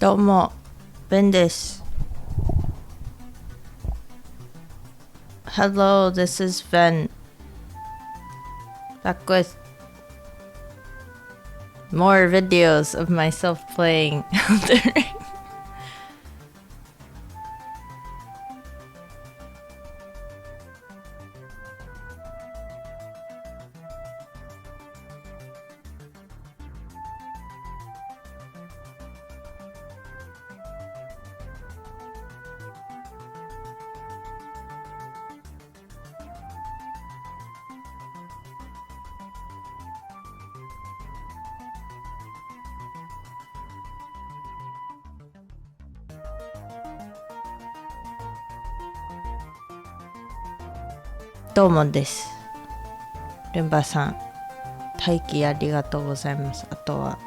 どうも、ベンです。Hello, this is Ven. Back with more videos of myself playing Elden Ring. どうもです。ルンバさん、待機ありがとうございます。あとは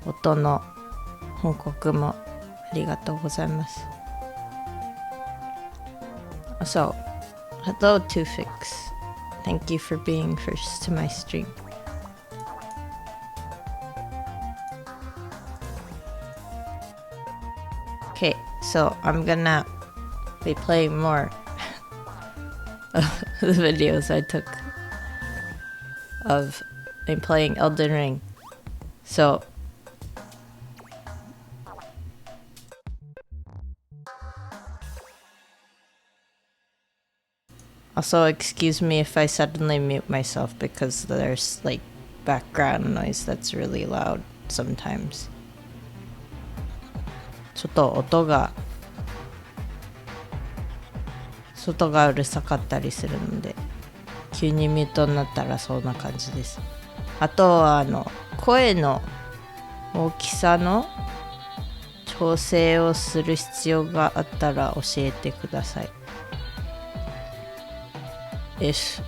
音の報告もありがとうございます。So, hello Vtuber. Thank you for being first to my stream. Okay, so I'm gonna be playing more of the videos I took of me playing Elden Ring. So also excuse me if I suddenly mute myself because there's like background noise that's really loud sometimes. ちょっと音が外がうるさかったりするので急にミュートになったらそんな感じです。あとは声の大きさの調整をする必要があったら教えてください。If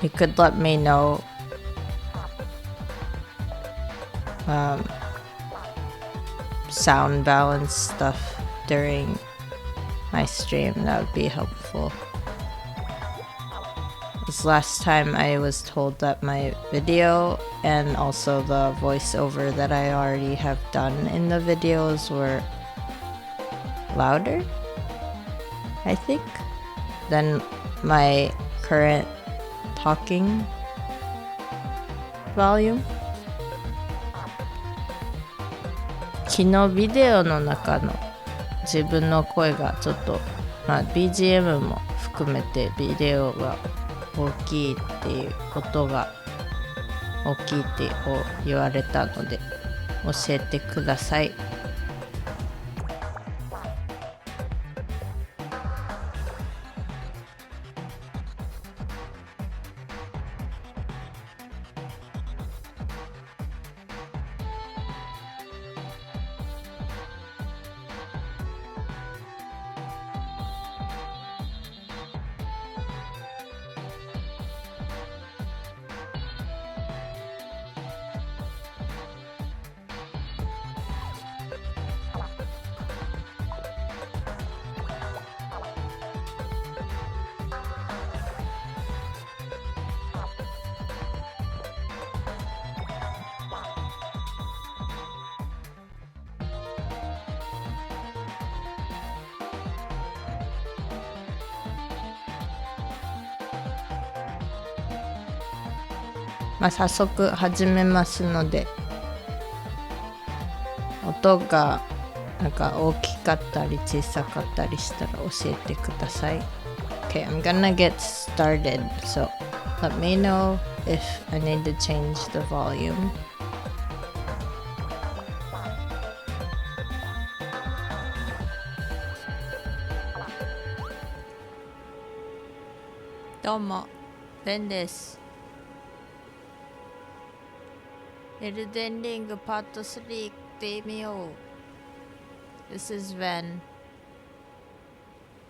you could let me know sound balance stuff during my stream, that would be helpful. This last time I was told that my video and also the voiceover that I already have done in the videos were louder, I think, than my current talking volume. 昨日ビデオの中の自分の声がちょっと、BGM も含めてビデオが大きいっていうことが大きいって言われたので教えてください。早速始めますので音がなんか大きかったり小さかったりしたら教えてください。Okay, I'm gonna get started, so let me know if I need to change the volume. どうも、ベンです。エルデンリングパート3行ってみよう。This is Ven.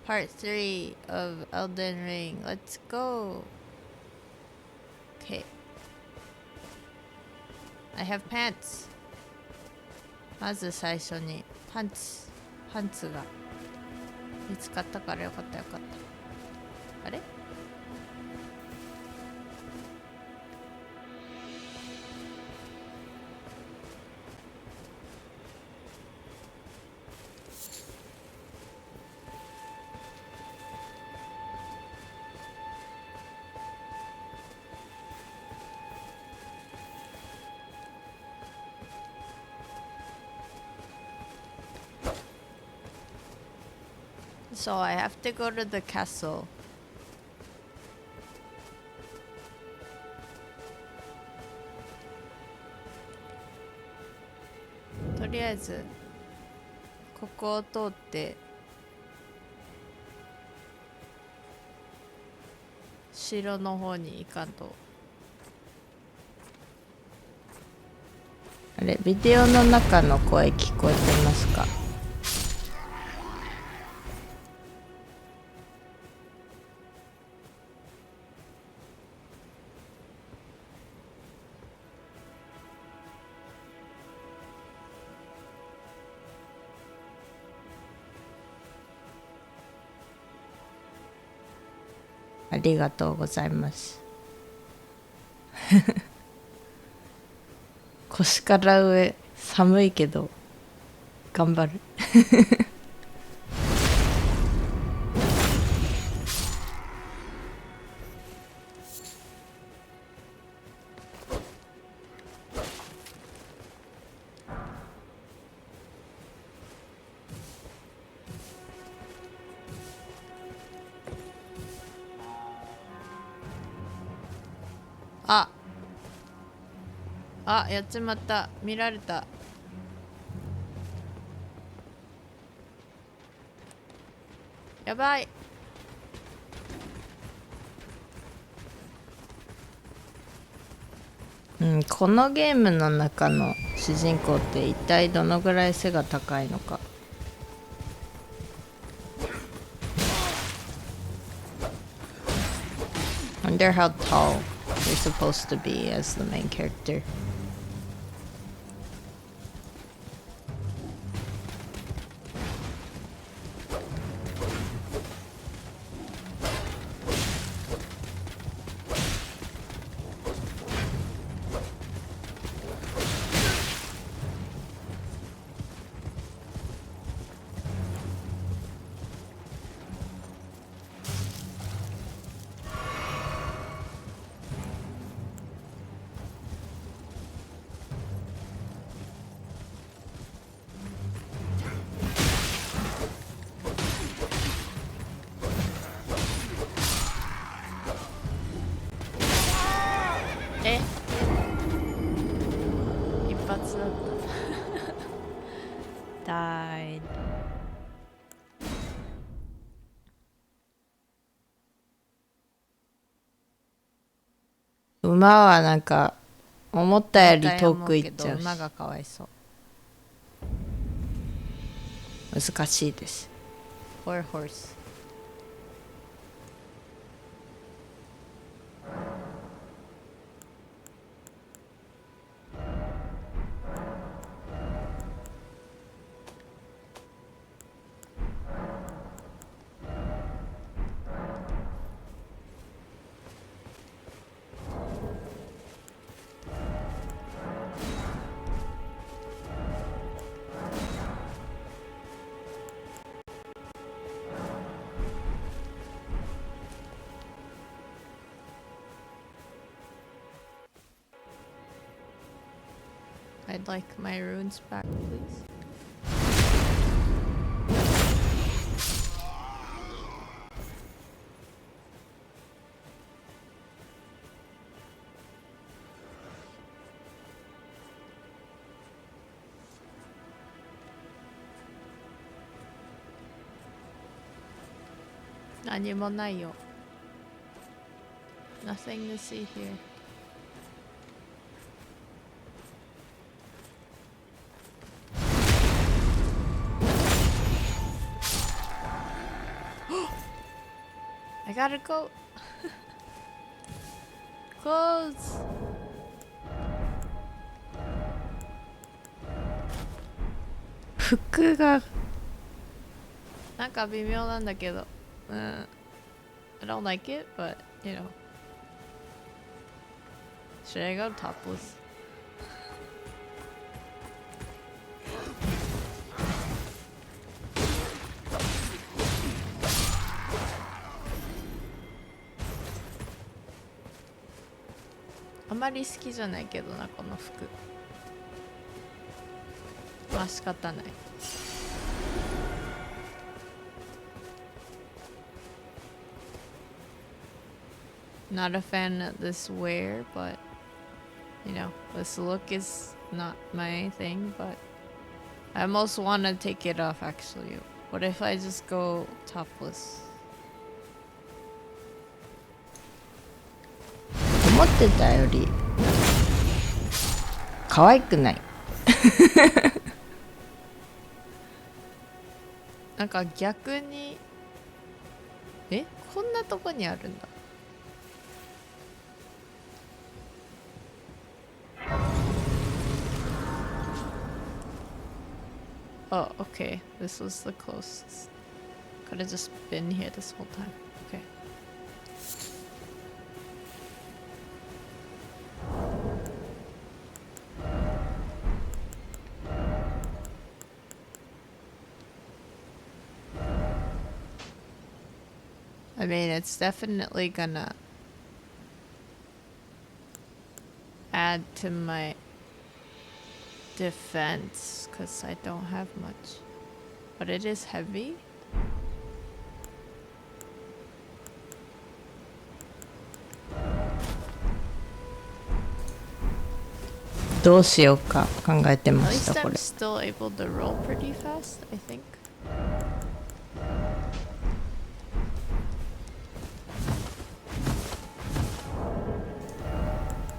Part 3 of Elden Ring. Let's go. Okay. I have pants. まず最初にパンツが見つかったからよかったよかった。あれ？ So I have to go to the castle. とりあえずここを通って城の方に行かんと。あれ、ビデオの中の声聞こえてますか？ありがとうございます。腰から上寒いけど頑張る。やっちまった。見られた。やばい。このゲームの中の主人公って一体どのぐらい背が高いのか。Wonder how tall you're supposed to be as the main character. Died. 馬はなんか思ったより遠く行っちゃう。馬がかわいそう。難しいです。Poor horse. I'd like my runes back, please. Nothing to see here. I gotta go. Close. 服がなんか微妙なんだけど、I don't like it, but you know. Should I go topless? A あまり好きじゃないけどな、この服。まあ仕方ない。Not a fan of this wear, but you know, this look is not my thing, but I almost want to take it off actually. What if I just go topless? 思ってたより可愛くない。なんか逆にこんなとこにあるんだ。Oh, okay. This was the closest. Could have just been here this whole time. Okay. I mean, it's definitely gonna add to my defense because I don't have much. But it is heavy. どうしようか考えてま At し least たこ I'm れ。 still able to roll pretty fast, I think.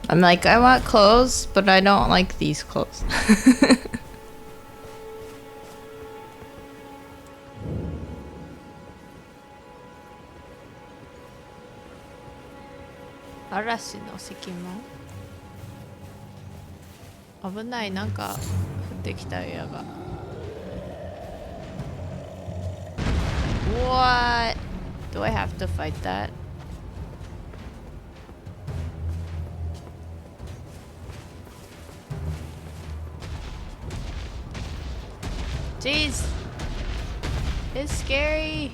I'm like, I want clothes, but I don't like these clothes. 嵐の石門。危ない、なんか降ってきた矢が。What? Do I have to fight that? Jeez! It's scary!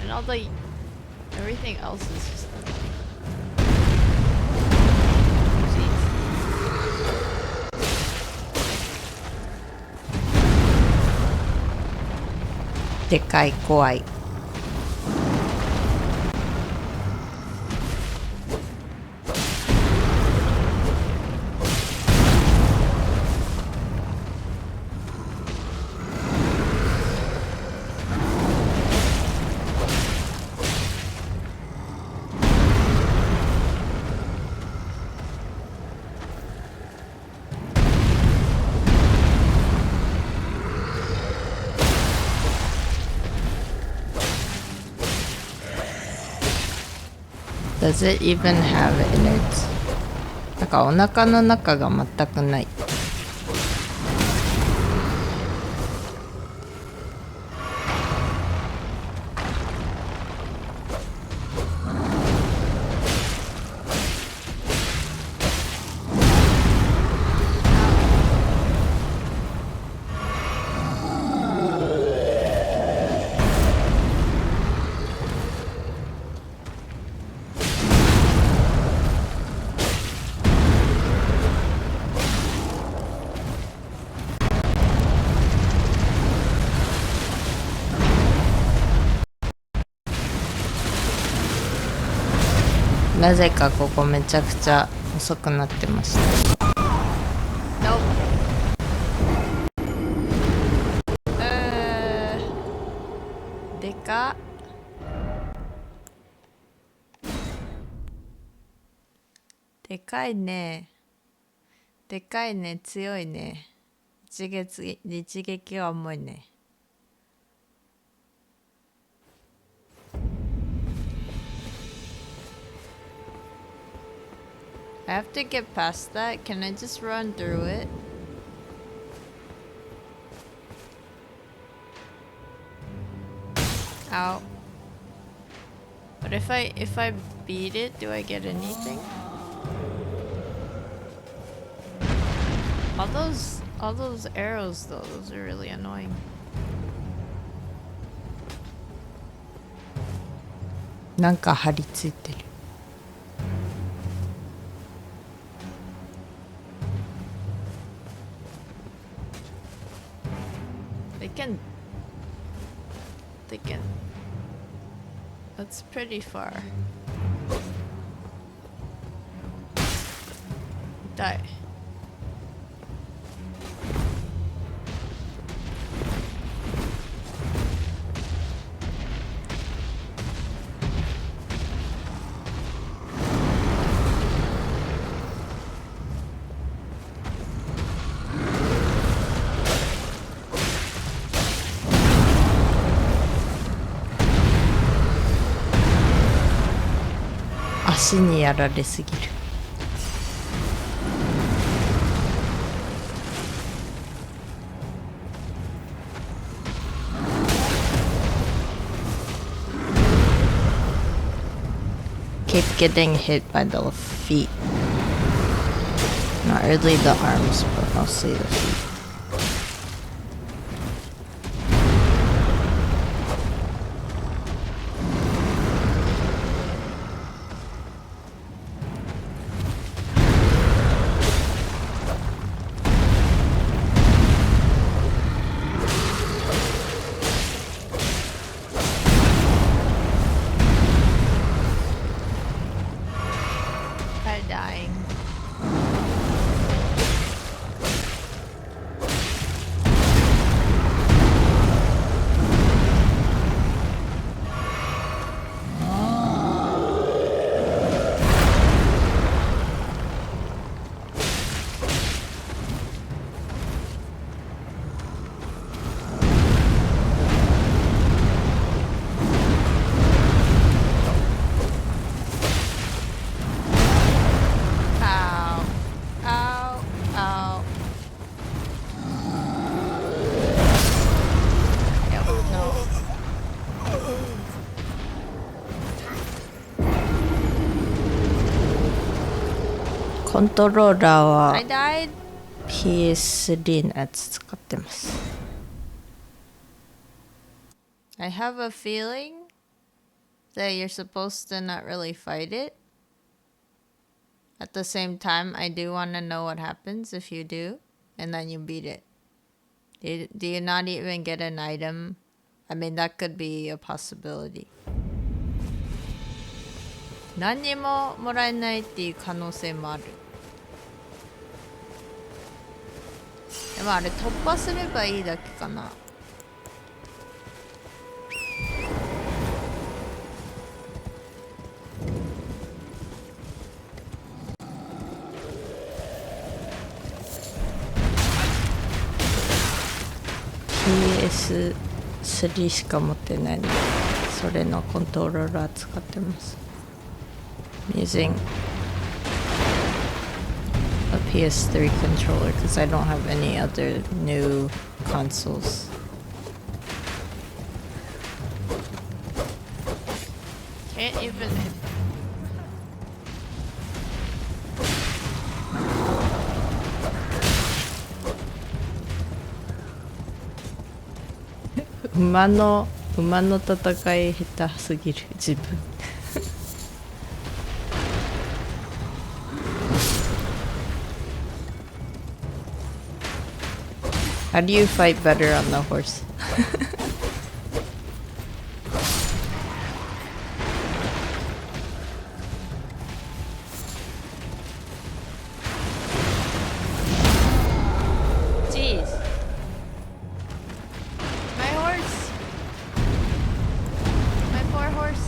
And all the... everything else is just... Jeez. でかい怖い。Does it even have innards? なんかお腹の中が全くない。なぜかここめちゃくちゃ遅くなってました。Nope. でかっ。でかいね。でかいね。強いね。一撃は重いね。I have to get past that. Can I just run through it? Ow. But if I beat it, do I get anything? All those arrows though, those are really annoying. Like 張り付いてる。They can That's pretty far. Die. Ah, 足にやられすぎる。Keep getting hit by the feet. Not really the arms, but mostly the feet. I'm dying. Ow. Ow. Ow. Yep, no. Controller I は died. PS3 のやつ使ってます。I have a feeling that you're supposed to not really fight it. At the same time, I do want to know what happens if you do, and then you beat it. Do you not even get an item? I mean, that could be a possibility. 何にももらえないっていう可能性もある。でもあれ突破すればいいだけかな。PS3 しか持ってないので、それのコントローラー使ってます。I'm using a PS3 controller because I don't have any other new consoles. Can't even hit.馬の戦い下手すぎる自分。How do you fight better on the horse? Jeez. My horse. My poor horse.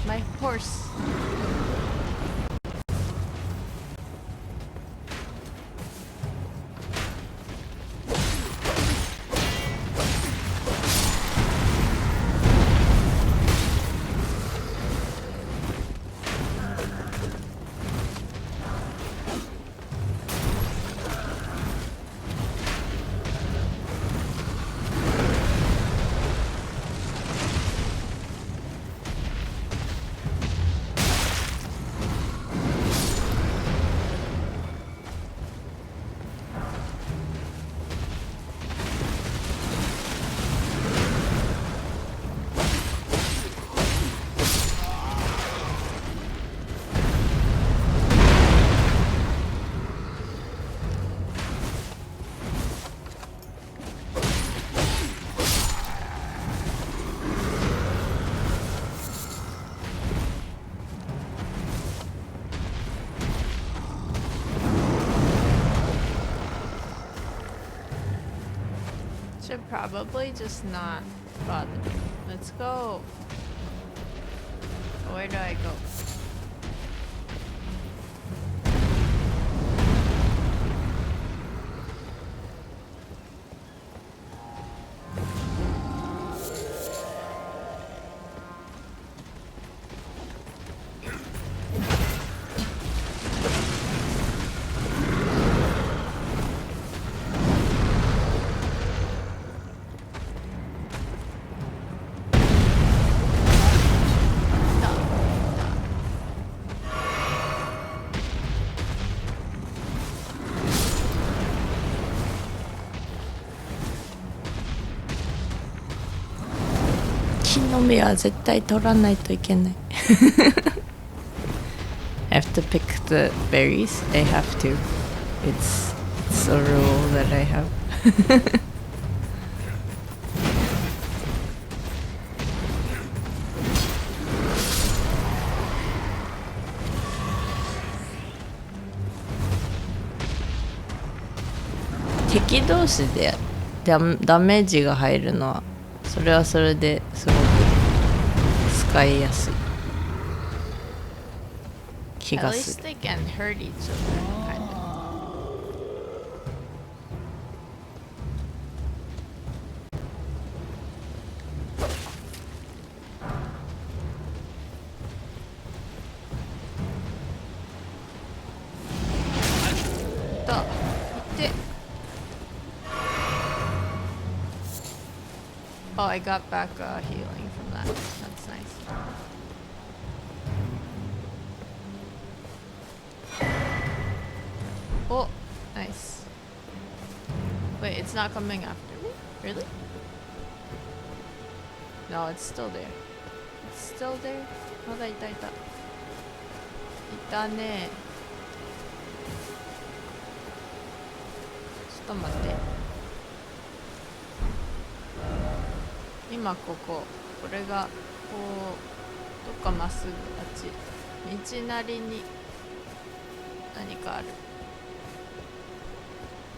My horse. should probably just not bother. Let's go. Where do I go?木の実は絶対取らないといけない。I have to pick the berries. I have to. It's a rule that I have. 敵同士でダメージが入るのはそれはそれですごく使いやすい気がする。Oh, I got back healing from that. That's nice. Oh, nice. Wait, it's not coming after me? Really? No, it's still there. It's still there? まだいたいた。いたね。ちょっと待って。今これがこうどっかまっすぐあっち道なりに何かある。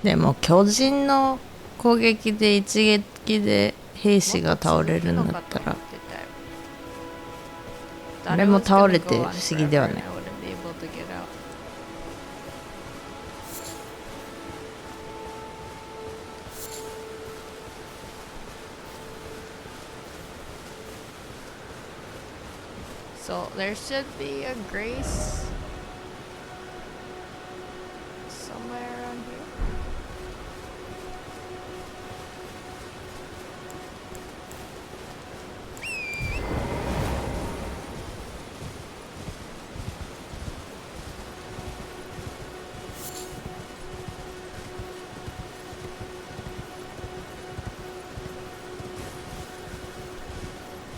でも巨人の攻撃で一撃で兵士が倒れるんだったら誰も倒れて不思議ではない。So there should be a grace somewhere around here.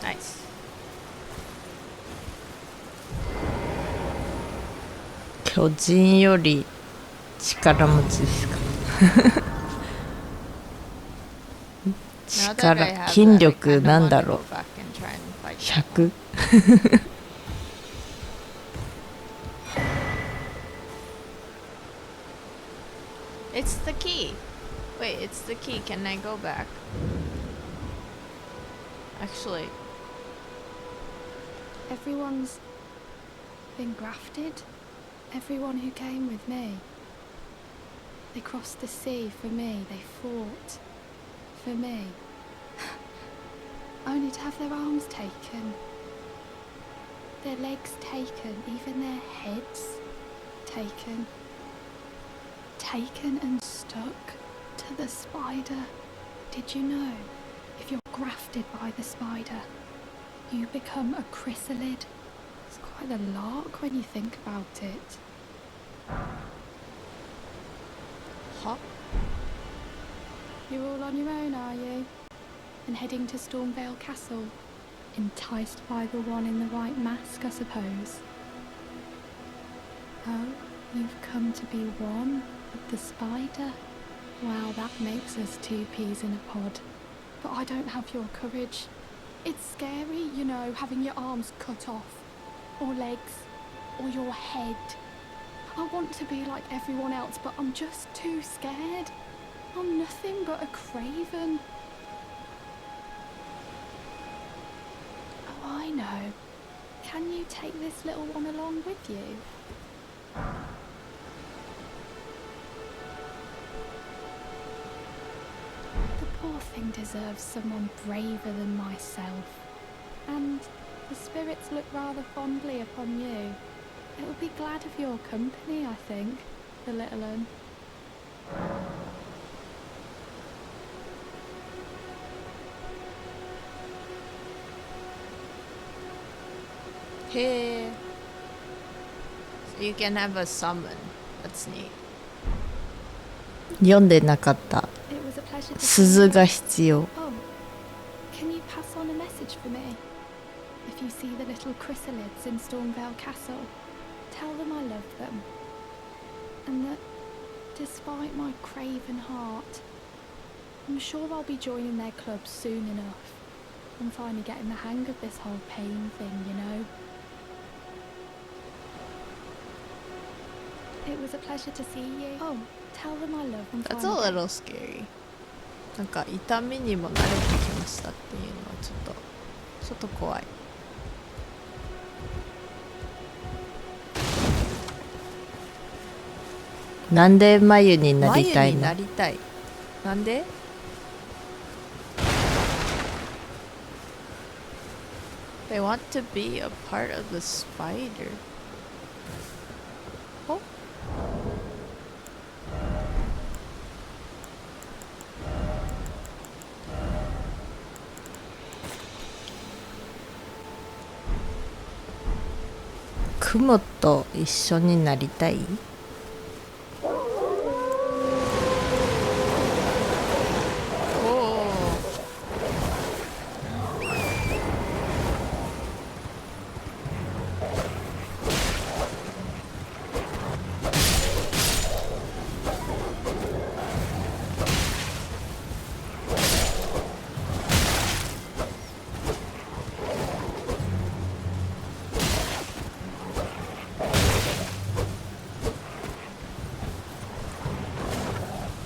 Nice. 巨人より力持ちですか。筋力なんだろう。100？ It's the key. Wait, it's the key. Can I go back? Actually, everyone's been grafted. Everyone who came with me. They crossed the sea for me. They fought for me. Only to have their arms taken. Their legs taken. Even their heads taken. Taken and stuck to the spider. Did you know? If you're grafted by the spider, you become a chrysalid. It's quite a lark when you think about it. Huh? You're all on your own, are you? And heading to Stormvale Castle? Enticed by the one in the white mask, I suppose. Oh, you've come to be one with the spider? Well, that makes us two peas in a pod. But I don't have your courage. It's scary, you know, having your arms cut off. Or legs, or your head. I want to be like everyone else, but I'm just too scared. I'm nothing but a craven. I know. Can you take this little one along with you? The poor thing deserves someone braver than myself. And the spirits look rather fondly upon you. It will be glad of your company, I think, the little un. Hey. So you can have a summon. That's neat. 読んでなかった。 It was a pleasure to 鈴が必要。 Oh, can you pass on a message for me? If you see the little chrysalids in Stormvale Castle, tell them I love them. And that, despite my craven heart, I'm sure I'll be joining their club soon enough. I'm finally getting the hang of this whole pain thing, you know. It was a pleasure to see you. Oh, tell them I love them. That's a little scary. なんか痛みにも慣れてきましたっていうのはちょっと怖い。なんで眉になりたいの？眉になりたい。なんで？They want to be a part of the spider. お？雲と一緒になりたい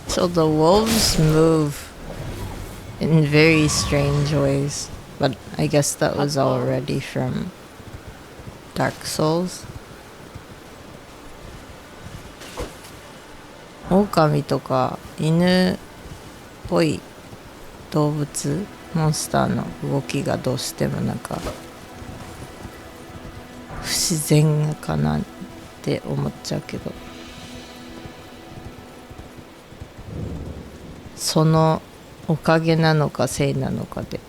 ？So the wolves move in very strange ways, but I guess that was already from Dark Souls. 狼とか犬っぽい動物、モンスターの動きがどうしてもなんか不自然かなって思っちゃうけど、そのおかげなのかせいなのかで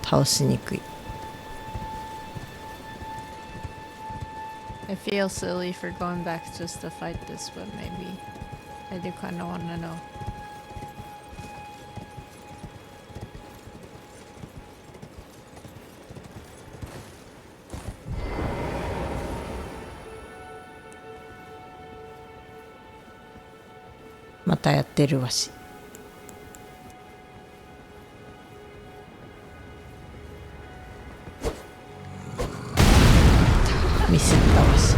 倒しにくい。I feel silly for going back just to fight this, but maybe I do kind of want to know. またやってるわし。ミスったわし。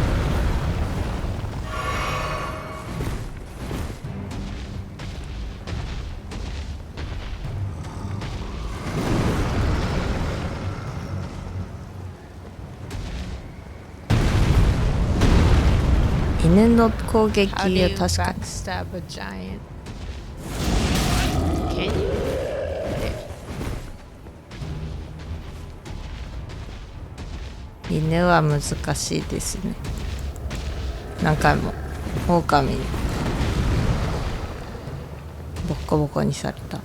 犬の攻撃は How do you 確かに backstab a giant? Can you? 犬は難しいですね。何回も狼にボッコボコにされた。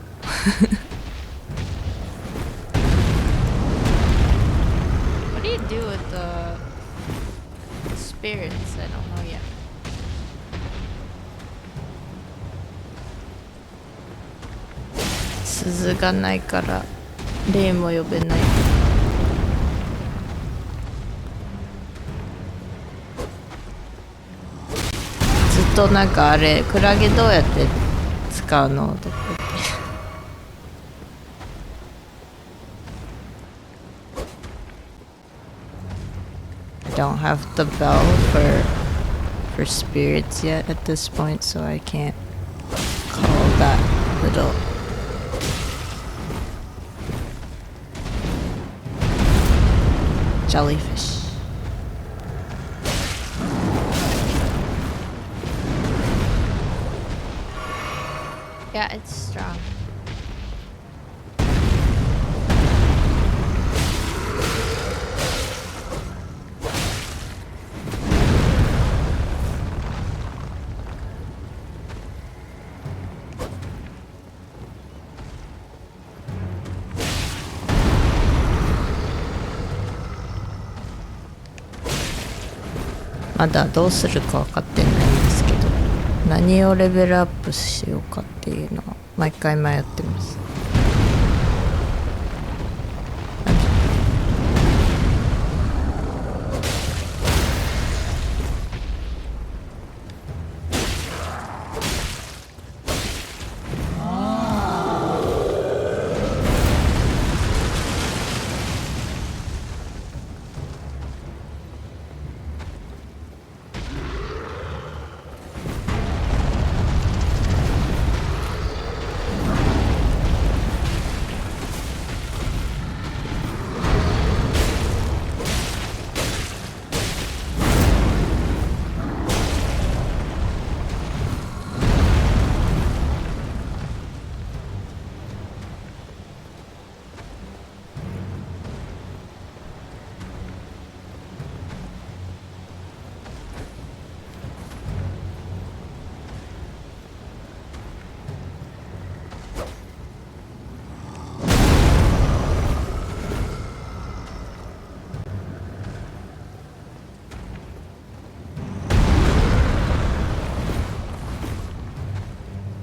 What do you do with the spirits? I don't know yet. 鈴がないから霊も呼べない。ずっとなんかあれクラゲどうやって使うのとか言って。I don't have the bell for spirits yet at this point, so I can't call that little. jellyfish. Yeah, it's strong. .まだどうするか分かってないんですけど、何をレベルアップしようかっていうのは毎回迷ってます。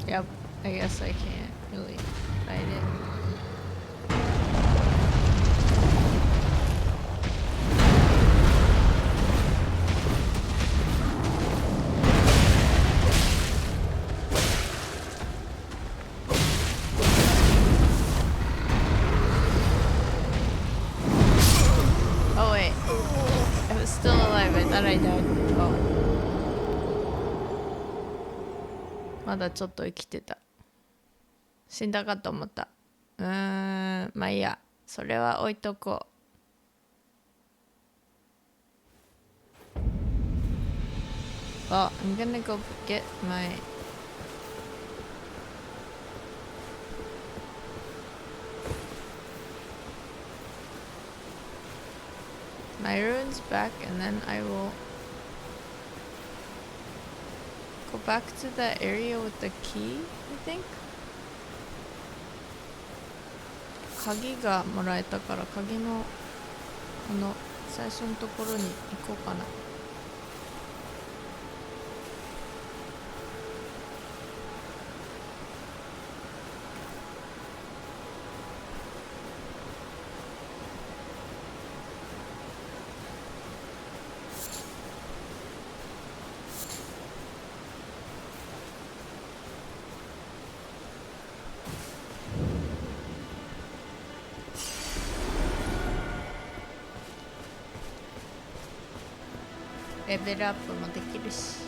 Yep, I guess I can't really fight it. Oh wait, I was still alive. I thought I died. Oh. まだちょっと生きてた。死んだかと思った。まあいいや。それは置いとこう。Well, I'm gonna go get my runes back, and then I will go back to that area with the key, I think. 鍵がもらえたから鍵の最初のところに行こうかな。レベルアップもできるし。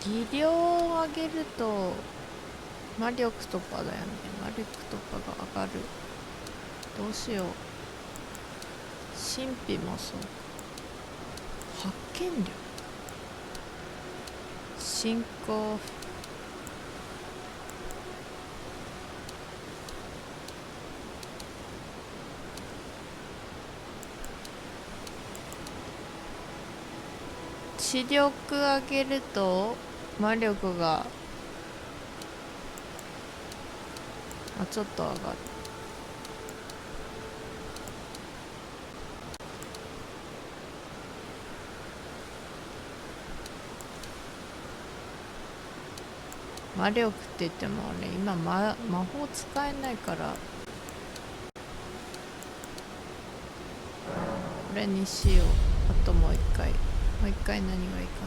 技量を上げると魔力とかだよね。魔力とかが上がる。どうしよう。神秘もそう。発見量、進行、視力上げると魔力がちょっと上がる。魔力って言っても俺今魔法使えないから、これにしよう。あともう一回何がいいかな。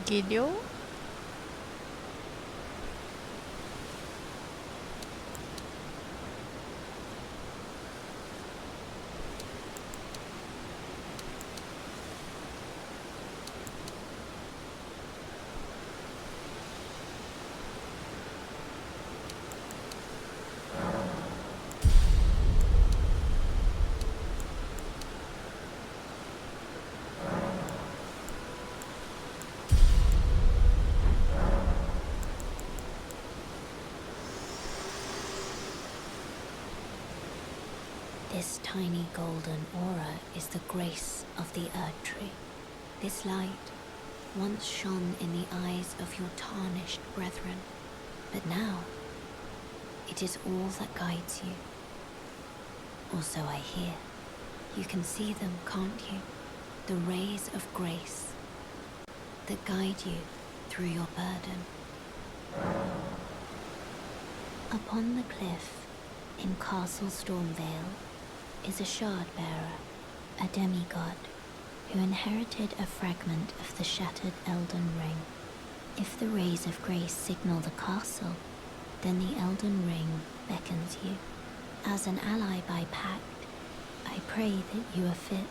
技量This tiny golden aura is the grace of the Earth Tree. This light once shone in the eyes of your tarnished brethren, but now it is all that guides you. Or so I hear. You can see them, can't you? The rays of grace that guide you through your burden. Upon the cliff in Castle Stormvale is a shard-bearer, a demigod, who inherited a fragment of the shattered Elden Ring. If the rays of grace signal the castle, then the Elden Ring beckons you. As an ally by pact, I pray that you are fit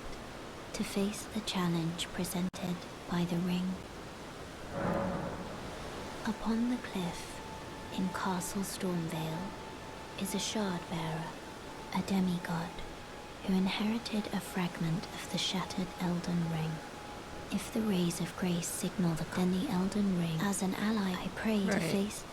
to face the challenge presented by the ring. Upon the cliff in Castle Stormvale is a shard-bearer, a demigod, who inherited a fragment of the shattered Elden Ring. If the rays of grace signal then the Elden Ring. As an ally, I pray to face.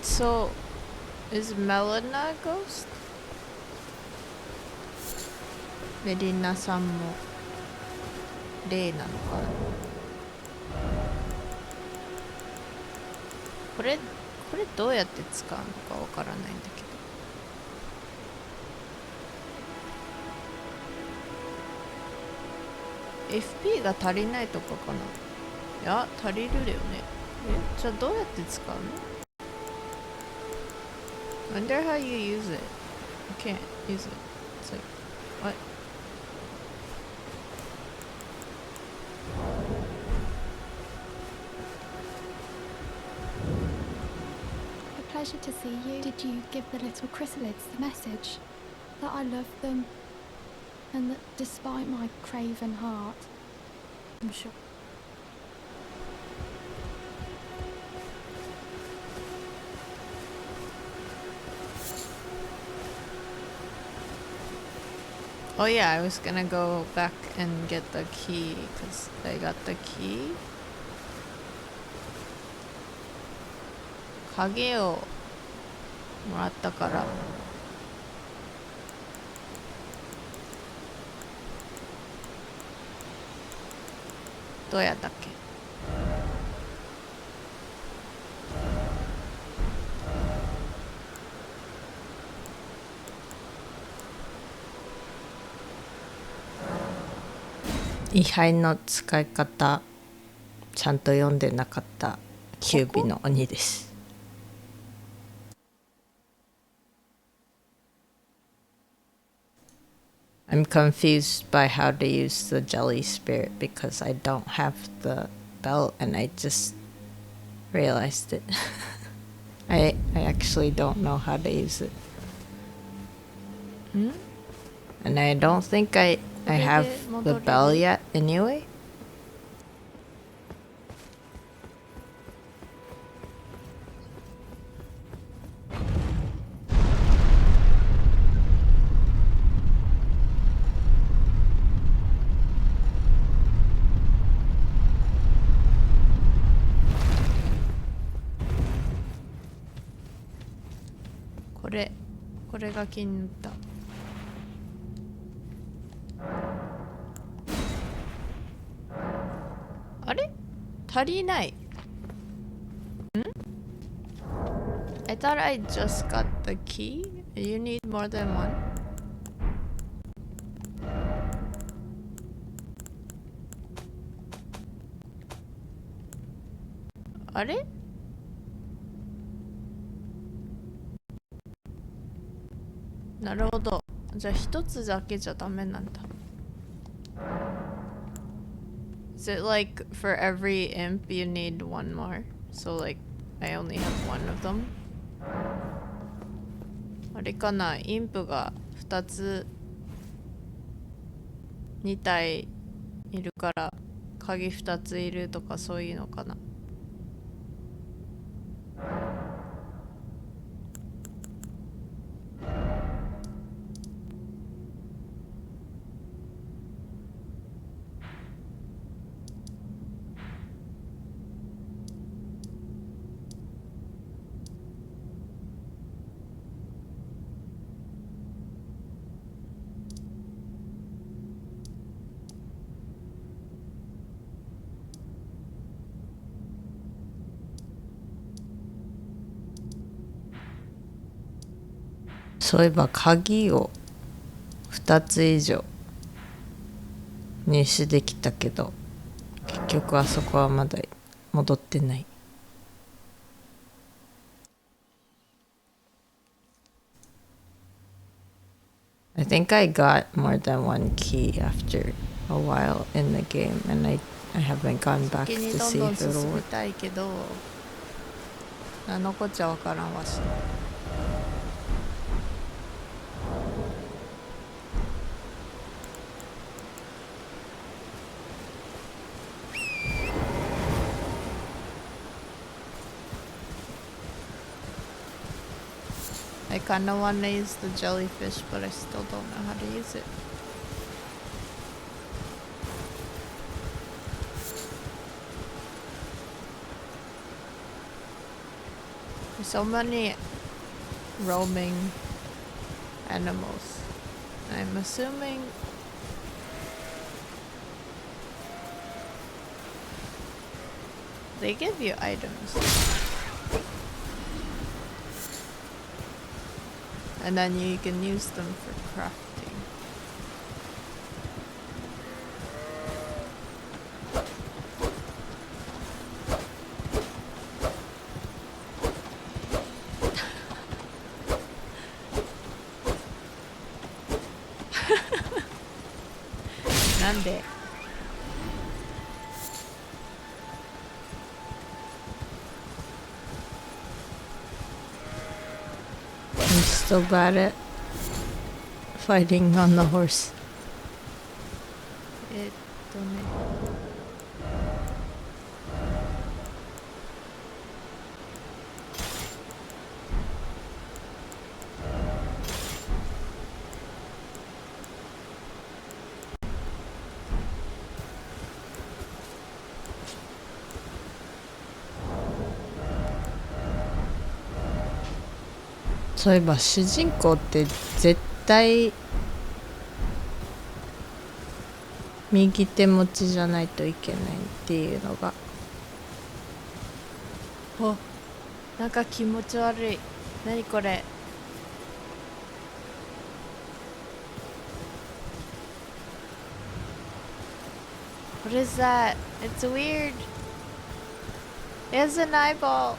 So, is Melina a ghost? メリナさんも霊なのかな。これどうやって使うのかわからないんだけど。FP が足りないとかかな。いや、足りるよね。じゃあどうやって使うの？ Wonder how you use it. You can't use it. It's like, what? A pleasure to see you. Did you give the little chrysalids the message? That I love them, and that despite my craven heart, I'm sure. Oh yeah, I was gonna go back and get the key because I got the key. 鍵をもらったから。どうやったっけ？位牌の使い方ちゃんと読んでなかった九尾の鬼です。I'm confused by how to use the jelly spirit because I don't have the belt and I just realized it. I actually don't know how to use it. And I don't think I have the bell yet anyway. これが気になった。あれ足りない。I thought I just got the key. You need more than one. あれなるほど。じゃあ一つだけじゃダメなんだ。Is it like for every imp you need one more? So like I only have one of them? あれかな、インプが2つ2体いるから鍵2ついるとかそういうのかな。そういえば鍵を2つ以上入手できたけど、結局あそこはまだ戻ってない。I think I got more than one key after a while in the game, and I haven't gone back 先に to どん see どん if it'll 進み work. たいけど、何のこっちゃわからんわし。I kinda wanna use the jellyfish, but I still don't know how to use it. There's so many roaming animals. I'm assuming they give you items. And then you can use them for crafting. Nande? I'm still bad at fighting on the horse. ね。そういえば主人公って絶対右手持ちじゃないといけないっていうのが、お、なんか気持ち悪い。何これ。What is that? It's weird. It has an eyeball.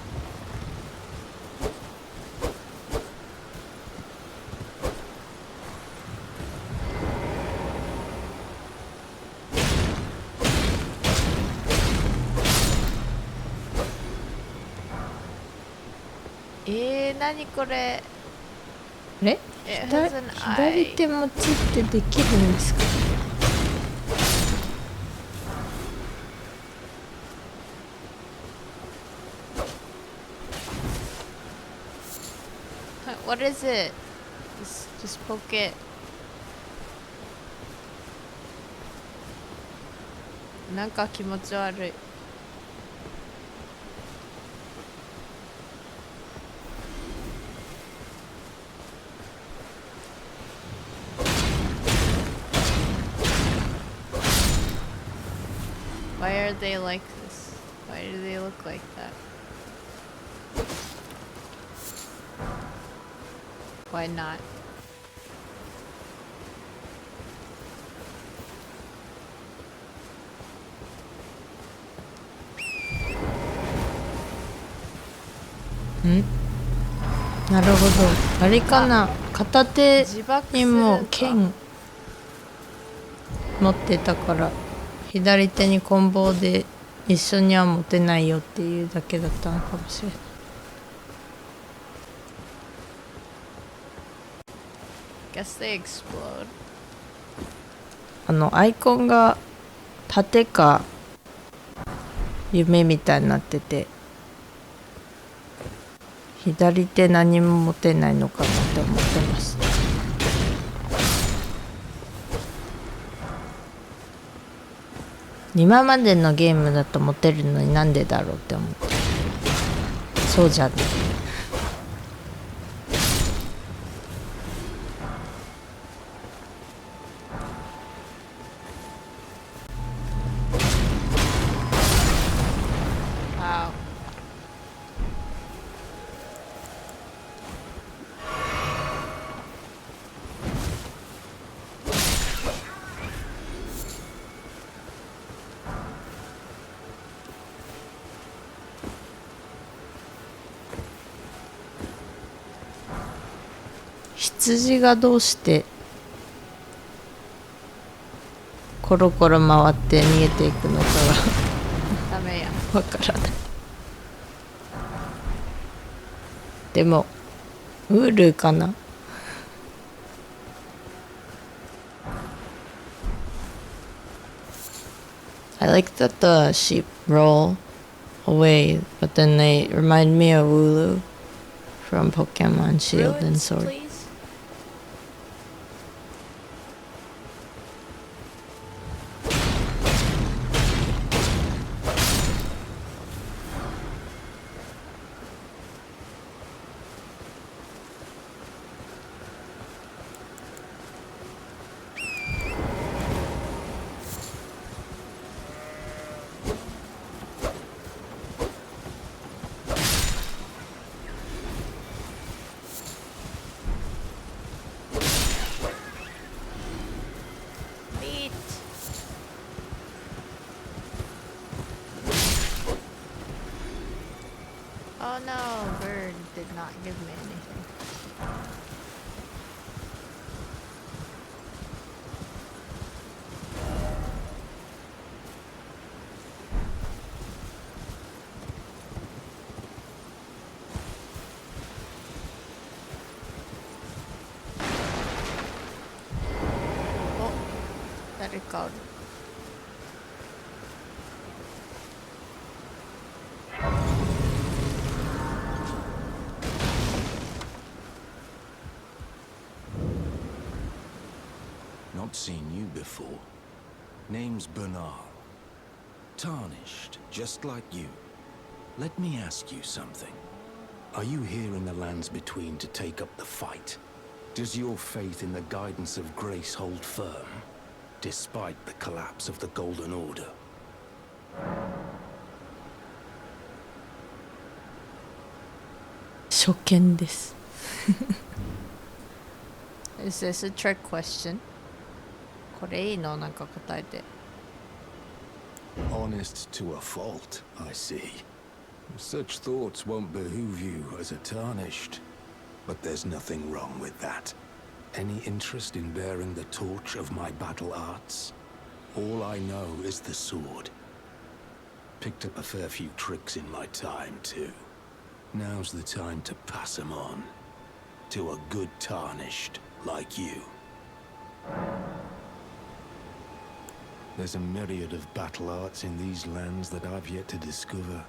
Nani kore? あれ It has an 左 eye. 手持ちってできるんですか？ What is it? Just poke it. なんか気持ち悪い。Why are they like this? Why do they look like that? Why not? Hmm? なるほど。あれかな、片手にも剣持ってたから左手に棍棒で一緒には持てないよっていうだけだったのかもしれない。Guess they explode. アイコンが盾か夢みたいになってて、左手何も持てないのかなって思ってます。今までのゲームだと持てるのになんでだろうって思って。そうじゃね。Wow.羊がどうしてコロコロ回って逃げていくのかダメや。がわからない。でもウールかな。I like that the sheep roll away, but then they remind me of Wooloo from Pokemon Shield and Ruins, Sword. please? Meat. Oh no, bird did not give me anything. Oh, 誰かおる。Not seen you before. Name's Bernal. Tarnished, just like you. Let me ask you something. Are you here in the lands between to take up the fight? Does your faith in the guidance of grace hold firm, despite the collapse of the Golden Order? Is this a trick question? これいいの？なんか答えて。Honest to a fault, I see. Such thoughts won't behoove you as a tarnished. But there's nothing wrong with that. Any interest in bearing the torch of my battle arts? All I know is the sword. Picked up a fair few tricks in my time, too. Now's the time to pass them on. To a good tarnished like you. There's a myriad of battle arts in these lands that I've yet to discover.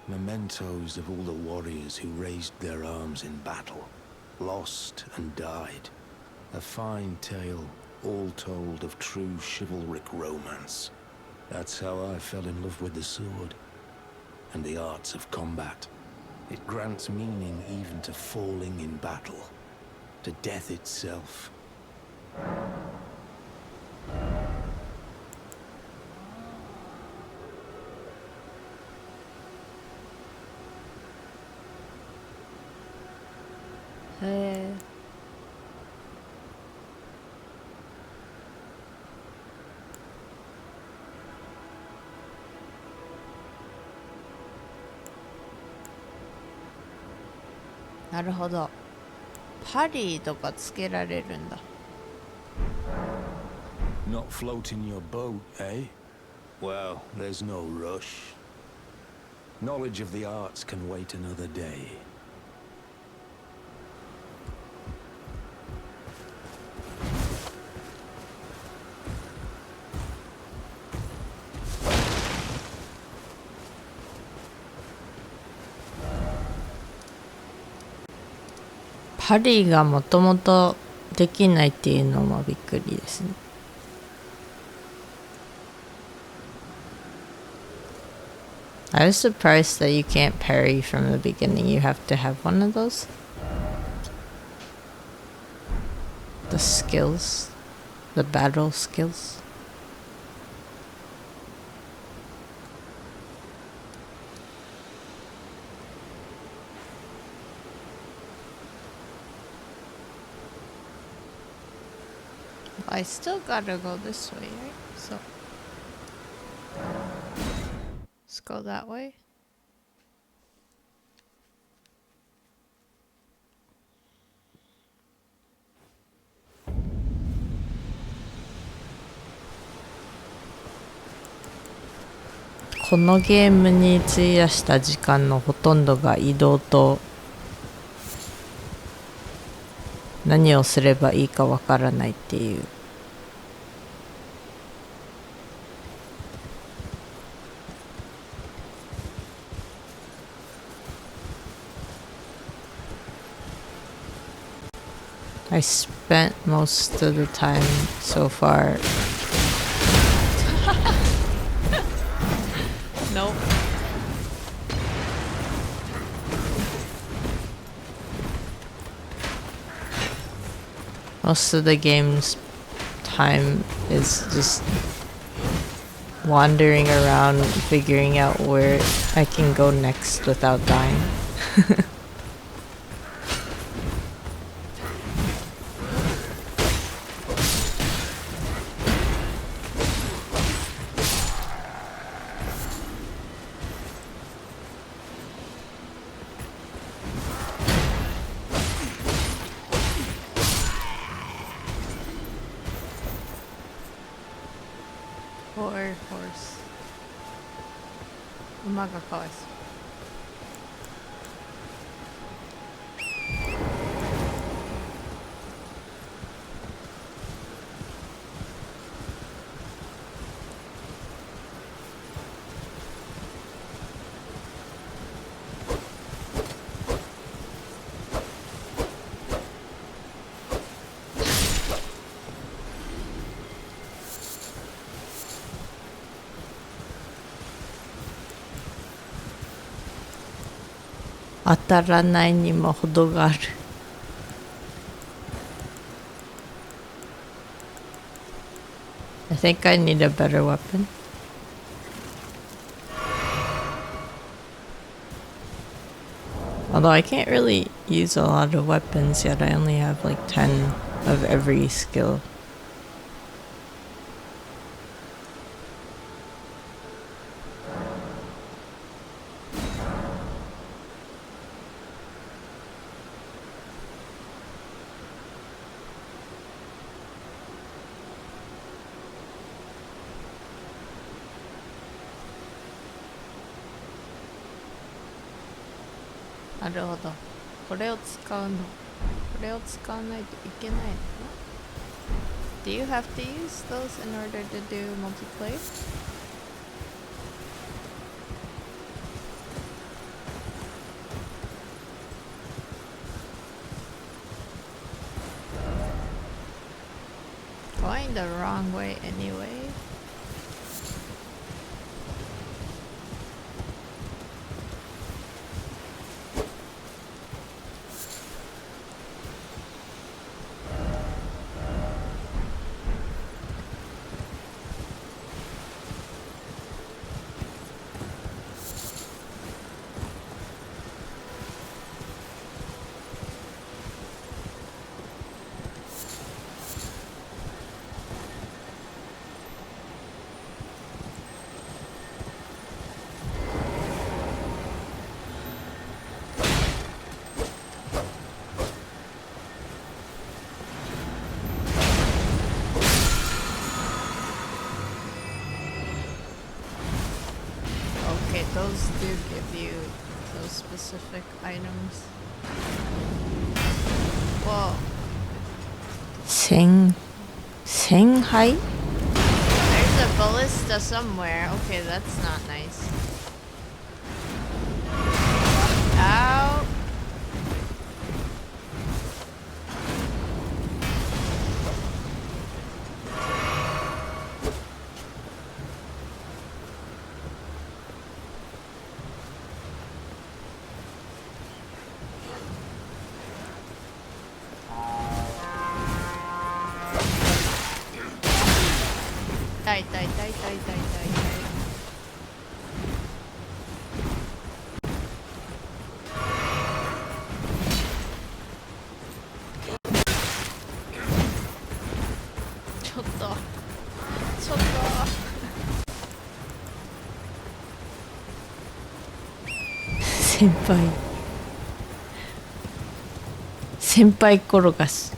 Mementos of all the warriors who raised their arms in battle, lost and died. A fine tale, all told of true chivalric romance. That's how I fell in love with the sword and the arts of combat. It grants meaning even to falling in battle, to death itself. なるほど。パリとかつけられるんだ。Not floating your boat, eh? Well, there's no rush. Knowledge of the arts can wait another day.パリがもともとできないっていうのもびっくりですね。I was surprised that you can't parry from the beginning. You have to have one of those. The skills. The battle skills. I still gotta go this way, right? So let's go that way. .このゲームに費やした時間のほとんどが移動と何をすればいいかわからないっていう。I spent most of the time so far Nope. most of the game's time is just wandering around figuring out where I can go next without dying. Poor horse. 馬がかわいそう。当たらないにも程がある。I think I need a better weapon. Although I can't really use a lot of weapons yet, I only have like 10 of every skill. .なるほど。これを使うの。これを使わないといけないのかな。Do you have to use those in order to do multiplayer? Going the wrong way anyway. do give you those specific items. Whoa. 1000杯 There's a ballista somewhere. Okay, that's not nice. Ow. Die, die, die, die, die, die, die. Chotto. 先輩転がし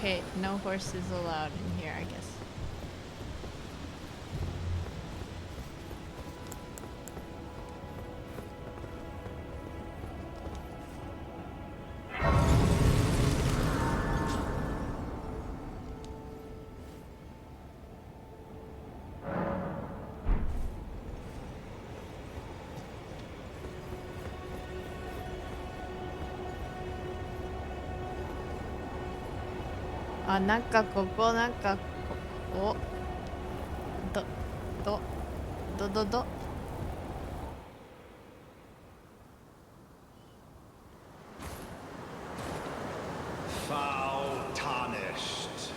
Okay, no horses allowed in here, I guess. Ah, なんかここなんかおど Foul tarnished.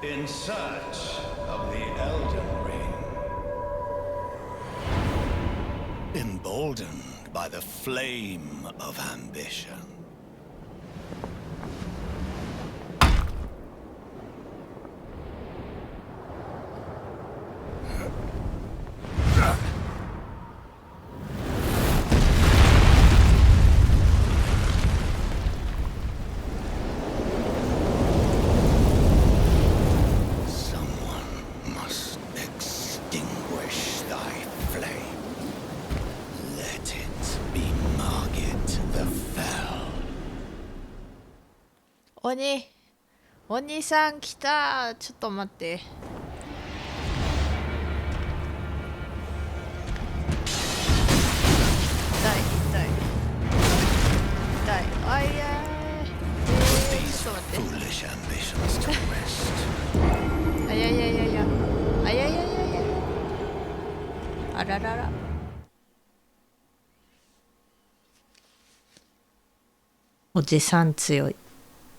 In search of the Elden Ring. Emboldened by the flame of ambition.鬼さん来た。ちょっと待って。痛い。あいやー。ちょっと待って。あいや。あららら。おじさん強い。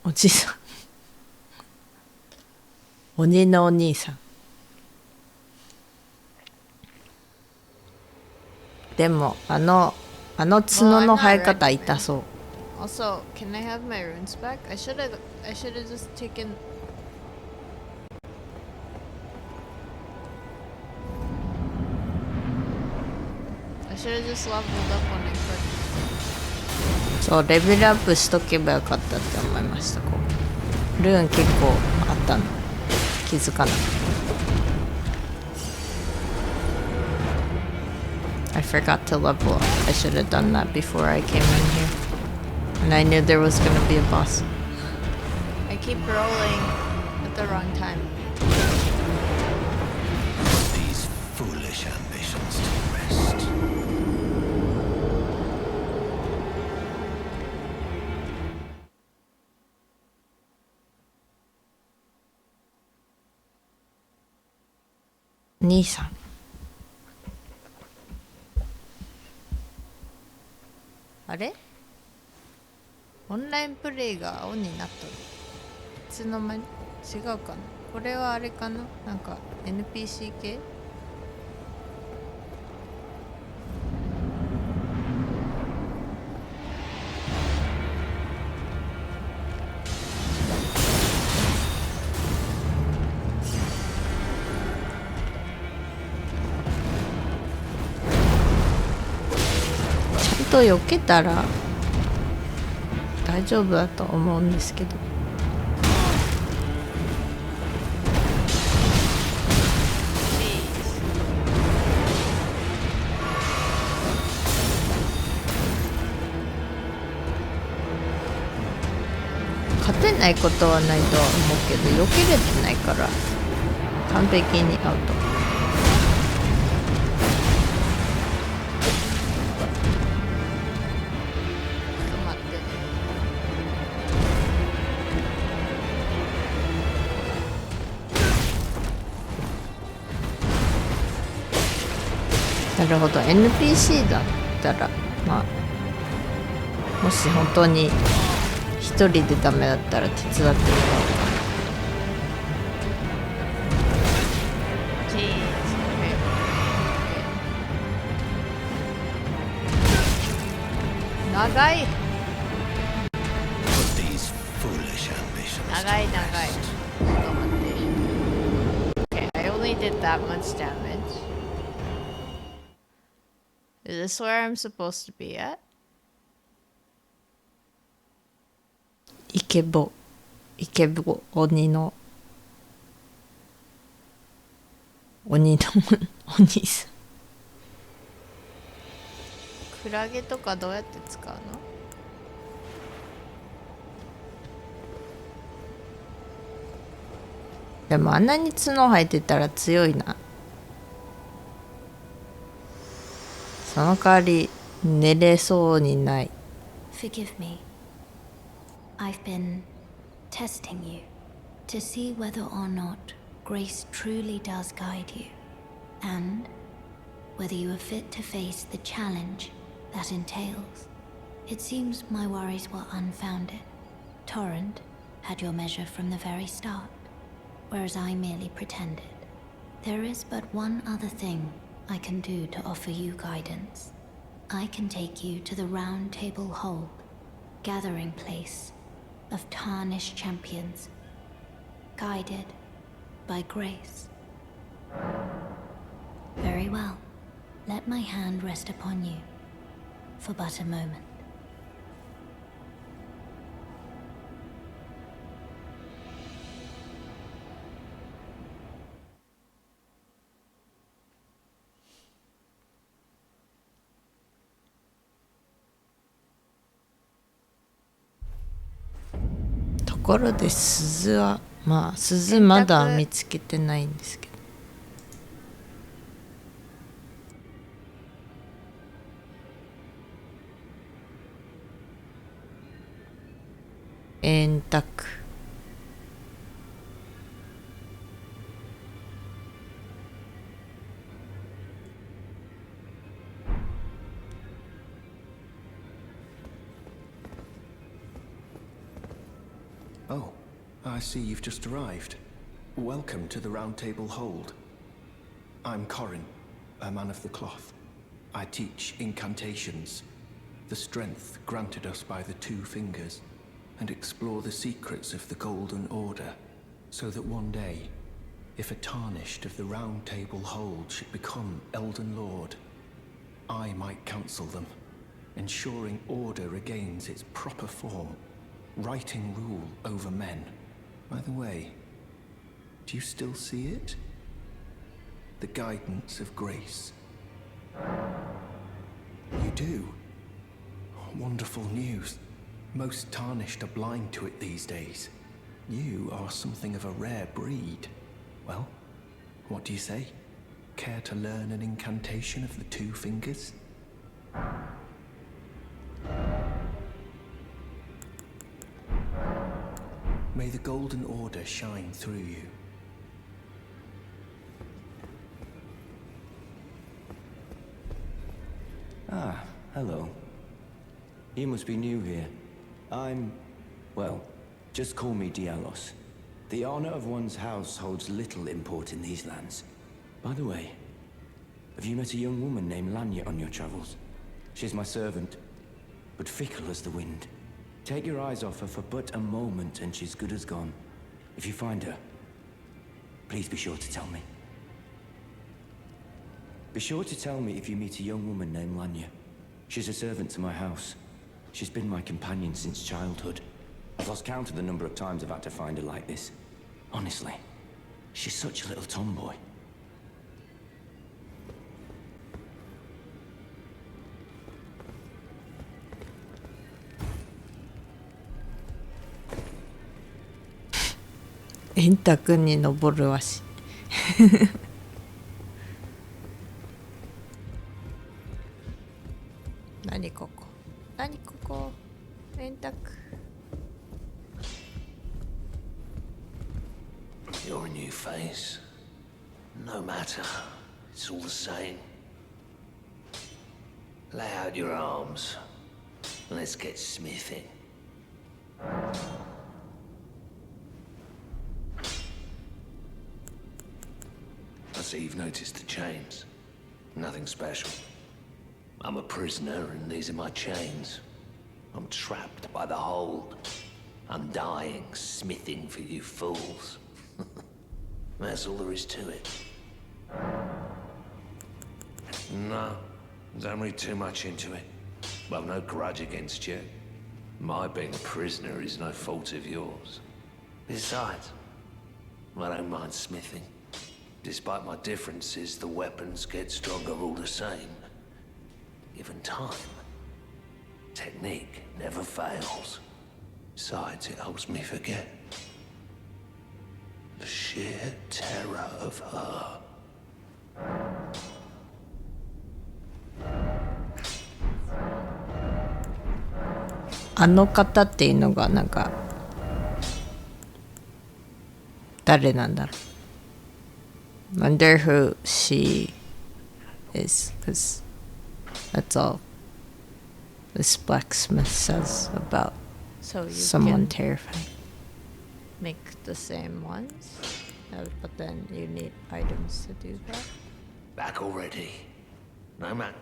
おじさん鬼のお兄さん。でもあの角の生え方痛そう。Also, can I have my runes back? I should have just taken. I should have just leveled up when I could. そうレベルアップしとけばよかったって思いました。こうルーン結構あったの気づかなかった。I forgot to level up. I should have done that before I came in here. And I knew there was gonna be a boss. I keep rolling at the wrong time. These foolish ambitions to rest.兄さん。あれ？オンラインプレイが青になったの？いつの間に？違うかな？これはあれかな？なんか NPC 系？と避けたら大丈夫だと思うんですけど。勝てないことはないとは思うけど、避けれてないから完璧にアウト。なるほど、 NPC だったらまあもし本当に一人でダメだったら手伝ってもらおうか。長い Put these foolish ambitions 長い to 長い rest. ちょっと待って。 Okay, I only did that much damage. Is this where I'm supposed to be at? イケボ鬼のお兄さん。クラゲとかどうやって使うの？でもあんなに角生えてたら強いな。その代わり寝れそうにない。 Forgive me. I've been testing you to see whether or not grace truly does guide you, and whether you are fit to face the challenge that entails. It seems my worries were unfounded. Torrent had your measure from the very start, whereas I merely pretended. There is but one other thing I can do to offer you guidance. I can take you to the Round Table Hold, gathering place of tarnished champions, guided by grace. Very well. Let my hand rest upon you for but a moment. .ところで鈴はまあ鈴まだ見つけてないんですけど。円卓。Oh, I see you've just arrived. Welcome to the Round Table Hold. I'm Corin, a man of the cloth. I teach incantations, the strength granted us by the two fingers, and explore the secrets of the Golden Order, so that one day, if a tarnished of the Round Table Hold should become Elden Lord, I might counsel them, ensuring order regains its proper form, righting rule over men. By the way, do you still see it? The guidance of grace. You do? Wonderful news. Most tarnished are blind to it these days. You are something of a rare breed. Well, what do you say? Care to learn an incantation of the two fingers? May the Golden Order shine through you. Ah, hello. You must be new here. Well, just call me Dialos. The honor of one's house holds little import in these lands. By the way, have you met a young woman named Lanya on your travels? She's my servant, but fickle as the wind. Take your eyes off her for but a moment and she's good as gone. If you find her, please be sure to tell me. Be sure to tell me if you meet a young woman named Lanya. She's a servant to my house. She's been my companion since childhood. I've lost count of the number of times I've had to find her like this. Honestly, she's such a little tomboy.エンタ君に登る足何ここ何ここ円卓 You're a new face. No matter. It's all the same. Lay out your arms. Let's get smithing. I see you've noticed the chains. Nothing special. I'm a prisoner and these are my chains. I'm trapped by the hold. I'm dying, smithing for you fools. That's all there is to it. No, don't read too much into it. I've no grudge against you. My being a prisoner is no fault of yours. Besides, I don't mind smithing. Despite my differences, the weapons get stronger all the same. Given time, technique never fails. Besides, it helps me forget the sheer terror of her. あの方っていうのがなんか誰なんだろう Wonder who she is, because that's all this blacksmith says about So you someone can terrifying. make the same ones, but then you need items to do that. Back already. No man.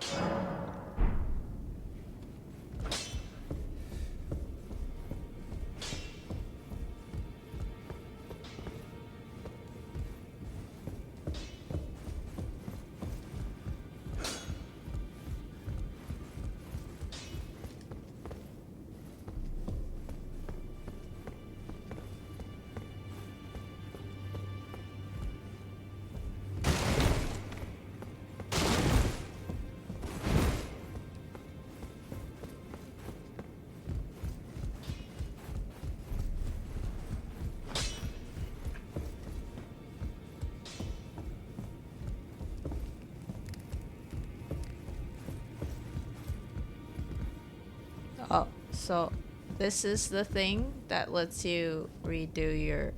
Oh, so this is the thing that lets you redo your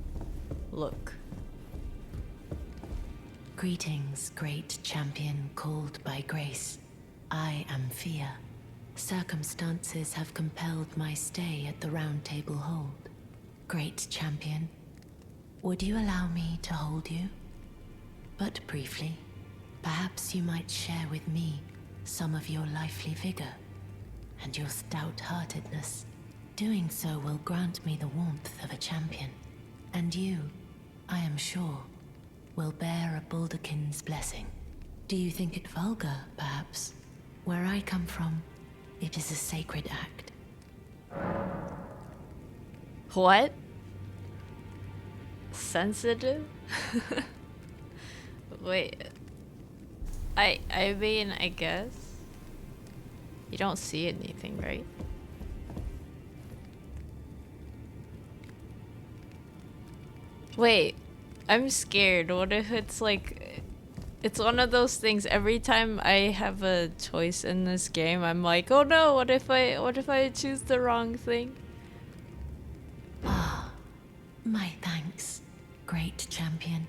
look. Greetings, great champion called by grace. I am Fia. Circumstances have compelled my stay at the Round Table Hold. Great champion, would you allow me to hold you? But briefly, perhaps you might share with me some of your lively vigor and your stout-heartedness. Doing so will grant me the warmth of a champion, and you, I am sure, will bear a Baldakin's blessing. Do you think it vulgar, perhaps? Where I come from, it is a sacred act. What? Sensitive? Wait. I mean, I guess. You don't see anything, right? Wait, I'm scared. What if it's like... It's one of those things, every time I have a choice in this game, I'm like, oh no, what if I choose the wrong thing? Ah, my thanks, great champion.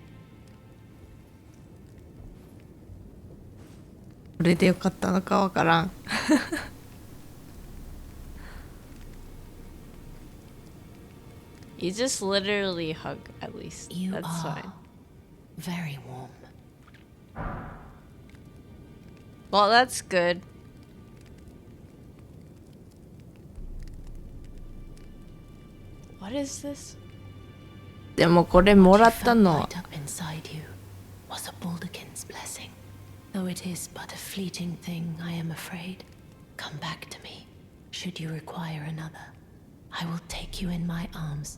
これでよかったのかわからんYou just literally hug, at least. You That's are fine. very warm. Well, that's good. What is this? でもこれもらったの What you felt light up inside you was a Baldakin's blessing. Though it is but a fleeting thing, I am afraid. Come back to me, should you require another. I will take you in my arms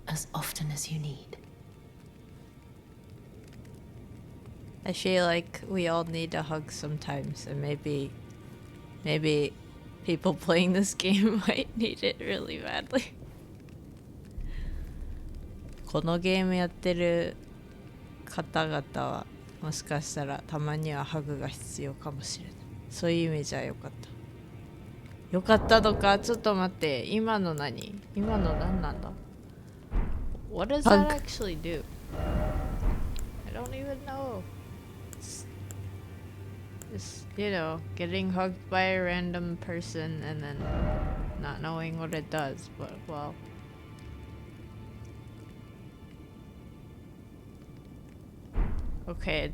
as often as you need. I feel like we all need a hug sometimes, and maybe people playing this game might need it really badly. このゲームやってる方々はもしかしたらたまにはハグが必要かもしれない。そういう意味じゃよかった。よかったのか。ちょっと待って。今の何なんだ？ What does that actually do? I don't even know. Just, you know, getting hugged by a random person and then not knowing what it does, but well. Okay,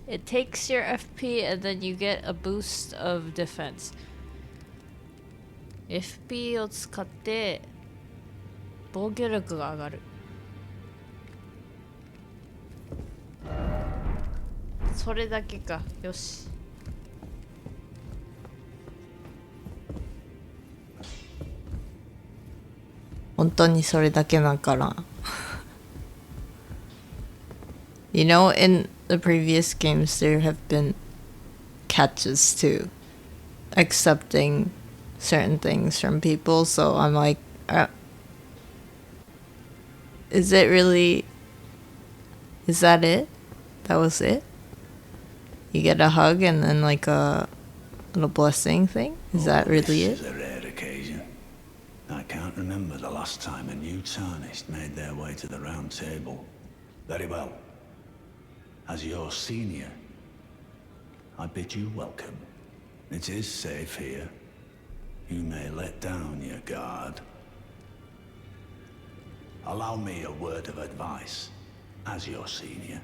it takes your FP and then you get a boost of defense. FP を使って防御力が上がる。それだけか。よし。本当にそれだけなんかな。You know, in the previous games there have been catches to accepting certain things from people, so I'm like, is it really, is that it? That was it? You get a hug and then like a little blessing thing? Is that really it? This is a rare occasion. I can't remember the last time a new tarnished made their way to the round table. Very well. As your senior, I bid you welcome. It is safe here. You may let down your guard. Allow me a word of advice. As your senior,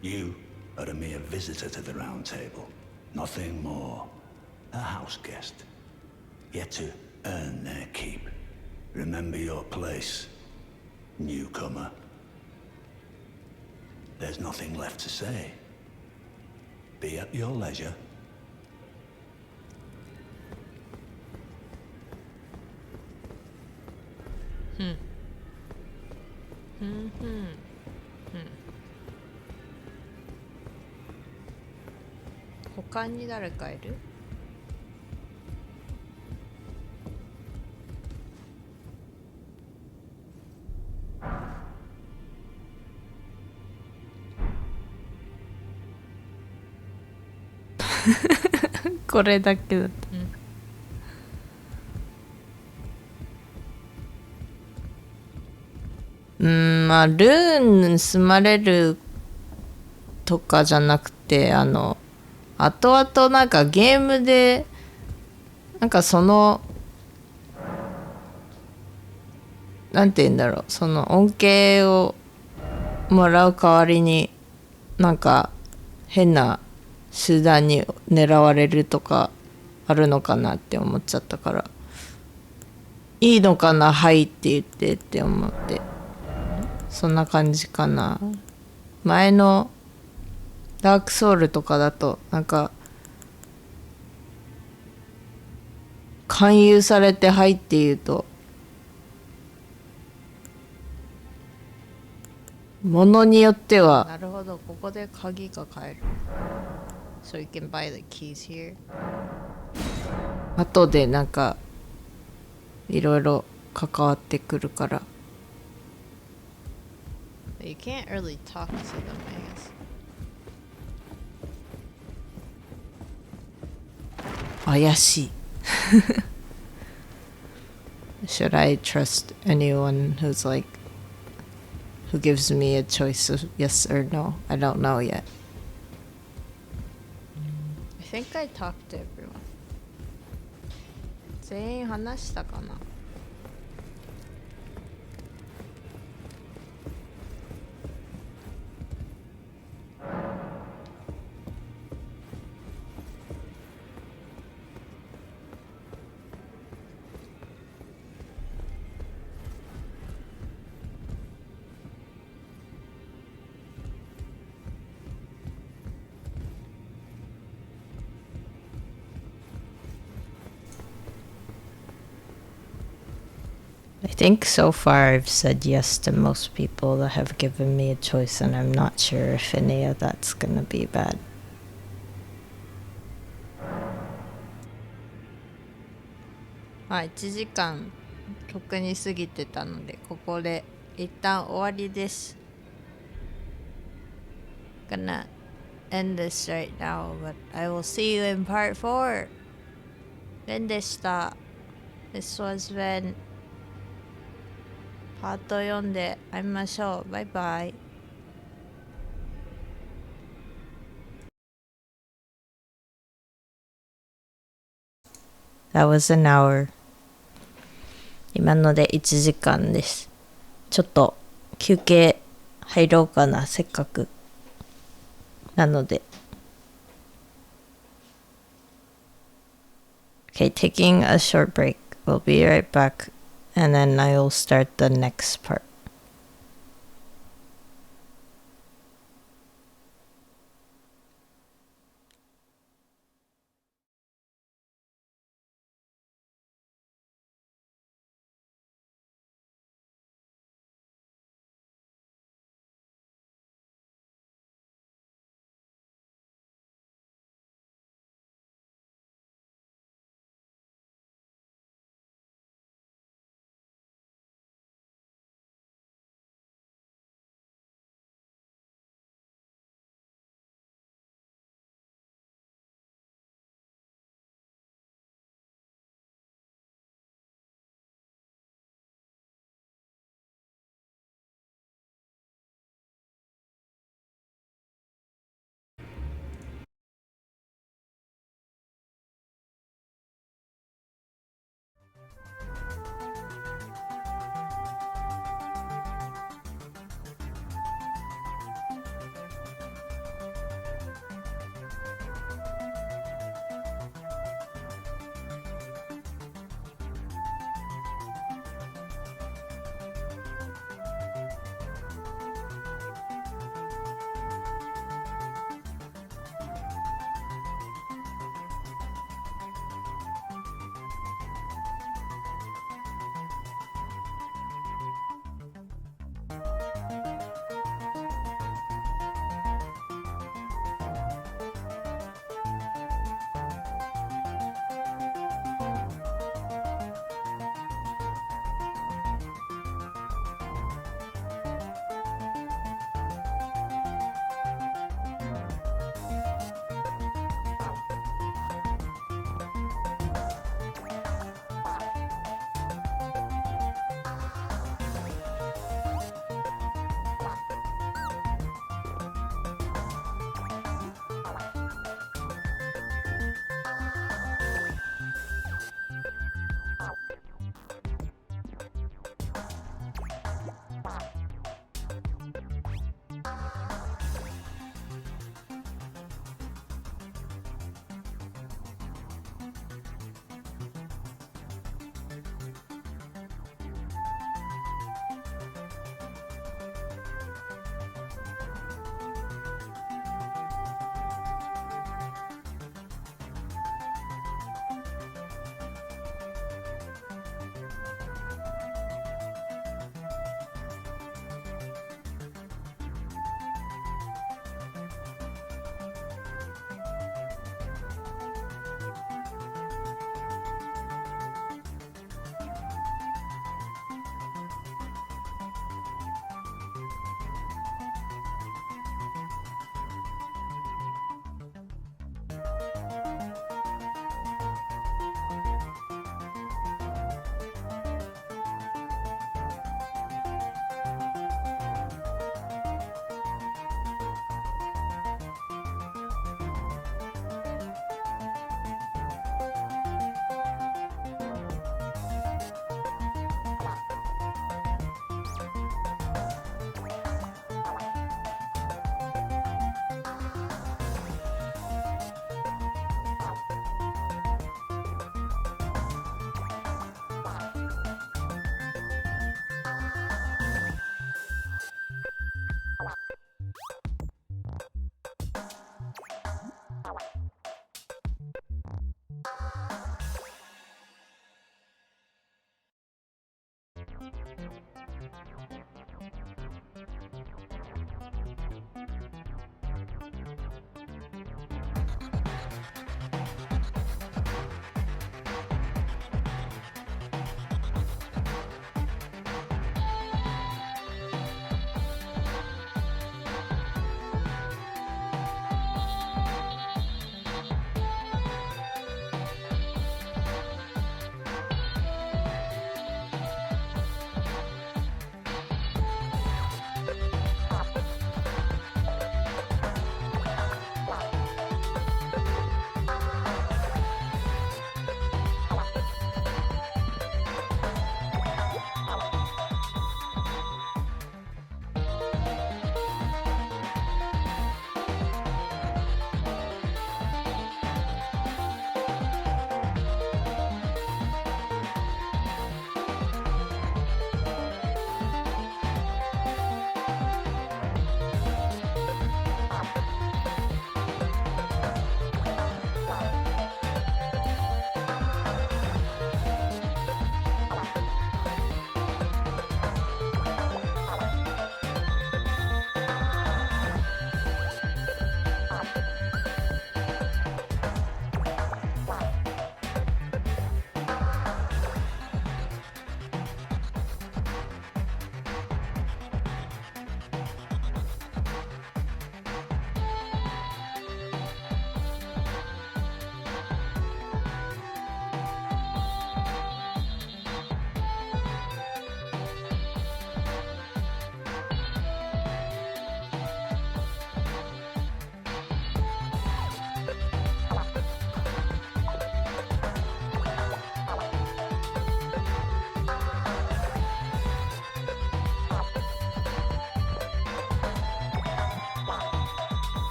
you are a mere visitor to the round table. Nothing more. A house guest. Yet to earn their keep. Remember your place, newcomer. There's nothing left to say. Be at your leisure. Hmm. 他に誰かいる？これだけだった。まあルーン盗まれるとかじゃなくて、後々なんかゲームでなんかそのなんて言うんだろう、その恩恵をもらう代わりになんか変な集団に狙われるとかあるのかなって思っちゃったから、いいのかな、はいって言ってって思って、そんな感じかな。前のダークソウルとかだとなんか勧誘されてはいって言うとものによっては、なるほど、ここで鍵が買える。So you can buy the keys here. 後でなんかいろいろ関わってくるから。You can't really talk to them, I guess. 怪しい。Should I trust anyone who's like, who gives me a choice of yes or no? I don't know yet. I think I talked to everyone. 全員話したかな。I think so far I've said yes to most people that have given me a choice, and I'm not sure if any of that's gonna be bad. 1時間とっくに過ぎてたので、ここで一旦終わりです。Gonna end this right now, but I will see you in part 4. ベンでした。This was Ben. パート4で会いましょう。バイバイ。That was an hour. 今ので1時間です。ちょっと休憩入ろうかな、せっかく。なので。Okay, taking a short break. We'll be right back, and then I'll start the next part.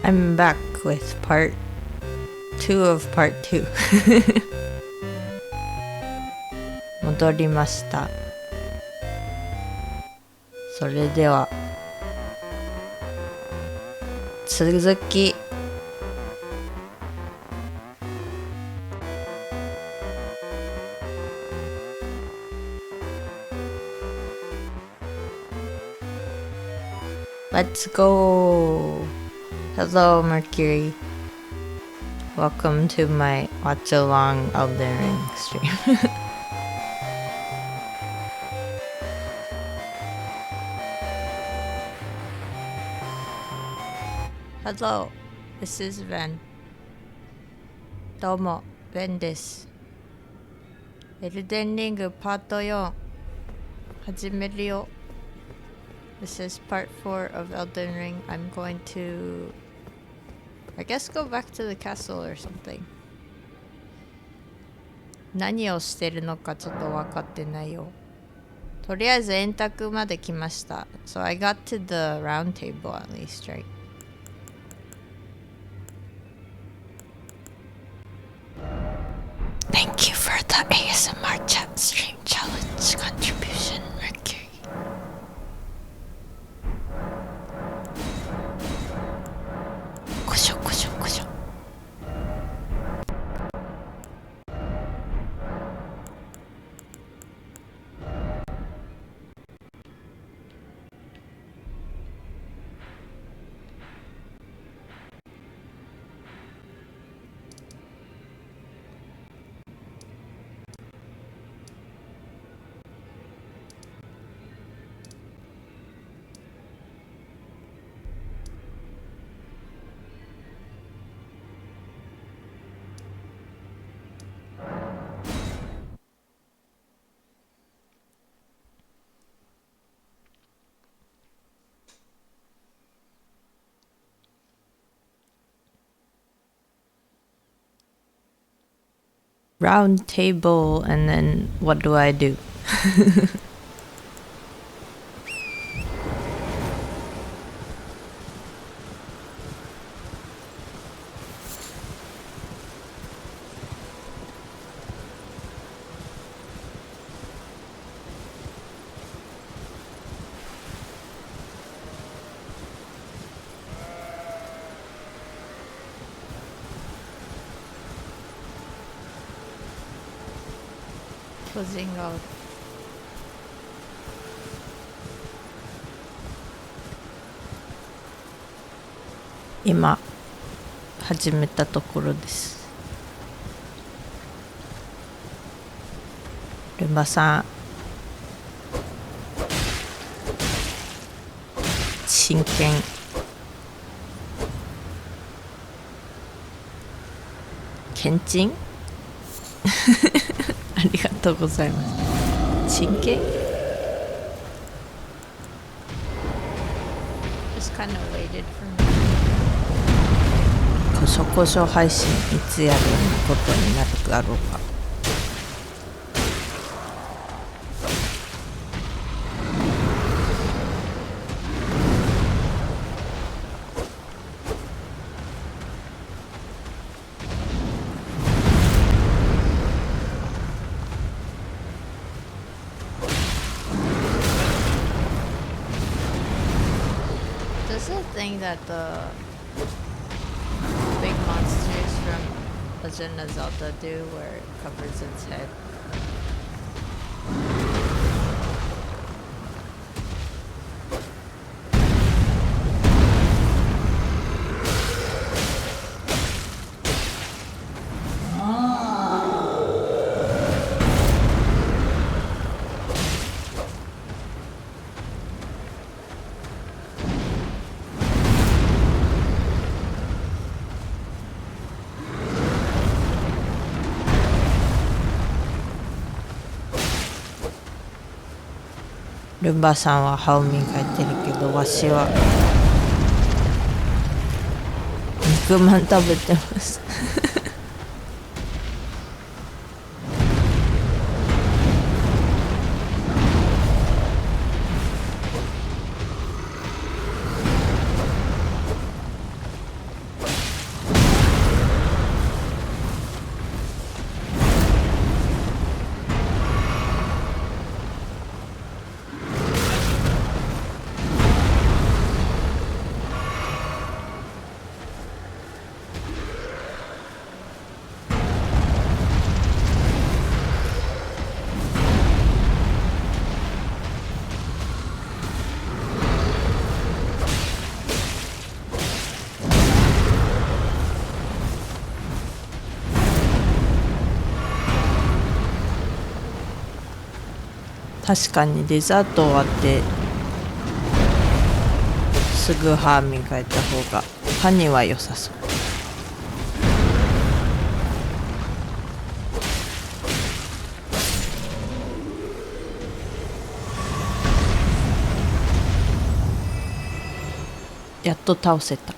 I'm back with part 2 of part 2 戻りました。それでは続きLet's go! Hello, Mercury. Welcome to my watch along Elden Ring stream. Hello, this is Ven. どうも、Ven です。エルデンリングパート4始めるよ。This is part 4 of Elden Ring. I'm going to, I guess, go back to the castle or something. 何をしてるのかちょっと分かってないよ。とりあえず円卓まで来ました。So I got to the round table at least, right? Thank you for the ASMR chat stream challenge contribution, Mercury. こしょこしょこしょ。Round table, and then what do I do? 巨人がおる。今始めたところです。ルンバさん真剣。けんちんありがとうございます。真剣 Just kind of waited for me. こしょこしょ配信いつやることになるだろうか。Does it think that the big monsters from Legend of Zelda do where it covers its head?ルンバさんは歯を磨いてるけど、わしは肉まん食べてます確かにデザート終わってすぐ歯磨いた方が歯には良さそう。やっと倒せた。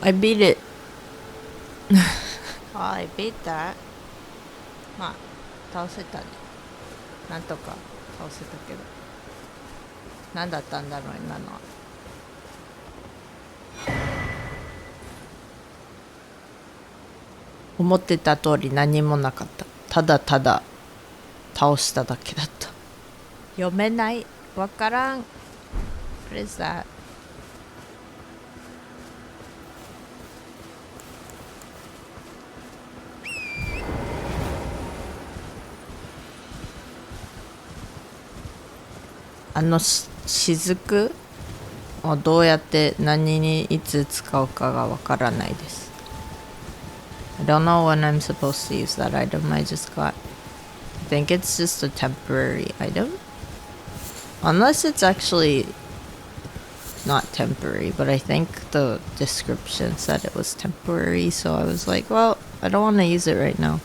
I beat it. Oh, I beat that. まあ倒せたね。なんとか倒せたけど、何だったんだろう今のは。思ってた通り何もなかった。ただただ倒しただけだった。読めない。わからん。What is that? 雫をどうやって何にいつ使うかがわからないです。I don't know when I'm supposed to use that item I just got. I think it's just a temporary item. Unless it's actually not temporary, but I think the description said it was temporary, so I was like, well, I don't want to use it right now.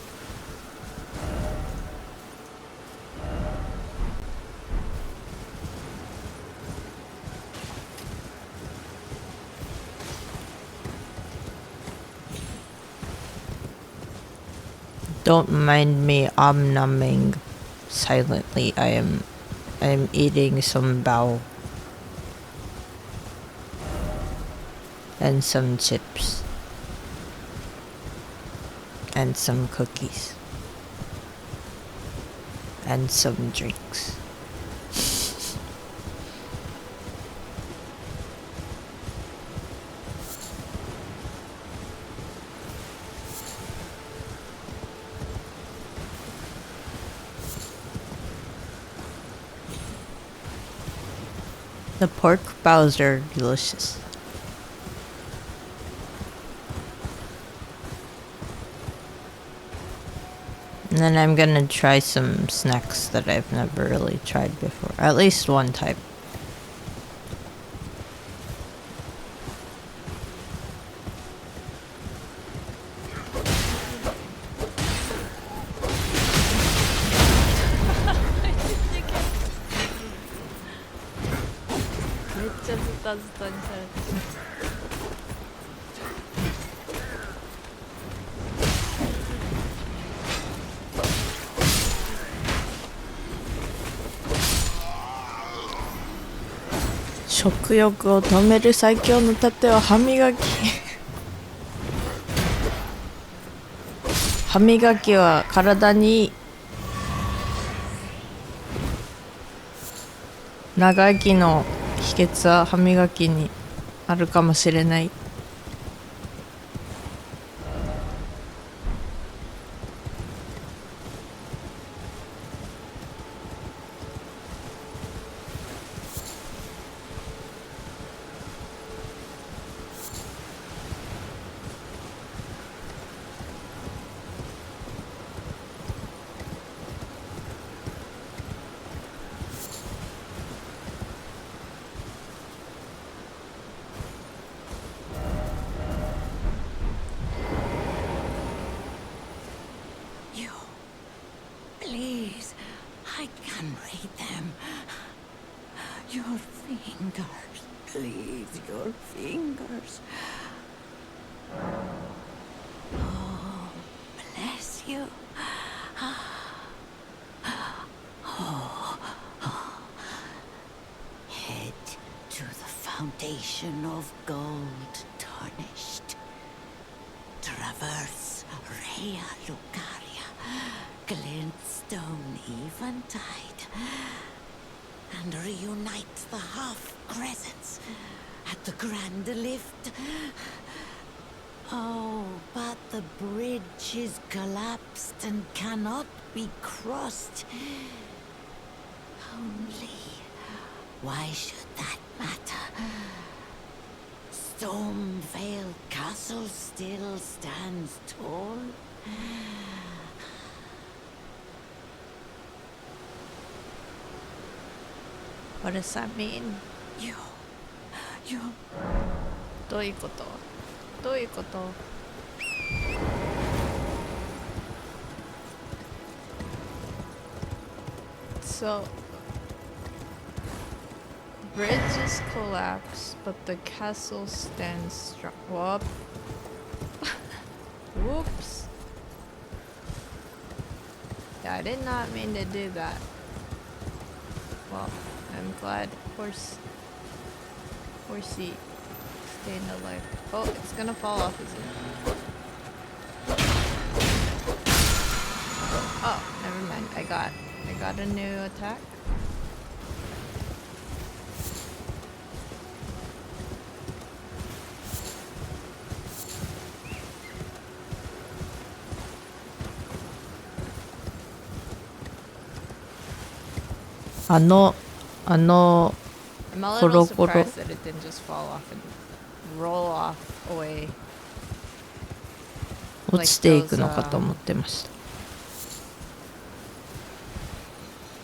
Don't mind me numbing silently. I am eating some bao and some chips and some cookies and some drinks. The pork bows are delicious. And then I'm gonna try some snacks that I've never really tried before. At least one type.「食欲を止める最強の盾は歯磨き」歯磨きは体にいい。長生きの秘訣は歯磨きにあるかもしれない。Please, I can read them. Your fingers, please, your fingers. Oh, bless you. Head to the foundation of gold tarnished. Traverse Rhea Lucaria, glintstone eventide, and reunite the half crescents at the grand lift. Oh, but the bridge is collapsed and cannot be crossed. Only, why should that matter? Stormvale Castle still stands tall. What does that mean? どういうこと？どういうこと？ So bridges collapse, but the castle stands strong. Whoop. Whoops. Yeah, I did not mean to do that. Well, I'm glad horsey staying alive. Oh, it's gonna fall off, is it? Oh, never mind. I got a new attack. I'm a little surprised that it didn't just fall off and roll off away. 落ちていくのかと思ってました。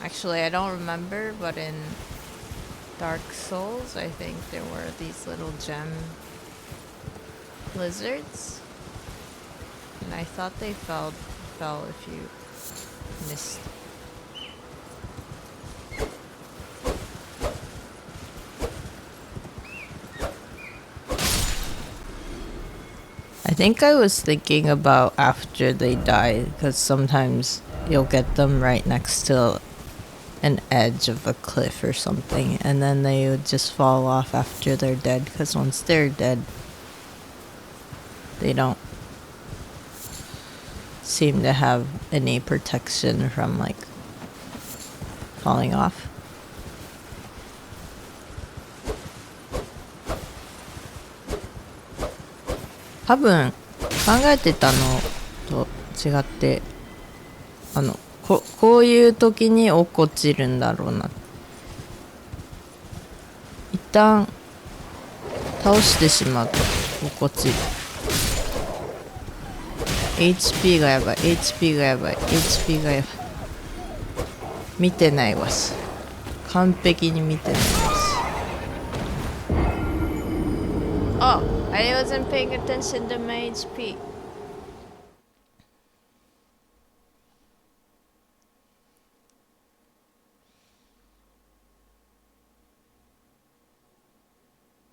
Actually, I don't remember, but in Dark Souls, I think there were these little gem lizards, and I thought they fell if you missed. I think I was thinking about after they die, because sometimes you'll get them right next to an edge of a cliff or something, and then they would just fall off after they're dead, because once they're dead, they don't seem to have any protection from like falling off. Probably 考えてたのと違って、こういう時に落っこちるんだろうな。一旦倒してしまうと落っこちる。HP がやばい、HP がやばい、HP がやばい。見てないわし。完璧に見てないわし。Oh, I wasn't paying attention to my HP.「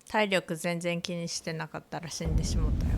体力全然気にしてなかったら死んでしもたよ」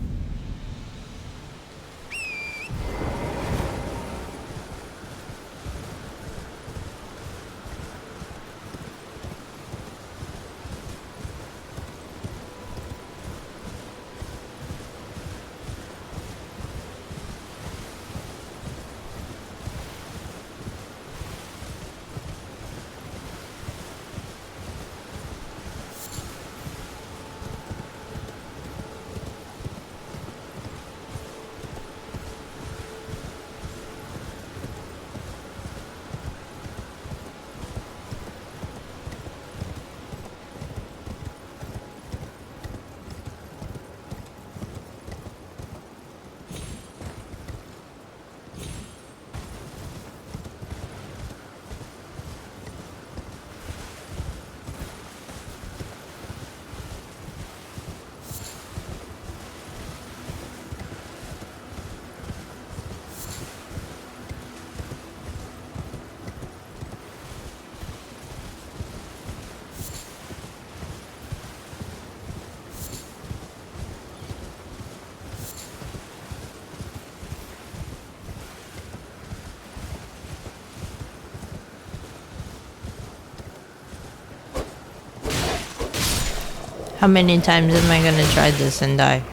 How many times am I gonna try this and die?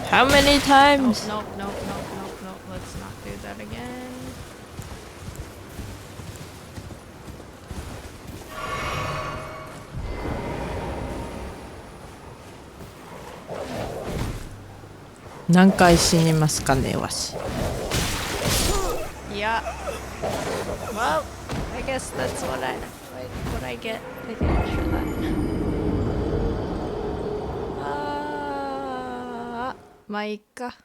How many times? Nope. Let's not do that again.何回死にますかね、わし。Yeah. Well, I guess that's what I get. I think for that. まあいいか。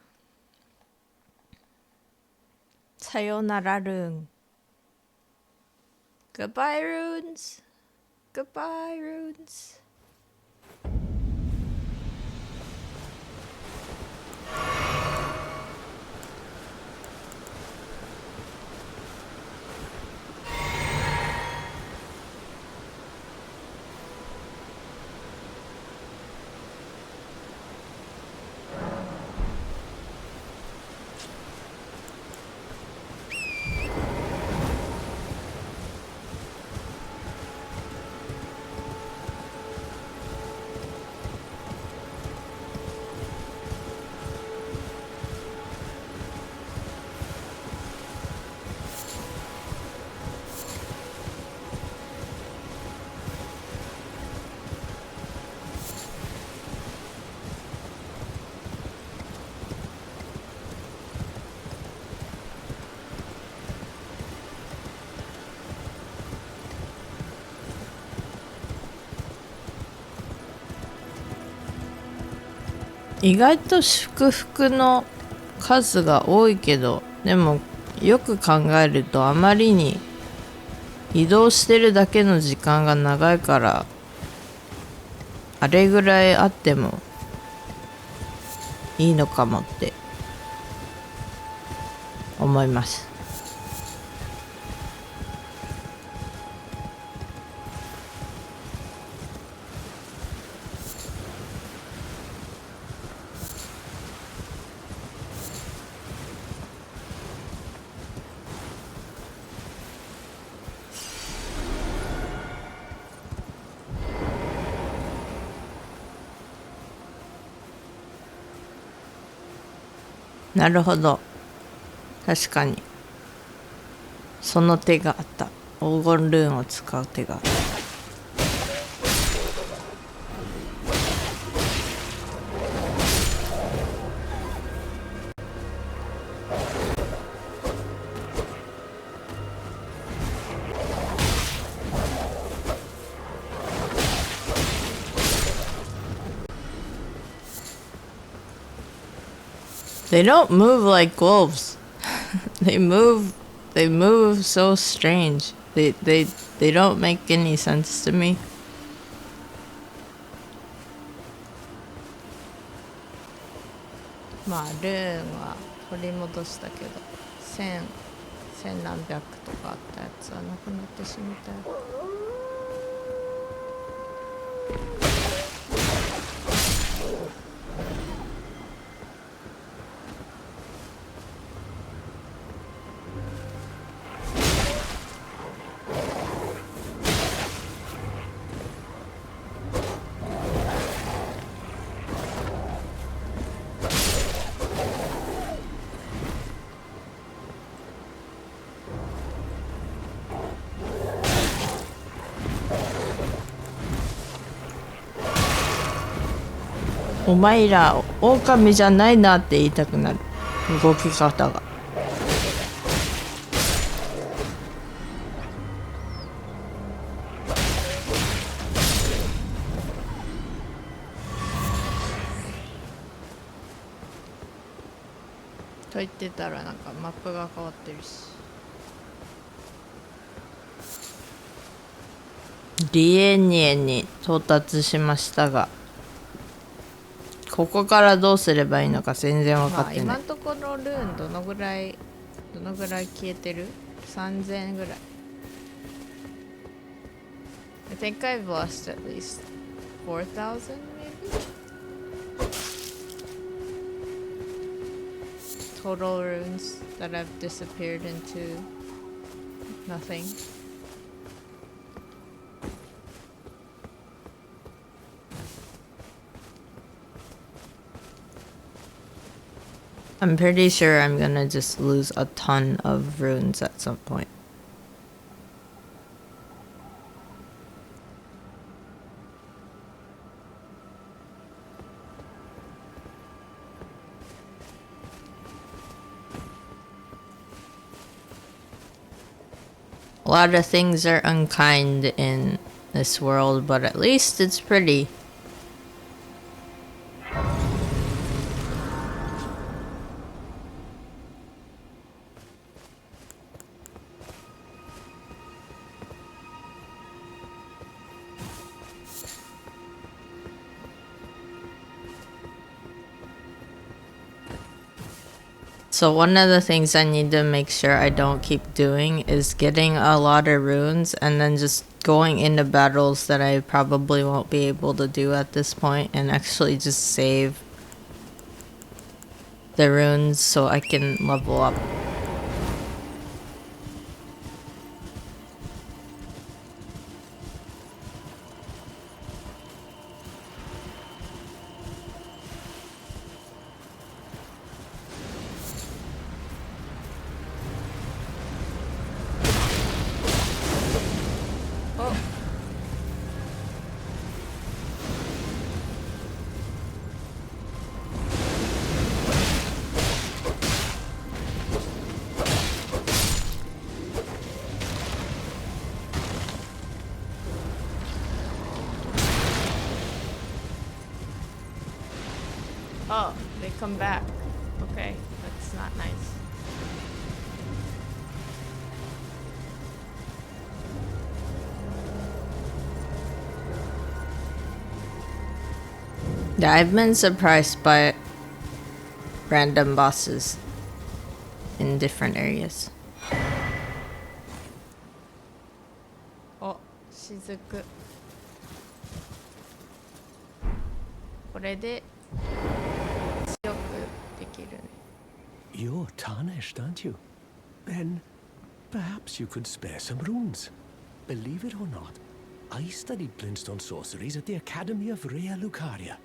さよならルーン。Goodbye runes. Goodbye runes.意外と祝福の数が多いけど、でもよく考えるとあまりに移動してるだけの時間が長いから、あれぐらいあってもいいのかもって思います。なるほど。確かに。その手があった。黄金ルーンを使う手があった。They don't move like wolves. They move so strange. They don't make any sense to me. まあルーンは取り戻したけど、千何百とかあったやつはなくなってしまったよ。お前ら狼じゃないなって言いたくなる、動き方が。と言ってたらなんかマップが変わってるし。リエニエに到達しましたが、ここからどうすればいいのか全然分かってない。今のところルーンどのぐらい消えてる ?3000 ぐらい。I think I've lost at least 4,000 maybe? Total runes that have disappeared into nothing. I'm pretty sure I'm gonna just lose a ton of runes at some point. A lot of things are unkind in this world, but at least it's pretty. So one of the things I need to make sure I don't keep doing is getting a lot of runes and then just going into battles that I probably won't be able to do at this point and actually just save the runes so I can level up. Oh, they come back. Okay, that's not nice. Yeah, I've been surprised by random bosses in different areas. Oh, 雫。これで強くできるね。You're tarnished, aren't you? Then perhaps you could spare some runes. Believe it or not, I studied glintstone sorceries at the Academy of Rea Lucaria.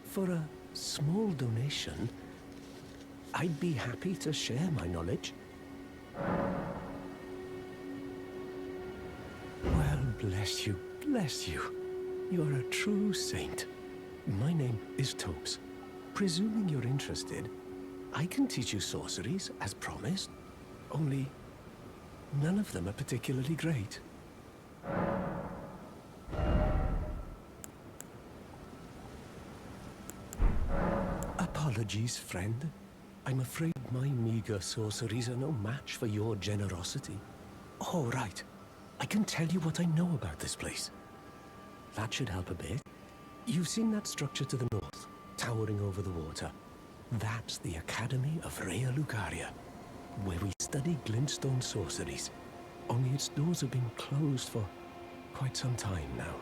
For a small donation, I'd be happy to share my knowledge. Well, bless you, bless you. You're a true saint. My name is Topes. Presuming you're interested, I can teach you sorceries, as promised. Only, none of them are particularly great. Apologies, friend. I'm afraid my meager sorceries are no match for your generosity. Oh, right. I can tell you what I know about this place. That should help a bit. You've seen that structure to the north, towering over the water. That's the Academy of Rea Lucaria, where we study glintstone sorceries. Only its doors have been closed for quite some time now.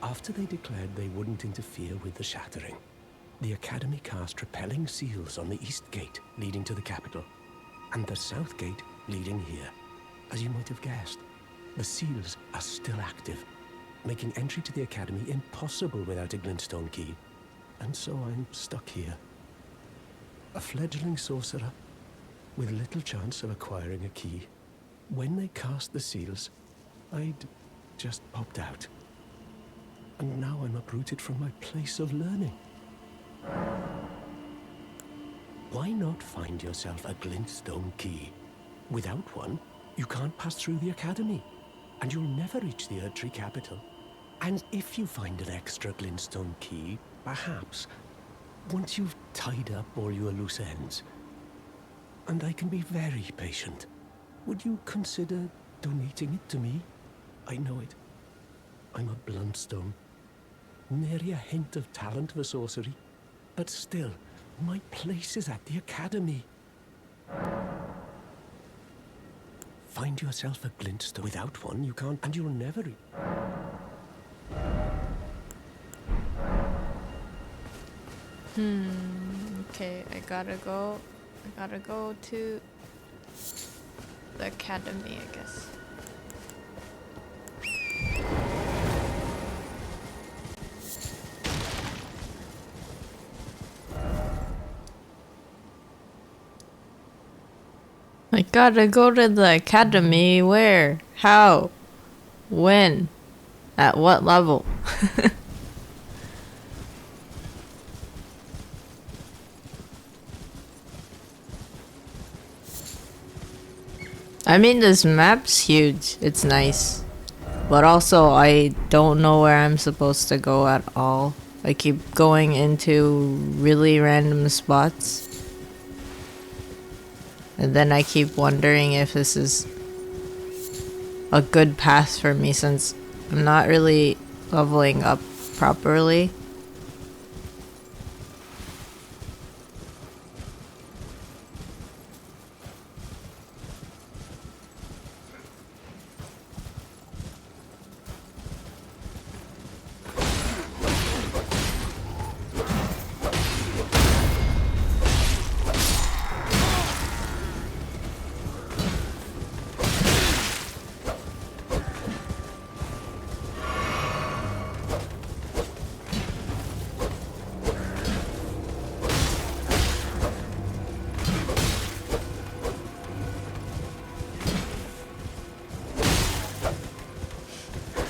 After they declared they wouldn't interfere with the shattering, the Academy cast repelling seals on the east gate leading to the capital, and the south gate leading here. As you might have guessed, the seals are still active, making entry to the Academy impossible without a glintstone key. And so I'm stuck here. A fledgling sorcerer with little chance of acquiring a key. When they cast the seals, I'd just popped out. And now I'm uprooted from my place of learning. Why not find yourself a glintstone key? Without one, you can't pass through the Academy, and you'll never reach the Erdtree capital. And if you find an extra glintstone key, perhaps, once you've tied up all your loose ends, and I can be very patient, would you consider donating it to me? I know it. I'm a bluntstone. Nary a hint of talent for sorcery. But still, my place is at the Academy. Find yourself a glintstone. Without one, you can't, and you'll never... Okay, I gotta go to the Academy, I guess. I gotta go to the Academy. Where? How? When? At what level? I mean, this map's huge. It's nice. But also, I don't know where I'm supposed to go at all. I keep going into really random spots. And then I keep wondering if this is a good path for me since I'm not really leveling up properly. .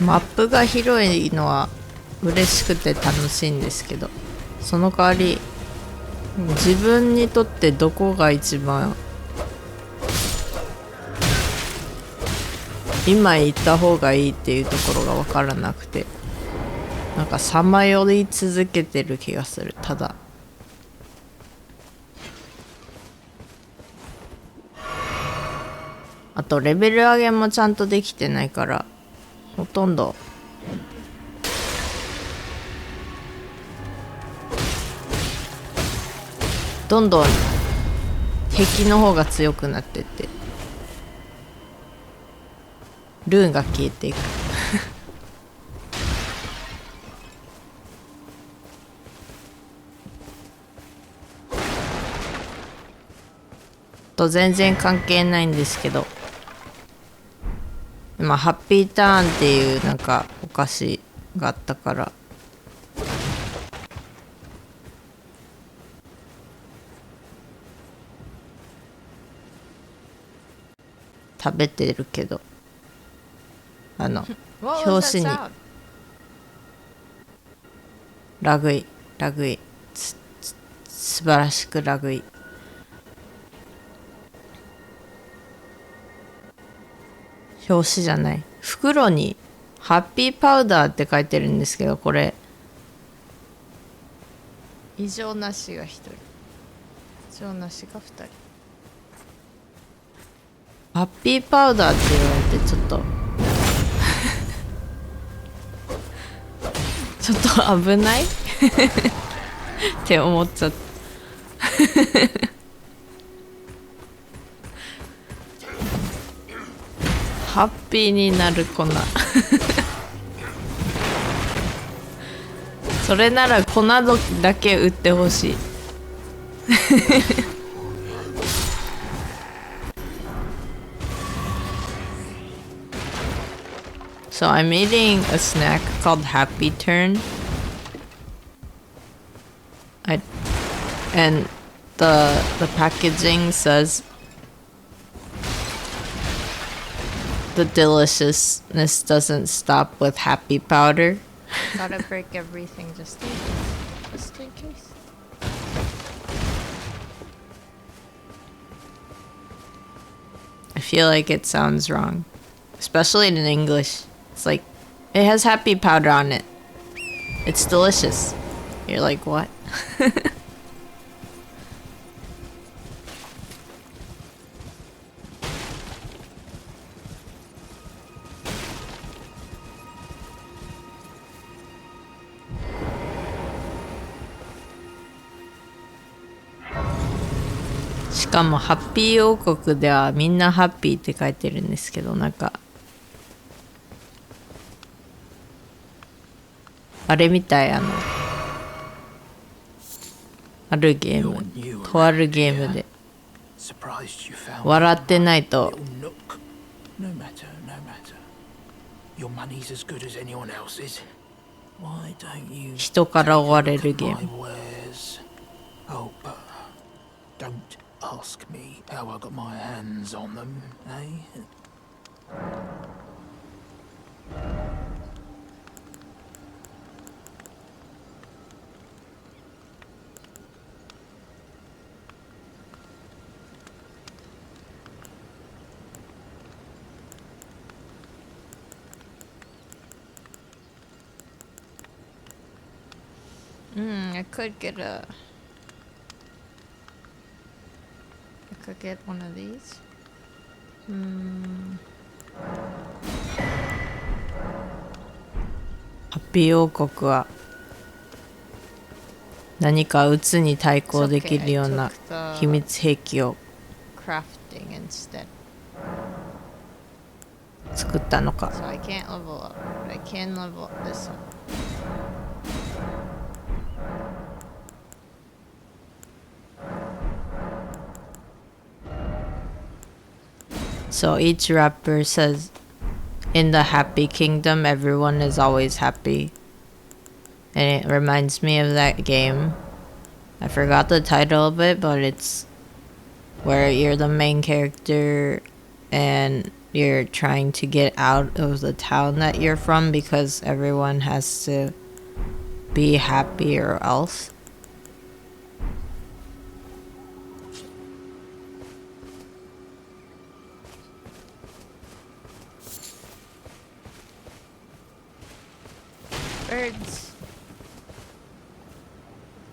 マップが広いのは嬉しくて楽しいんですけど、その代わり自分にとってどこが一番今行った方がいいっていうところが分からなくて、なんかさまよい続けてる気がする。ただあとレベル上げもちゃんとできてないから、ほとんどどんどん敵の方が強くなってって、ルーンが消えていくと全然関係ないんですけど、今ハッピーターンっていうなんかお菓子があったから食べてるけど、表紙にラグイ素晴らしくラグイ。表紙じゃない、袋にハッピーパウダーって書いてるんですけど、これ異常なしが1人、異常なしが2人。ハッピーパウダーって言われてちょっとちょっと危ないって思っちゃったハッピーになる粉それなら粉だけ売ってほしいSo I'm eating a snack called Happy Turn. And the packaging says the deliciousness doesn't stop with happy powder. Gotta break everything just in case. I feel like it sounds wrong, especially in English. It's like, it has happy powder on it. It's delicious. You're like, what?「しかもハッピー王国ではみんなハッピー」って書いてるんですけど、なんかあれみたい、あるゲーム、とあるゲームで笑ってないと人から追われるゲーム。Ask me how I got my hands on them, eh? I could get one of these. ハッピー王国は何か鬱に対抗できるような秘密兵器を作ったのか。 So I can't level up, but I can level up this one. So each rapper says, in the happy kingdom, everyone is always happy. And it reminds me of that game. I forgot the title of it, but it's where you're the main character and you're trying to get out of the town that you're from because everyone has to be happy or else. Birds.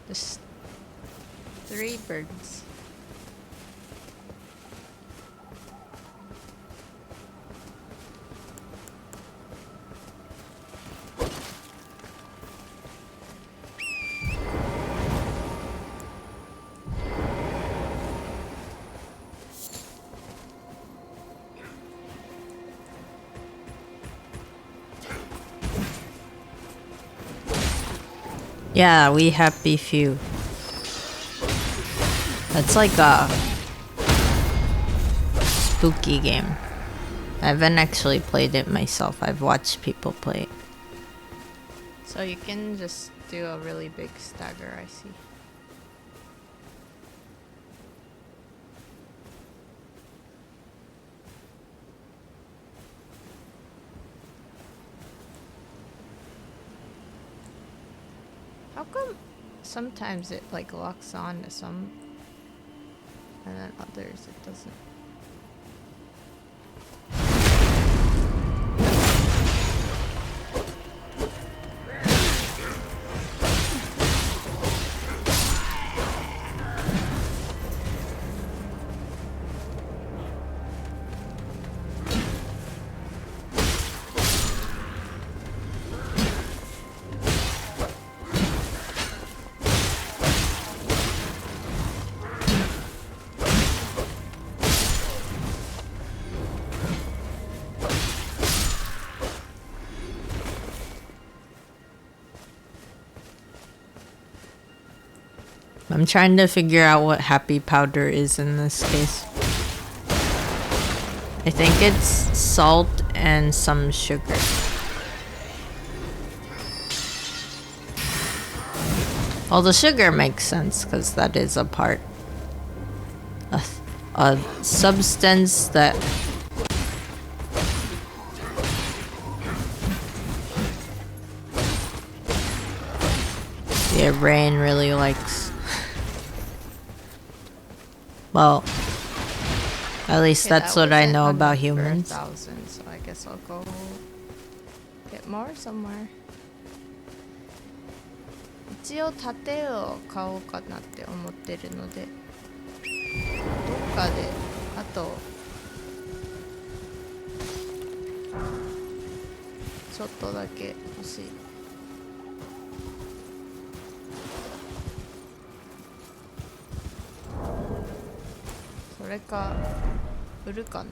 Just 3 birds. Yeah, we happy few. That's like a spooky game. I haven't actually played it myself. I've watched people play it. So you can just do a really big stagger, I see. How come sometimes it like locks on to some and then others it doesn't? I'm trying to figure out what happy powder is in this case. I think it's salt and some sugar. Well, the sugar makes sense because that is a part. A substance that your brain really likes. Well, at least Okay, that's that what I wasn't know enough about for humans. 1,000, so I guess I'll go get more somewhere. 一応盾を買おうかなって思ってるので、どっかであとちょっとだけ欲しい。それか売るかな。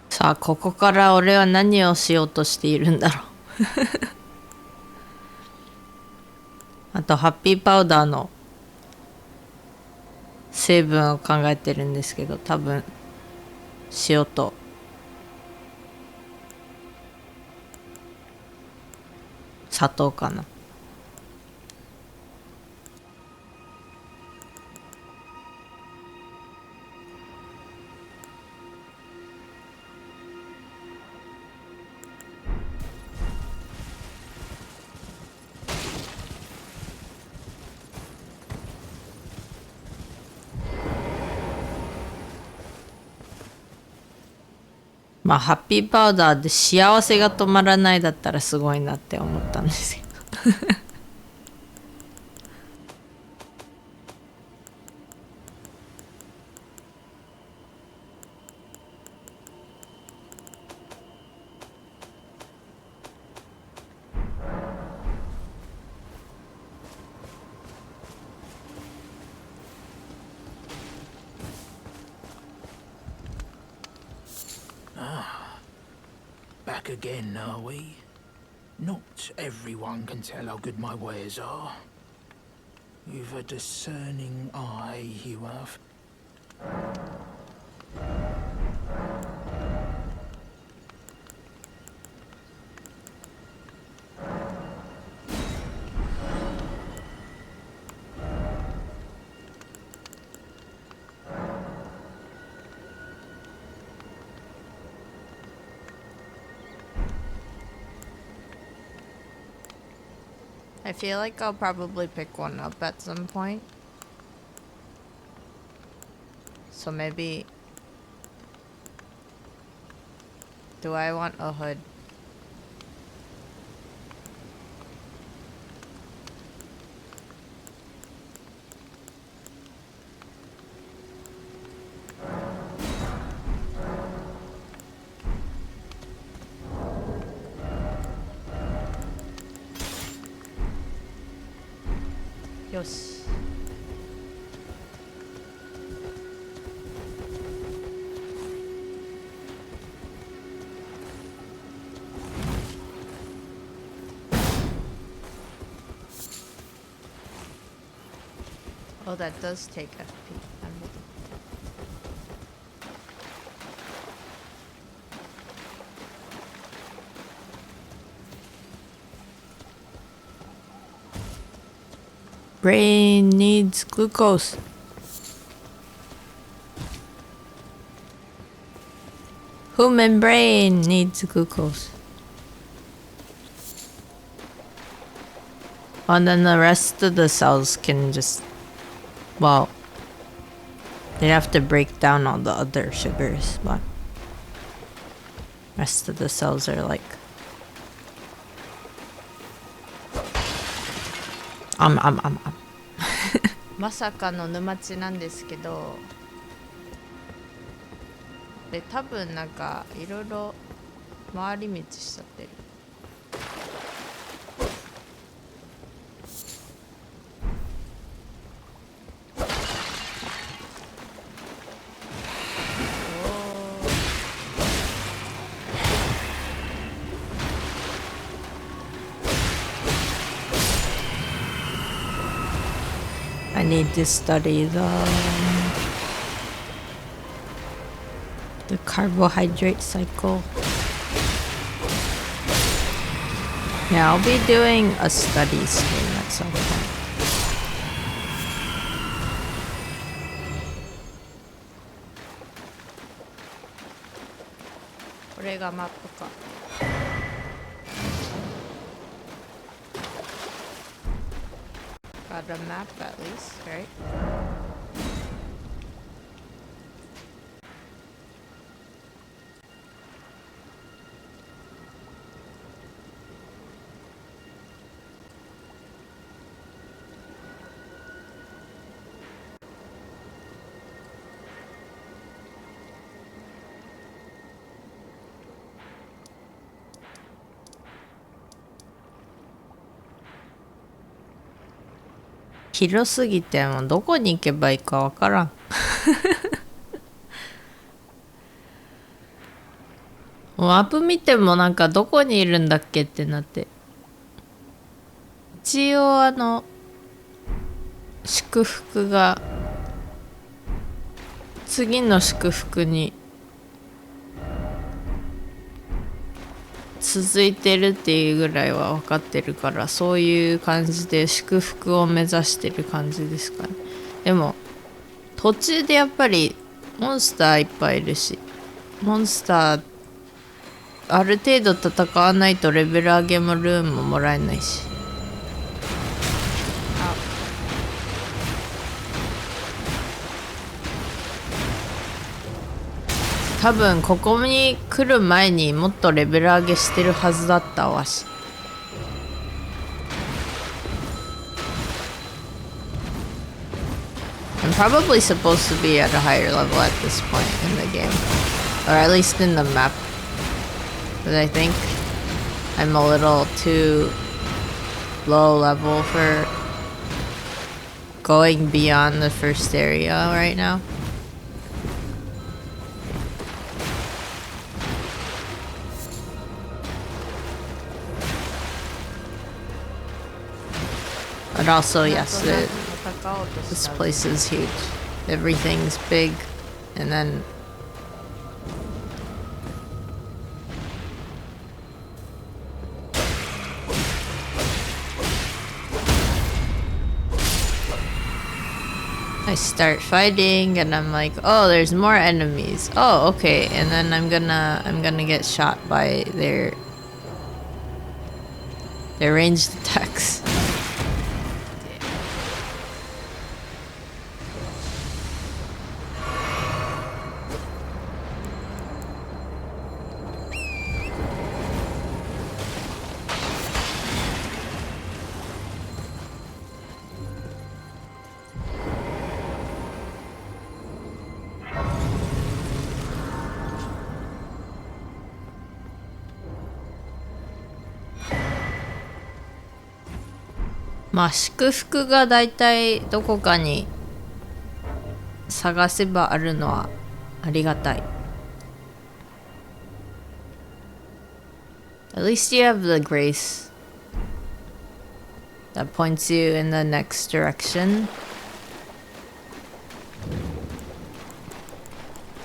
さあ、ここから俺は何をしようとしているんだろう。あとハッピーパウダーの成分を考えてるんですけど、多分塩と砂糖かな。まあハッピーパウダーで幸せが止まらないだったらすごいなって思ったんですけどBack again, are we? Not everyone can tell how good my wares are. You've a discerning eye, you have. I feel like I'll probably pick one up at some point. So maybe... Do I want a hood? Yosh. Oh, that does take FP. Brain needs glucose. Human brain needs glucose. And then the rest of the cells can just, well, they have to break down all the other sugars, but rest of the cells are likeまさかの沼地なんですけど、で多分なんかいろいろ回り道しちゃってる。I need to study the carbohydrate cycle. Yeah, I'll be doing a study stream at some point. これがマップか。Got a map at least, right? It's 広すぎてもうどこに行けばいいかわからん。マップ見てもなんかどこにいるんだっけってなって。一応祝福が次の祝福に続いてるっていうぐらいは分かってるから、そういう感じで祝福を目指してる感じですかね。でも途中でやっぱりモンスターいっぱいいるし、モンスターある程度戦わないとレベル上げもルーンももらえないし。多分ここに来る前にもっとレベル上げしてるはずだったわし。I'm probably supposed to be at a higher level at this point in the game, or at least in the map, but I think I'm a little too low level for going beyond the first area right now. But also, yes, this place is huge. Everything's big, and then I start fighting, and I'm like, oh, there's more enemies. Oh, okay, and then I'm gonna get shot by their ranged attacks. まあ祝福がだいたいどこかに探せばあるのはありがたい。At least you have the grace that points you in the next direction.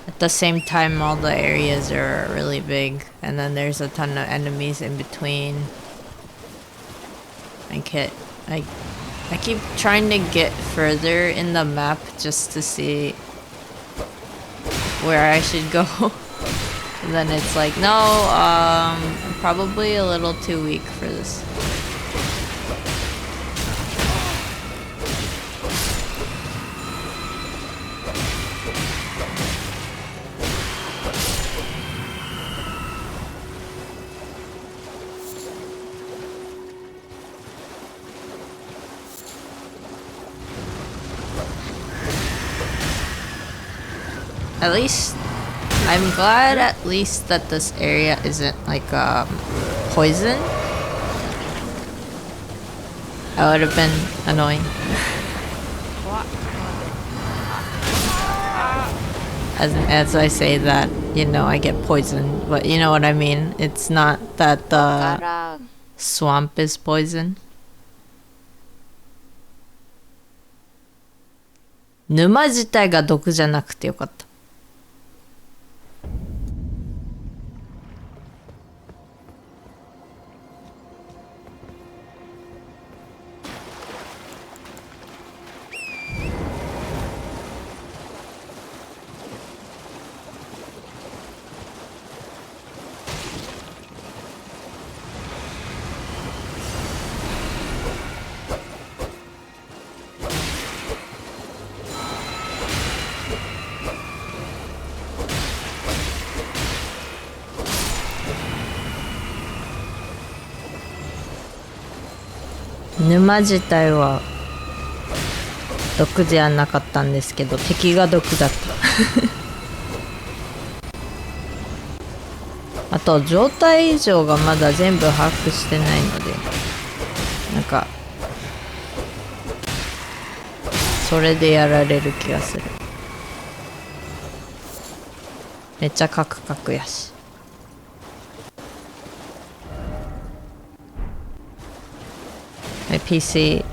At the same time, all the areas are really big, and then there's a ton of enemies in between. I keep trying to get further in the map just to see where I should go. And then it's like, no, I'm probably a little too weak for this. At least, I'm glad at least that this area isn't like poison. That would have been annoying. As I say that, you know, I get poisoned, but you know what I mean. It's not that the swamp is poison. 沼自体が毒じゃなくてよかった。沼自体は毒じゃなかったんですけど、敵が毒だったあと状態異常がまだ全部把握してないので、なんかそれでやられる気がする。めっちゃカクカクやし。My PC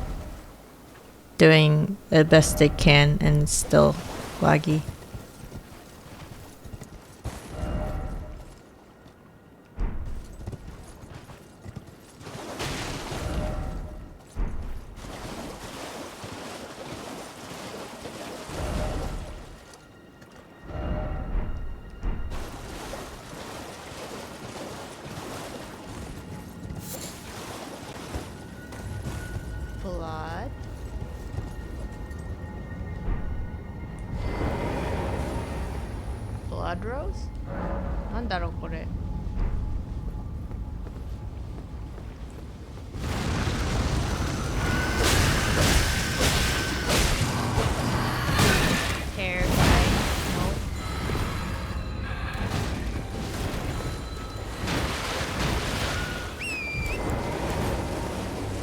doing the best it can and it's still laggy. Blood rose? なんだろうこれ。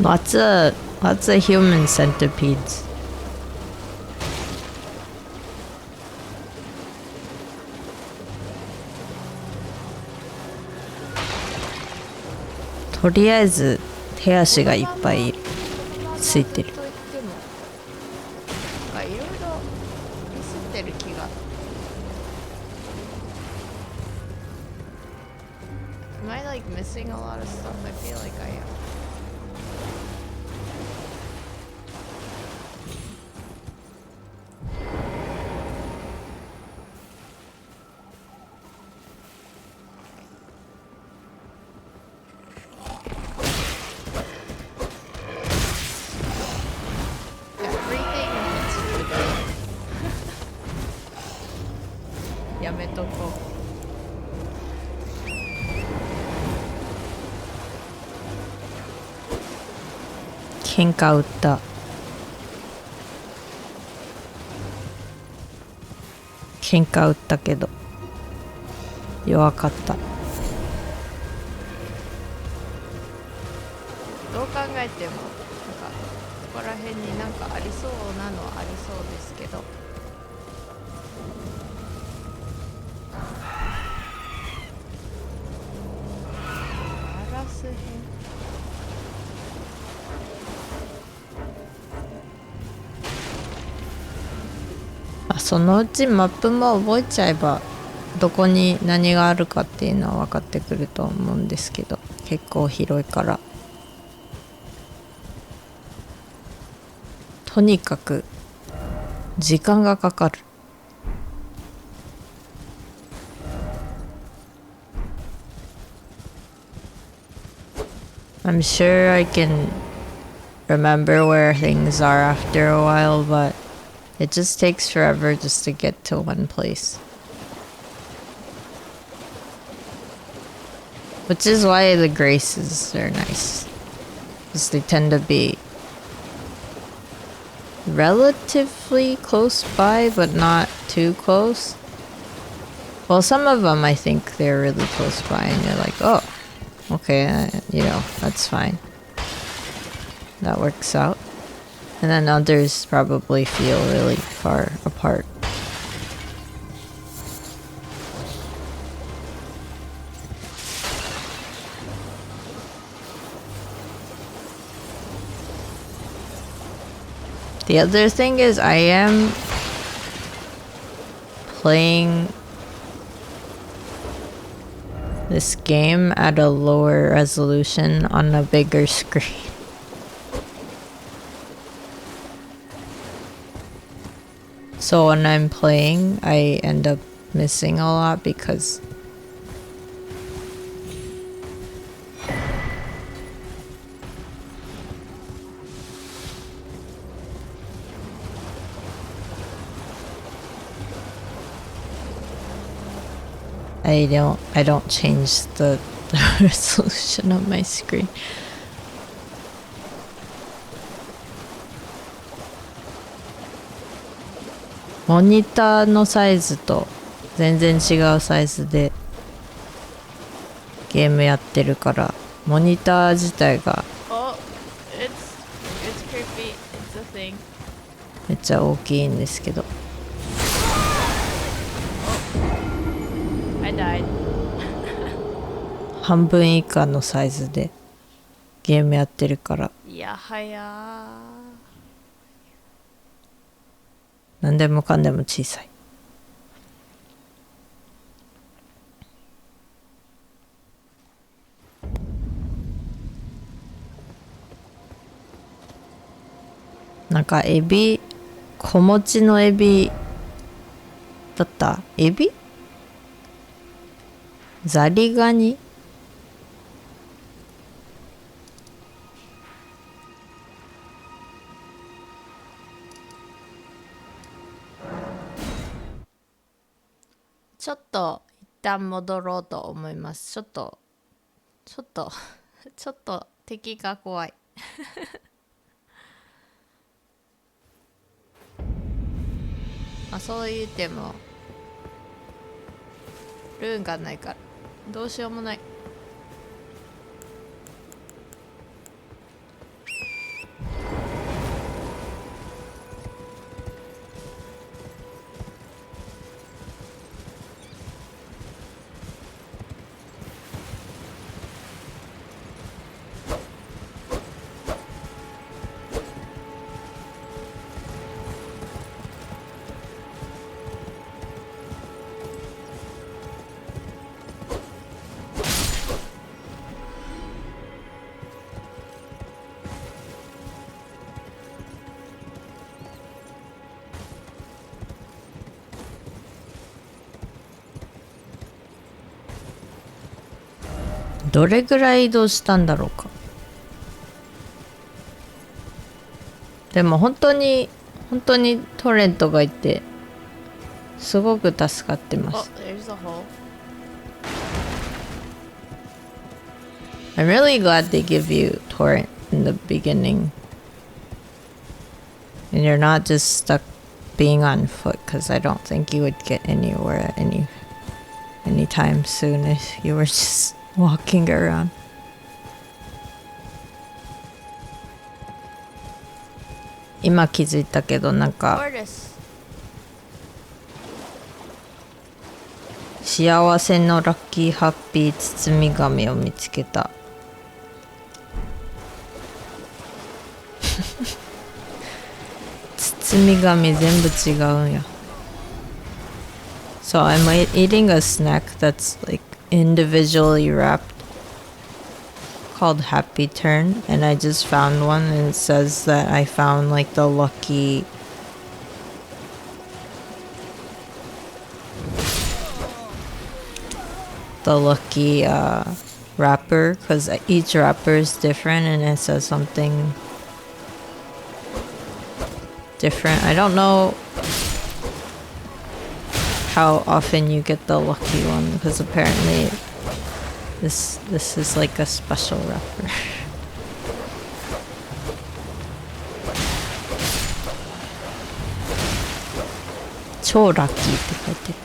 Lots of human centipedes. Toりあえず手足がいっぱいついてる。いろいろミスってる気が。Am I like missing a lot of stuff? I feel like I am.喧嘩売ったけど弱かった。どう考えてもなんかこら辺になんかありそうなのはありそうですけど。ガラス片。そのうちマップも覚えちゃえばどこに何があるかっていうのは分かってくると思うんですけど、結構広いからとにかく時間がかかる。I'm sure I can remember where things are after a while, but it just takes forever just to get to one place. Which is why the graces are nice. Because they tend to be relatively close by, but not too close. Well, some of them I think they're really close by and you're like, oh, okay, you know, that's fine. That works out. And then others probably feel really far apart. The other thing is I am playing this game at a lower resolution on a bigger screen. So when I'm playing, I end up missing a lot because I don't change the resolution of my screen. Monitor のサイズと全然違うサイズでゲームやってるからモニター自体が Oh, it's creepy. It's a thing. めっちゃ大きいんですけど I died. 半分以下のサイズでゲームやってるからいやはや何でもかんでも小さい。なんかエビ、小持ちのエビだった。エビ？ザリガニ？ちょっと一旦戻ろうと思います。ちょっと敵が怖い。まあそう言ってもルーンがないからどうしようもない。どれぐらい移動したんだろうか。でも本当にトレントがいてすごく助かってます。Oh, there's a hole. I'm really glad they give you torrent in the beginning. And you're not just stuck being on foot, because I don't think you would get anywhere anytime soon if you were just walking around. 今気づいたけど、なんか Tortoise. 幸せのラッキーハッピー包み紙を見つけた。包み紙全部違うんや。So I'm eating a snack that's like individually wrapped called Happy Turn, and I just found one and it says that I found like the lucky wrapper, because each wrapper is different and it says something different. I don't know how often you get the lucky one, because apparently this is like a special wrapper. 超ラッキーって書いてる。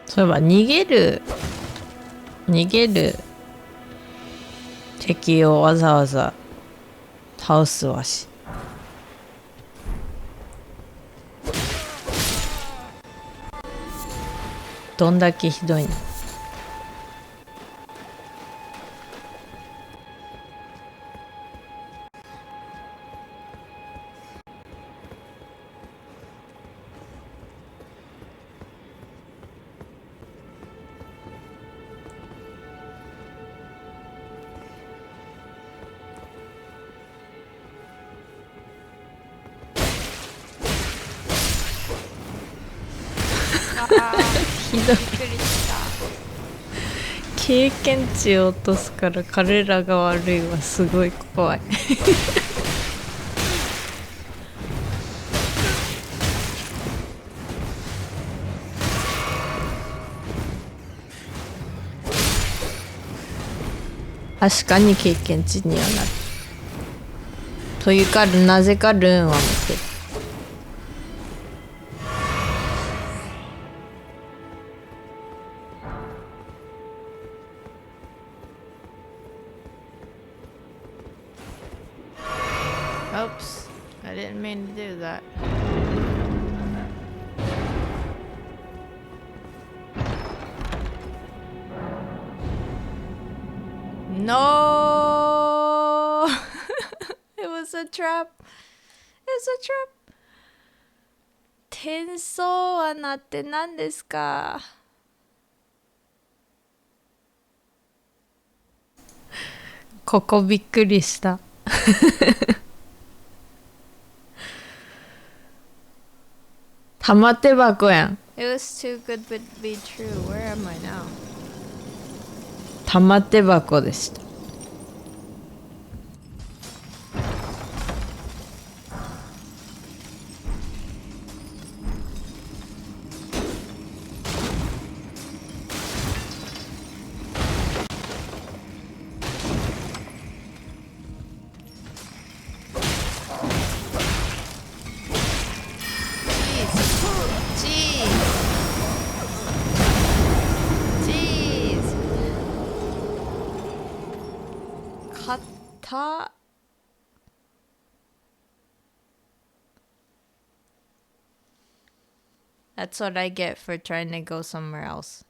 そういえば逃げる敵をわざわざ倒すわし。どんだけひどいの。ひどい。経験値を落とすから彼らが悪いはすごい怖い。確かに経験値にはなる。というかなぜかルーンは持ってる。Oops, I didn't mean to do that. No! It was a trap. It was a trap. 転送罠って何ですか？ここびっくりした。玉手箱やん。It was too good to be true. Where am I now? 玉手箱でした。買った。That's what I get for trying to go somewhere else.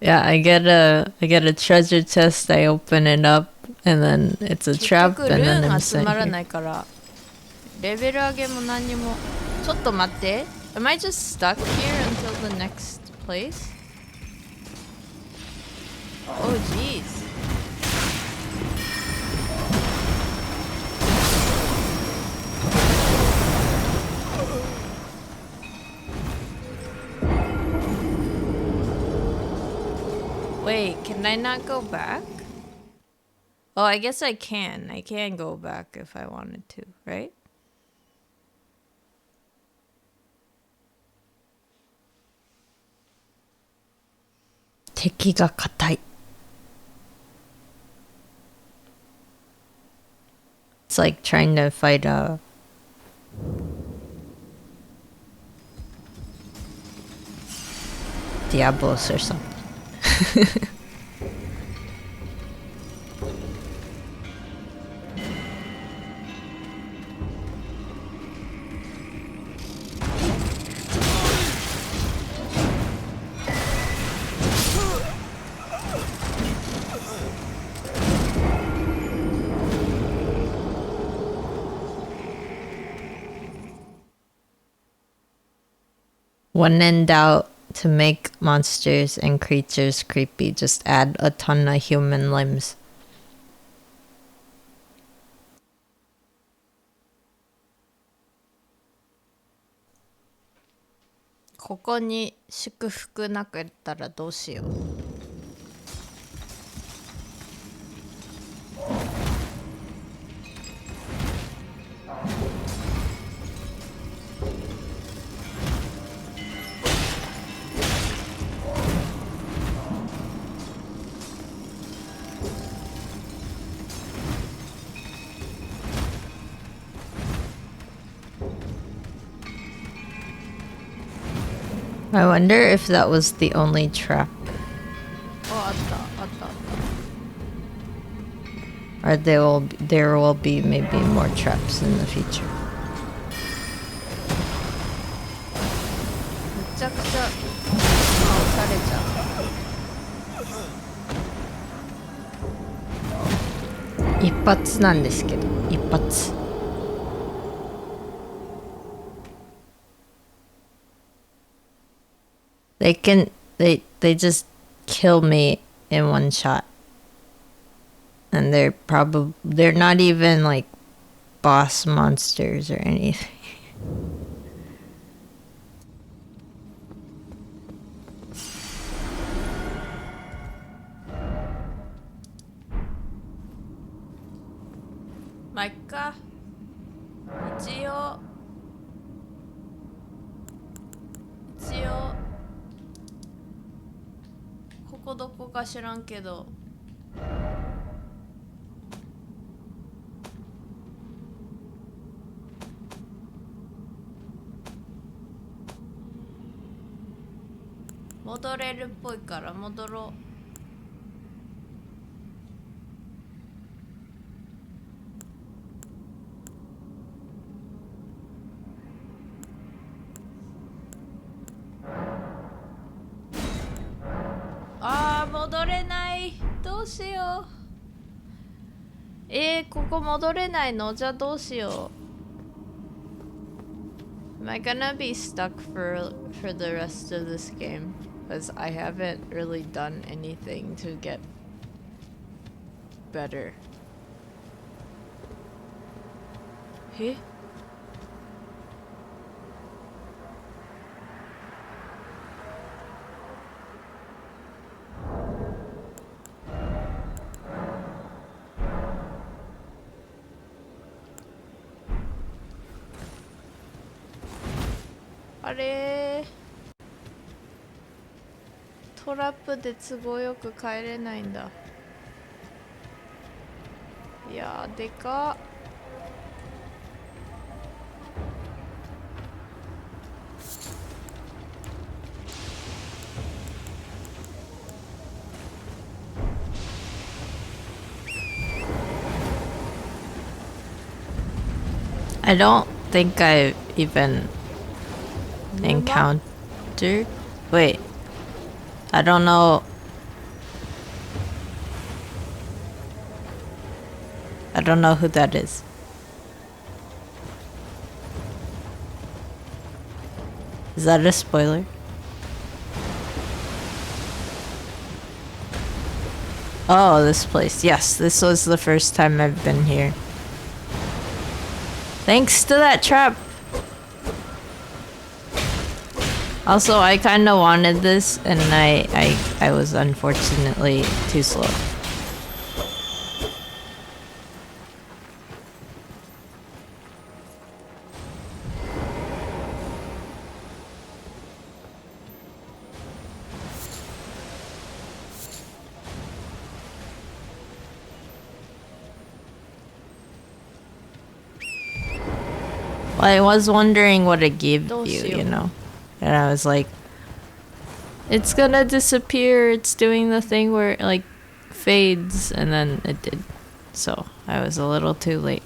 Yeah, I get a treasure chest, I open it up, and then it's a 結 trap, 局 and ル then ーン I'm 集まら sitting ないからレベル上げも何にも。ちょっと待って。Am I just stuck here until the next place? Oh jeez. Wait, can I not go back? Oh, I guess I can. I can go back if I wanted to, right? It's like trying to fight a Diablos or something. When in doubt, to make monsters and creatures creepy, just add a ton of human limbs. Here ここに祝福なかったらどうしよう。I wonder if that was the only trap. あったあったあった。 Or there will be maybe more traps in the future. めちゃくちゃ倒されちゃう。一発なんですけど、一発。They just kill me in one shot. And they're not even like boss monsters or anything. Micah, 一応ここどこか知らんけど戻れるっぽいから戻ろう。戻れない。どうしよう。ここ戻れないの？じゃあどうしよう。Am I gonna be stuck for the rest of this game? Because I haven't really done anything to get better. あれトラップで都合よく帰れないんだ。いやーでかっ。I don't think I've even encountered. Wait, I don't know. I don't know who that is. Is that a spoiler? Oh, this place. Yes, this was the first time I've been here. Thanks to that trap. Also, I kind of wanted this, and I was unfortunately too slow. Well, I was wondering what it gave you, you know? And I was like, it's gonna disappear. It's doing the thing where it, like, fades. And then it did. So, I was a little too late.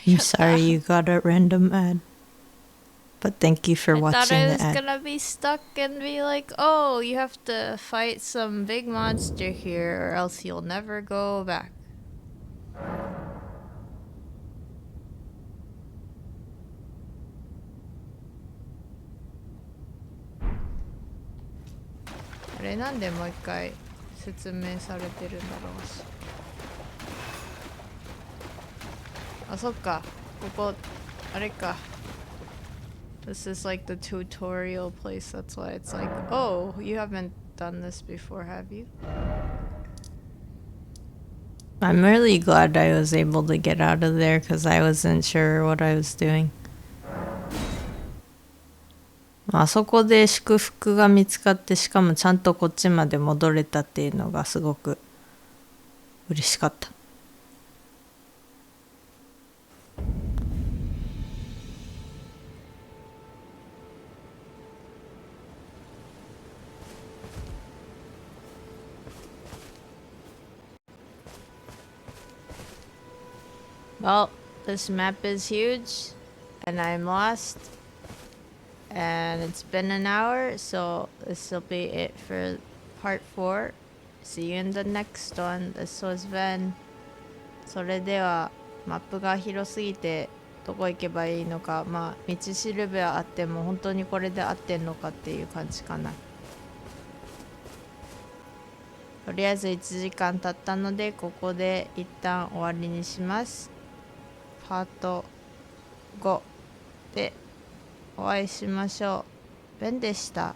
I'm sorry you got a random ad. But thank you for watching the ad. I thought I was gonna be stuck and be like, oh, you have to fight some big monster here or else you'll never go back. This is like the tutorial place, that's why it's like, oh, you haven't done this before, have you? I'm really glad I was able to get out of there because I wasn't sure what I was doing. あそこで祝福が見つかってしかもちゃんとこっちまで戻れたっていうのがすごく嬉しかった。Well, this map is huge and I'm lost. And it's been an hour, so this will be it for part 4. See you in the next one. This was Ven. それではマップが広すぎてどこ行けばいいのか、まあ道しるべはあっても本当にこれで合ってんのかっていう感じかな。とりあえず1時間経ったのでここで一旦終わりにします。パート5でお会いしましょう。ベンでした。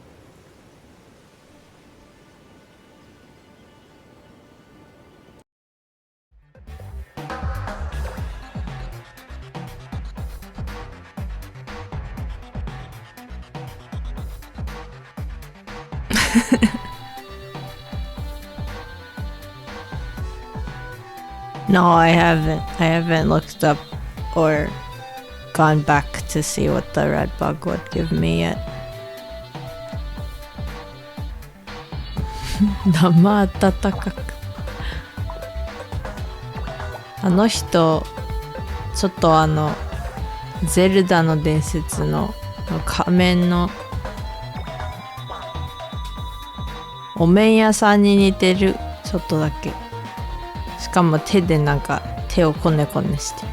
No, I haven't. I haven't looked up or gone back to see what the red bug would give me yet. 生温かく。あの人、ちょっとゼルダの伝説の仮面のお面屋さんに似てる。ちょっとだけ。しかも手でなんか手をこねこねして。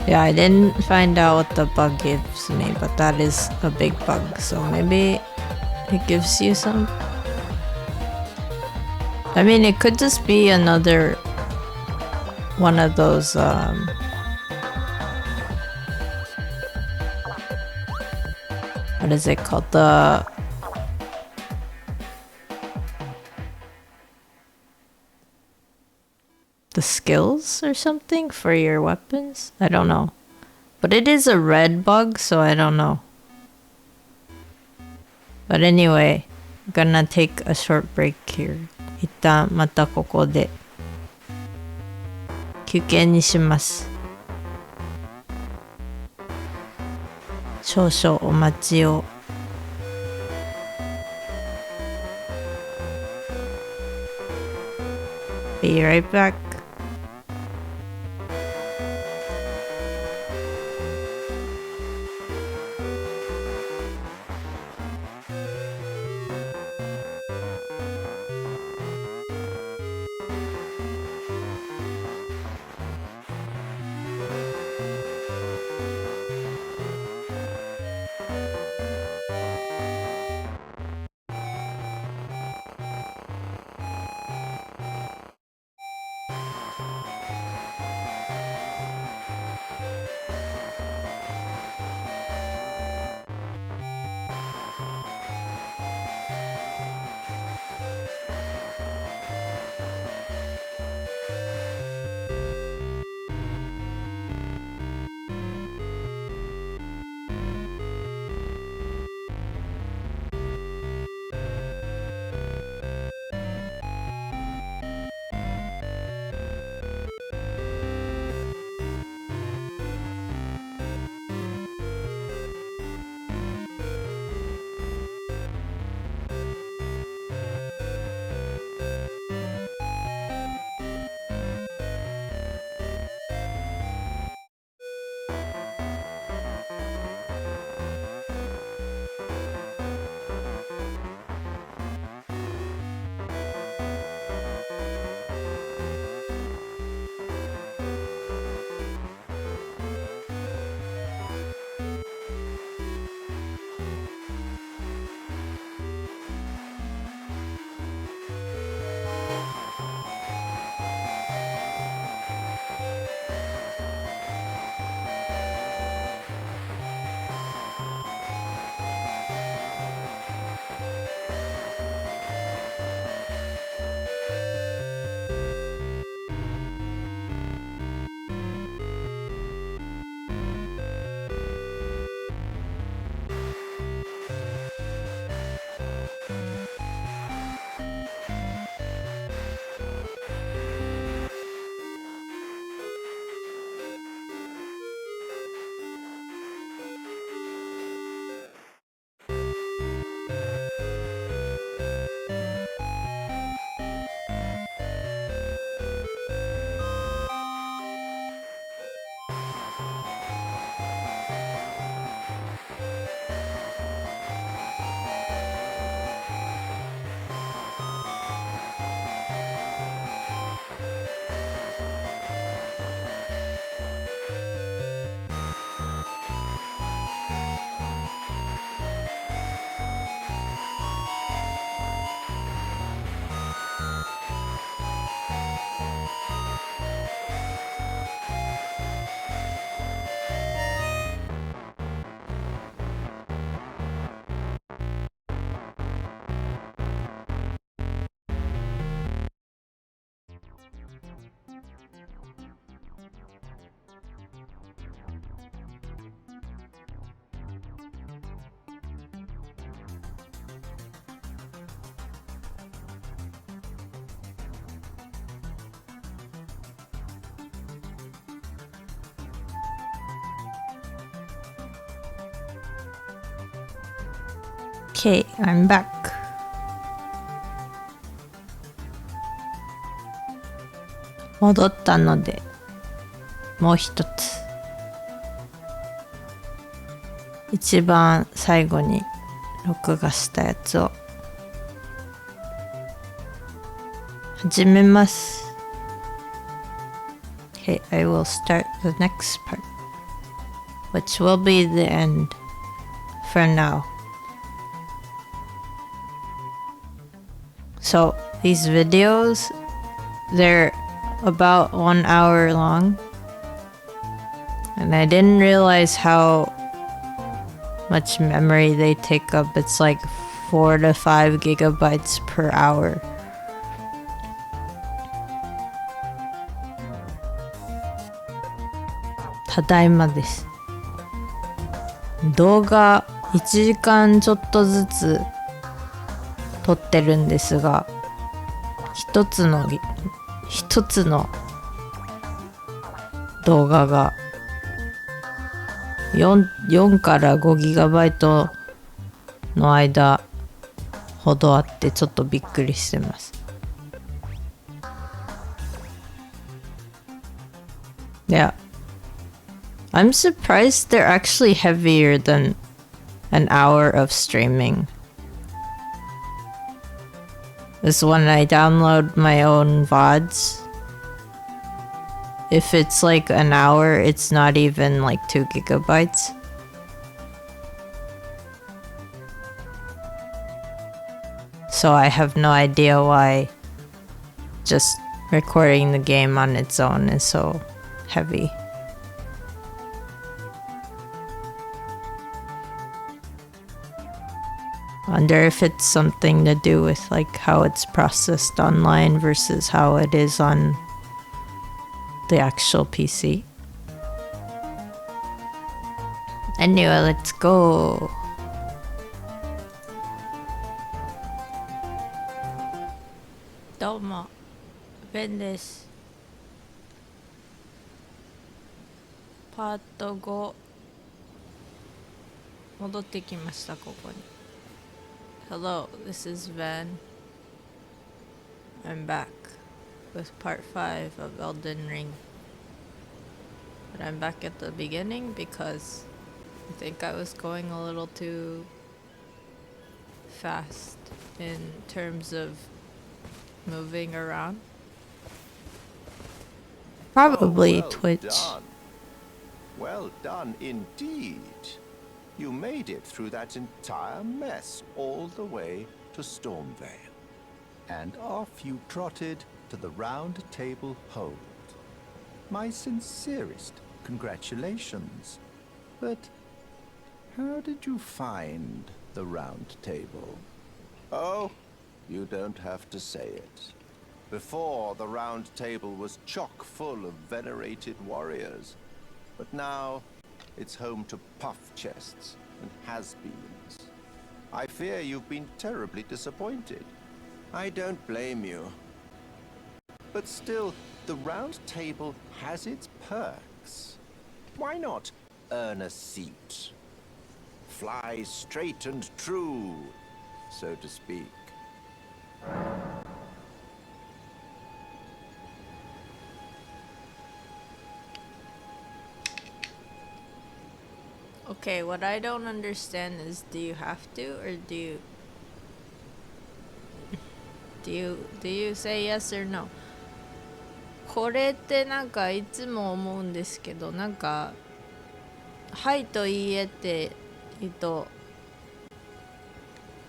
Yeah, I didn't find out what the bug gives me, but that is a big bug, so maybe it gives you some. I mean, it could just be another one of those what is it called, the skills or something for your weapons? I don't know. But it is a red bug, so I don't know. But anyway, I'm gonna take a short break here. 一旦またここで休憩にします。少々お待ちを。Be right back. Okay, I'm back. 戻ったのでもう一つ。一番最後に録画したやつを始めます。Okay, I will start the next part, which will be the end for now. So these videos, they're about 1 hour long, and I didn't realize how much memory they take up. It's like 4 to 5 gigabytes per hour. ただいまです。動画1時間ちょっとずつ撮ってるんですが、一つの動画が4から5ギガバイトの間ほどあって、ちょっとびっくりしてます。Yeah, I'm surprised they're actually heavier than an hour of streaming. Is when I download my own VODs. If it's like an hour, it's not even like 2 gigabytes. So I have no idea why just recording the game on its own is so heavy. Wonder if it's something to do with like how it's processed online versus how it is on the actual PC. Anyway, let's go. Domo, Ben です。パート5戻ってきました、ここに。Hello, this is Van. I'm back with part 5 of Elden Ring. But I'm back at the beginning because I think I was going a little too fast in terms of moving around. Probably Twitch. Well done indeed. You made it through that entire mess all the way to Stormvale. And off you trotted to the Round Table Hold. My sincerest congratulations. But how did you find the Round Table? Oh, you don't have to say it. Before, the Round Table was chock full of venerated warriors. But now, it's home to puff chests and has-beens. I fear you've been terribly disappointed. I don't blame you. But still, the Round Table has its perks. Why not earn a seat? Fly straight and true, so to speak. Okay, what I don't understand is, do you have to, or do you say yes or no? これってなんかいつも思うんですけど、なんかはいといいえって言うと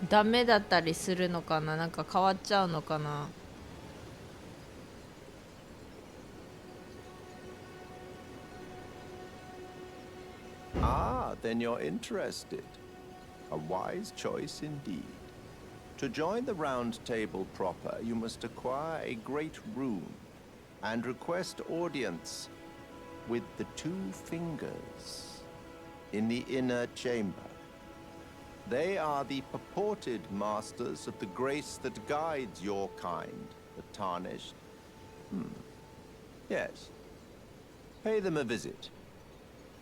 ダメだったりするのかな、なんか変わっちゃうのかな。Ah, then you're interested. A wise choice indeed. To join the Round Table proper, you must acquire a great rune and request audience with the 2 fingers in the inner chamber. They are the purported masters of the grace that guides your kind, the Tarnished. Yes. Pay them a visit,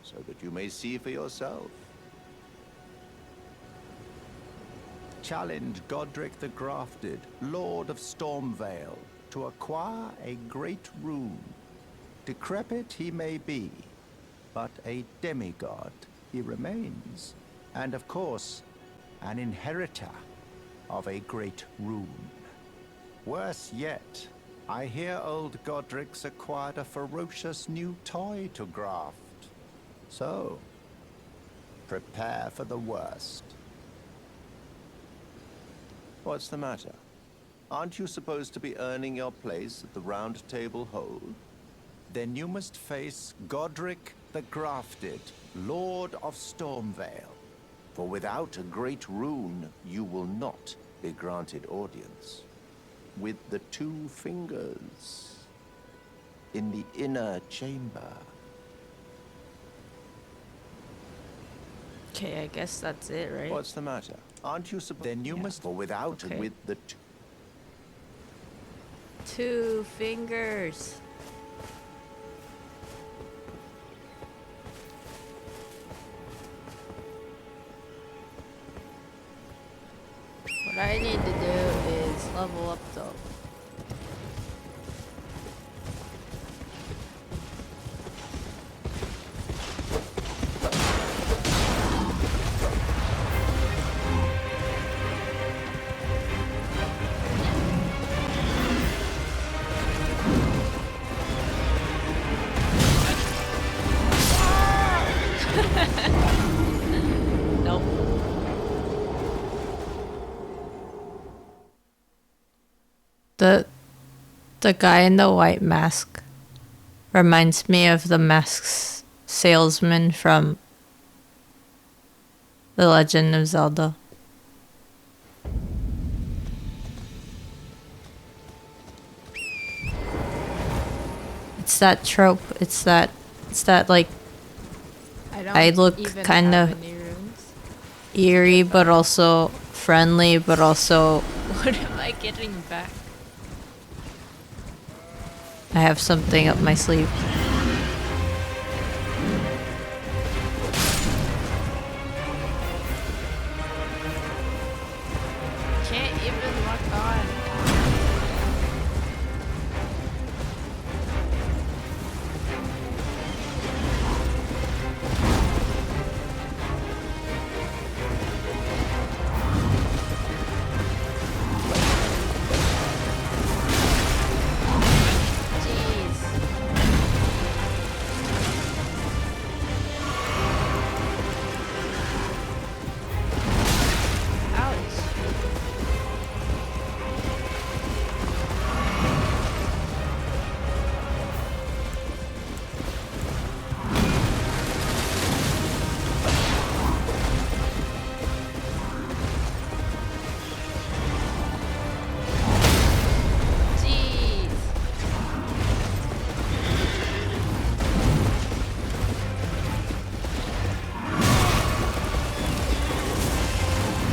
so that you may see for yourself. Challenge Godric the Grafted, Lord of Stormvale, to acquire a great rune. Decrepit he may be, but a demigod he remains. And of course, an inheritor of a great rune. Worse yet, I hear old Godric's acquired a ferocious new toy to graft. So, prepare for the worst. What's the matter? Aren't you supposed to be earning your place at the Round Table Hold? Then you must face Godric the Grafted, Lord of Stormvale. For without a great rune, you will not be granted audience. With the 2 fingers in the inner chamber. Okay, I guess that's it, right? What's the matter? Aren't you Then you must, for without Okay. with the 2 fingers. What I need to do is level up though. Nope. The guy in the white mask reminds me of the mask's salesman from The Legend of Zelda. It's that trope. It's that like I look even kind have of any runes. eerie but also friendly but also What am I getting back? I have something up my sleeve. Can't even lock on.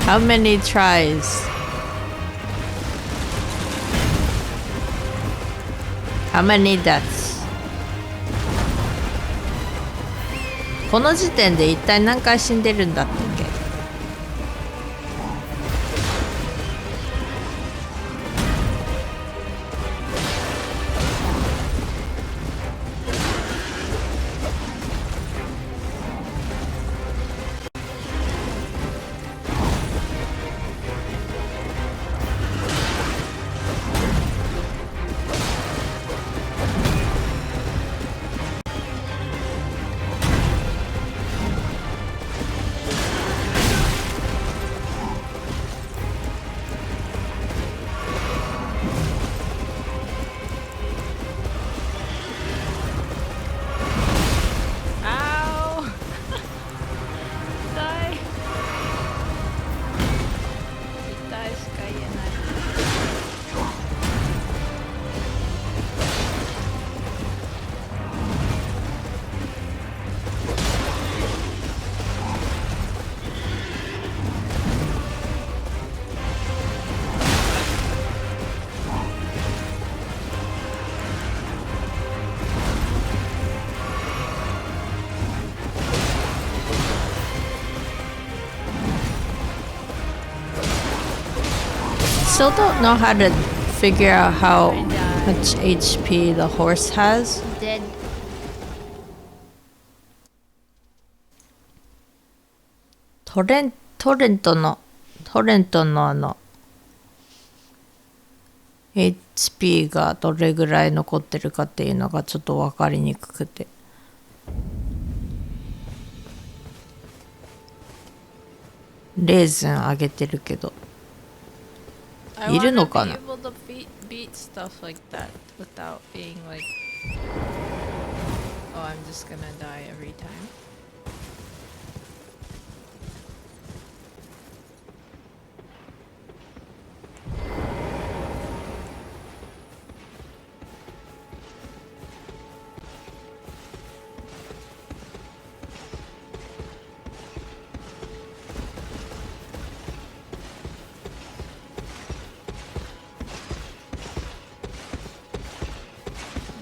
How many tries? How many deaths? この時点で一体何回死んでるんだったっけ？Still don't know how to figure out how much HP the horse has. Dead. トレントのHP がどれぐらい残ってるかっていうのがちょっと分かりにくくて。レーズンあげてるけどいるのかな。 I wanna be able to beat stuff like that without being like, oh, I'm just gonna die every time.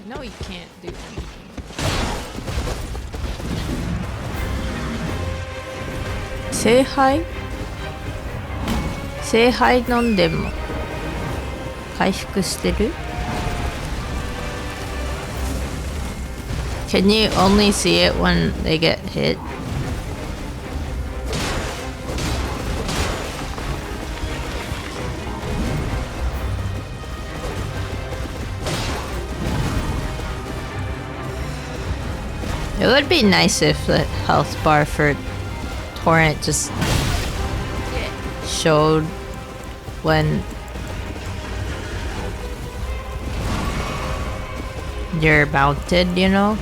I know you can't do anything.聖杯飲んでも回復してる？ Can you only see it when they get hit? It would be nice if the health bar for Torrent just showed when you're mounted, you know?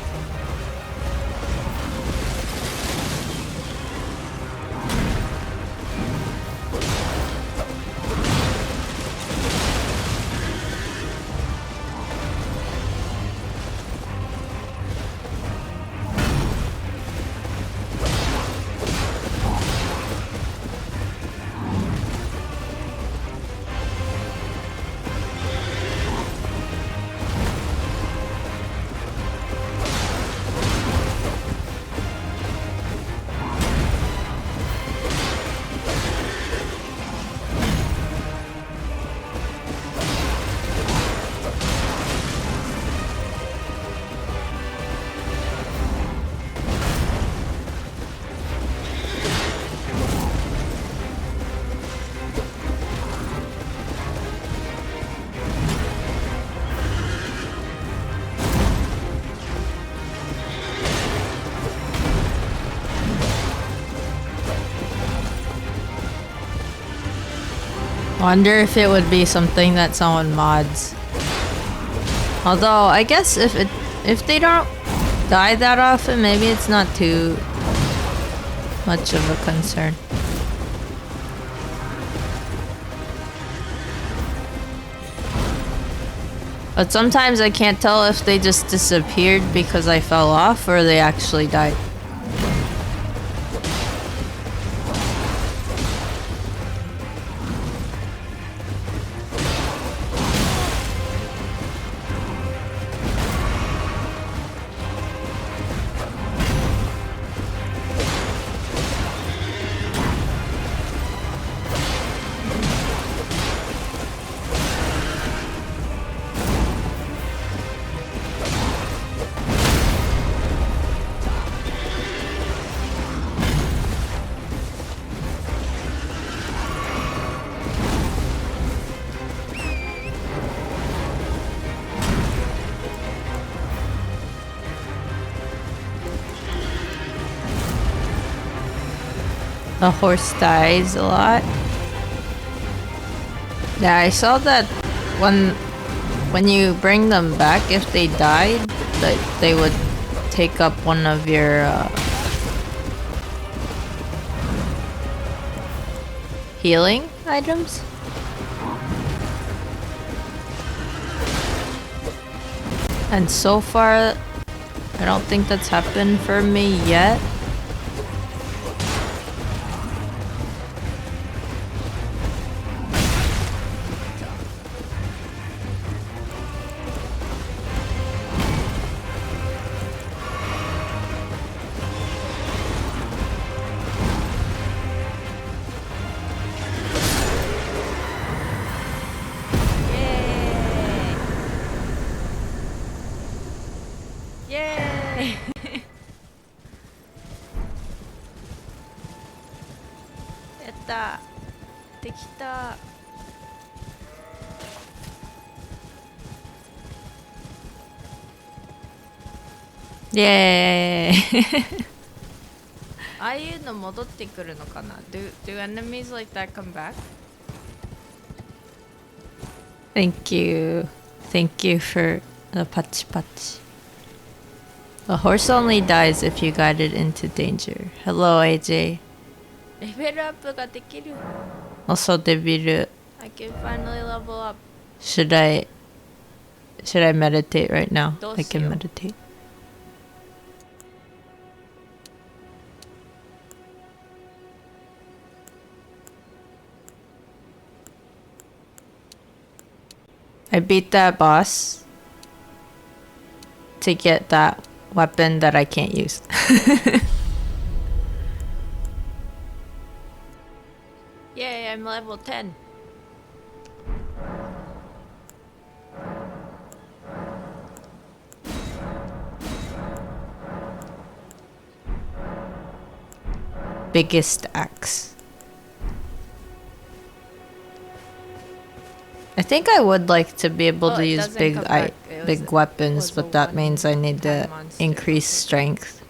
Wonder if it would be something that someone mods. Although I guess if they don't die that often, maybe it's not too much of a concern. But sometimes I can't tell if they just disappeared because I fell off or they actually died. The horse dies a lot. Yeah, I saw that when you bring them back, if they died, that they would take up one of your healing items. And so far, I don't think that's happened for me yet. た。できた。イエーイああいうの戻ってくるのかな do enemies like that come back? Thank you for the patch patch. The horse only dies if you guide it into danger. Hello AJ. レベルアップができる。Also デビル。I can finally level up. Should I meditate right now? I can meditate. I beat that boss to get that weapon that I can't use. Yay, I'm level 10. Biggest axe. I think I would like to be able to use big weapons, but that means I need to increase strength.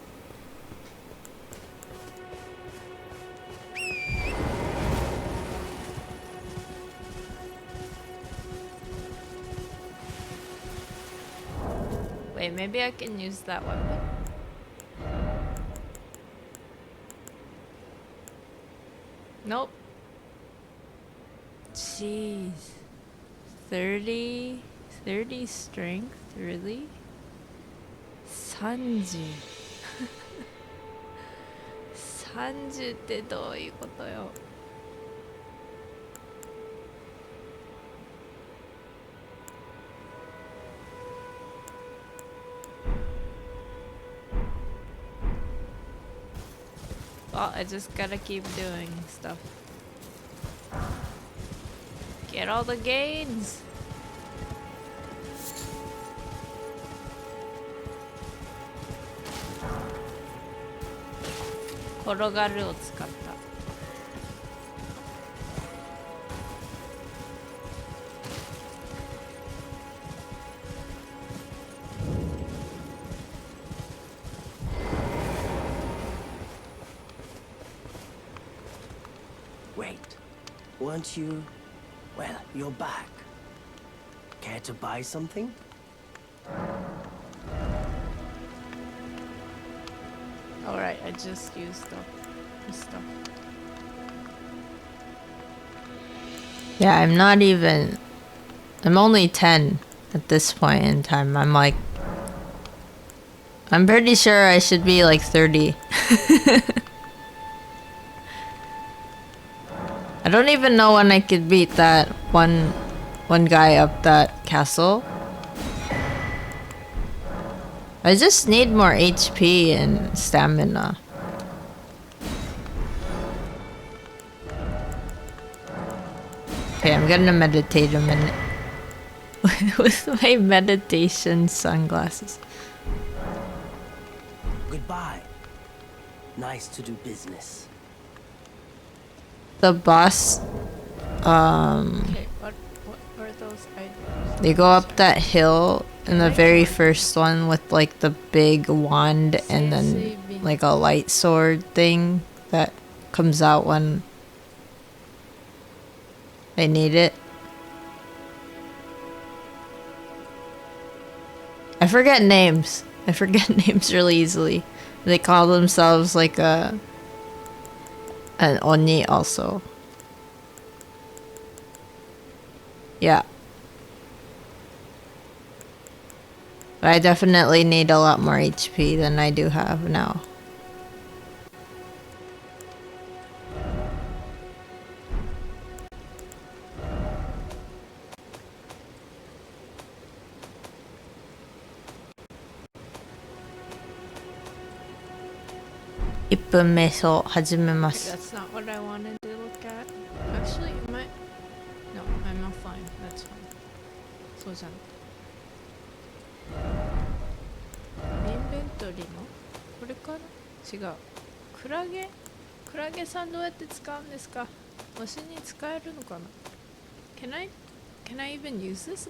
Wait, maybe I can use that weapon. Nope. Jeez. 30 strength? Really? 30 30ってどういうことよ。Well, I just gotta keep doing stuff. Get all the gains! 転がるを使った。Wait, weren't you? Well, you're back. Care to buy something? Alright, I just used the stuff. Yeah, I'm only 10 at this point in time. I'm pretty sure I should be like 30. I don't even know when I could beat that one guy up that castle. I just need more HP and stamina. Okay, I'm gonna meditate a minute. With my meditation sunglasses. Goodbye. Nice to do business. The boss, Okay, what are those items? they go up that hill in the very first one with like the big wand and then like a light sword thing that comes out when they need it. I forget names. I forget names really easily. They call themselves like an Oni also. Yeah. But I definitely need a lot more HP than I do have now. That's not what I wanted to look at. Actually, it might. No, I'm not fine. That's fine. Soじゃん。インベントリのこれかな違う。クラゲさんどうやって使うんですか推しに使えるのかな？ Can I even use this?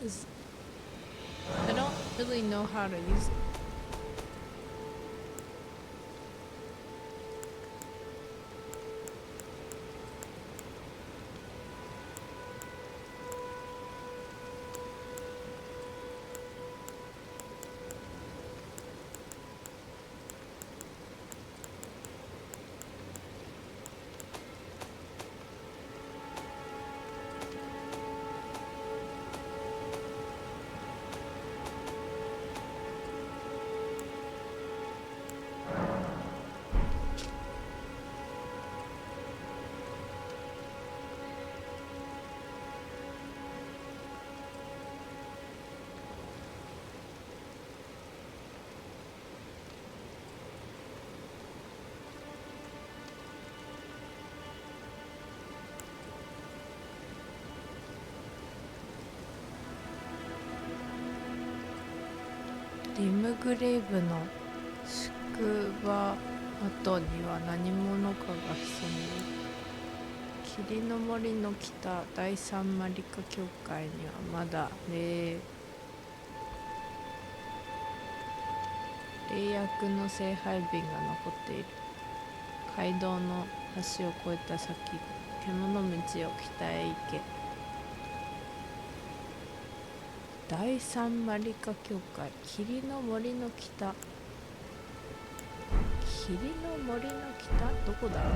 I don't really know how to use it.リムグレイブの宿場跡には何者かが潜んでいる。霧の森の北第三マリカ教会にはまだ霊薬の聖杯瓶が残っている。街道の橋を越えた先、獣道を北へ行け。第三マリカ教会、霧の森の北。霧の森の北、どこだろう。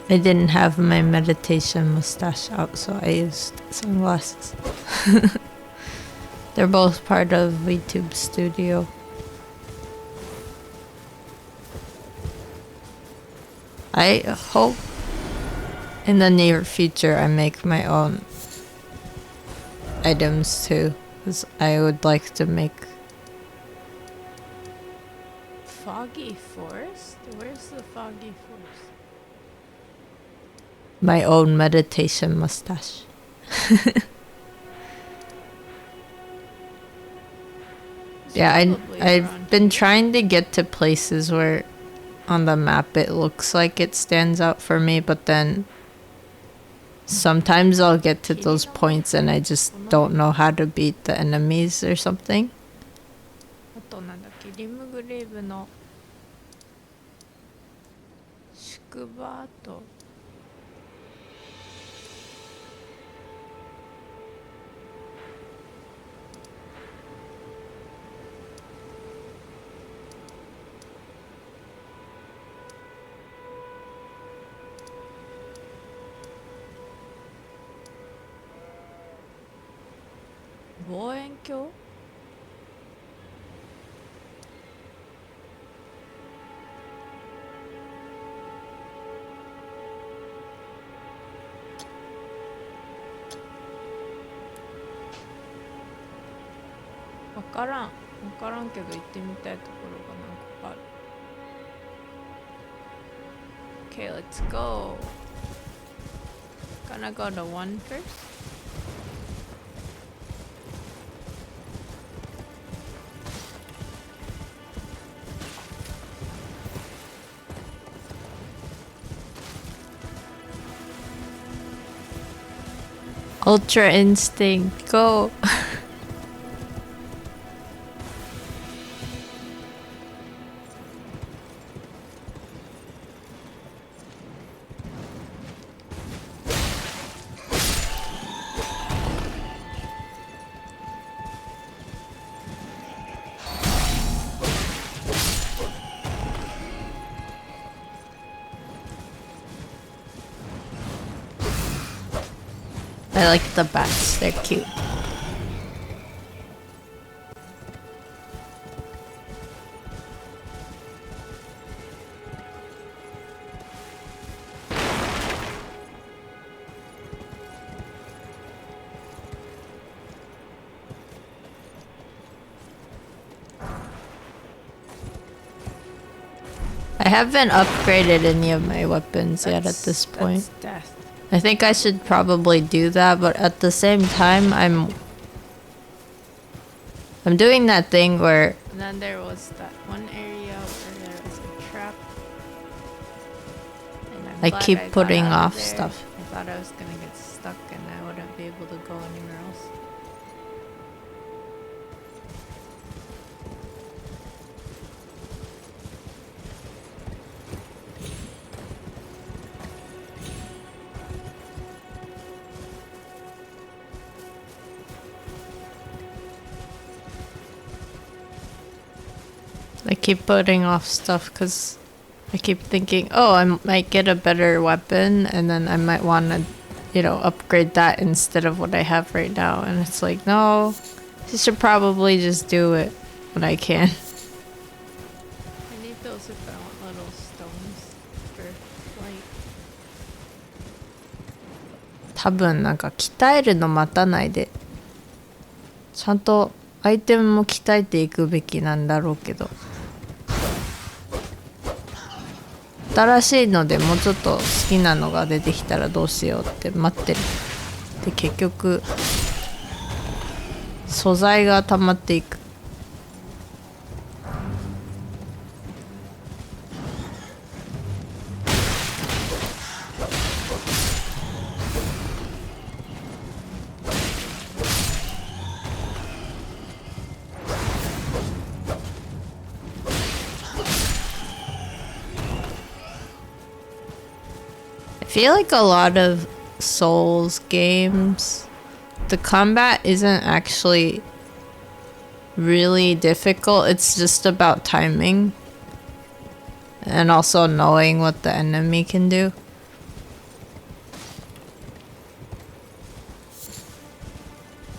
I didn't have my meditation mustache out, so I used sunglasses. They're both part of Vtube Studio. I hope in the near future I make my own items too, because I would like to make Foggy Forest? Where's the Foggy Forest? my own meditation mustache. Yeah, I've been trying to get to places where on the map it looks like it stands out for me, but then sometimes I'll get to those points and I just don't know how to beat the enemies or something. あとなんだっけ、リムグレイブの宿場跡。望遠鏡？わからんけど行ってみたいところが何個かある。Okay, let's go. Gonna go to one first. Ultra Instinct, go! I like the bats, they're cute. I haven't upgraded any of my weapons yet at this point. That's death. I think I should probably do that, but at the same time, I'm doing that thing where And then there was that one area where there was a trap. And I'm I glad keep got putting out of off there. stuff. I thought I was gonna get stuck and I wouldn't be able to go anywhere else. I keep putting off stuff because I keep thinking, oh, I might get a better weapon and then I might want to, you know, upgrade that instead of what I have right now. And it's like, no, I should probably just do it when I can. I need those if I want little stones for light. 多分なんか鍛えるの待たないでちゃんとアイテムも鍛えていくべきなんだろうけど、新しいのでもうちょっと好きなのが出てきたらどうしようって待ってる。で結局素材が溜まっていく。I feel like a lot of Souls games, the combat isn't actually really difficult. It's just about timing and also knowing what the enemy can do.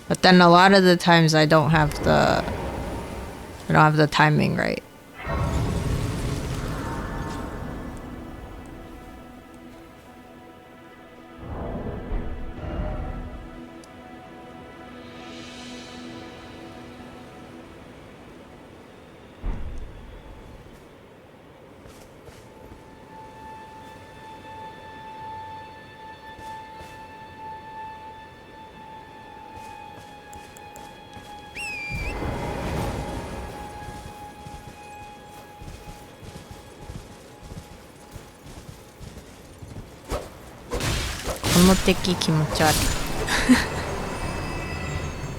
But then a lot of the times I don't have the timing right.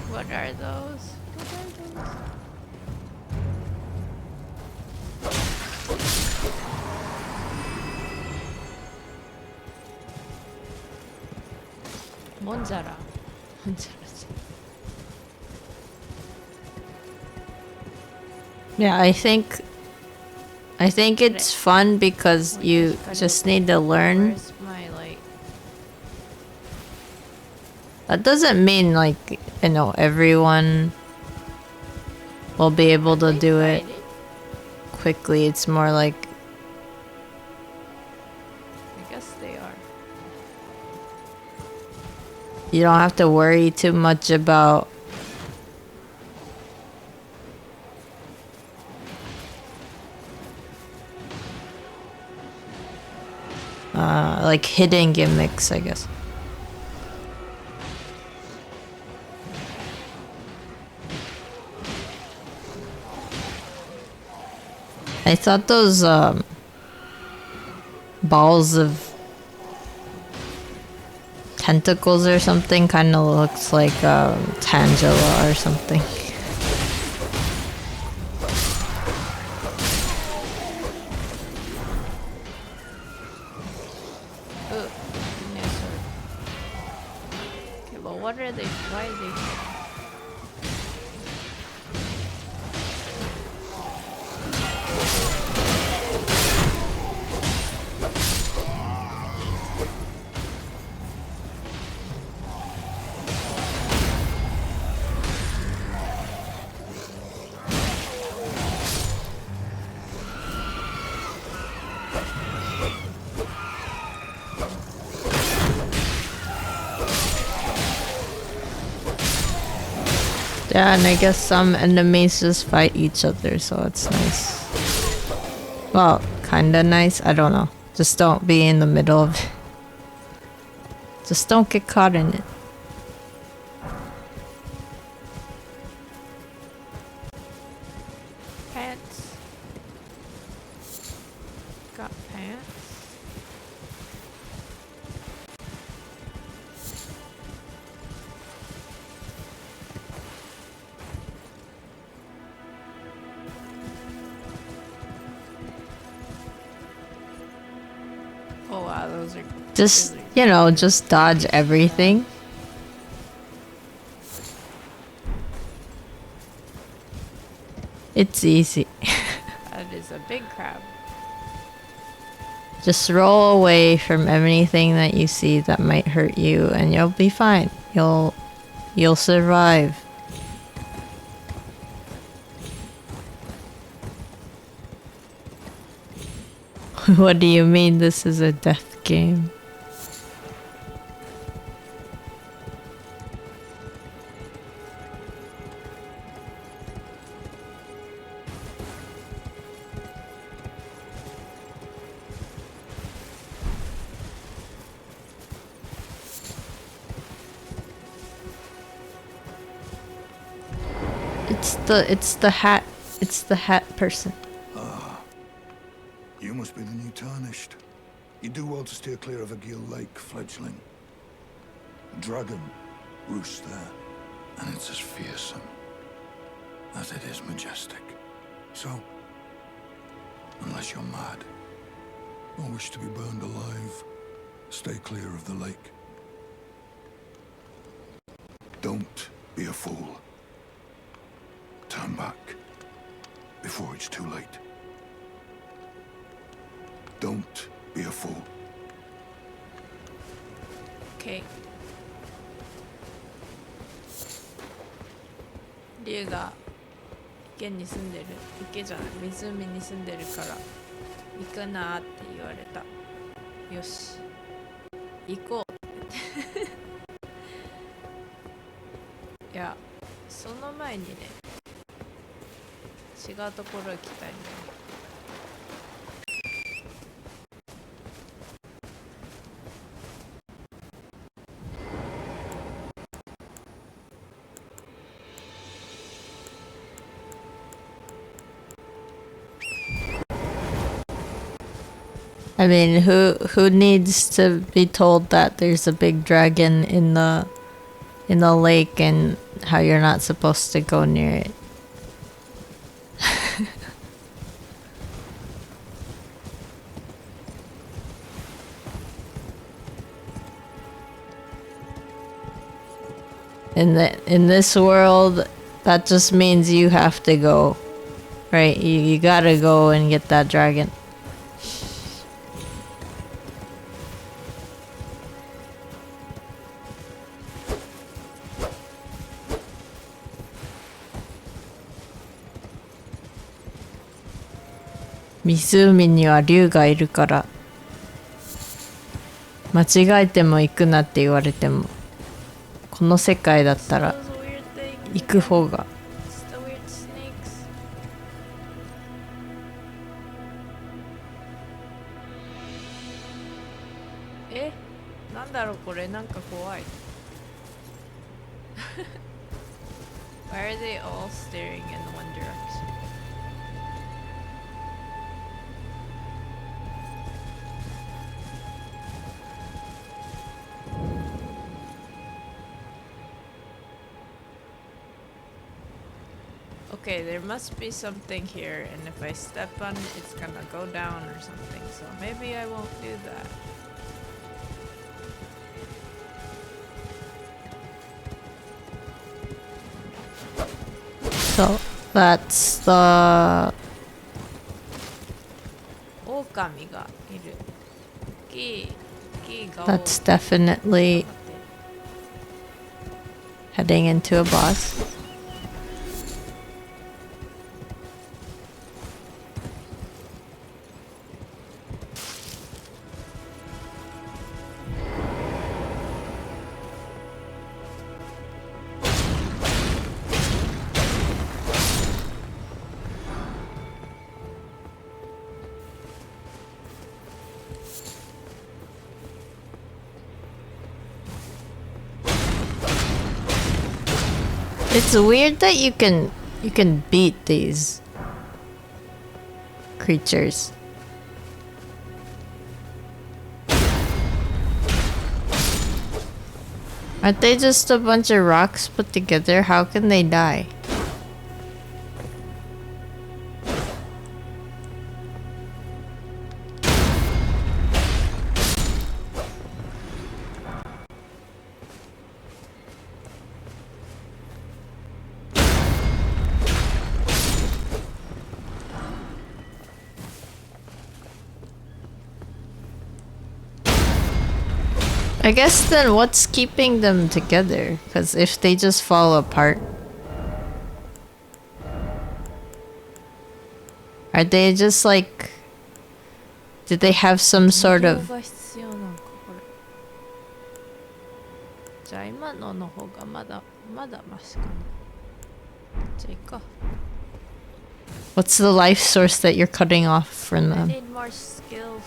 What are those? Monjara. Yeah, I think it's fun because you just need to learn. Where's my light? That doesn't mean like, you know, everyone will be able to do it quickly. It's more like I guess they are. you don't have to worry too much about like hidden gimmicks, I guess. I thought those balls of tentacles or something kind of looks like Tangela or something. Ooh, new sword. Okay, well, what are they? Why are they? Yeah, and I guess some enemies just fight each other, so it's nice. Well, kinda nice. I don't know. Just don't be in the middle of it. Just don't get caught in it. Pants. Got pants. Oh wow, those are Just, you know, just dodge everything. It's easy. that is a big crab. Just roll away from anything that you see that might hurt you and you'll be fine. You'll survive. What do you mean this is a death game? It's the hat person. You must be the new Tarnished. You do well to steer clear of a Gill Lake fledgling. A dragon roosts there, and it's as fearsome as it is majestic. So, unless you're mad or wish to be burned alive, stay clear of the lake. Don't be a fool. Turn back before it's too late. Don't be a fool. Okay. 竜が池に住んでる、池じゃない、湖に住んでるから行くなーって言われた。よし、行こういや、その前にね、違うところ行きたいんだよ。I mean, who needs to be told that there's a big dragon in the lake and how you're not supposed to go near it? In this world, that just means you have to go, right? You gotta go and get that dragon. Mizumiには竜がいるから間違えても行くなって言われてもこの世界だったら行く方がなんだろうこれなんか怖いWhy are they all staring in one direction? Okay, there must be something here, and if I step on it, it's gonna go down or something, so maybe I won't do that. So that's the 狼がいる。大きい顔。 that's definitely heading into a boss. It's weird that you can beat these creatures. Aren't they just a bunch of rocks put together? How can they die? I guess then what's keeping them together? Because if they just fall apart, are they just like, did they have some sort of... じゃあ今のの方がまだマシかな。じゃあいいか。 What's the life source that you're cutting off from I them? need more skills.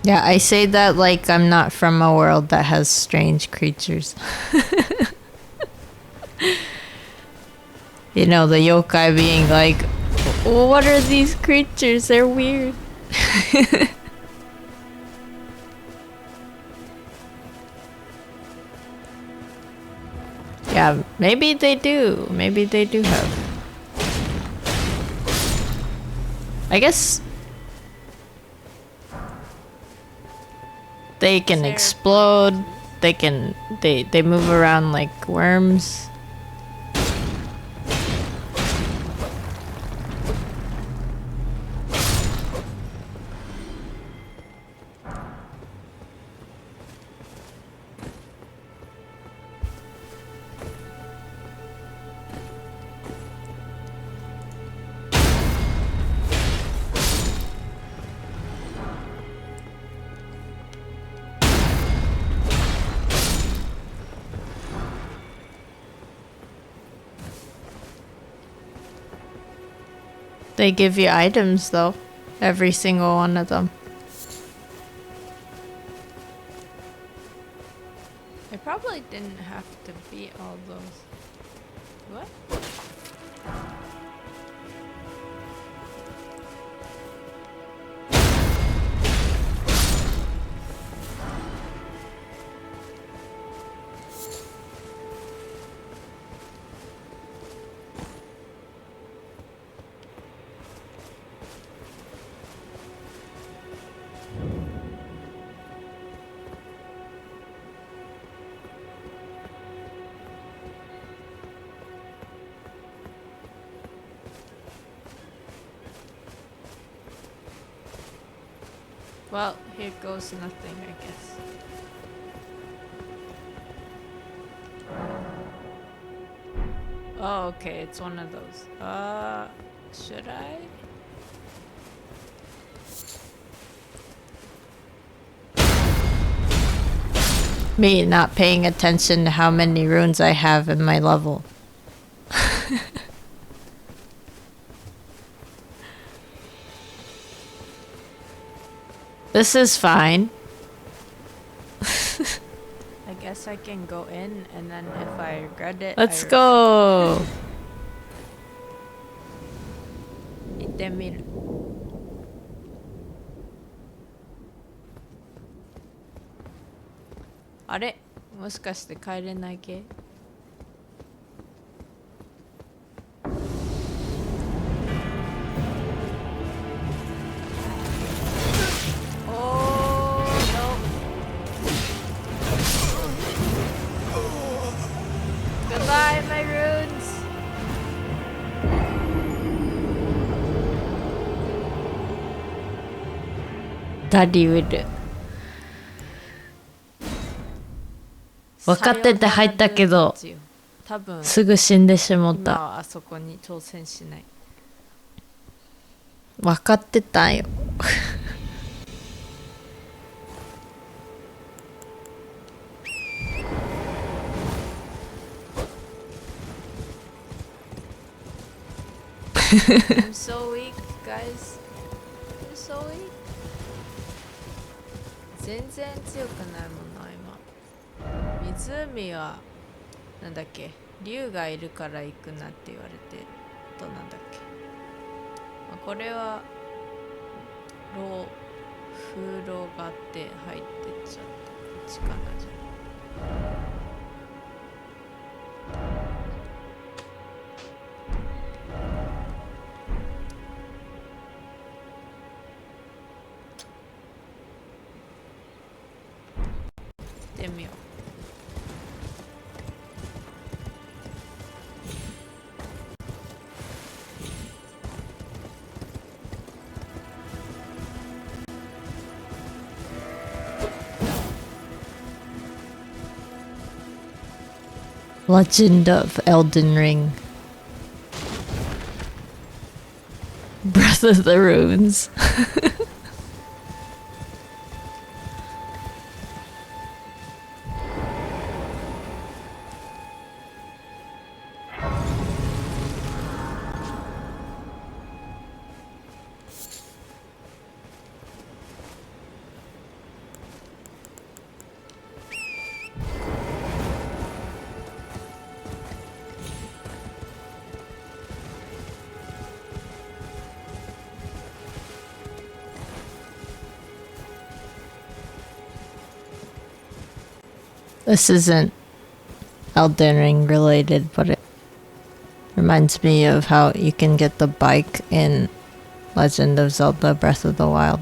Yeah, I say that like I'm not from a world that has strange creatures. You know, the yokai being like, what are these creatures? They're weird. Yeah, maybe they do. Maybe they do have. I guess they can explode. They move around like worms. They give you items though, every single one of them. I probably didn't have to beat all those. What? Well, here goes nothing, I guess. Oh, okay, it's one of those. Should I? Me not paying attention to how many runes I have in my level. This is fine. I guess I can go in and then if I regret it, Let's go. 行ってみる。あれ？もしかして帰れない系？Goodbye, my runes. Daddy would. 分かってて入ったけど多分すぐ死んでしまった。今はあそこに挑戦しない。分かってたよ。I'm so weak, guys. I'm so weak. 全然強くないもんな今。湖はなんだっけ、竜がいるから行くなって言われて、となんだっけ、まあ、これは風呂があって入ってっちゃった。こっちかなじゃあ。行ってみよう。Legend of Elden Ring. Breath of the Runes. This isn't Elden Ring related, but it reminds me of how you can get the bike in Legend of Zelda Breath of the Wild.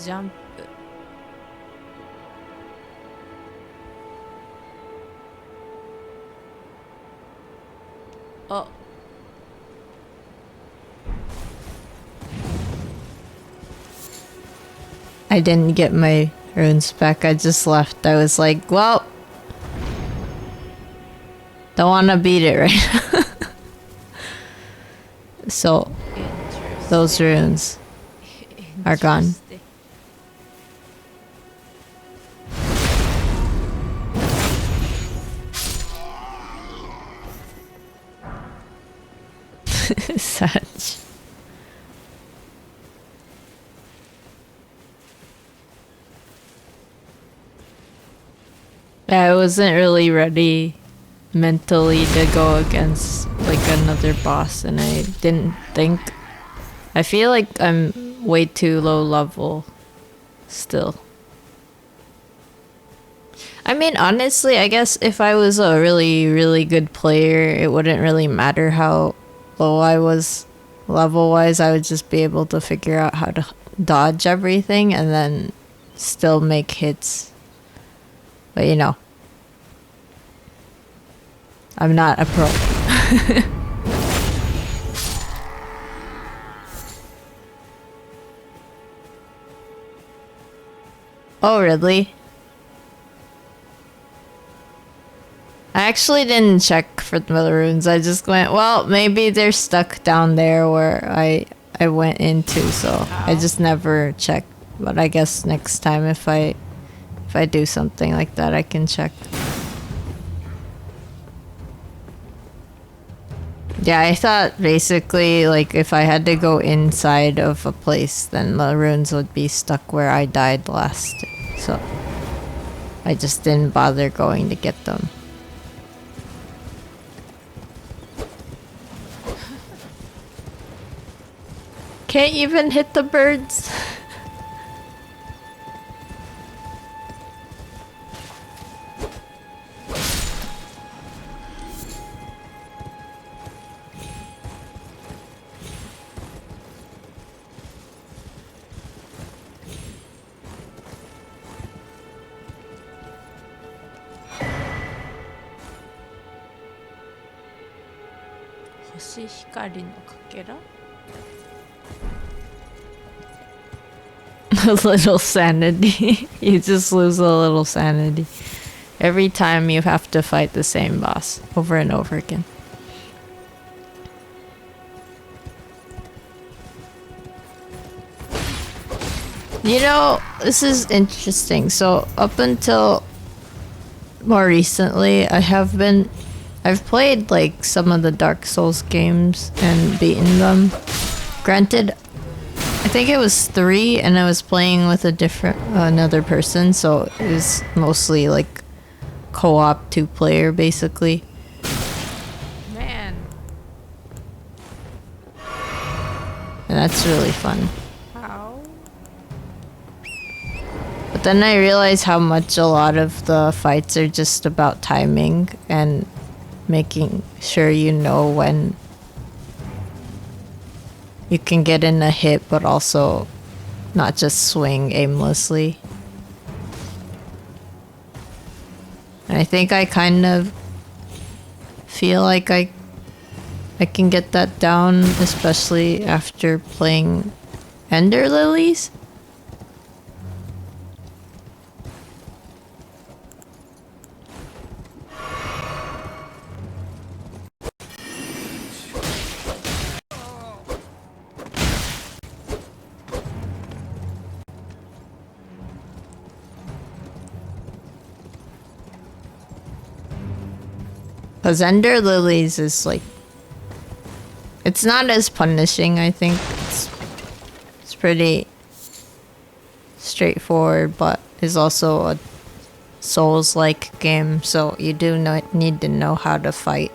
Jump. Oh. I didn't get my runes back. I just left. I was like, well, don't want to beat it right now. So, those runes are gone. Such. I wasn't really ready mentally to go against like another boss, and I didn't think. I feel like I'm way too low level still. I mean, honestly, I guess if I was a really, really good player, it wouldn't really matter how low I was level-wise. I would just be able to figure out how to dodge everything and then still make hits. But you know, I'm not a pro. Oh, really? I actually didn't check for the runes. I just went, well, maybe they're stuck down there where I went into, so I just never checked. But I guess next time if I do something like that, I can check. Yeah, I thought basically like if I had to go inside of a place, then the runes would be stuck where I died last. So I just didn't bother going to get them. Can't even hit the birds. A little sanity. You just lose a little sanity every time you have to fight the same boss over and over again. You know, this is interesting. So up until more recently, I've played like some of the Dark Souls games and beaten them. Granted, I think it was 3 and I was playing with another person, so it was mostly like co-op 2-player basically. Man. And that's really fun. How? But then I realized how much a lot of the fights are just about timing and making sure you know when you can get in a hit, but also not just swing aimlessly. And I think I kind of feel like I can get that down, especially after playing Ender Lilies. Because Ender Lilies is like... It's not as punishing, I think. It's pretty straightforward, but is also a Souls-like game, so you do need to know how to fight.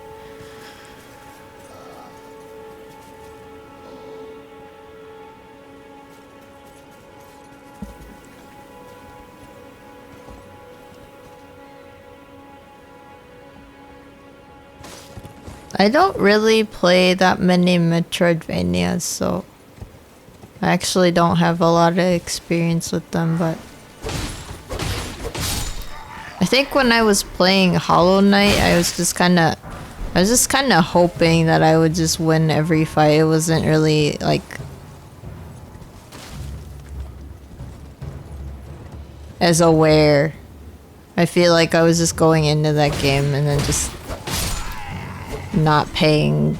I don't really play that many Metroidvanias, so I actually don't have a lot of experience with them, but I think when I was playing Hollow Knight, I was just kind of hoping that I would just win every fight. It wasn't really like as aware. I feel like I was just going into that game and then just not paying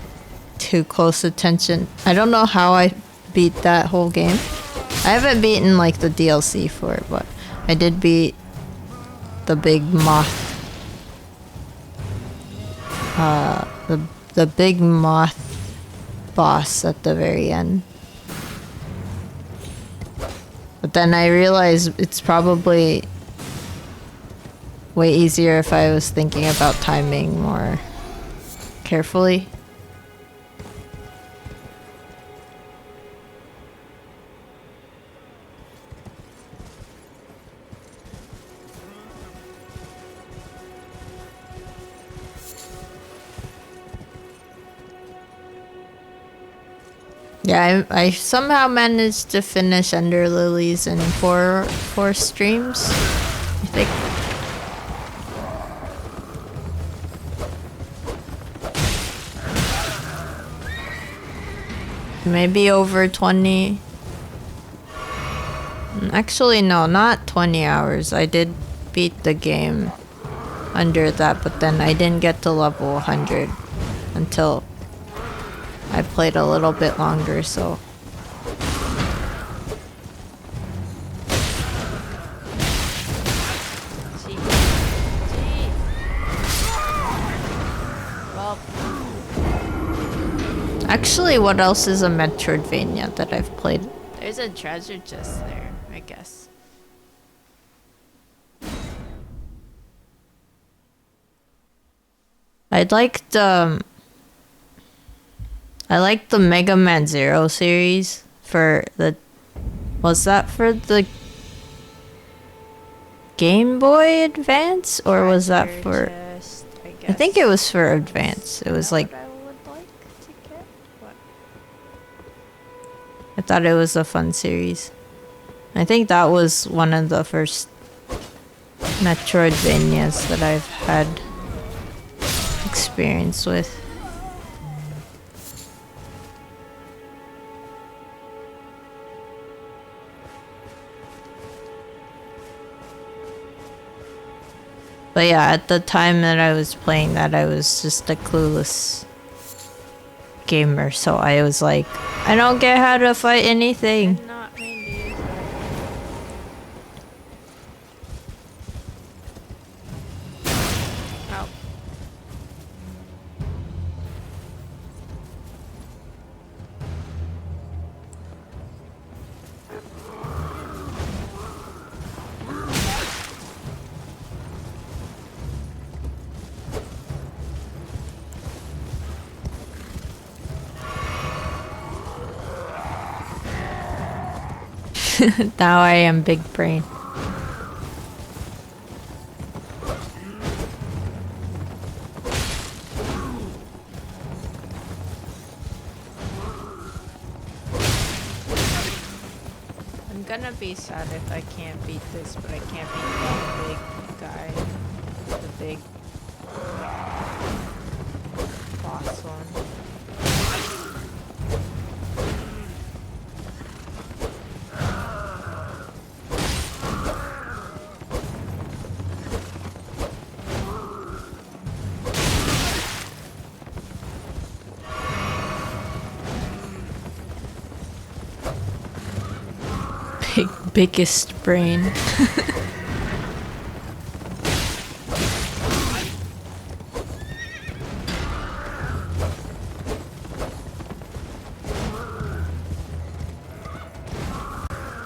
too close attention. I don't know how I beat that whole game. I haven't beaten like the DLC for it, but I did beat the big moth. The big moth boss at the very end. But then I realized it's probably way easier if I was thinking about timing more carefully. Yeah, I somehow managed to finish Ender Lilies in four streams, I think. Maybe over 20. Actually, no, not 20 hours. I did beat the game under that, but then I didn't get to level 100 until I played a little bit longer, so. Actually, what else is a Metroidvania that I've played? There's a treasure chest there, I guess. I like the Mega Man Zero series for the... Was that for the Game Boy Advance? Or was that for... Chest, I think it was for Advance. It was like... I thought it was a fun series. I think that was one of the first Metroidvanias that I've had experience with. But yeah, at the time that I was playing that, I was just a clueless gamer, so I was like, I don't get how to fight anything. I'm not mean to use that. Now I am big brain. I'm gonna be sad if I can't beat this, but I can't beat that big guy. The big boss one. Biggest brain.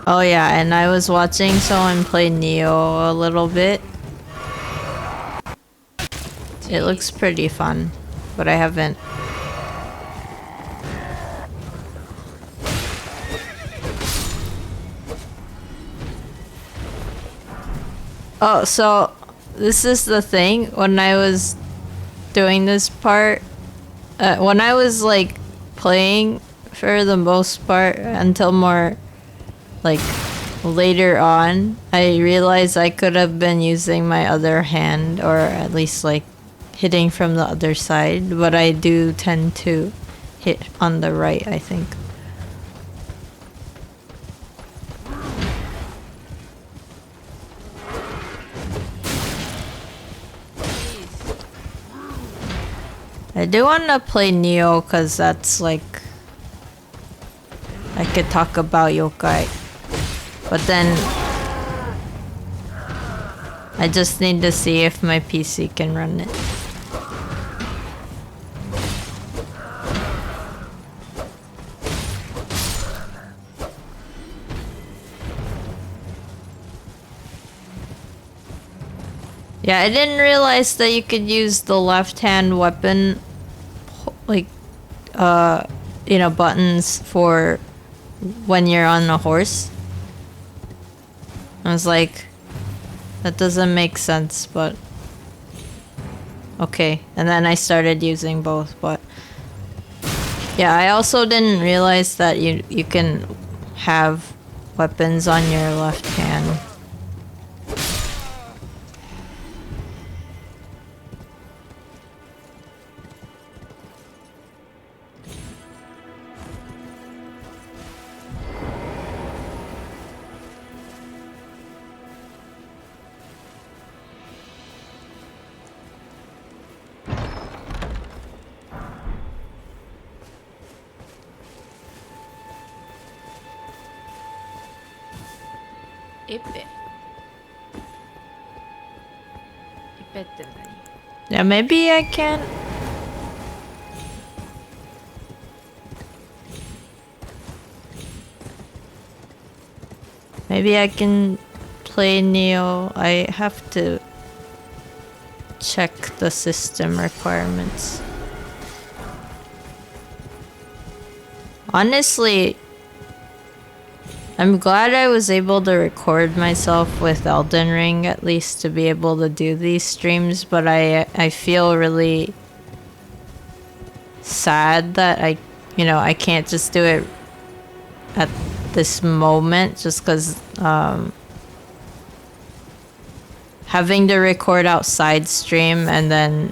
Oh yeah, and I was watching someone play Neo a little bit. It looks pretty fun, but I haven't. Oh, so this is the thing. When I was doing this part, when I was like playing for the most part until more like later on, I realized I could have been using my other hand, or at least like hitting from the other side, but I do tend to hit on the right, I think. I do want to play Neo because that's like I could talk about yokai, but then I just need to see if my PC can run it. Yeah, I didn't realize that you could use the left-hand weapon, like, you know, buttons for when you're on a horse. I was like, that doesn't make sense, but okay. And then I started using both, but yeah, I also didn't realize that you can have weapons on your left hand. Yeah, maybe I can. Maybe I can play Neo. I have to check the system requirements. Honestly, I'm glad I was able to record myself with Elden Ring at least to be able to do these streams, but I feel really sad that I can't just do it at this moment just because having to record outside stream and then,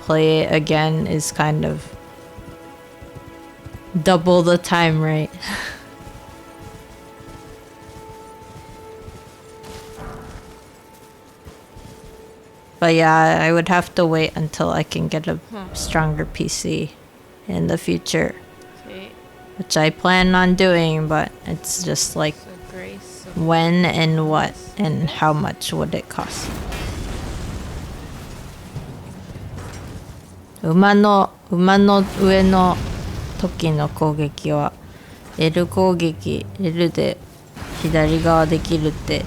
play it again is kind of double the time, right? But yeah, I would have to wait until I can get a stronger PC in the future. Okay. Which I plan on doing, but it's just like when and what and how much would it cost. 馬の上の時の攻撃は L 攻撃 L で左側できるって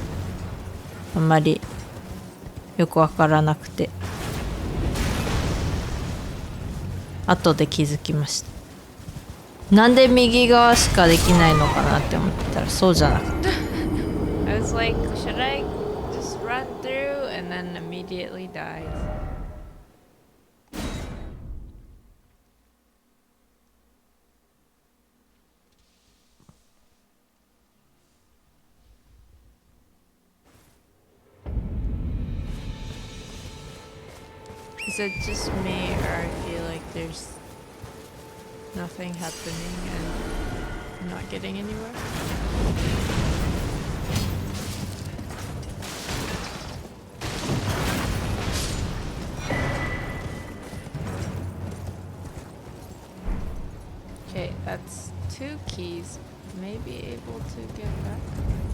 あんまりよくわからなくて後で気づきました。なんで右側しかできないのかなって思ったらそうじゃなかった。I was like, should I just run through? And then immediately died. Is it just me, or I feel like there's nothing happening and I'm not getting anywhere? Okay, that's 2 keys. Maybe able to get back.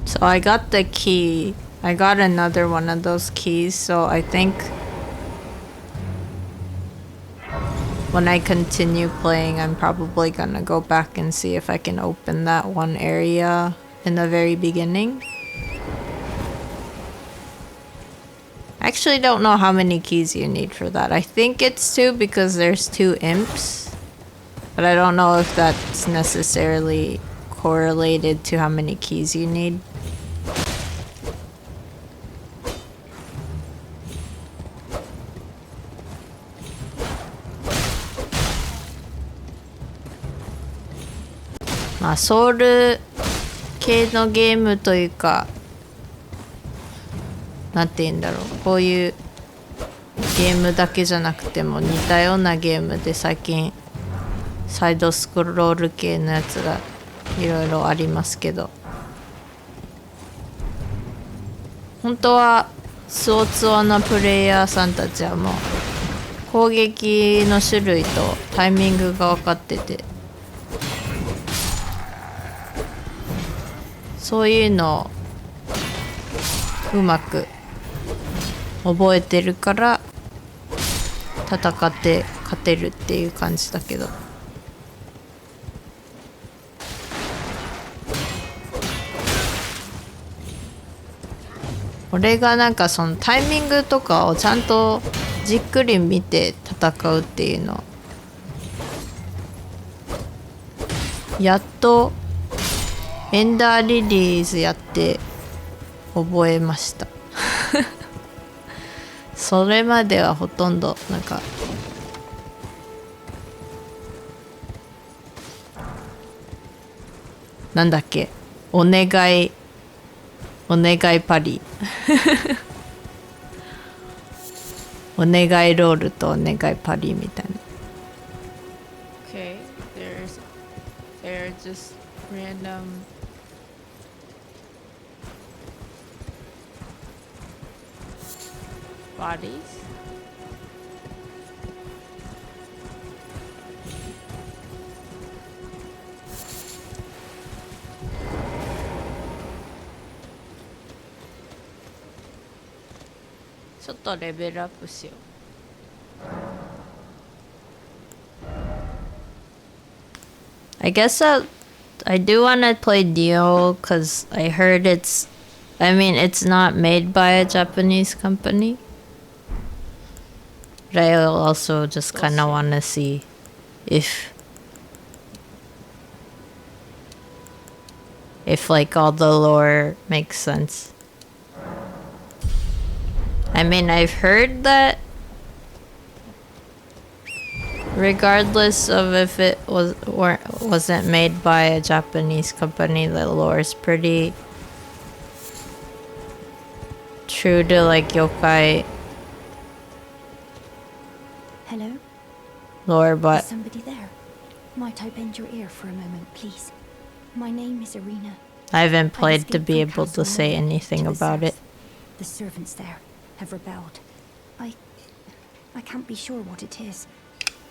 So I got the key. I got another one of those keys, so I think when I continue playing, I'm probably gonna go back and see if I can open that one area in the very beginning. I actually don't know how many keys you need for that. I think it's 2 because there's 2 imps. But I don't know if that's necessarily correlated to how many keys you need. Ma, ソウル系のゲームというか、なんて言うんだろう、こういうゲームだけじゃなくても似たようなゲームで最近サイドスクロール系のやつがいろいろありますけど、本当はスオツオのプレイヤーさんたちはもう攻撃の種類とタイミングが分かってて、そういうのをうまく覚えてるから戦って勝てるっていう感じだけど、俺がなんかそのタイミングとかをちゃんとじっくり見て戦うっていうのやっとエンダーリリーズやって覚えましたそれまではほとんどなんかなんだっけ、お願いパリお願いロールとお願いパリみたいな。 Okay, there are just random bodies.ちょっとレベルアップしよう。I guess I do want to play Dio because I heard I mean, it's not made by a Japanese company. But I also just kind of want to see if like all the lore makes sense. I mean, I've heard that regardless of if it wasn't made by a Japanese company, the lore is pretty true to like yokai Hello? lore, but Is somebody there? Might I bend your ear for a moment, please? My name is Irina. I haven't played to escaped be from able to Castle say Moore anything to the about it. south. The servants there have rebelled. I can't be sure what it is.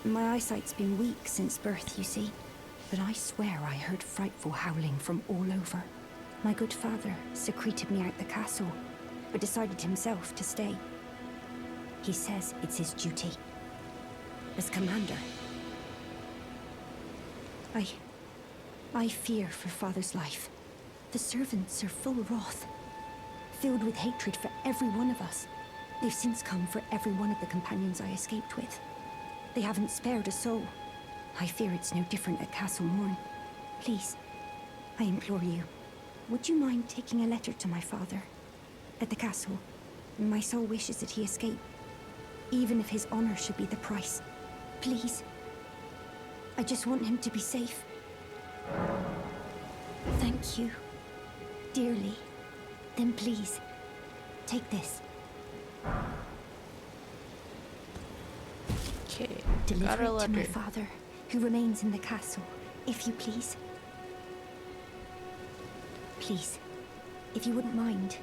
My eyesight's been weak since birth, you see. But I swear I heard frightful howling from all over. My good father secreted me out the castle, but decided himself to stay. He says it's his duty. As commander. I fear for father's life. The servants are full wrath, filled with hatred for every one of us. They've since come for every one of the companions I escaped with. They haven't spared a soul. I fear it's no different at Castle Morn. Please, I implore you, would you mind taking a letter to my father? At the castle, my sole wish is that he escape, even if his honor should be the price. Please. I just want him to be safe. Thank you, dearly. Then please, take this. Okay, Deliver got a it to my letter. father, who remains in the castle, if you please. Please, if you wouldn't mind,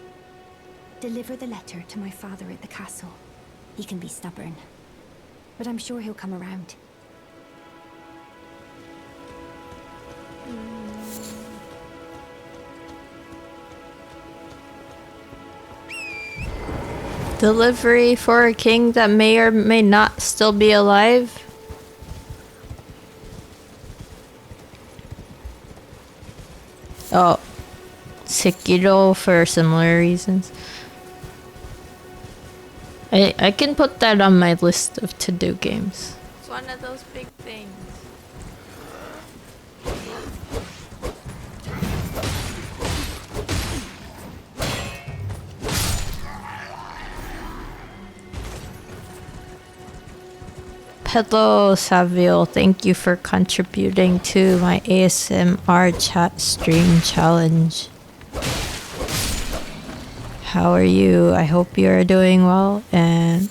deliver the letter to my father at the castle. He can be stubborn, but I'm sure he'll come around. Delivery for a king that may or may not still be alive. Oh, Sekiro for similar reasons. I can put that on my list of to-do games. It's one of those big things. Hello, Savio. Thank you for contributing to my ASMR chat stream challenge. How are you? I hope you are doing well, and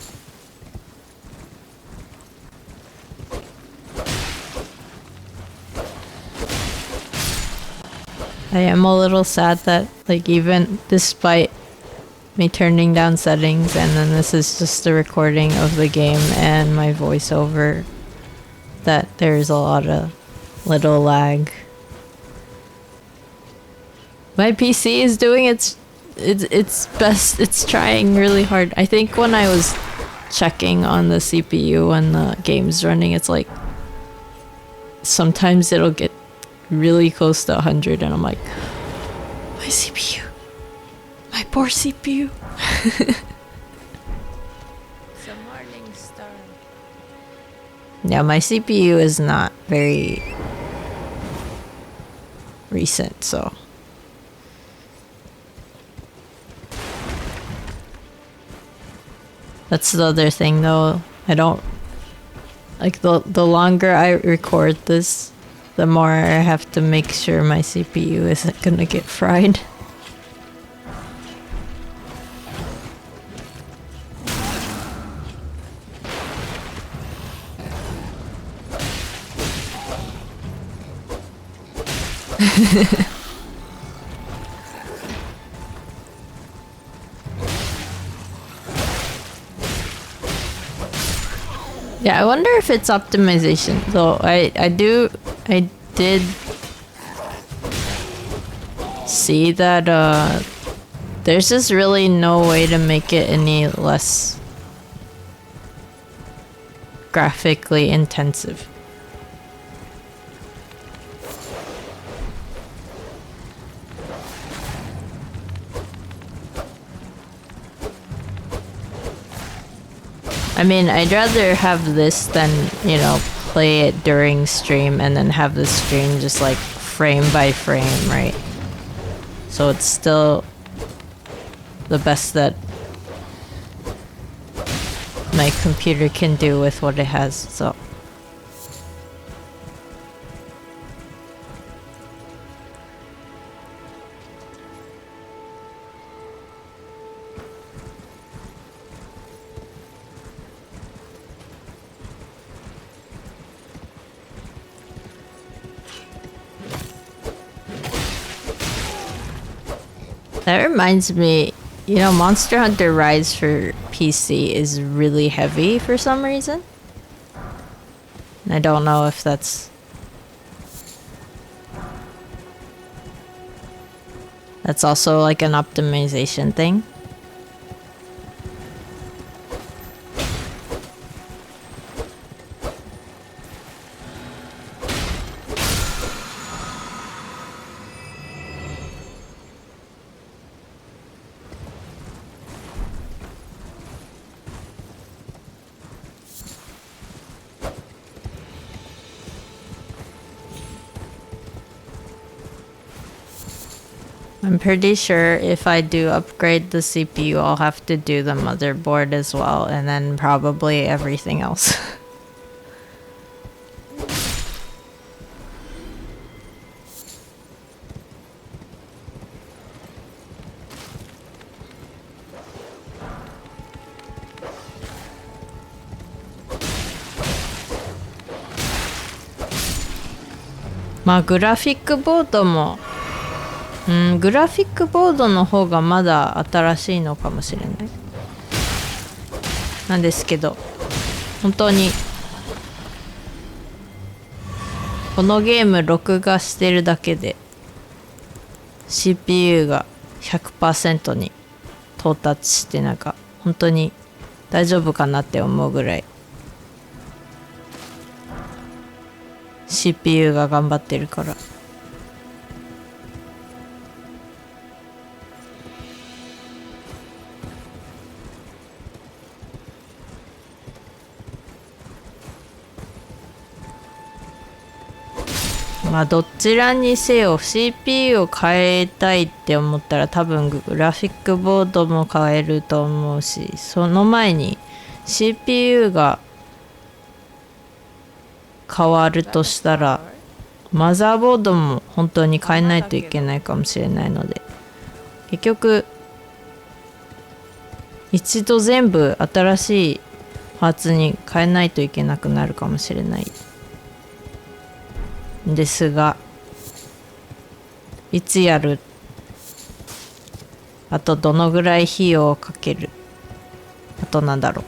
I am a little sad that, like, even despite me turning down settings, and then this is just a recording of the game and my voiceover, that there's a lot of little lag. My PC is doing its best. It's trying really hard. I think when I was checking on the CPU when the game's running, it's like sometimes it'll get really close to 100 and I'm like, my CPU. My poor CPU. It's a morning star. Yeah, my CPU is not very recent, so. That's the other thing though. I don't like the longer I record this, the more I have to make sure my CPU isn't gonna get fried. Yeah, I wonder if it's optimization. Though I did see that there's just really no way to make it any less graphically intensive. I mean, I'd rather have this than, you know, play it during stream and then have the stream just like frame by frame, right? So it's still the best that my computer can do with what it has, so. That reminds me, you know, Monster Hunter Rise for PC is really heavy for some reason. And I don't know if that's also like an optimization thing. I'm pretty sure if I do upgrade the CPU, I'll have to do the motherboard as well, and then probably everything else. まあグラフィックボードもグラフィックボードの方がまだ新しいのかもしれないなんですけど、本当にこのゲーム録画してるだけで CPU が 100% に到達して、なんか本当に大丈夫かなって思うぐらい CPU が頑張ってるから。まあどちらにせよ CPU を変えたいって思ったら多分グラフィックボードも変えると思うし、その前に CPU が変わるとしたらマザーボードも本当に変えないといけないかもしれないので、結局一度全部新しいパーツに変えないといけなくなるかもしれないんですが、いつやる、あとどのぐらい費用をかける、あとなんだろ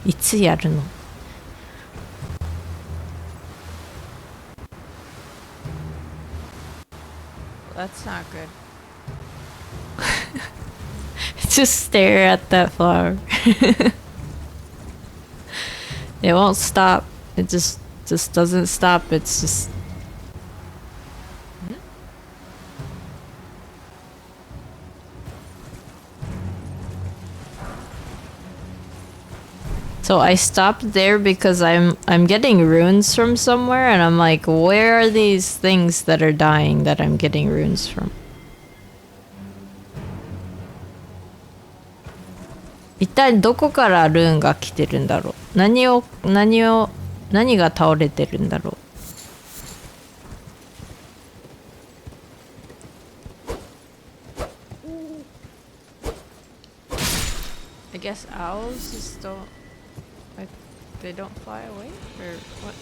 う、いつやるのThat's not good. Just stare at that flower. It won't stop. It just doesn't stop. It's just So I stopped there because I'm getting runes from somewhere, and I'm like, where are these things that are dying that I'm getting runes from? 一体どこからルーンが来てるんだろう。何が倒れてるんだろう。I guess owls just don't, like, they don't fly away, or what?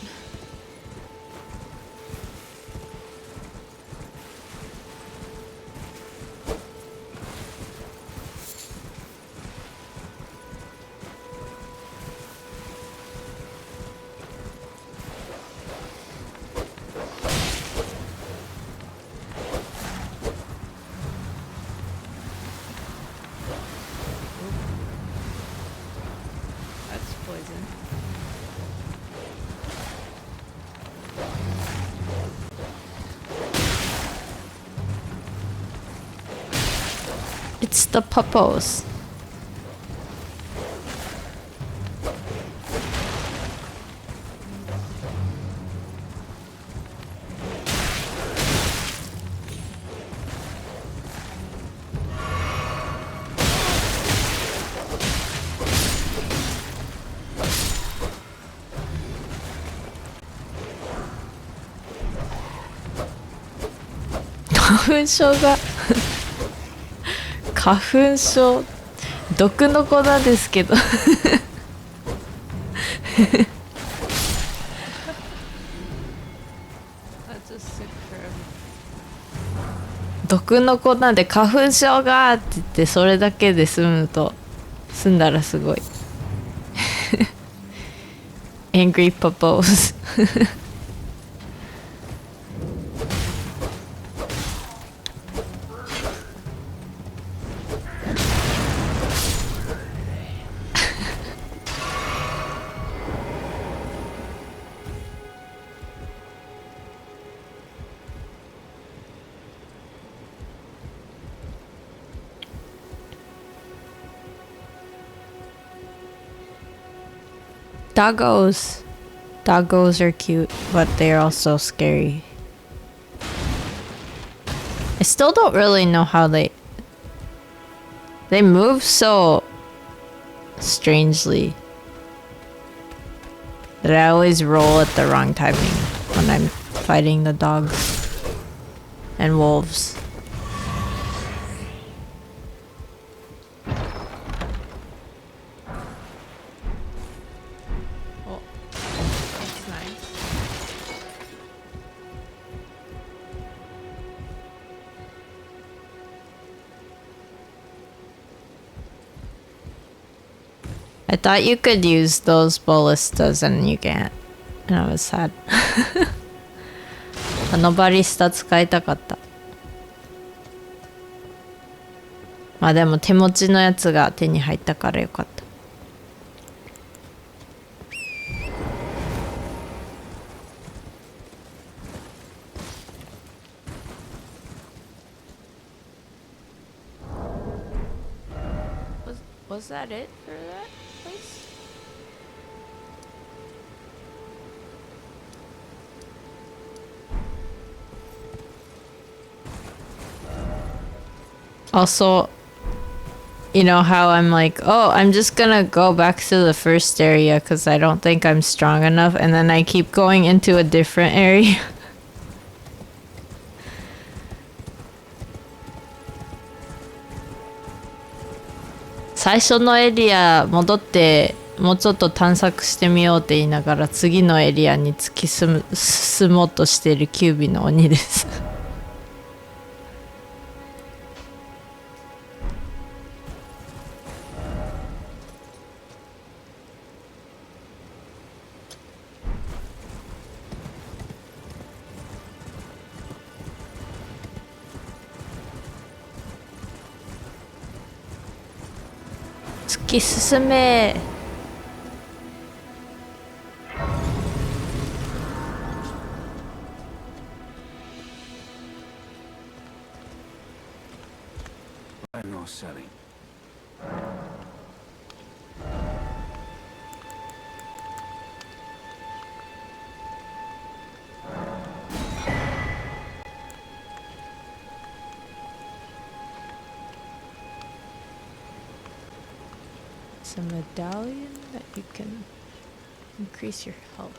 That's poison. It's the puppos.花粉症が花粉症毒の粉ですけど That's just sick for everyone. 毒の粉で花粉症がって言ってそれだけで済んだらすごいAngry Puppos Doggos. Doggos are cute, but they're also scary. I still don't really know how they move so strangely that I always roll at the wrong timing when I'm fighting the dogs and wolves. Oh, that's nice. I thought you could use those ballistas and you can't. And I was sad. あのバリスタ使いたかった。まあでも手持ちのやつが手に入ったからよかった。Was that it for that place? Also, you know how I'm like, oh, I'm just gonna go back to the first area because I don't think I'm strong enough, and then I keep going into a different area. 最初のエリア戻ってもうちょっと探索してみようって言いながら次のエリアに突き進もうとしているキュービの鬼です。突き進め。No selling. It's a medallion that you can increase your health. .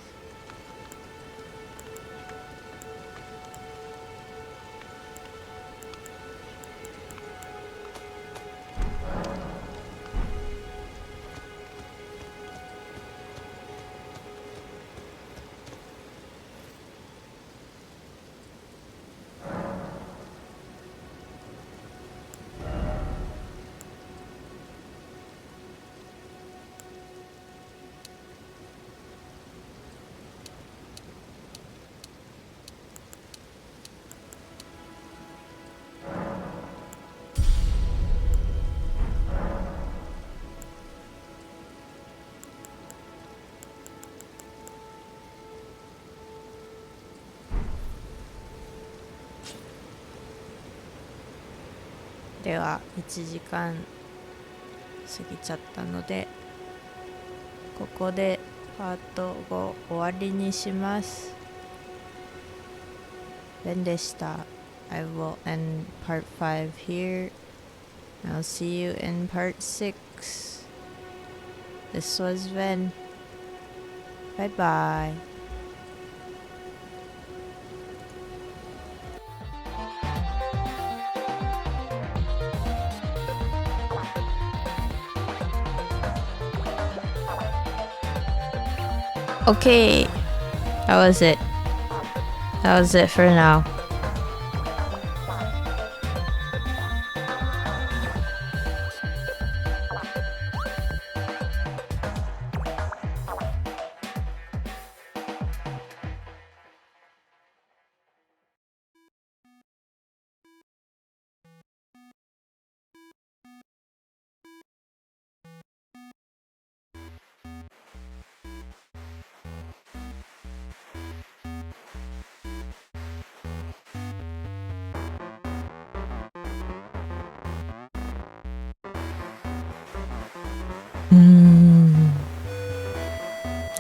では1時間過ぎちゃったのでここでパート5終わりにします。ベンでした。I will end part 5 here. I'll see you in part 6. This was Ven. Bye bye. Okay, that was it. That was it for now.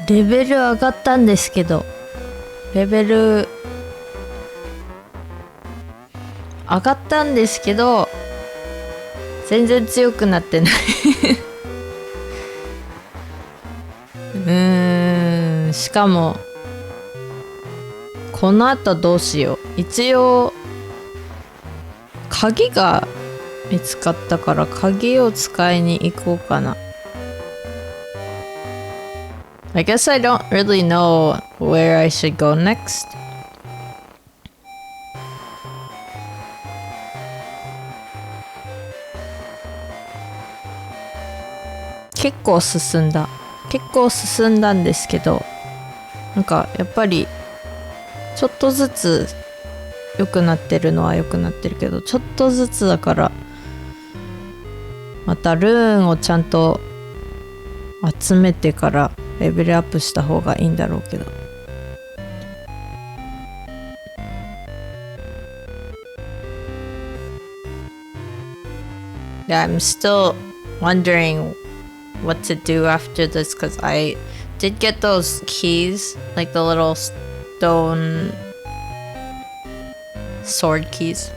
レベル上がったんですけど、レベル上がったんですけど全然強くなってないしかもこの後どうしよう。一応鍵が見つかったから鍵を使いに行こうかな。I guess I don't really know where I should go next. 結構進んだんですけど、なんかやっぱりちょっとずつ良くなってるのは良くなってるけど、ちょっとずつだからまたルーンをちゃんと集めてからレベルアップした方がいいんだろうけど。Yeah, I'm still wondering what to do after this because I did get those keys, like the little stone sword keys.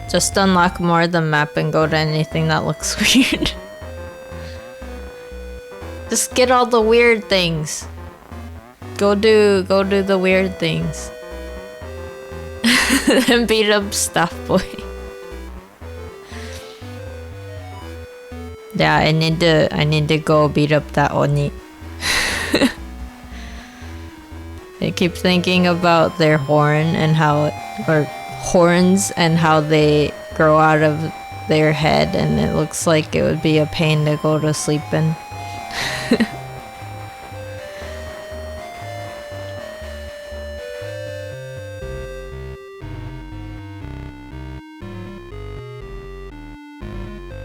Just unlock more of the map and go to anything that looks weird. Just get all the weird things. Go do the weird things. And beat up Staff Boy. Yeah, I need to go beat up that Oni. I keep thinking about their horns and how they grow out of their head, and it looks like it would be a pain to go to sleep in.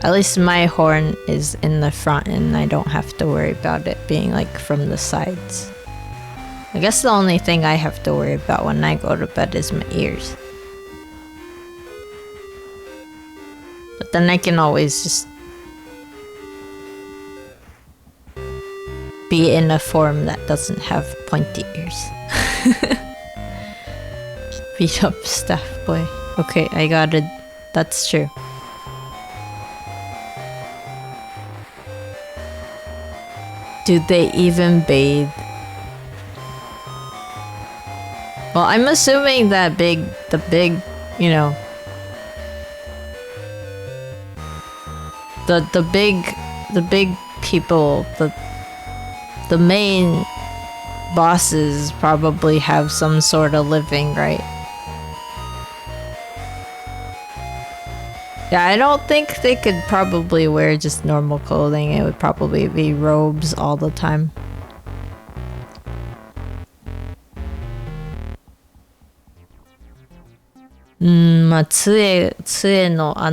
At least my horn is in the front and I don't have to worry about it being like from the sides. I guess the only thing I have to worry about when I go to bed is my ears. But then I can always just be in a form that doesn't have pointy ears. Beat up Staff Boy. Okay, I got it. That's true. Do they even bathe? Well, I'm assuming that the big, you know, the big people, the main bosses probably have some sort of living, right? Yeah, I don't think they could probably wear just normal clothing. It would probably be robes all the time. Tsueのあ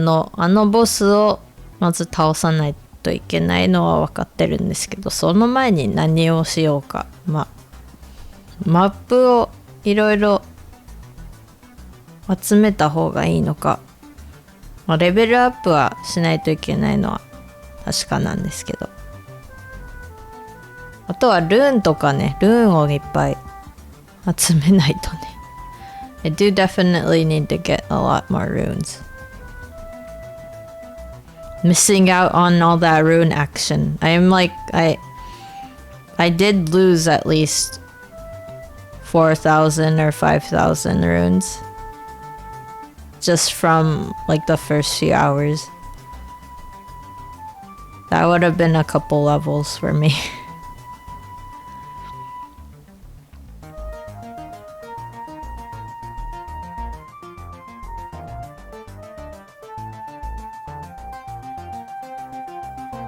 のボスをまず倒さないといけないのは分かってるんですけど、その前に何をしようか。マップをいろいろ集めた方がいいのか。レベルアップはしないといけないのは確かなんですけど、あとはルーンとかね、ルーンをいっぱい集めないとね。I do definitely need to get a lot more runes. Missing out on all that rune action. I did lose at least 4,000 or 5,000 runes. Just from like the first few hours. That would have been a couple levels for me.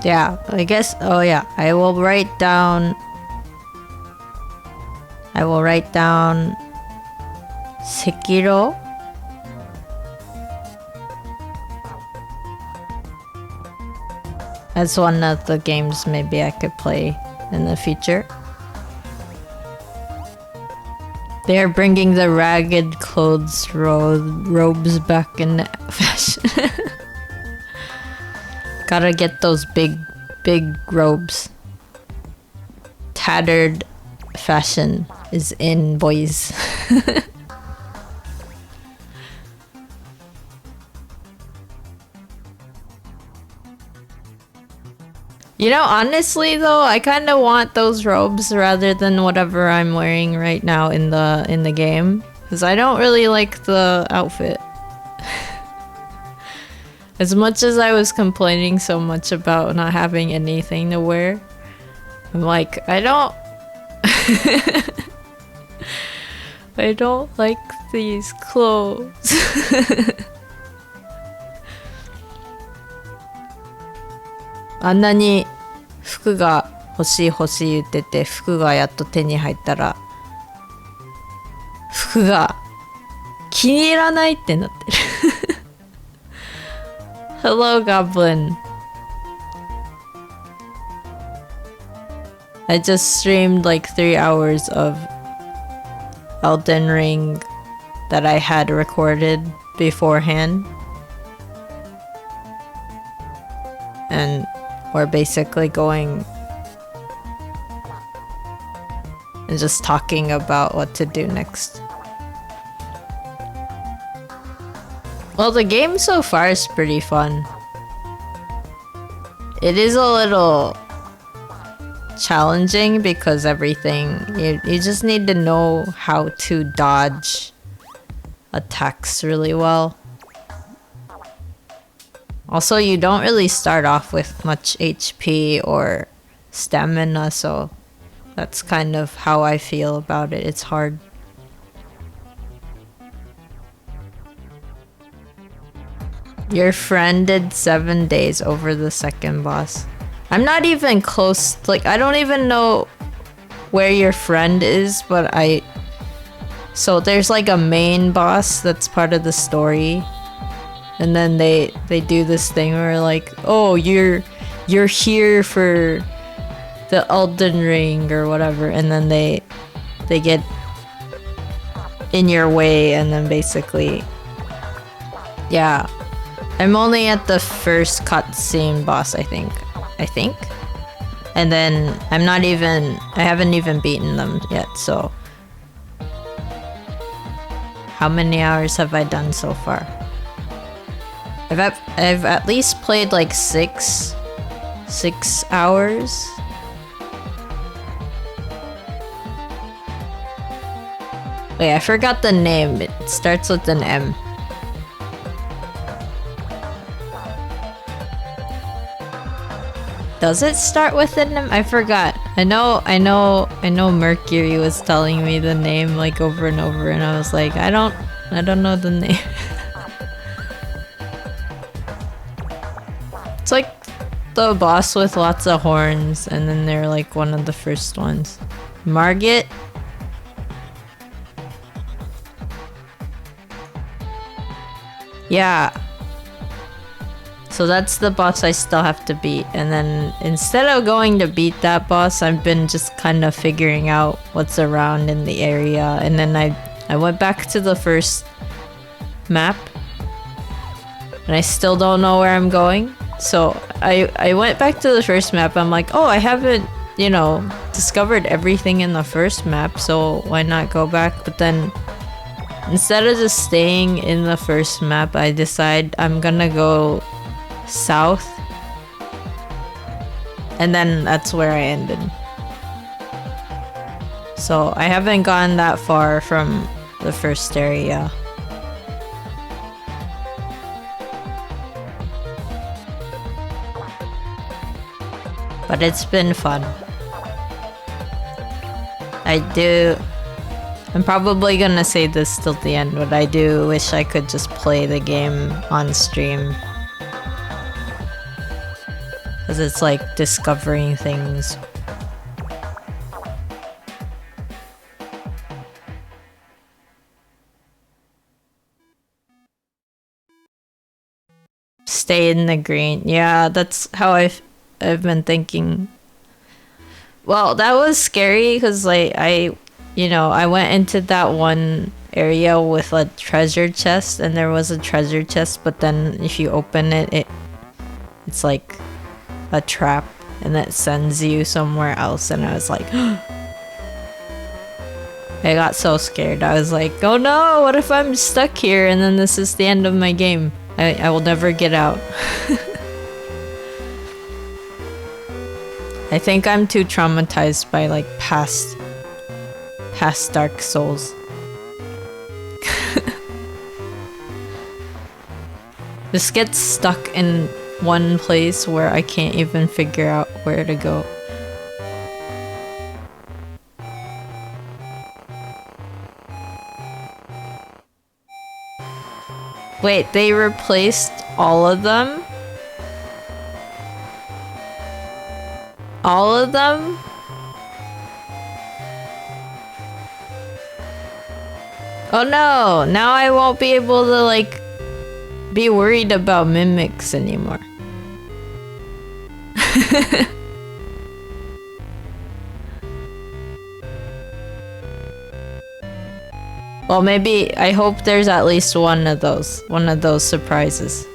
Yeah, I guess, oh yeah, I will write down Sekiro. As one of the games maybe I could play in the future. They are bringing the ragged clothes robes back in fashion. Gotta get those big robes. tattered fashion is in, boys. You know, honestly though, I kind of want those robes rather than whatever I'm wearing right now in the game, because I don't really like the outfit. As much as I was complaining so much about not having anything to wear, I'm like, I don't I don't like these clothes. あんなに服が欲しい欲しい言ってて、服がやっと手に入ったら服が気に入らないってなってる。Hello, Goblin. I just streamed like 3 hours of Elden Ring that I had recorded beforehand. And we're basically going and just talking about what to do next. Well, the game so far is pretty fun. It is a little challenging because everything, you just need to know how to dodge attacks really well. Also, you don't really start off with much HP or stamina, so that's kind of how I feel about it. It's hard. Your friend did 7 days over the second boss. I'm not even close, like, I don't even know where your friend is, but so there's like a main boss that's part of the story. And then they do this thing where like, oh, you're here for the Elden Ring or whatever, and then they get in your way, and then basically, yeah. I'm only at the first cutscene boss, I think. And then I haven't even beaten them yet, so. How many hours have I done so far? I've at least played like 6 hours. Wait, I forgot the name. It starts with an M. Does it start with an M? I forgot. I know Mercury was telling me the name like over and over, and I was like, I don't know the name. It's like the boss with lots of horns, and then they're like one of the first ones. Margit? Yeah. So that's the boss I still have to beat, and then instead of going to beat that boss, I've been just kind of figuring out what's around in the area, and then I went back to the first map, and I still don't know where I'm going. So I went back to the first map. I'm like, oh, I haven't, discovered everything in the first map, so why not go back? But then instead of just staying in the first map, I decide I'm gonna go south, and then that's where I ended. So I haven't gone that far from the first area. But it's been fun. I'm probably gonna say this till the end, but I do wish I could just play the game on stream. Because it's like discovering things. Stay in the green. Yeah, that's how I've been thinking. Well, that was scary because like I went into that one area with a treasure chest, and there was a treasure chest, but then if you open it, it's like a trap, and it sends you somewhere else, and I was like I got so scared. I was like, oh no, what if I'm stuck here and then this is the end of my game? I will never get out. I think I'm too traumatized by like past Dark Souls. This gets stuck in one place where I can't even figure out where to go. Wait, they replaced all of them? All of them? Oh no, now I won't be able to like be worried about mimics anymore. Well, maybe I hope there's at least one of those surprises.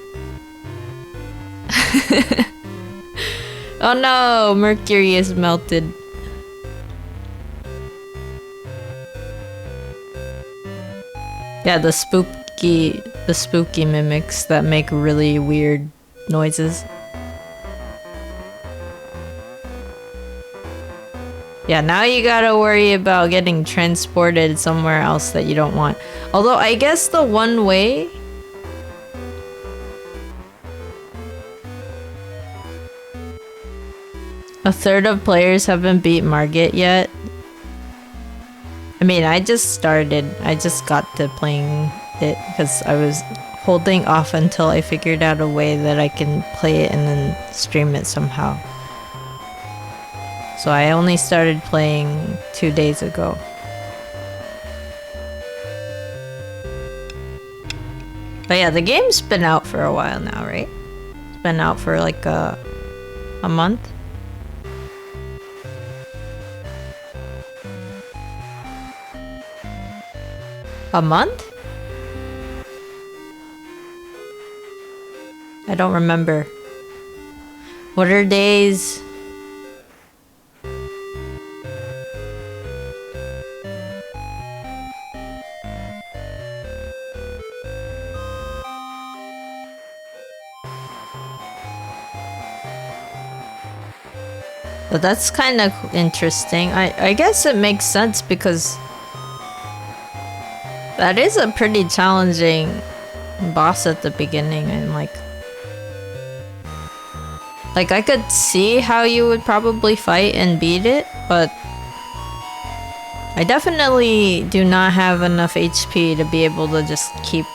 Oh no, Mercury is melted. Yeah, the spooky mimics that make really weird noises. Yeah, now you gotta worry about getting transported somewhere else that you don't want. Although I guess the one way... A third of players haven't beat Margit yet. I mean, I just started. I just got to playing it because I was holding off until I figured out a way that I can play it and then stream it somehow. So I only started playing 2 days ago. But yeah, the game's been out for a while now, right? It's been out for like a month. A month? I don't remember. What are days? But that's kind of interesting. I guess it makes sense because that is a pretty challenging boss at the beginning, and like I could see how you would probably fight and beat it, but I definitely do not have enough HP to be able to just keep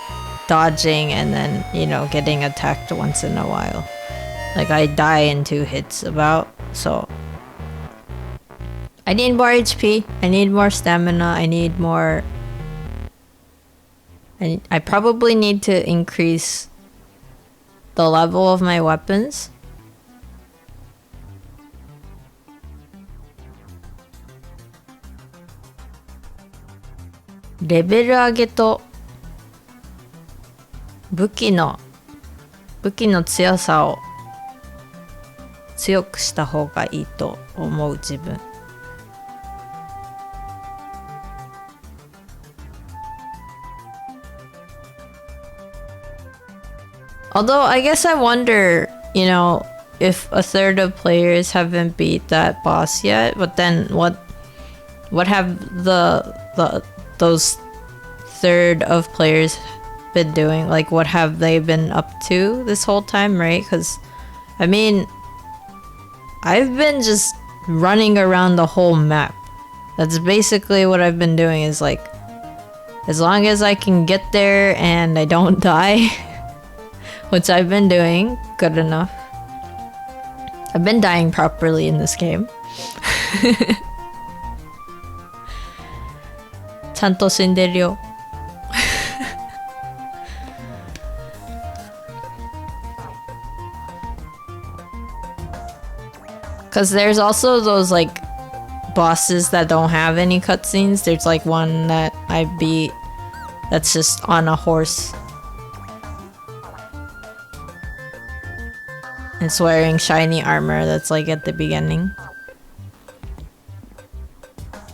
dodging and then, you know, getting attacked once in a while. Like I die in 2 hits about, so I need more HP, I need more stamina, I need more... I probably need to increase the level of my weapons. Level 上げと武器の強さを強くした方がいいと思う自分。Although I guess I wonder, you know, if a third of players haven't beat that boss yet, but then what have those third of players been doing? Like, what have they been up to this whole time, right? Because, I mean, I've been just running around the whole map. That's basically what I've been doing, is like, as long as I can get there and I don't die, which I've been doing good enough. I've been dying properly in this game. ちゃんと死んでるよ。Because there's also those like bosses that don't have any cutscenes. There's like one that I beat that's just on a horse. It's wearing shiny armor that's like at the beginning.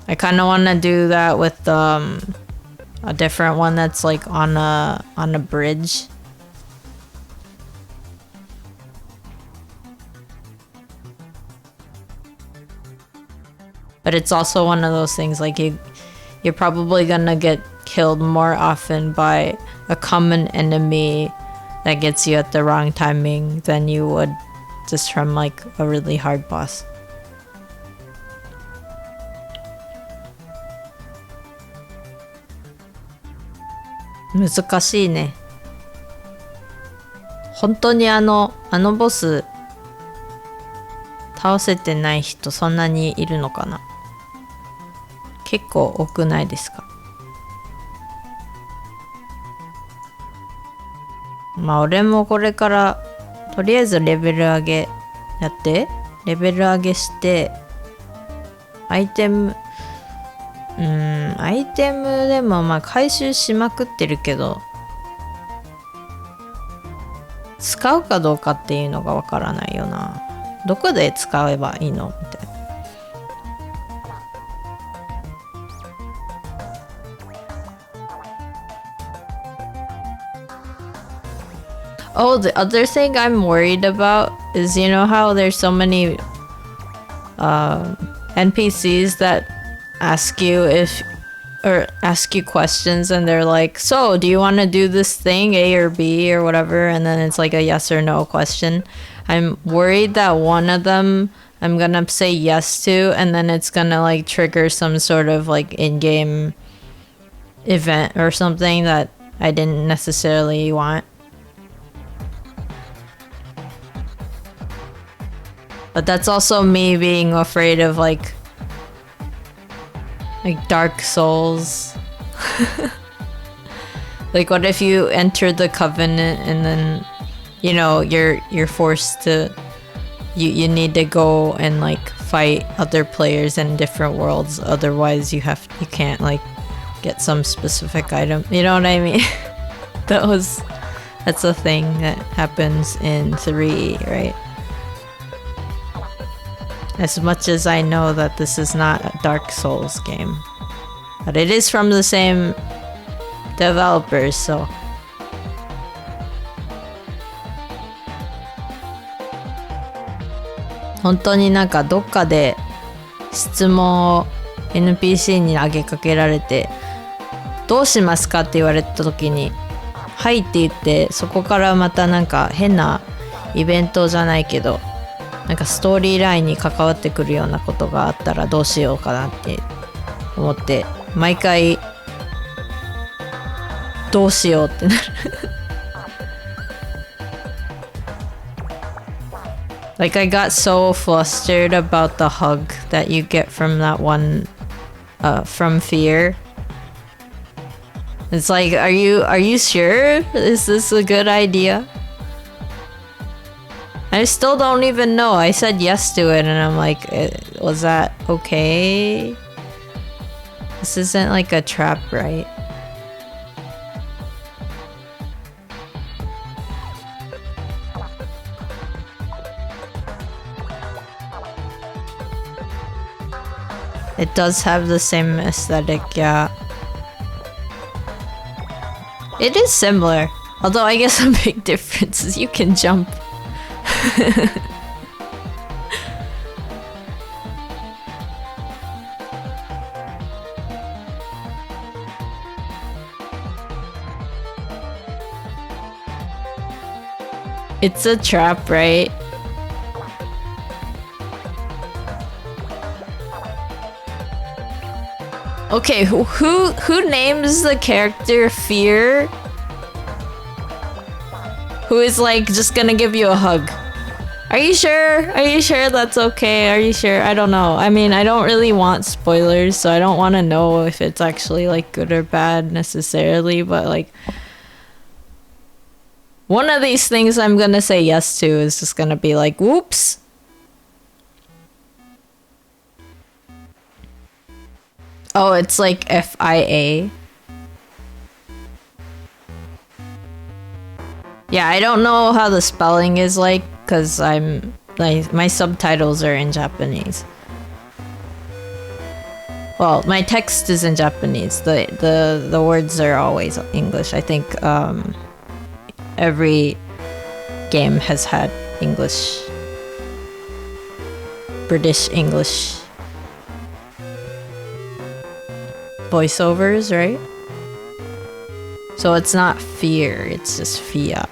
I kind of want to do that with a different one that's like on a bridge. But it's also one of those things like you're probably gonna get killed more often by a common enemy that gets you at the wrong timing than you would just from like a really hard boss.難しいね。本当にあのボス倒せてない人そんなにいるのかな。結構多くないですか。まあ俺もこれからとりあえずレベル上げやってレベル上げしてアイテムでもまあ回収しまくってるけど使うかどうかっていうのがわからないよな。どこで使えばいいのみたいな。Oh, the other thing I'm worried about is, you know how there's so many NPCs that ask you questions and they're like, so do you want to do this thing A or B or whatever, and then it's like a yes or no question. I'm worried that one of them I'm gonna say yes to and then it's gonna like trigger some sort of like in-game event or something that I didn't necessarily want. But that's also me being afraid of like Dark Souls. Like what if you enter the Covenant and then you know you're forced to you need to go and like fight other players in different worlds, otherwise you can't like get some specific item. You know what I mean? That's a thing that happens in 3, right? As much as I know that this is not a Dark Souls game, but it is from the same developers, so本当になんかどっかで質問を NPC に投げかけられてどうしますかって言われた時にはいって言ってそこからまたなんか変なイベントじゃないけどなんかストーリーラインに関わってくるようなことがあったらどうしようかなって思って毎回どうしようってなるLike I got so flustered about the hug that you get from that one from Fear. It's like, are you sure? Is this a good idea? I still don't even know. I said yes to it and I'm like, was that okay? This isn't like a trap, right? It does have the same aesthetic, yeah. It is similar, although I guess a big difference is you can jump. It's a trap, right? Okay, who names the character Fear? Who is like just gonna give you a hug? Are you sure? Are you sure that's okay? Are you sure? I don't know. I mean, I don't really want spoilers, so I don't want to know if it's actually like good or bad necessarily, but like one of these things I'm gonna say yes to is just gonna be like, whoops. Oh, it's like FIA. Yeah, I don't know how the spelling is like, because my subtitles are in Japanese. Well, my text is in Japanese. The words are always English. I think every game has had English, British English voiceovers, right? So it's not fear, it's just fear,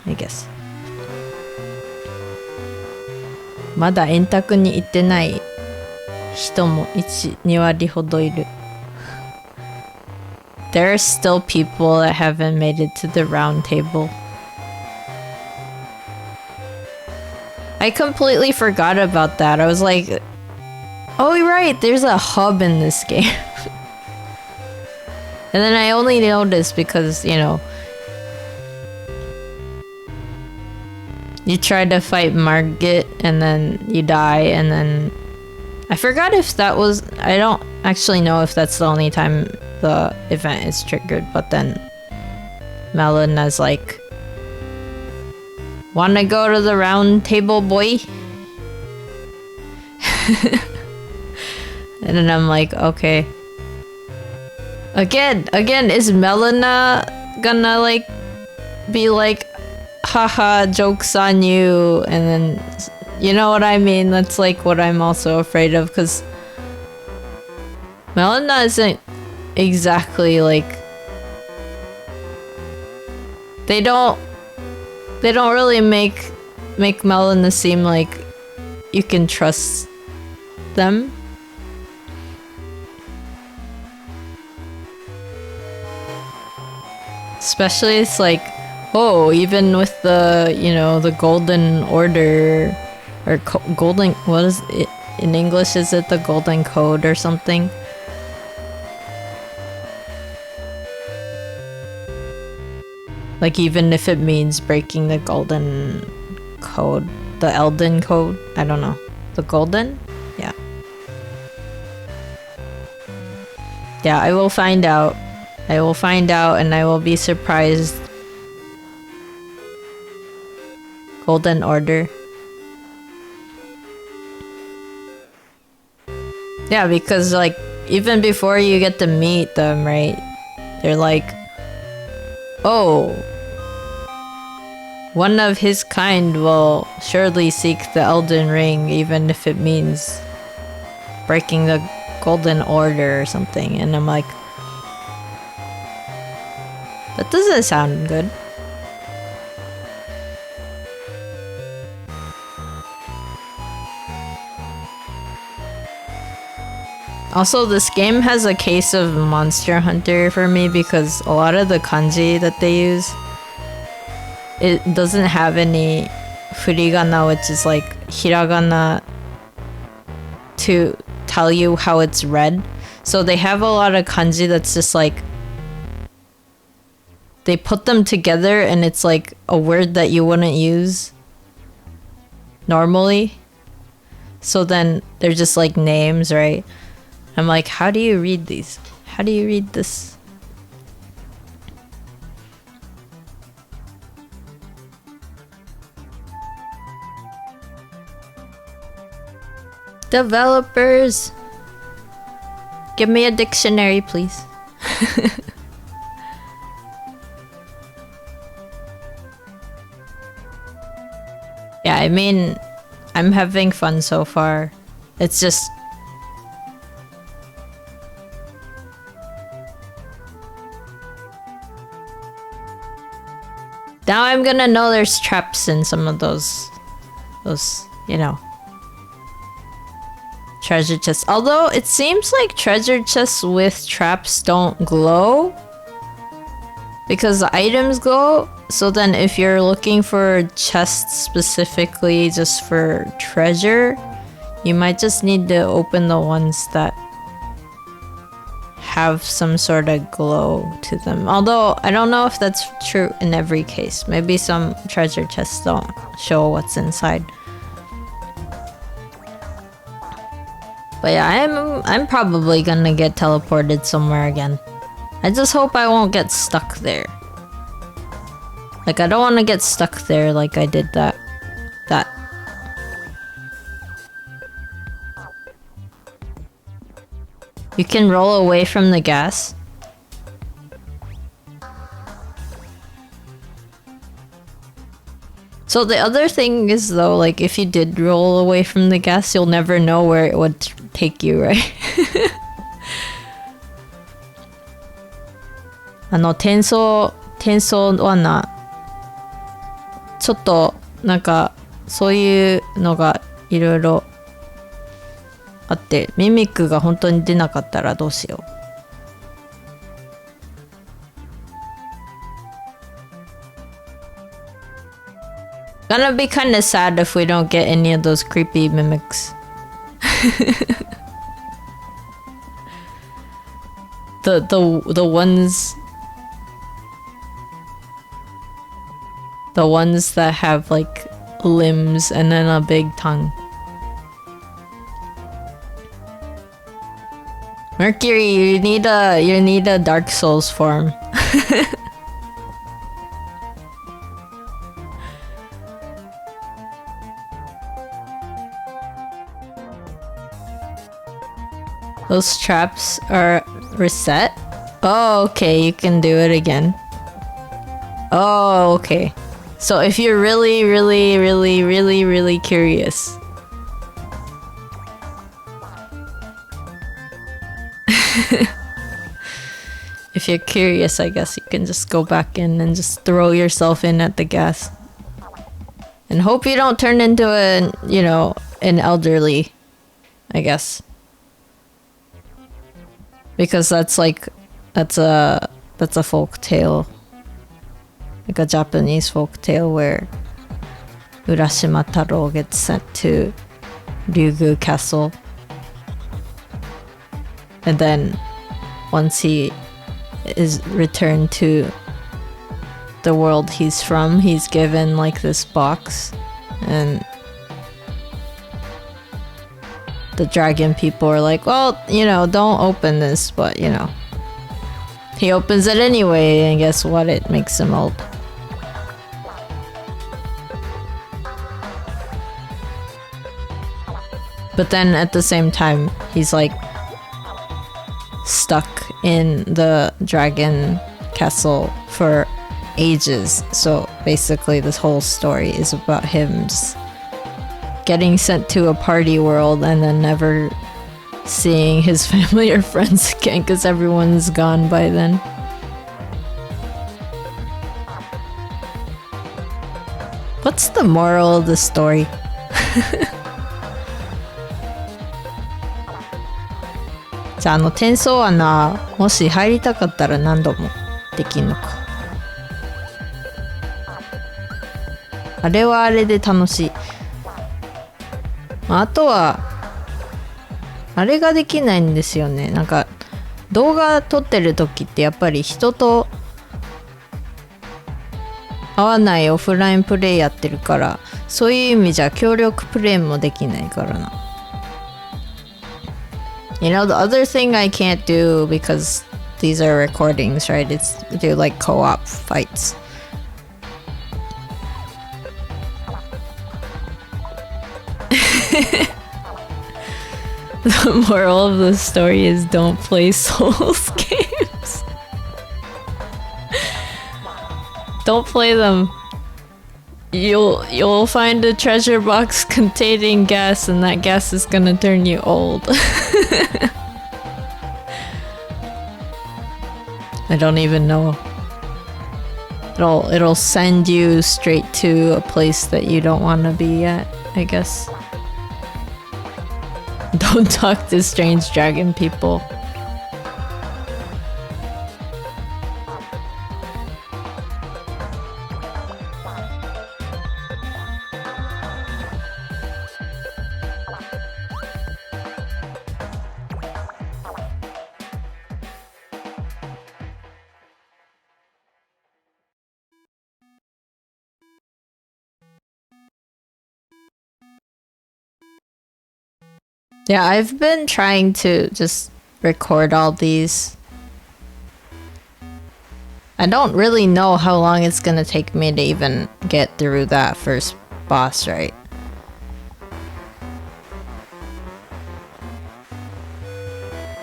I guess. まだ円卓に行ってない人も2割ほどいる。There are still people that haven't made it to the round table. I completely forgot about that. I was like, oh right, there's a hub in this game. And then I only noticed because, you know, you try to fight Margit and then you die, and then I forgot if that was, I don't actually know if that's the only time the event is triggered, but then Melena's like, wanna go to the round table, boy? And then I'm like, okay. Again, is Melina gonna like be like, haha, joke's on you, and then, you know what I mean? That's like what I'm also afraid of, because Melina isn't exactly like, they don't really make Melina seem like you can trust them. Especially it's like, oh, even with the, you know, the Golden Order, or Golden, what is it? In English, is it the Golden Code or something? Like, even if it means breaking the Golden Code, the Elden Code, I don't know. The Golden? Yeah. Yeah, I will find out. I will find out and I will be surprised. Golden Order. Yeah, because like, even before you get to meet them, right? They're like, oh, one of his kind will surely seek the Elden Ring, even if it means breaking the Golden Order or something. And I'm like, that doesn't sound good. Also, this game has a case of Monster Hunter for me, because a lot of the kanji that they use, it doesn't have any furigana, which is like hiragana, to tell you how it's read. So they have a lot of kanji that's just like, they put them together and it's like a word that you wouldn't use normally. So then they're just like names, right? I'm like, how do you read these? How do you read this? Developers, give me a dictionary, please. Yeah, I mean, I'm having fun so far. It's just, now I'm gonna know there's traps in some of those, you know, treasure chests. Although it seems like treasure chests with traps don't glow, because the items glow. So then if you're looking for chests specifically just for treasure, you might just need to open the ones that have some sort of glow to them. Although I don't know if that's true in every case. Maybe some treasure chests don't show what's inside. But yeah, I'm probably gonna get teleported somewhere again. I just hope I won't get stuck there. Like, I don't want to get stuck there like I did that that. You can roll away from the gas. So the other thing is though, like if you did roll away from the gas, you'll never know where it would take you, right? 転送はな、ちょっとなんかそういうのがいろいろあって、ミミックが本当に出なかったらどうしよう。Gonna be kind of sad if we don't get any of those creepy mimics. The ones that have like limbs and then a big tongue. Mercury, you need a Dark Souls form. Those traps are reset? Oh, okay, you can do it again. Oh, okay. So if you're really curious. If you're curious, I guess you can just go back in and just throw yourself in at the gas. And hope you don't turn into an elderly, I guess. Because that's a folk tale, like a Japanese folk tale where Urashima Taro gets sent to Ryugu Castle, and then once he is returned to the world he's from, he's given like this box, and the dragon people are like, well, don't open this, but he opens it anyway, and guess what? It makes him old. But then at the same time, he's like stuck in the dragon castle for ages. So basically this whole story is about him just getting sent to a party world and then never seeing his family or friends again because everyone's gone by then. What's the moral of the story? じゃあ転送穴もし入りたかったら何度もできんのか。あれはあれで楽しい。あとはあれができないんですよね。なんか動画撮ってる時ってやっぱり人と会わないオフラインプレイやってるから、そういう意味じゃ協力プレイもできないからな。You know, the other thing I can't do because these are recordings, right? It's do like co-op fights. The moral of the story is don't play Souls games. Don't play them. You'll find a treasure box containing gas, and that gas is gonna turn you old. I don't even know. It'll send you straight to a place that you don't want to be at, I guess. Don't talk to strange dragon people. Yeah, I've been trying to just record all these. I don't really know how long it's gonna take me to even get through that first boss, right?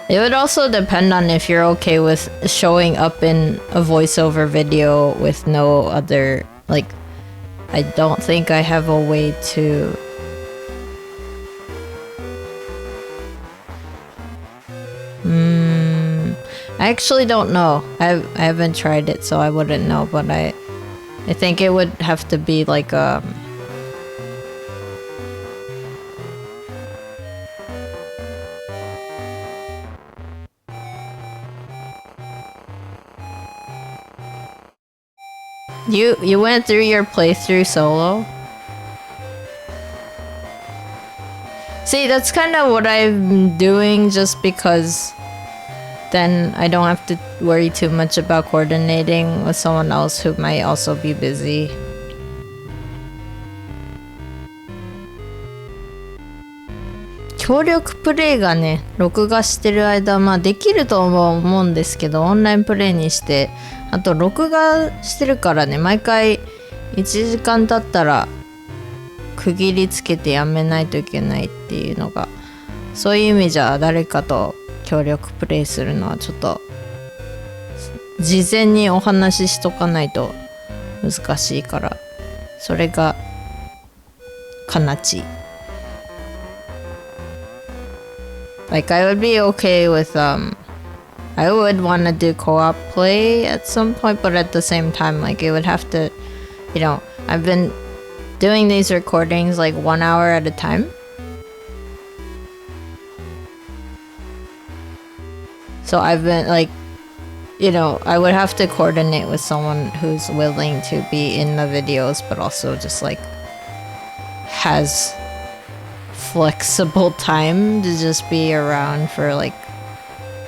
It would also depend on if you're okay with showing up in a voiceover video with no other, like, I don't think I have a way to I actually don't know. I haven't tried it, so I wouldn't know, but I think it would have to be like You went through your playthrough solo? See, that's kind of what I'm doing just because then I don't have to worry too much about coordinating with someone else who might also be busy.協力プレイがね、録画してる間、まあできると思うんですけど、オンラインプレイにして、あと録画してるからね、毎回1時間経ったら区切りつけてやめないといけないっていうのが、そういう意味じゃ誰かと協力プレイするのはちょっと事前にお話ししとかないと難しいから、それがかなち。Like I would be okay with I would want to do co-op play at some point, but at the same time, like it would have to, you know, I've been doing these recordings like 1 hour at a time. So I've been like, you know, I would have to coordinate with someone who's willing to be in the videos, but also just like has flexible time to just be around for like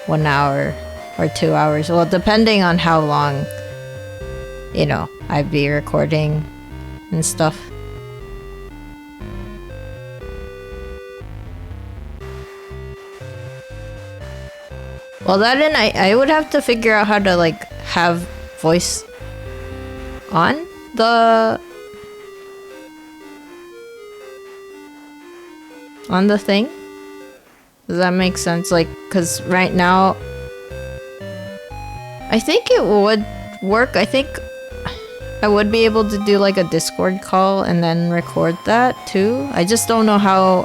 1 hour or 2 hours. Well, depending on how long, you know, I'd be recording and stuff. Well, that and I would have to figure out how to like have voice on the thing. Does that make sense? Like, cause right now I think it would work. I think I would be able to do like a Discord call and then record that too. I just don't know how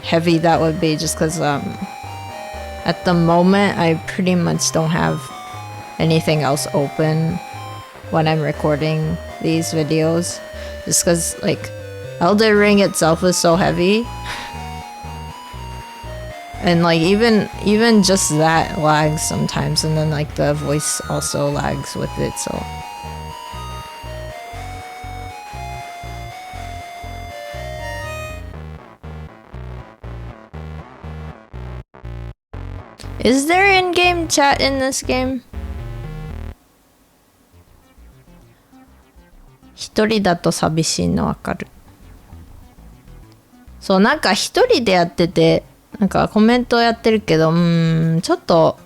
heavy that would be, just cause at the moment I pretty much don't have anything else open when I'm recording these videos, just cause like Elden Ring itself is so heavy. And like even just that lags sometimes, and then like the voice also lags with it, so is there in-game chat in this game? 一人だと寂しいのわかる。そう、なんか一人でやってて、なんかコメントやってるけど、ちょっと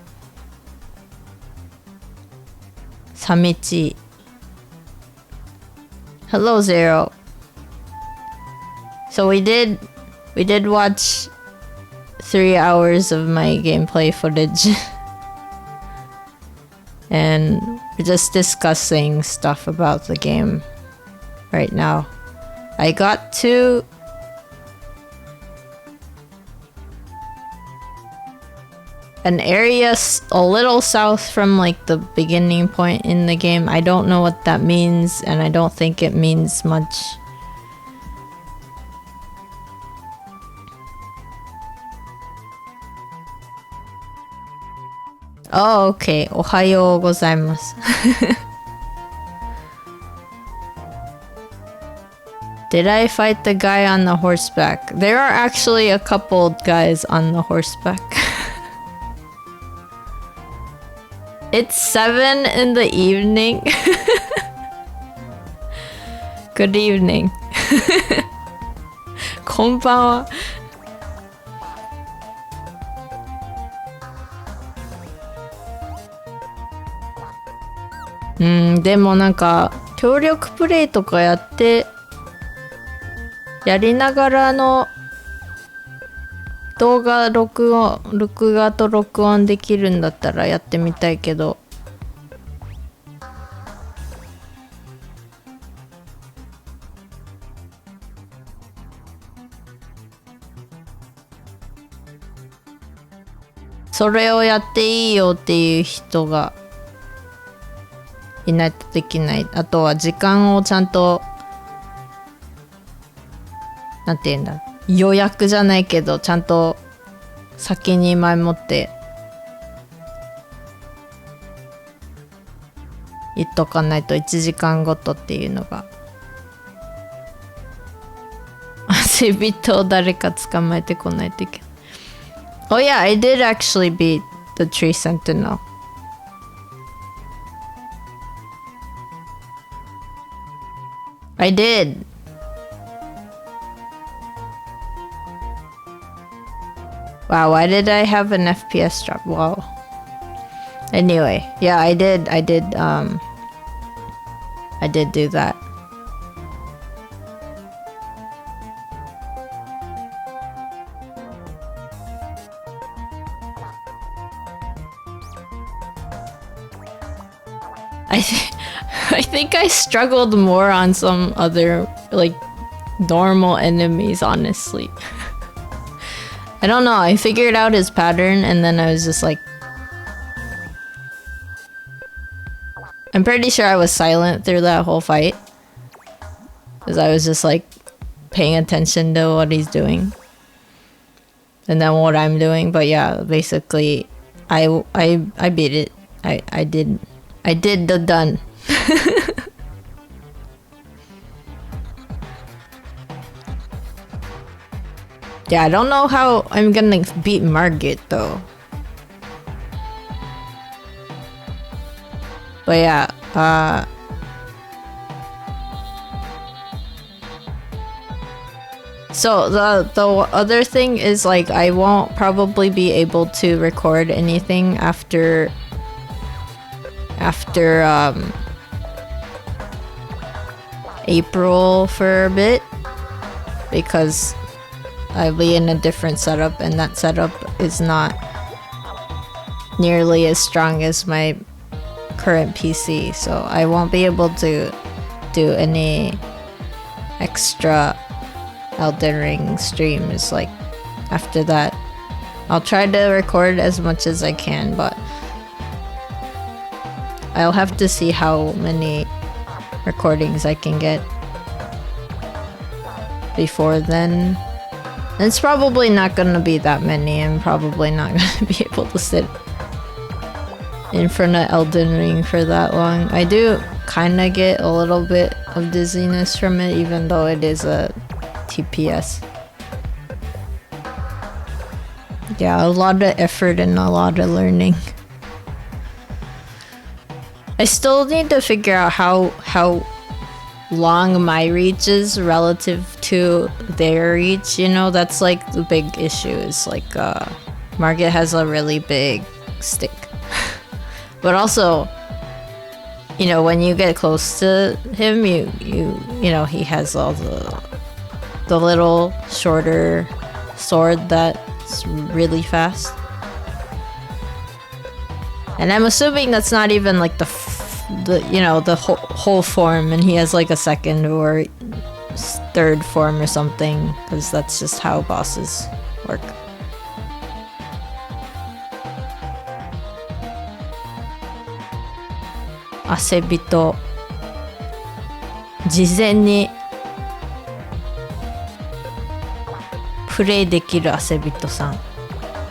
寂しい。Hello Zero. So we did watch 3 hours of my gameplay footage. And we're just discussing stuff about the game right now. I got to an area a little south from like the beginning point in the game. I don't know what that means, and I don't think it means much. Oh, okay. おはようございます。Did I fight the guy on the horseback? There are actually a couple guys on the horseback. It's 7 in the evening. Good evening. こんばんは。でもなんか協力プレイとかやりながらの動画録画と録音できるんだったらやってみたいけど、それをやっていいよっていう人がいないとできない。あとは時間をちゃんと、なんて言うんだ、予約じゃないけどちゃんと先に前もって言っとかないと、1時間ごとっていうのが。汗人を誰か捕まえてこないといけない。Oh yeah, I did actually beat the tree sentinel. I did. Wow, why did I have an FPS drop? Wow. Anyway, yeah, I did do that. I think I struggled more on some other like normal enemies, honestly. I don't know, I figured out his pattern and then I was just like, I'm pretty sure I was silent through that whole fight because I was just like paying attention to what he's doing and then what I'm doing. But yeah, basically I beat it. I did the done. Yeah, I don't know how I'm gonna beat Margit though. But yeah, so the other thing is like I won't probably be able to record anything after April for a bit because I'll be in a different setup and that setup is not nearly as strong as my current PC, so I won't be able to do any extra Elden Ring streams like after that. I'll try to record as much as I can, but I'll have to see how many recordings I can get before then. It's probably not gonna be that many. I'm probably not gonna be able to sit in front of Elden Ring for that long. I do kinda get a little bit of dizziness from it, even though it is a TPS. Yeah, a lot of effort and a lot of learning. I still need to figure out how long my reach is relative to their reach, you know. That's like the big issue is like Margit has a really big stick. But also, you know, when you get close to him, you know, he has all the little shorter sword that's really fast. And I'm assuming that's not even like the you know, the whole form, and he has like a second or third form or something, because that's just how bosses work. Asebito 事前にプレイできる汗人さん、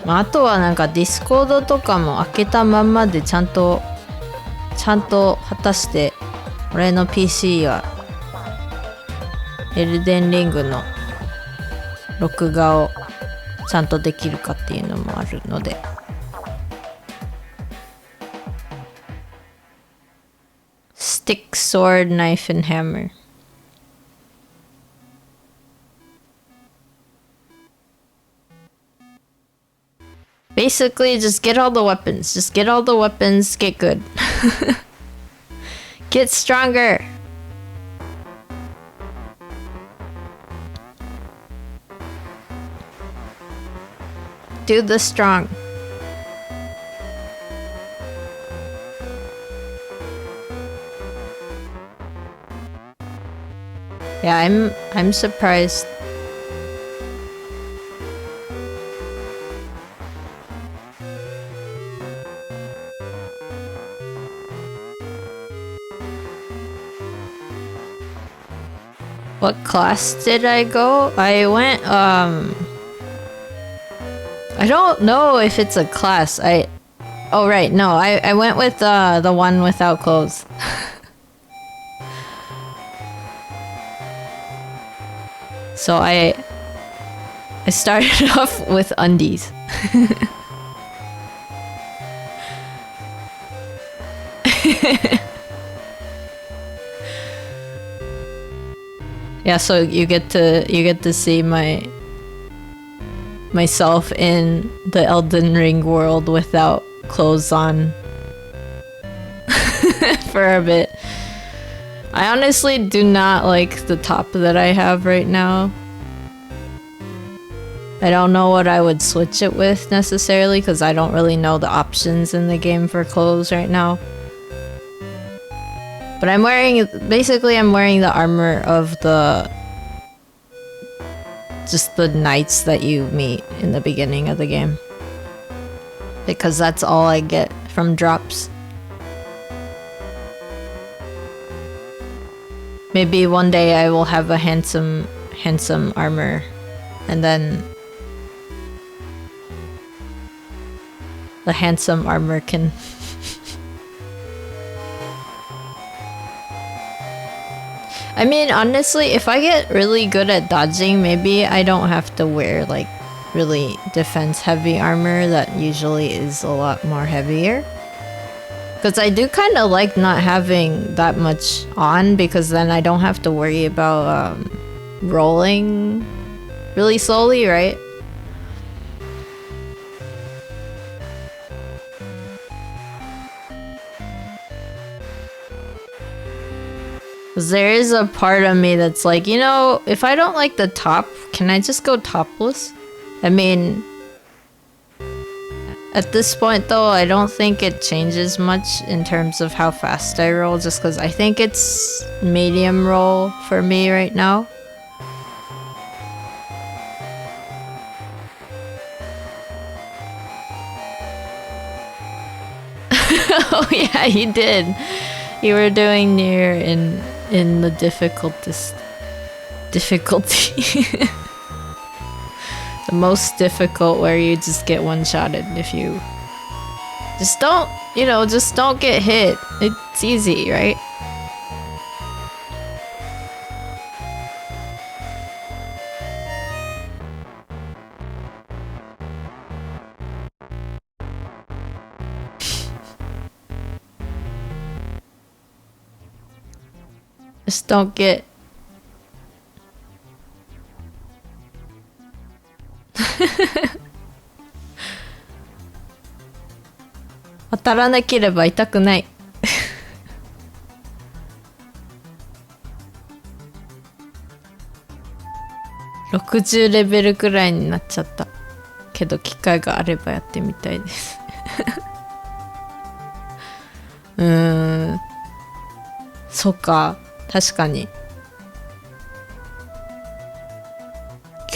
まあ、あとはなんかディスコードとかも開けたまんまでちゃんと果たして俺の PC はエルデンリングの録画をちゃんとできるかっていうのもあるので、Stick, sword, knife, and hammer. Basically, just get all the weapons. Just get all the weapons, get good. Get stronger. Do the strong. Yeah, I'm surprised. What class did I go? I went I don't know if it's a class. Oh right, no, I went with the one without clothes. So I started off with undies. Yeah, so you get to see myself in the Elden Ring world without clothes on for a bit. I honestly do not like the top that I have right now. I don't know what I would switch it with necessarily because I don't really know the options in the game for clothes right now. But I'm wearing the armor of just the knights that you meet in the beginning of the game. Because that's all I get from drops. Maybe one day I will have a handsome armor, and then the handsome armor can I mean, honestly, if I get really good at dodging, maybe I don't have to wear like really defense heavy armor that usually is a lot more heavier. Because I do kind of like not having that much on, because then I don't have to worry about rolling really slowly, right? There is a part of me that's like, you know, if I don't like the top, can I just go topless? I mean, at this point though, I don't think it changes much in terms of how fast I roll, just because I think it's medium roll for me right now. Oh yeah, you did. You were doing near in the difficulty. The most difficult, where you just get one-shotted if you just don't, you know, just don't get hit. It's easy, right? Just don't get当たらなければ痛くない60レベルくらいになっちゃったけど、機会があればやってみたいですそっか、確かに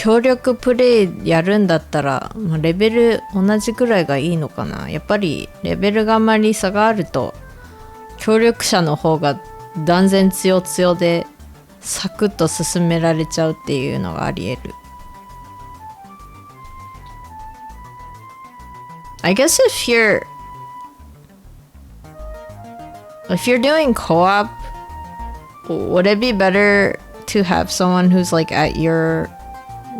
協力プレイやるんだったら、まあ、レベル同じくらいがいいのかな。やっぱりレベルがあまり差があると協力者の方が断然強強でサクッと進められちゃうっていうのがあり得る。I guess if you're doing co-op, would it be better to have someone who's like at your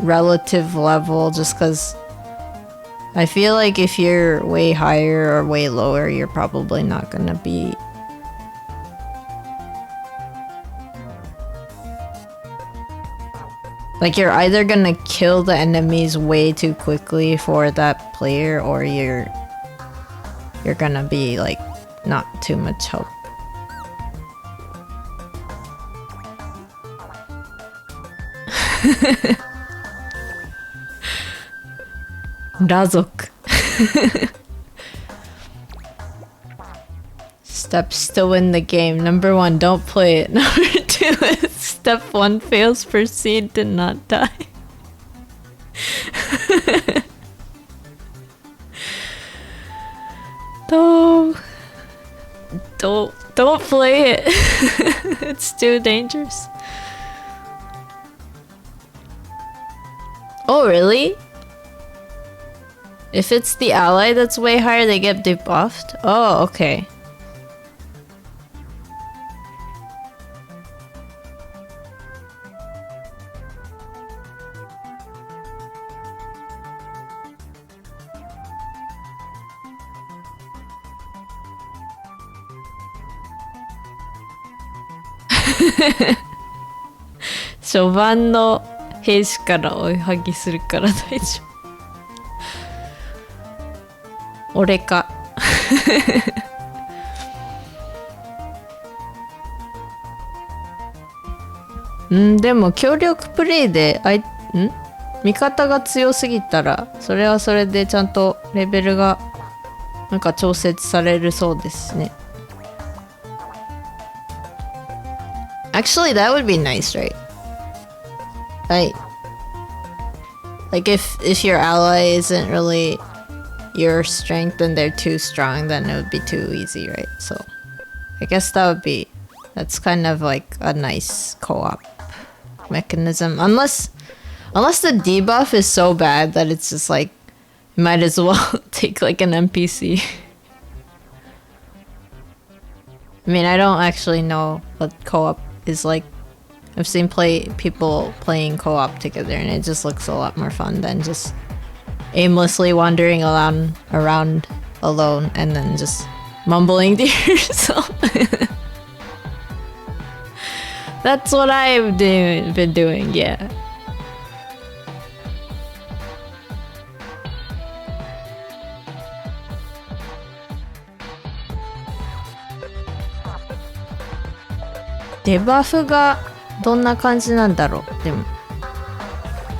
relative level, just because I feel like if you're way higher or way lower, you're probably not gonna be like, you're either gonna kill the enemies way too quickly for that player, or you're gonna be like not too much help. 裸族Steps to win the game. Number 1, don't play it. Number 2, if step 1 fails, proceed to not die. Don't play it. It's too dangerous. Oh, really? If it's the ally that's way higher, they get debuffed? Oh, okay.「初版の兵士から追いはぎするから大丈夫」俺かでも協力プレイで味方が強すぎたらそれはそれでちゃんとレベルがなんか調節されるそうですね。Actually, that would be nice, right? Like if your ally isn't really your strength and they're too strong, then it would be too easy, right? So I guess that's kind of like a nice co-op mechanism. Unless the debuff is so bad that it's just like you might as well take like an NPC. I mean, I don't actually know what co-op is like. I've seen people playing co-op together and it just looks a lot more fun than just aimlessly wandering around alone and then just mumbling to yourself. That's what I've been doing, yeah. Debuff がどんな感じなんだろう。でも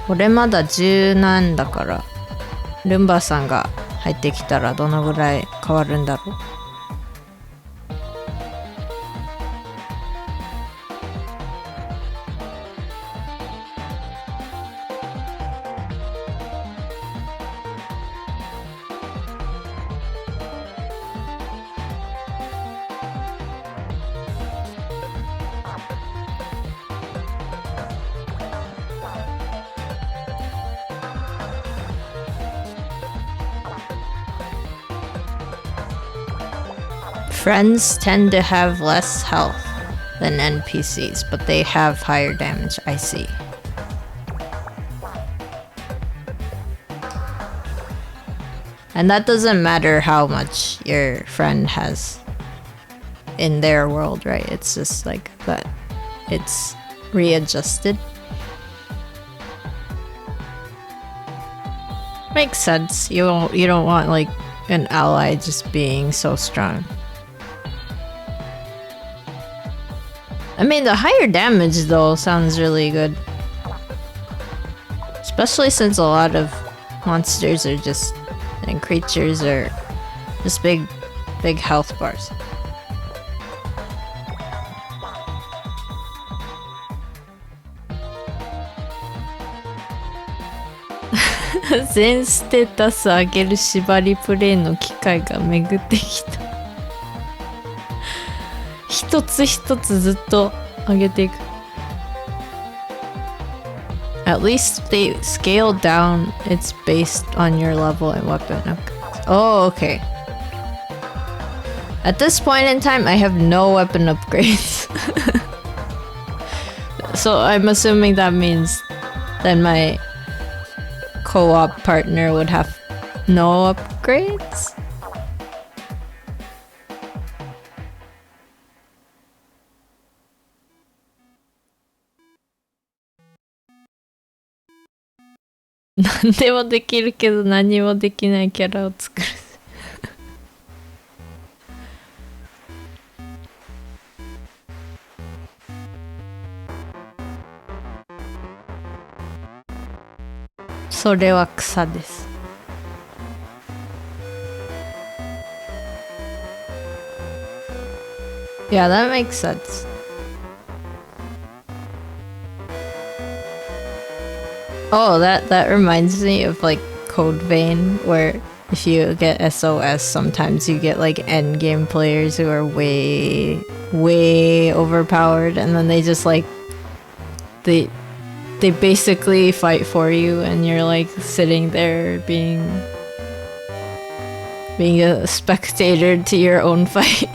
俺まだ10なんだからルンバさんが入ってきたらどのぐらい変わるんだろう。Friends tend to have less health than NPCs, but they have higher damage. I see. And that doesn't matter how much your friend has in their world, right? It's just like that. It's readjusted. Makes sense. You don't want like an ally just being so strong. I mean, the higher damage though sounds really good. Especially since a lot of monsters are just, and creatures are just big health bars. Zen ステータス上げる縛りプレイの機会が巡ってきた。一つ一つずっと上げていく。At least they scale down. It's based on your level and weapon upgrades. Oh, okay. At this point in time, I have no weapon upgrades. So I'm assuming that means that my co-op partner would have no upgrades?何でもできるけど何もできないキャラを作る。それは草です。Yeah, that makes sense. Oh, that reminds me of like Code Vein, where if you get SOS, sometimes you get like endgame players who are way overpowered, and then they just like they basically fight for you, and you're like sitting there being a spectator to your own fight.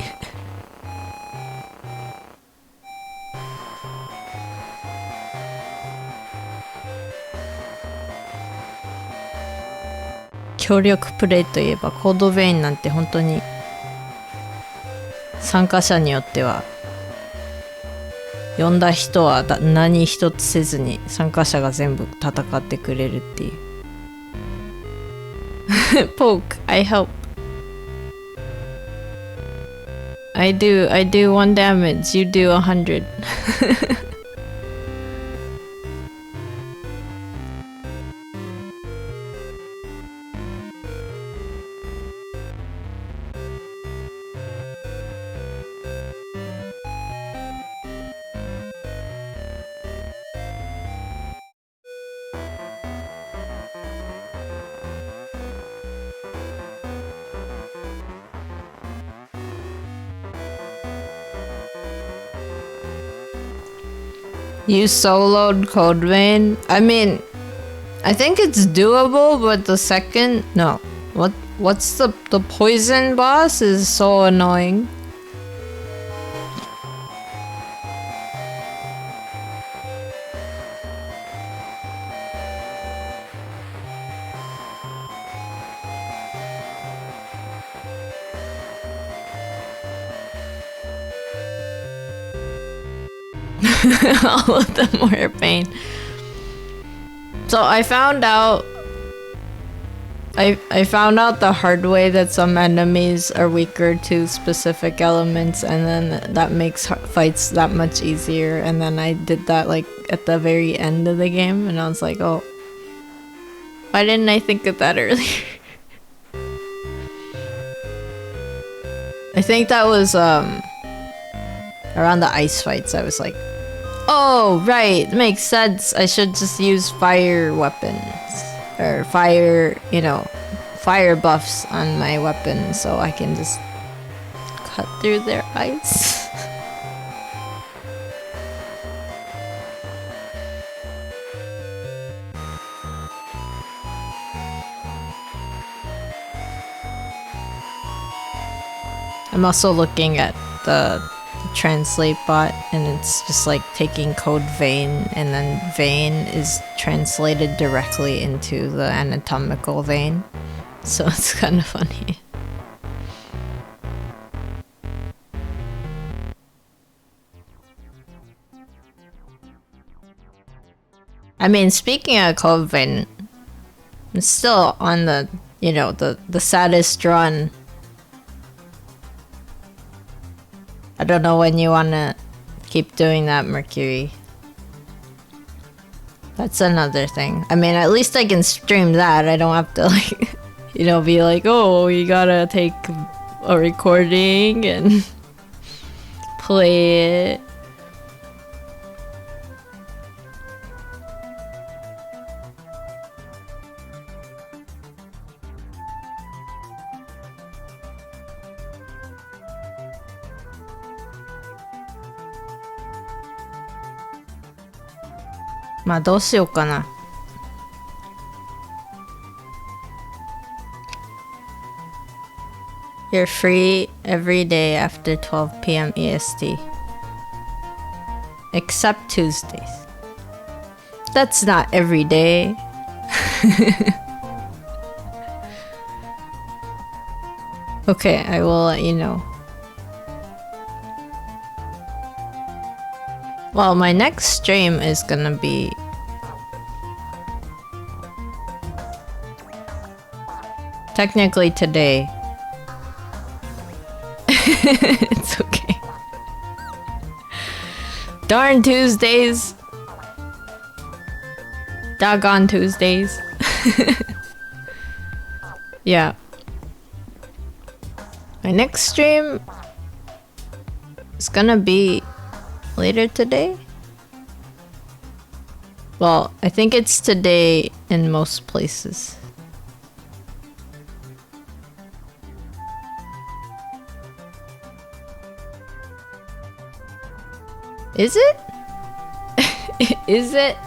協力プレイといえばコードベインなんて本当に参加者によっては呼んだ人は何一つせずに参加者が全部戦ってくれるっていうPoke, I help. I do 1 damage, you do 100. You soloed Code Vein? I mean, I think it's doable, but the second... No. What's the poison boss is so annoying. All of them were a pain. So I found out the hard way that some enemies are weaker to specific elements, and then that makes fights that much easier. And then I did that like at the very end of the game, and I was like, oh, why didn't I think of that earlier? I think that was around the ice fights. I was like, oh, right, makes sense. I should just use fire weapons. Or fire, fire buffs on my weapon so I can just cut through their ice. I'm also looking at the translate bot, and it's just like taking code vein, and then vein is translated directly into the anatomical vein, so it's kind of funny. I mean, speaking of code vein, I'm still on the the saddest run. I don't know when you wanna keep doing that, Mercury. That's another thing. I mean, at least I can stream that. I don't have to like, be like, oh, you gotta take a recording and play it. Ma, どうしようかな. You're free every day after 12 p.m. EST. Except Tuesdays. That's not every day. Okay, I will let you know. Well, my next stream is gonna be technically today. It's okay. Darn Tuesdays. Doggone Tuesdays. Yeah. My next stream It's gonna be later today? Well, I think it's today in most places. Is it? Is it?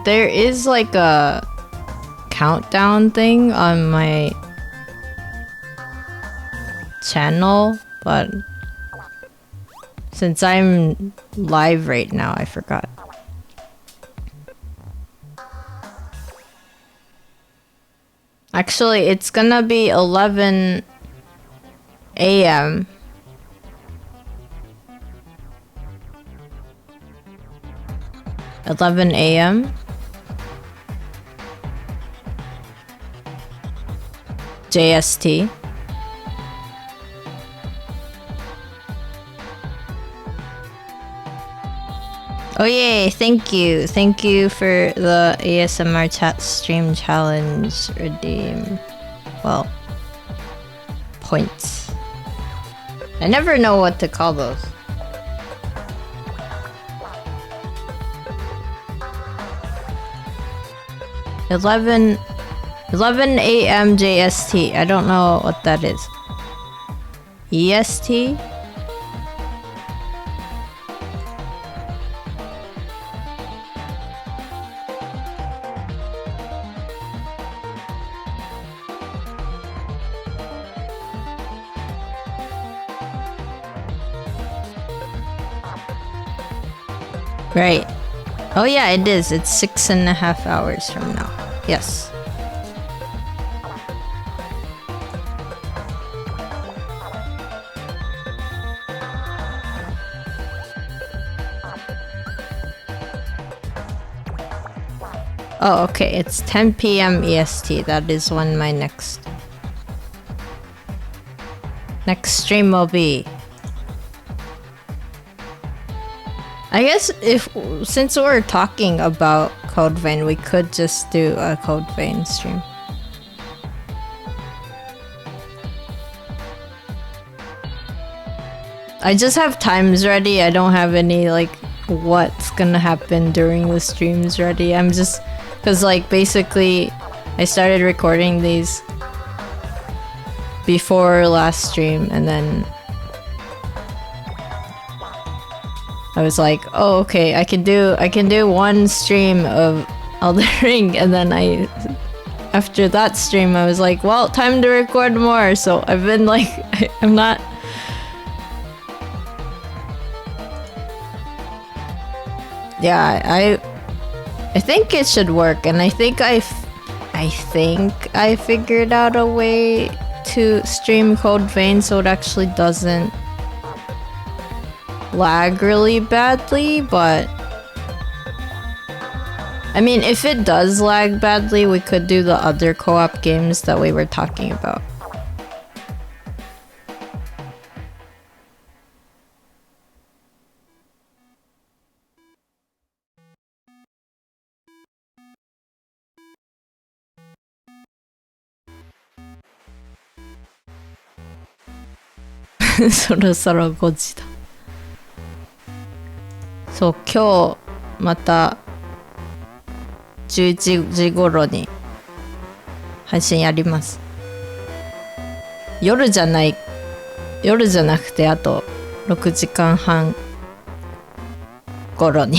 There is like a countdown thing on my channel, but since I'm live right now, I forgot. Actually, it's gonna be 11 a.m. JST. Oh yay, thank you for the ASMR chat stream challenge redeem. Well, points. I never know what to call those. Eleven a.m. JST. I don't know what that is. EST? Right. Oh yeah, it is. It's 6.5 hours from now. Yes. Oh, okay. It's 10 p.m. EST. That is when my next stream will be. I guess since we're talking about Code Vein, we could just do a Code Vein stream. I just have times ready. I don't have any like what's gonna happen during the streams ready. I'm just because like basically I started recording these before last stream and then I was like, oh okay, I can do one stream of Elden Ring, and then after that stream I was like, well, time to record more. So I've been like I'm not. Yeah, I think it should work, and I think I figured out a way to stream Code Vein so it actually doesn't lag really badly, but I mean, if it does lag badly, we could do the other co-op games that we were talking about.そろそろ5時だ。そう、今日また11時頃に配信やります。夜じゃない夜じゃなくてあと6時間半頃に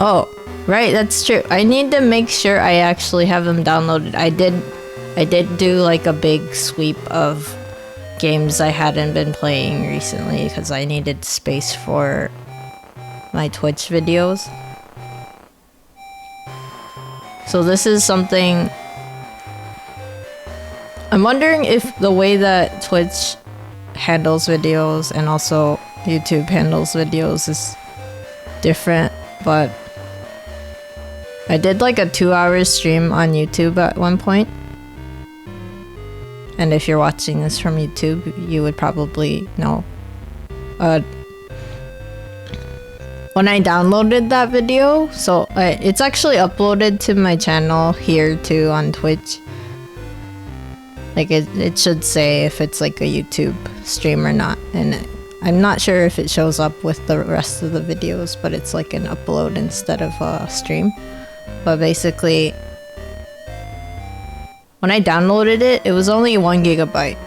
Oh, right, that's true. I need to make sure I actually have them downloaded. I did do like a big sweep of games I hadn't been playing recently because I needed space for my Twitch videos. So this is something I'm wondering if the way that Twitch handles videos and also YouTube handles videos is different, but I did like a 2-hour stream on YouTube at one point. And if you're watching this from YouTube, you would probably know. When I downloaded that video, so it's actually uploaded to my channel here too on Twitch. Like it should say if it's like a YouTube stream or not. And I'm not sure if it shows up with the rest of the videos, but it's like an upload instead of a stream. But basically, when I downloaded it, it was only 1 gigabyte.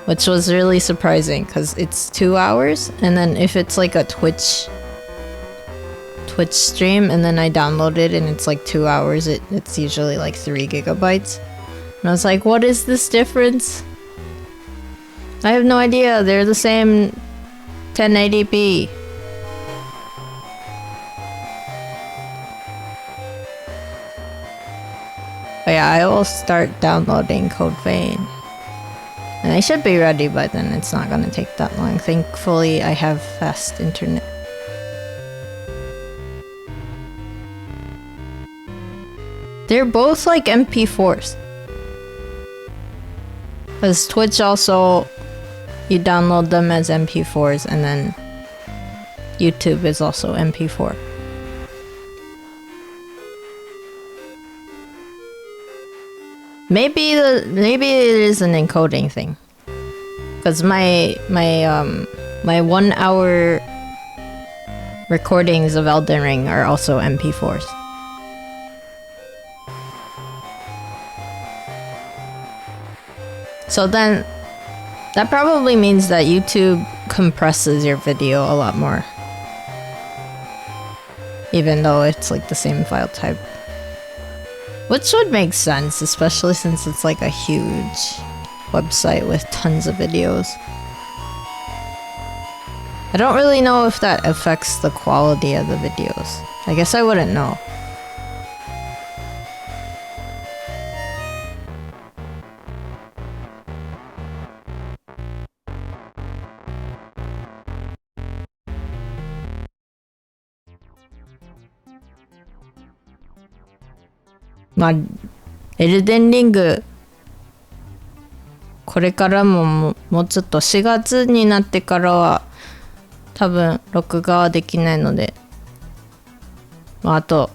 Which was really surprising because it's 2 hours. And then if it's like a Twitch stream and then I download it and it's like 2 hours, it's usually like 3 gigabytes. And I was like, what is this difference? I have no idea. They're the same 1080p. But yeah, I will start downloading Code Vein. And I should be ready by then. It's not gonna take that long. Thankfully, I have fast internet. They're both like MP4s. Because Twitch also, you download them as MP4s, and then YouTube is also MP4. Maybe it is an encoding thing, because my 1 hour recordings of Elden Ring are also MP4s. So then that probably means that YouTube compresses your video a lot more, even though it's like the same file type. Which would make sense, especially since it's like a huge website with tons of videos. I don't really know if that affects the quality of the videos. I guess I wouldn't know.まあ、エルデンリングこれからももうちょっと4月になってからは多分録画はできないので、まあ、あと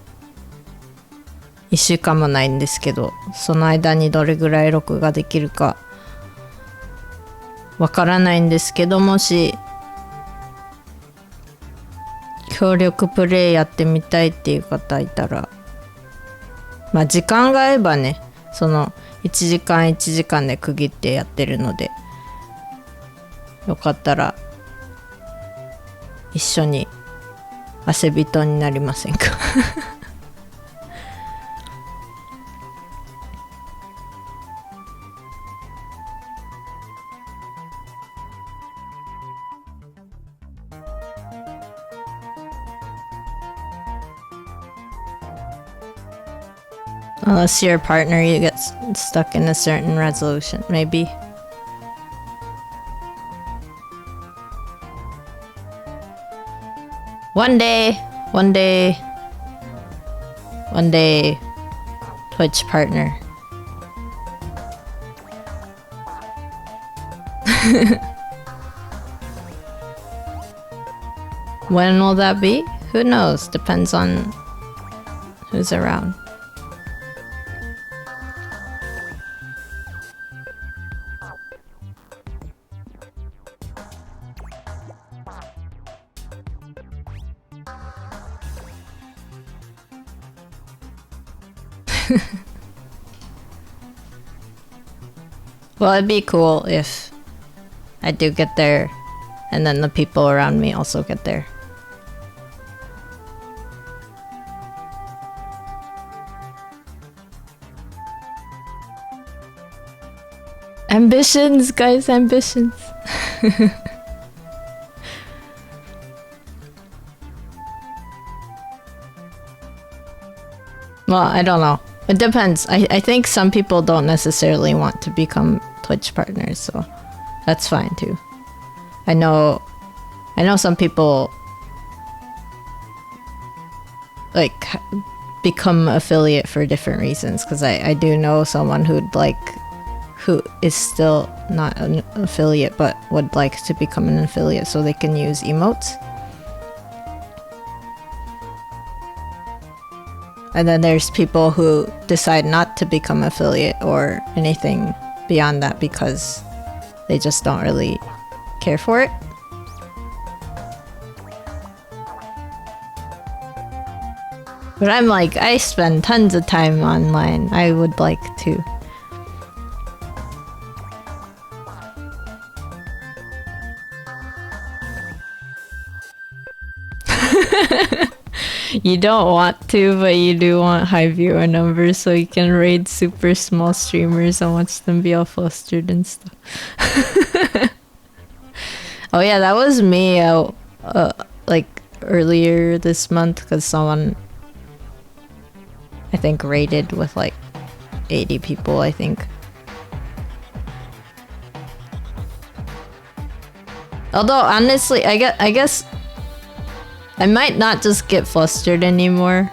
1週間もないんですけど、その間にどれぐらい録画できるかわからないんですけど、もし協力プレイやってみたいっていう方いたら、まあ時間が合えばね、その1時間1時間で区切ってやってるので、よかったら一緒に汗人になりませんかUnless you're a partner, you get stuck in a certain resolution, maybe. One day, Twitch partner. When will that be? Who knows? Depends on who's around. Well, it'd be cool if I do get there and then the people around me also get there. Ambitions, guys, ambitions. Well, I don't know. It depends. I think some people don't necessarily want to become Twitch partners, so that's fine too. I know some people like become affiliate for different reasons, because I do know someone who is still not an affiliate but would like to become an affiliate so they can use emotes. And then there's people who decide not to become affiliate or anything beyond that because they just don't really care for it. But I'm like, I spend tons of time online. I would like to. You don't want to, but you do want high viewer numbers so you can raid super small streamers and watch them be all flustered and stuff. Oh yeah, that was me like earlier this month, because someone I think raided with like 80 people, I think. Although honestly, I guess I might not just get flustered anymore.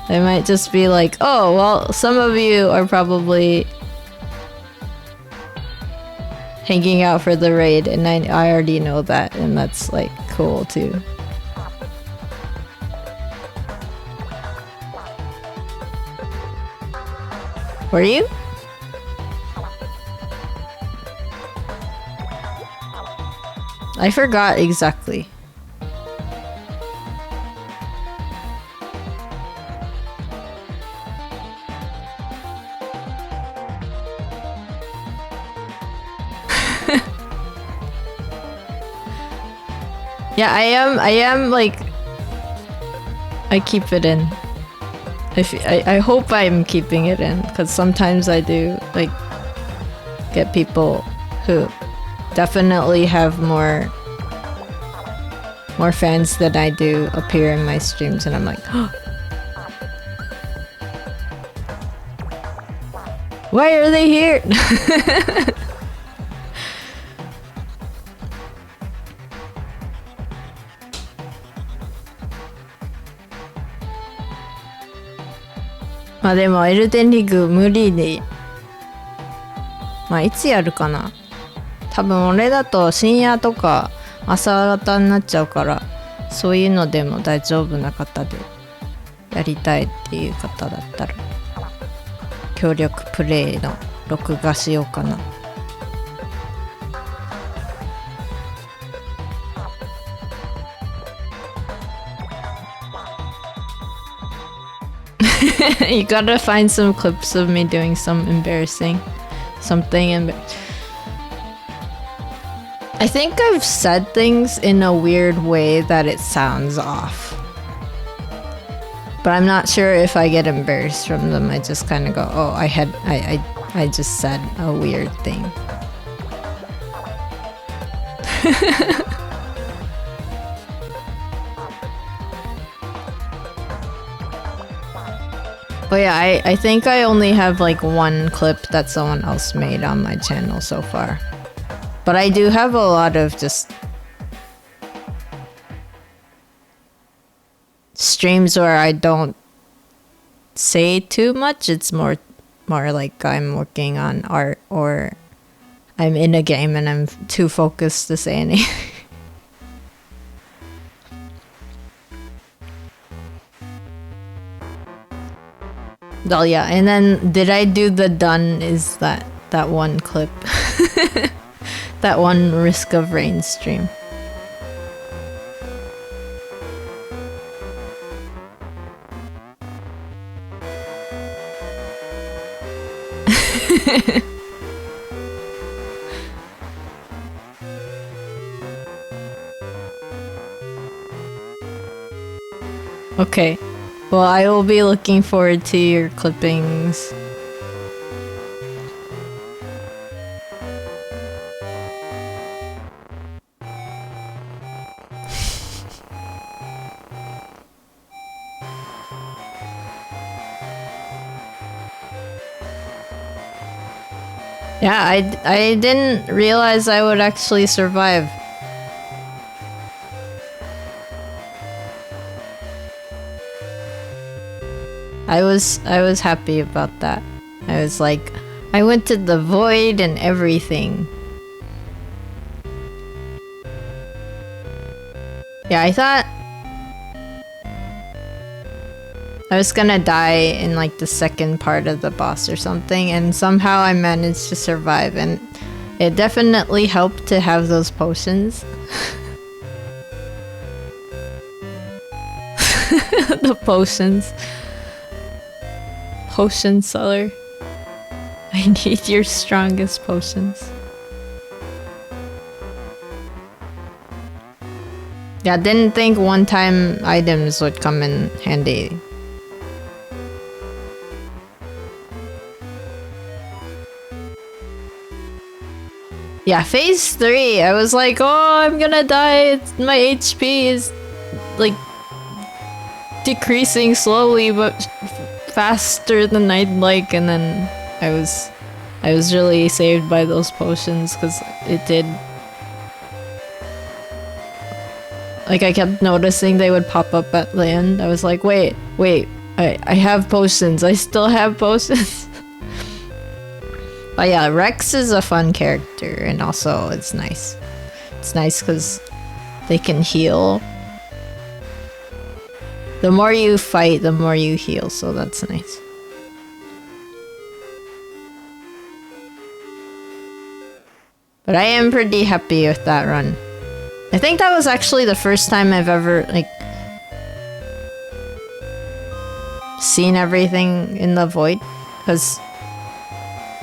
I might just be like, oh, well, some of you are probably hanging out for the raid, and I already know that, and that's like cool too. Were you? I forgot exactly. Yeah, I am like, I keep it in. I hope I'm keeping it in, because sometimes I do like get people who definitely have more fans than I do appear in my streams, and I'm like, oh, why are they here?まあでもエルデンリング無理で、まあいつやるかな。多分俺だと深夜とか朝方になっちゃうから、そういうのでも大丈夫な方でやりたいっていう方だったら協力プレイの録画しようかな。You gotta find some clips of me doing something embarrassing. I think I've said things in a weird way that it sounds off. But I'm not sure if I get embarrassed from them. I just kind of go, oh, I just said a weird thing. But yeah, I think I only have like one clip that someone else made on my channel so far. But I do have a lot of just streams where I don't say too much. It's more like I'm working on art, or I'm in a game and I'm too focused to say anything. Oh yeah, and then did I do the done is that one clip. That one Risk of Rain stream. Okay. Well, I will be looking forward to your clippings. Yeah, I didn't realize I would actually survive. I was happy about that. I was like, I went to the void and everything. Yeah, I thought I was gonna die in like the second part of the boss or something, and somehow I managed to survive, and it definitely helped to have those potions. The potions. Potion seller. I need your strongest potions. Yeah, didn't think one-time items would come in handy. Yeah, phase 3, I was like, oh, I'm gonna die. My HP is like decreasing slowly, but faster than I'd like, and then I was really saved by those potions because it did. Like, I kept noticing they would pop up at the end. I was like, wait, I have potions. I still have potions. But yeah, Rex is a fun character, and also it's nice. It's nice because they can heal. The more you fight, the more you heal, so that's nice. But I am pretty happy with that run. I think that was actually the first time I've ever, like, seen everything in the void, because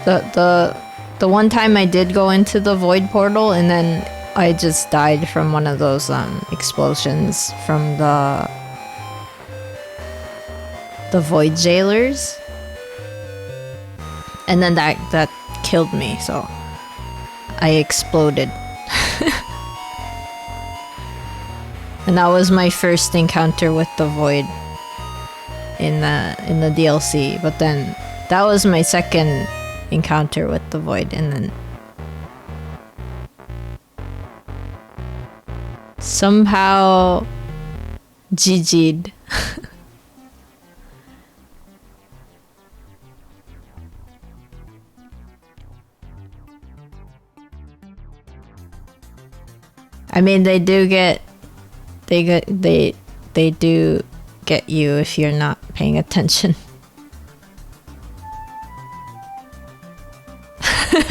the one time I did go into the void portal, and then I just died from one of those explosions from the void jailers, and then that killed me, so I exploded. And that was my first encounter with the void in the DLC, but then that was my second encounter with the void, and then somehow GG'd. I mean, they do get you if you're not paying attention.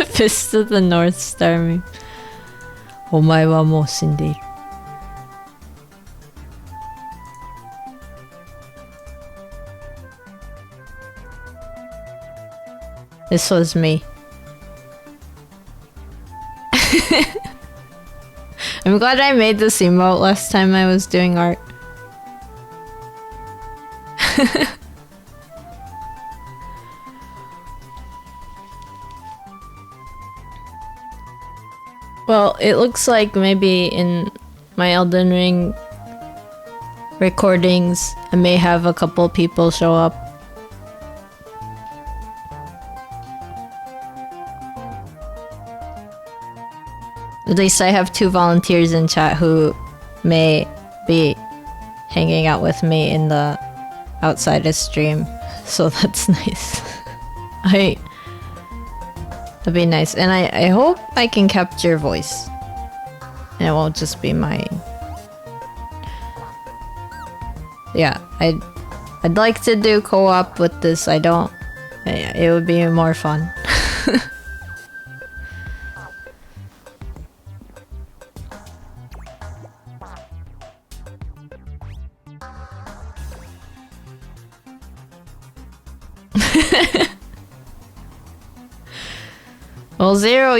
Fist of the North Star meme. お前はもう死んでいる. This was me. I'm glad I made this emote last time I was doing art. Well, it looks like maybe in my Elden Ring recordings, I may have a couple people show up. At least I have 2 volunteers in chat who may be hanging out with me in the outside of stream, so that's nice. That'd be nice, and I hope I can capture voice, and it won't just be my. Yeah, I'd like to do co-op with this. I don't. It would be more fun. Well, Zero,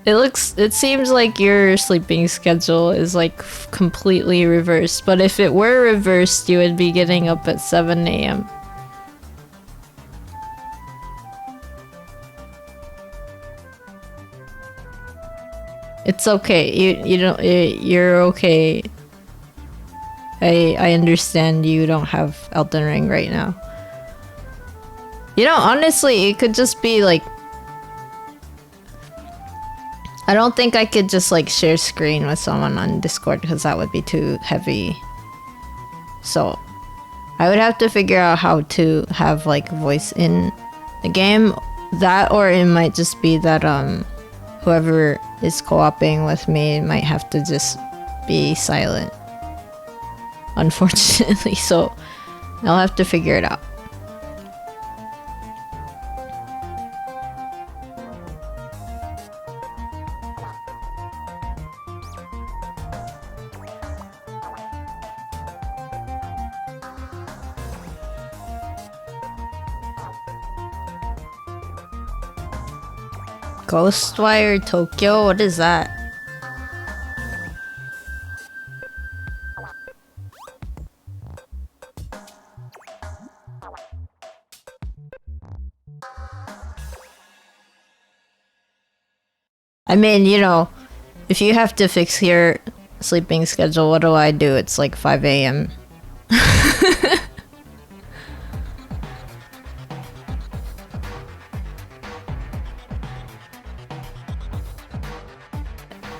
it seems like your sleeping schedule is like completely reversed, but if it were reversed, you would be getting up at 7 a.m. It's okay. You're okay. I understand you don't have Elden Ring right now. You know, honestly, it could just be like, I don't think I could just like share screen with someone on Discord because that would be too heavy. So I would have to figure out how to have like voice in the game. That, or it might just be that whoever is co-oping with me might have to just be silent, unfortunately. So I'll have to figure it out. Ghostwire Tokyo? What is that? I mean, you know, if you have to fix your sleeping schedule, what do I do? It's like 5 a.m.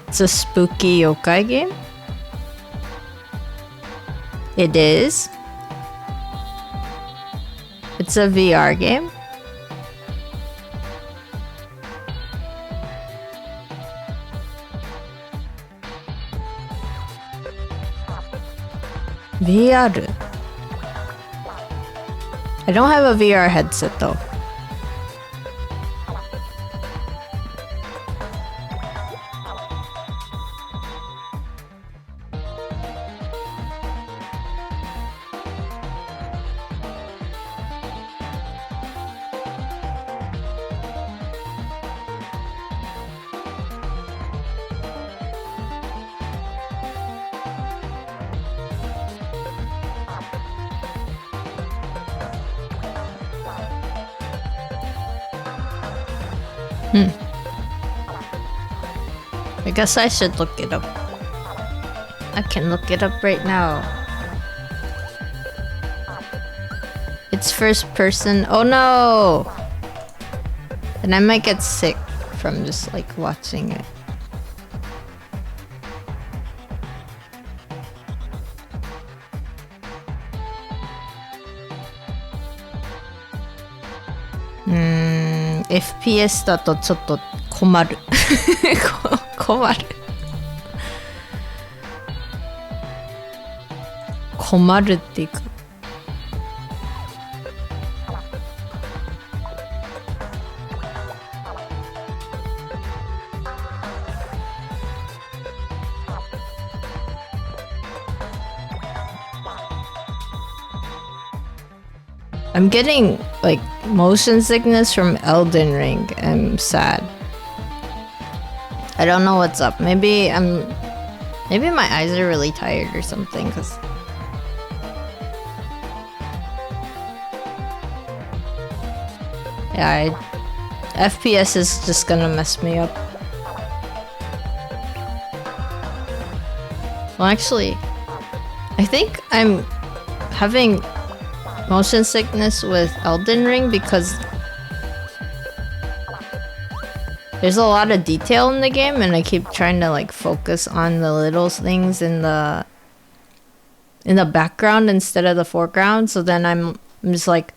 It's a spooky yokai game? It is. It's a VR game. VR. I don't have a VR headset though. I guess I should look it up. I can look it up right now. It's first person. Oh no! And I might get sick from just like watching it. FPS だとちょっと困る。困る。困るっていうか。I'm getting like motion sickness from Elden Ring. I'm sad. I don't know what's up. Maybe my eyes are really tired or something, cause yeah, FPS is just gonna mess me up. Well, actually, I think I'm having motion sickness with Elden Ring because there's a lot of detail in the game and I keep trying to like focus on the little things in the background instead of the foreground, so then I'm just like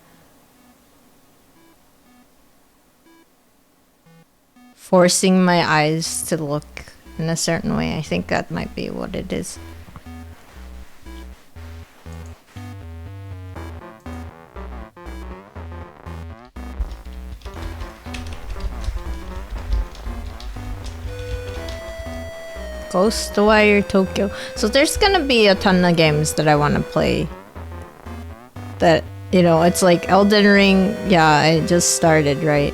forcing my eyes to look in a certain way. I think that might be what it is. Ghostwire Tokyo. So there's gonna be a ton of games that I want to play. That, you know, it's like Elden Ring. Yeah, I just started, right?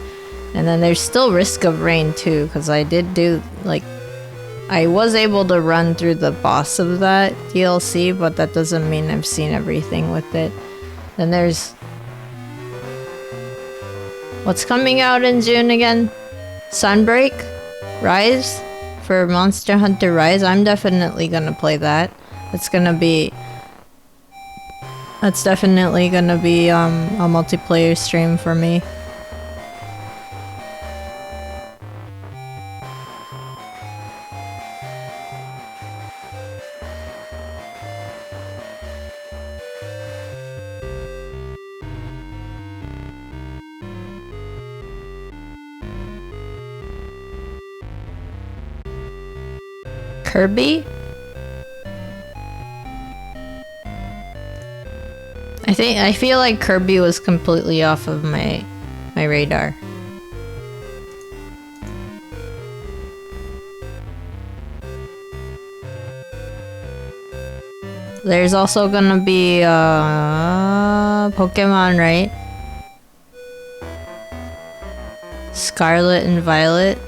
And then there's still Risk of Rain too, because I did do, like, I was able to run through the boss of that DLC, but that doesn't mean I've seen everything with it. Then there's... What's coming out in June again? Sunbreak? Rise? For Monster Hunter Rise? I'm definitely gonna play that. It's gonna be... That's definitely gonna be a multiplayer stream for me. Kirby? I feel like Kirby was completely off of my radar. There's also gonna be Pokemon, right? Scarlet and Violet.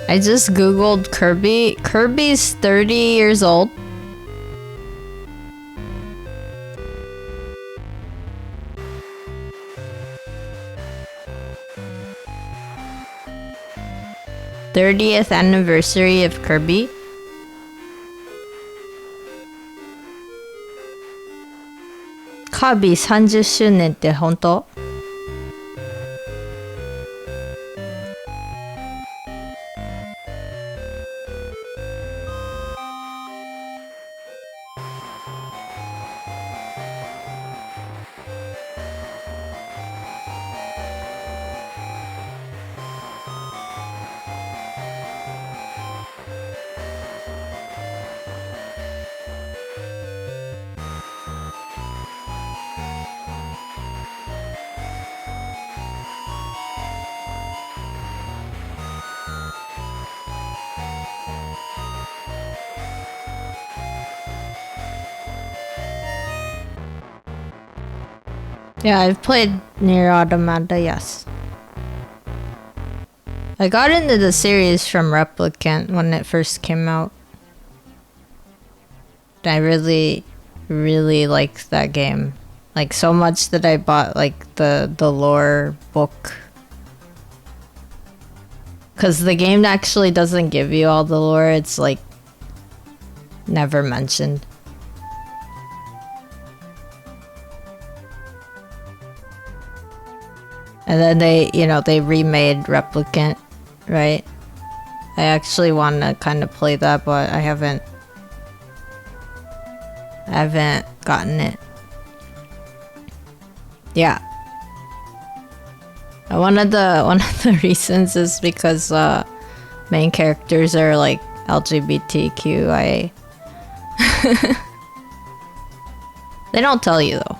I just googled Kirby. Kirby's 30 years old. '30th anniversary of Kirby. Kirby 30周年って本当? Yeah, I've played Nier Automata, yes. I got into the series from Replicant when it first came out. I really, really liked that game. Like, so much that I bought, like, the lore book. Because the game actually doesn't give you all the lore, it's, like, never mentioned. And then they, you know, they remade Replicant, right? I actually want to kind of play that, but I haven't gotten it. Yeah. One of the reasons is because main characters are like LGBTQIA. They don't tell you though.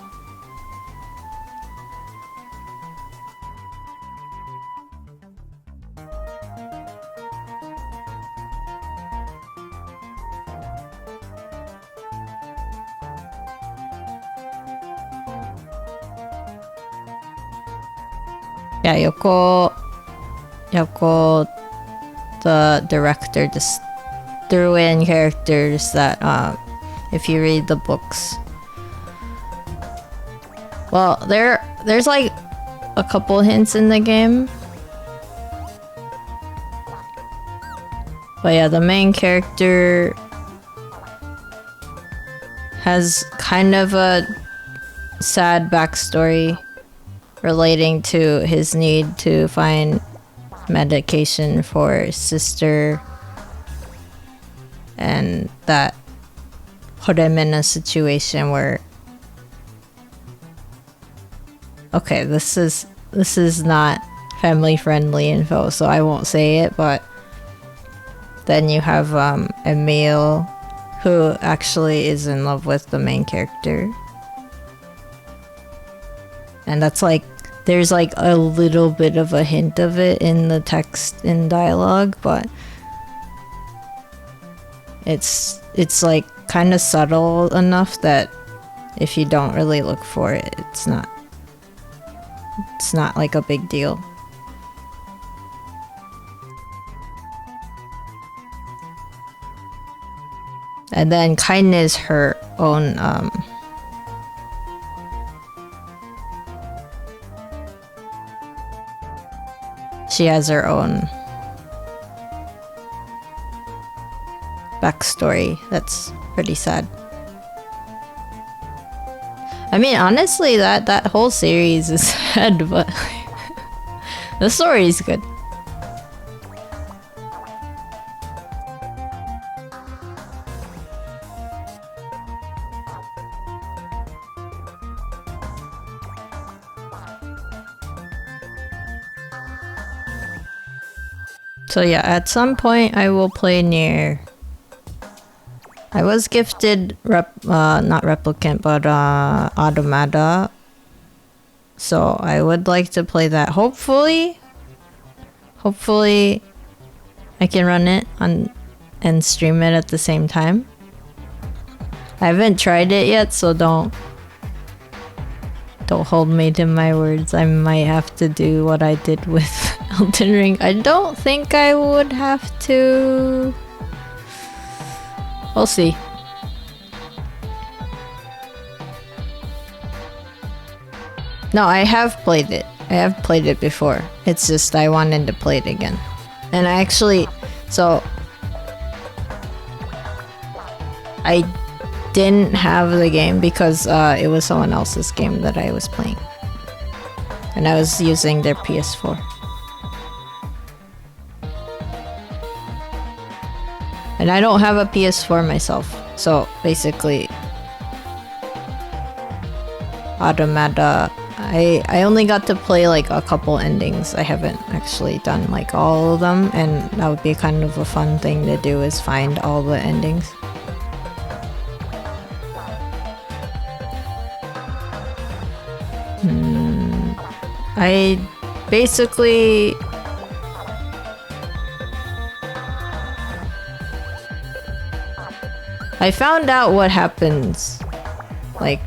Yeah, Yoko, the director, just threw in characters that, if you read the books, well, there's like a couple hints in the game, but yeah, the main character has kind of a sad backstory relating to his need to find medication for his sister, and that put him in a situation where okay, this is not family friendly info, so I won't say it, but then you have Emil, who actually is in love with the main character. And that's like, there's like a little bit of a hint of it in the text in dialogue, but it's like kind of subtle enough that if you don't really look for it, it's not like a big deal. And then Kain is her own she has her own backstory that's pretty sad. I mean, honestly, that whole series is sad, but the story is good. So yeah, at some point I will play Nier. I was gifted not Replicant, but Automata. So I would like to play that. Hopefully I can run it on and stream it at the same time. I haven't tried it yet, so don't hold me to my words. I might have to do what I did with Elden Ring. I don't think I would have to. We'll see. No, I have played it. I have played it before. It's just I wanted to play it again. And I actually... So... I didn't have the game because it was someone else's game that I was playing. And I was using their PS4. And I don't have a PS4 myself. So basically... Automata... I only got to play like a couple endings. I haven't actually done like all of them, and that would be kind of a fun thing to do, is find all the endings. I basically... I found out what happens, like,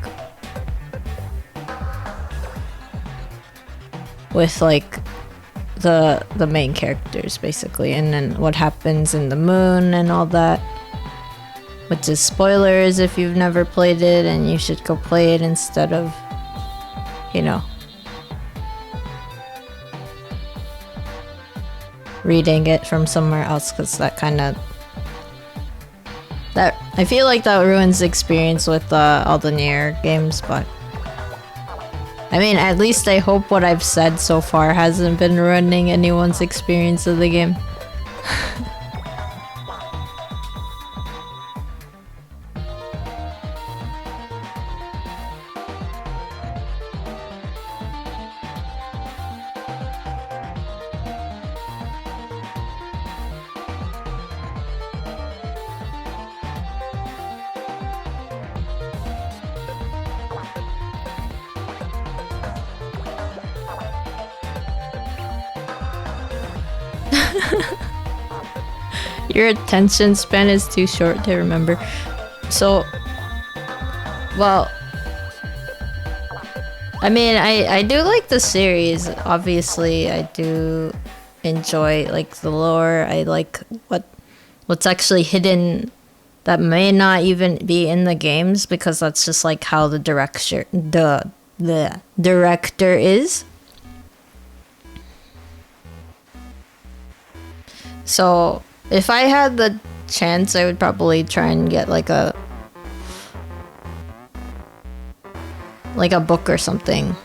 with like the main characters basically, and then what happens in the moon and all that, which is spoilers if you've never played it, and you should go play it instead of, you know, reading it from somewhere else, because that kind of, that I feel like that ruins the experience with all the Nier games. But I mean, at least I hope what I've said so far hasn't been ruining anyone's experience of the game. Your attention span is too short to remember. So, well, I mean, I do like the series. Obviously, I do enjoy like the lore. I like what's actually hidden that may not even be in the games, because that's just like how the director is. So if I had the chance, I would probably try and get like a book or something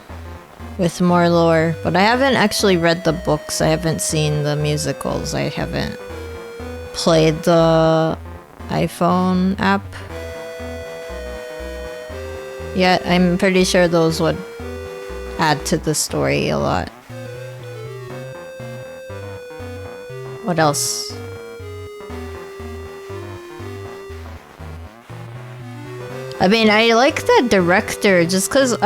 with more lore. But I haven't actually read the books. I haven't seen the musicals. I haven't played the iPhone app yet. I'm pretty sure those would add to the story a lot. What else? I mean, I like the director just because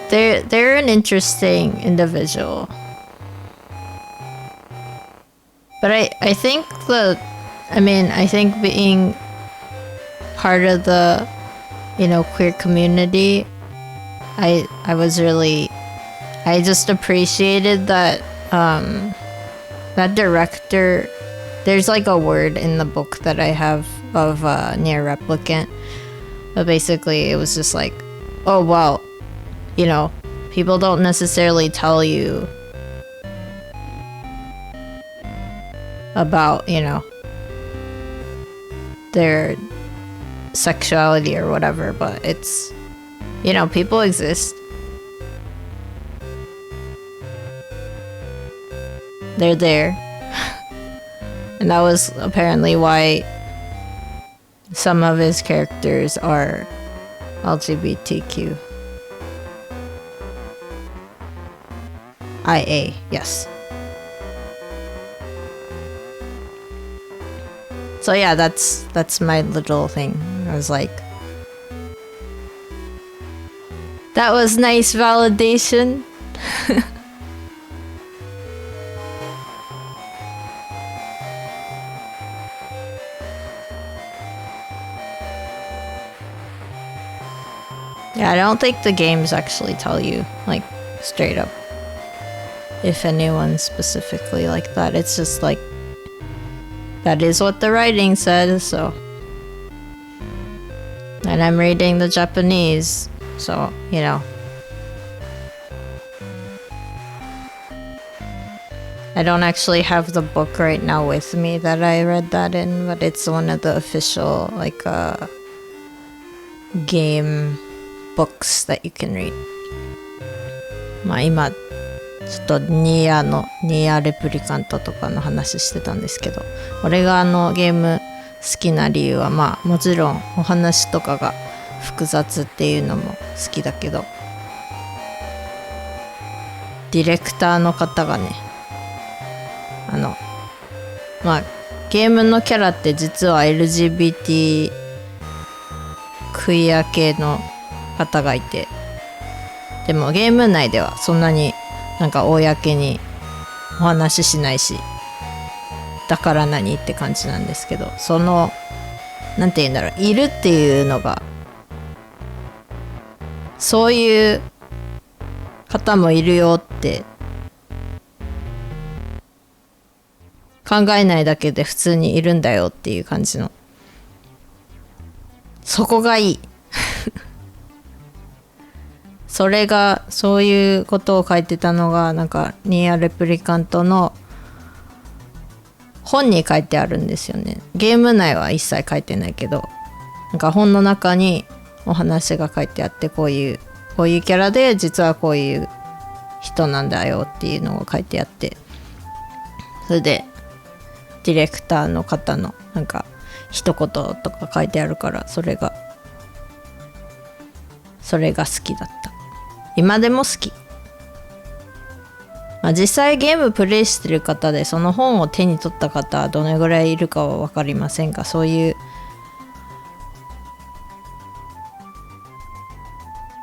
they're an interesting individual. But I think I think being part of the, queer community, I just appreciated that that director. There's like a word in the book that I have of near replicant, but basically it was just like, oh wow, people don't necessarily tell you about their sexuality or whatever, but it's people exist. They're there. And that was apparently why some of his characters are LGBTQ. IA, yes. So yeah, that's my little thing. I was like, that was nice validation. Yeah, I don't think the games actually tell you, like, straight up, if anyone specifically like that. It's just like, that is what the writing says, so. And I'm reading the Japanese, so, I don't actually have the book right now with me that I read that in, but it's one of the official, like, game books that you can read. まあ今ちょっとニーアレプリカントとかの話してたんですけど、俺がゲーム好きな理由はまあもちろんお話とかが複雑っていうのも好きだけど、ディレクターの方がね、まあゲームのキャラって実は LGBT クイア系の方がいて、でもゲーム内ではそんなになんか公にお話ししないし、だから何って感じなんですけど、そのなんて言うんだろう、いるっていうのが、そういう方もいるよって考えないだけで普通にいるんだよっていう感じの、そこがいいそれが、そういうことを書いてたのがなんかニアレプリカントの本に書いてあるんですよね。ゲーム内は一切書いてないけど、なんか本の中にお話が書いてあって、こういうキャラで実はこういう人なんだよっていうのが書いてあって、それでディレクターの方のなんか一言とか書いてあるから、それが好きだった。今でも好き。まあ、実際ゲームプレイしてる方でその本を手に取った方はどのぐらいいるかは分かりませんが、そういう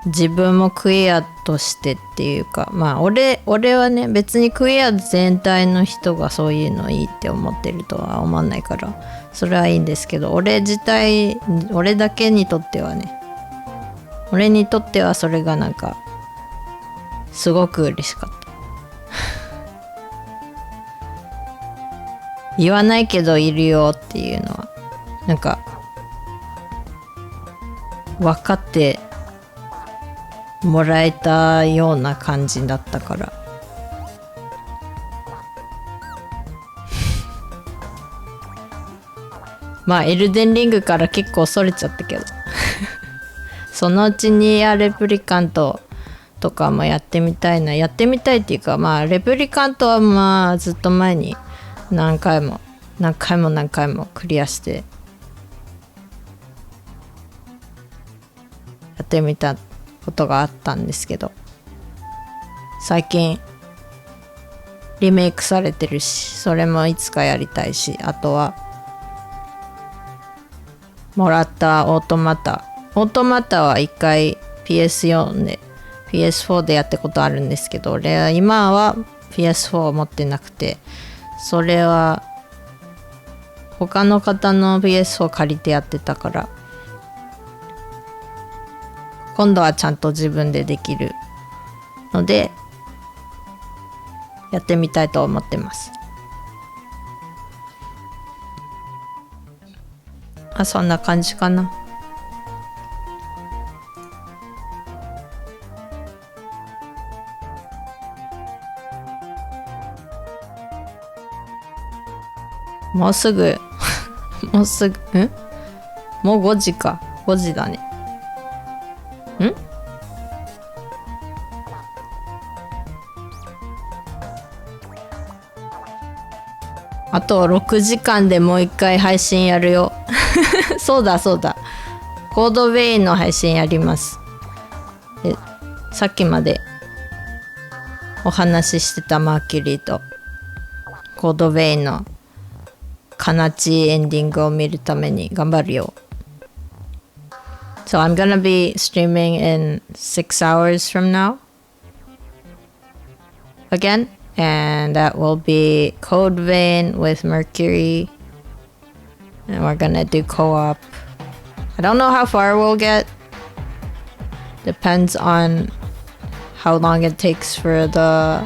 自分もクイアとしてっていうか、まあ俺はね、別にクイア全体の人がそういうのいいって思ってるとは思わないから、それはいいんですけど、俺だけにとってはね、俺にとってはそれがなんかすごく嬉しかった言わないけどいるよっていうのはなんか分かってもらえたような感じだったからまあエルデンリングから結構それちゃったけどそのうちにレプリカントとかもやってみたいっていうか、まあレプリカントはまあずっと前に何回もクリアしてやってみたことがあったんですけど、最近リメイクされてるし、それもいつかやりたいし、あとはもらったオートマタは一回 PS4 で PS4 でやったことあるんですけど、俺は今は PS4 を持ってなくて、それは他の方の PS4 を借りてやってたから、今度はちゃんと自分でできるのでやってみたいと思ってます。そんな感じかな。もうすぐもう5時か。5時だね。あと6時間でもう一回配信やるよ。そうだ。コードウェイの配信やります。で、さっきまでお話ししてたマーキュリーとコードウェイの悲しいエンディングを見るために頑張るよ。So I'm gonna be streaming in 6 hours from now again, and that will be Code Vein with Mercury, and we're gonna do co-op. I don't know how far we'll get. Depends on how long it takes for the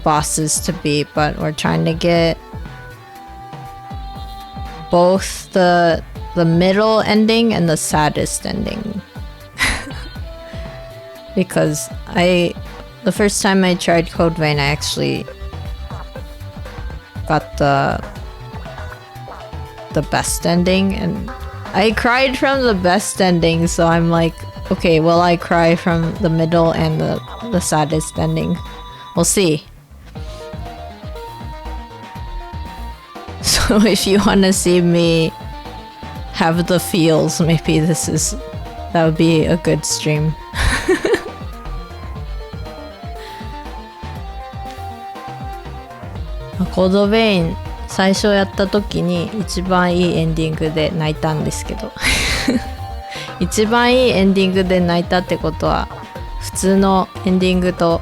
bosses to beat, but we're trying to get both the middle ending and the saddest ending. Because the first time I tried Code Vein, I actually got the best ending, and I cried from the best ending, so I'm like, okay, will I cry from the middle and the saddest ending? We'll see. So if you want to see me have the feels, maybe that would be a good stream. コードベイン最初やった時に一番いいエンディングで泣いたんですけど一番いいエンディングで泣いたってことは、普通のエンディングと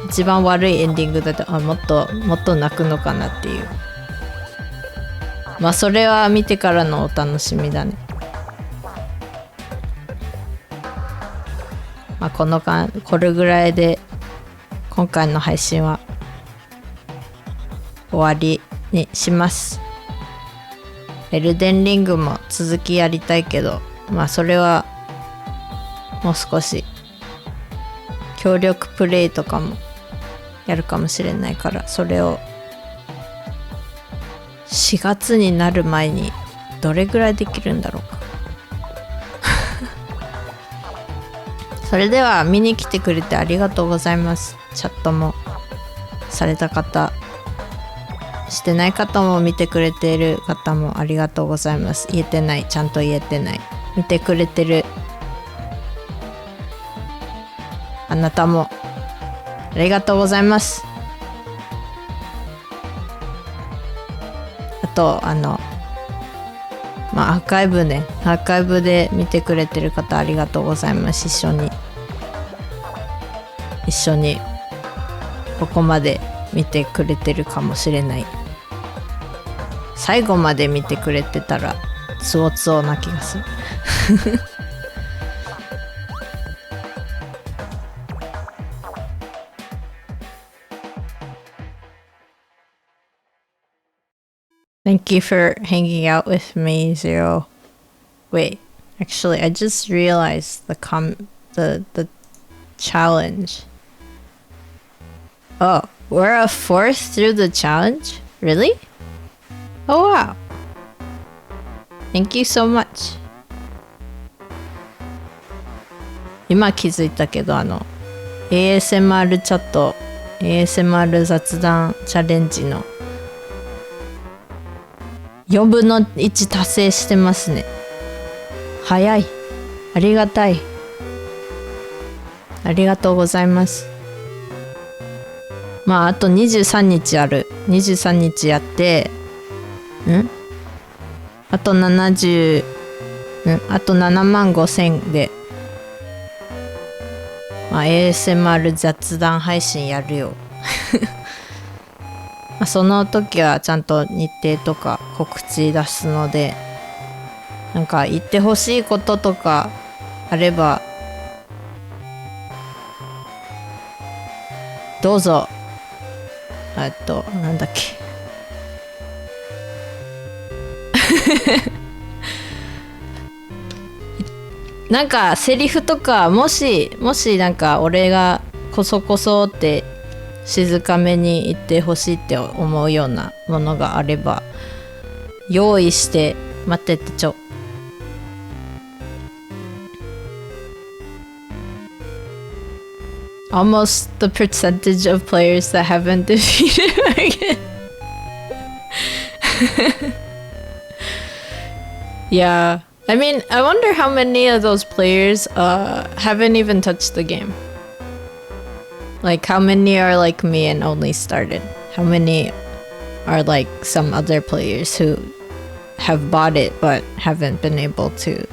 一番悪いエンディングだともっと泣くのかなっていう。まあそれは見てからのお楽しみだね。まあこれぐらいで今回の配信は終わりにします。エルデンリングも続きやりたいけど、まあそれはもう少し協力プレイとかもやるかもしれないから、それを4月になる前にどれぐらいできるんだろうかそれでは見に来てくれてありがとうございます。チャットもされた方、してない方も見てくれている方もありがとうございます。言えてない、ちゃんと言えてない、見てくれてるあなたもありがとうございます。あとまあアーカイブで見てくれてる方ありがとうございます。一緒にここまで見てくれてるかもしれない。最後まで見てくれてたらつおつおな気がするThank you for hanging out with me, Zero. Wait, actually, I just realized the challenge. Oh, we're a fourth through the challenge? Really? Oh wow. Thank you so much. 今気づいたけどASMR チャット ASMR 雑談チャレンジの4分の1達成してますね。早い。ありがたい。ありがとうございます。まああと23日ある。23日やって、あと70、あと7万5千で、まあ、ASMR 雑談配信やるよ。まあその時はちゃんと日程とか告知出すので、なんか言ってほしいこととかあればどうぞ。なんだっけ。なんかセリフとかもしなんか俺がこそこそって静かめに言ってほしいって思うようなものがあれば用意して待っててちょ。Almost the percentage of players that haven't defeated Morgan. Yeah. I mean, I wonder how many of those players haven't even touched the game. Like, how many are like me and only started? How many are like some other players who have bought it but haven't been able to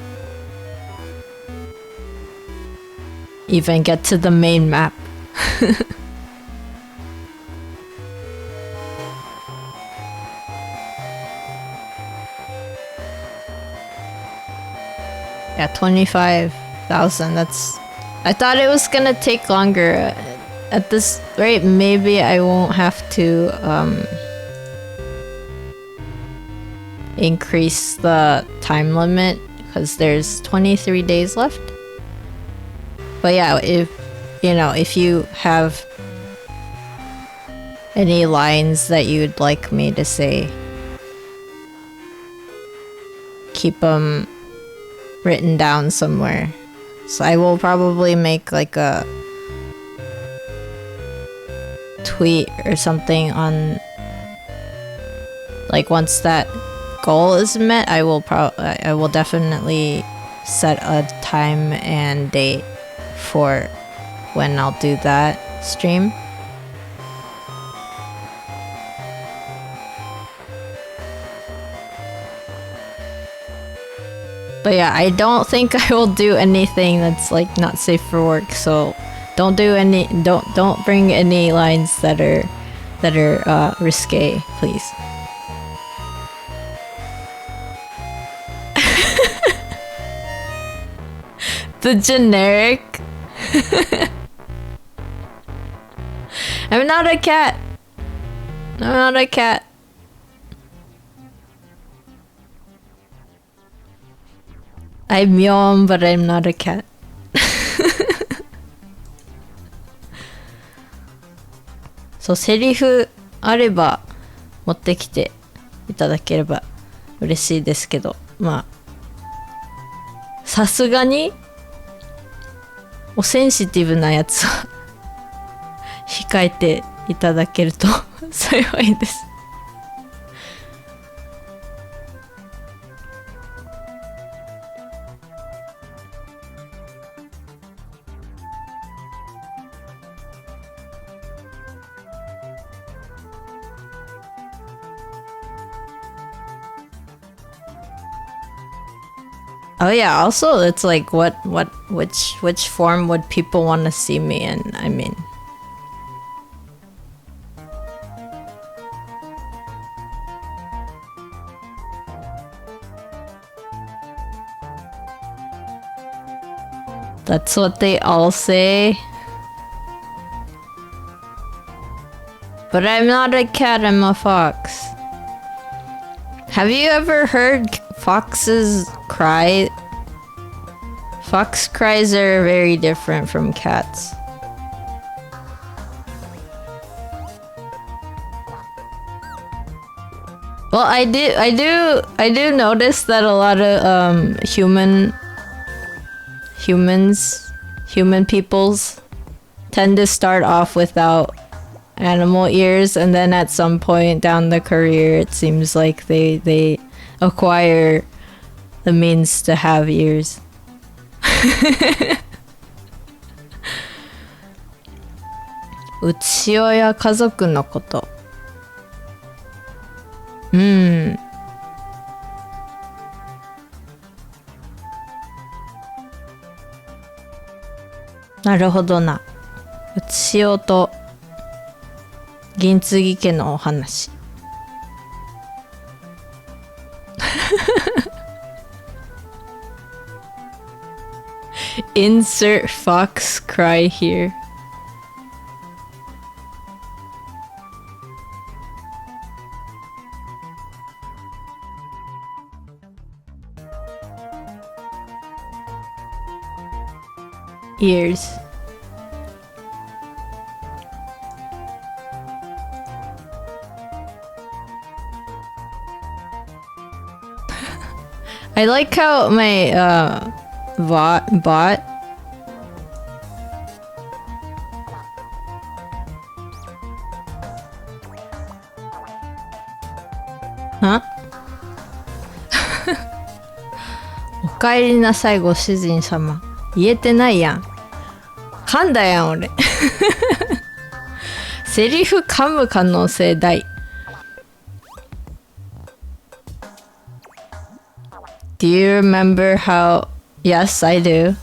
even get to the main map? Yeah, 25,000. I thought it was gonna take longer. At this rate, maybe I won't have to increase the time limit because there's 23 days left. But yeah, if you have any lines that you'd like me to say, keep them written down somewhere. So I will probably make like a tweet or something on, like, once that goal is met, I will definitely set a time and date for when I'll do that stream. But yeah, I don't think I will do anything that's like not safe for work, so don't bring any lines that are risque, please. The generic. I'm not a cat. I'm not a cat. I'm yawn, but I'm not a cat. そう、セリフあれば持ってきていただければ嬉しいですけど、まあさすがにおセンシティブなやつは控えていただけると幸いです。Oh yeah, also it's like which form would people want to see me in? I mean, that's what they all say. But I'm not a cat, I'm a fox. Have you ever heard foxes cry? Fox cries are very different from cats. Well, I do notice that a lot of human peoples tend to start off without animal ears, and then at some point down the career it seems like they acquire the means to have ears. うちしおや家族のこと。なるほどな。うちしおと銀継ぎ家のお話。Insert fox cry here. Ears. I like how my bot huh? おかえりなさいご主人様。言えてないやん。噛んだやん俺。セリフ噛む可能性大。Do you remember how... Yes, I do.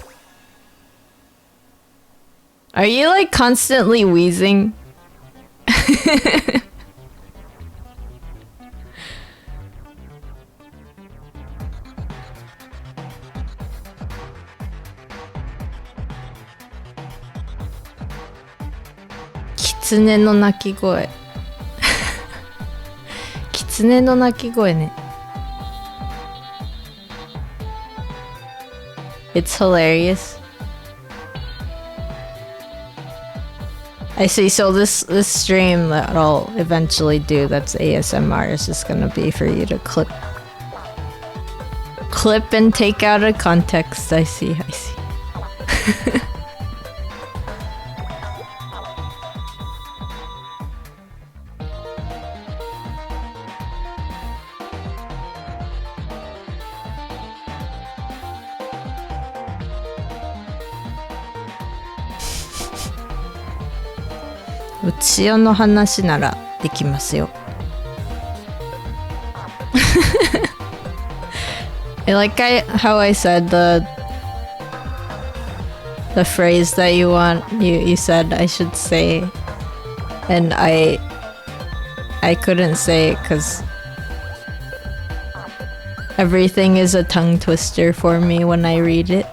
Are you like constantly wheezing? 狐の鳴き声。狐の鳴き声ね。It's hilarious. I see. So this stream that I'll eventually do that's ASMR is just gonna be for you to clip and take out of context. I see. うちよの話ならできますよ。I like how I said the phrase that you said I should say, and I couldn't say it because everything is a tongue twister for me when I read it.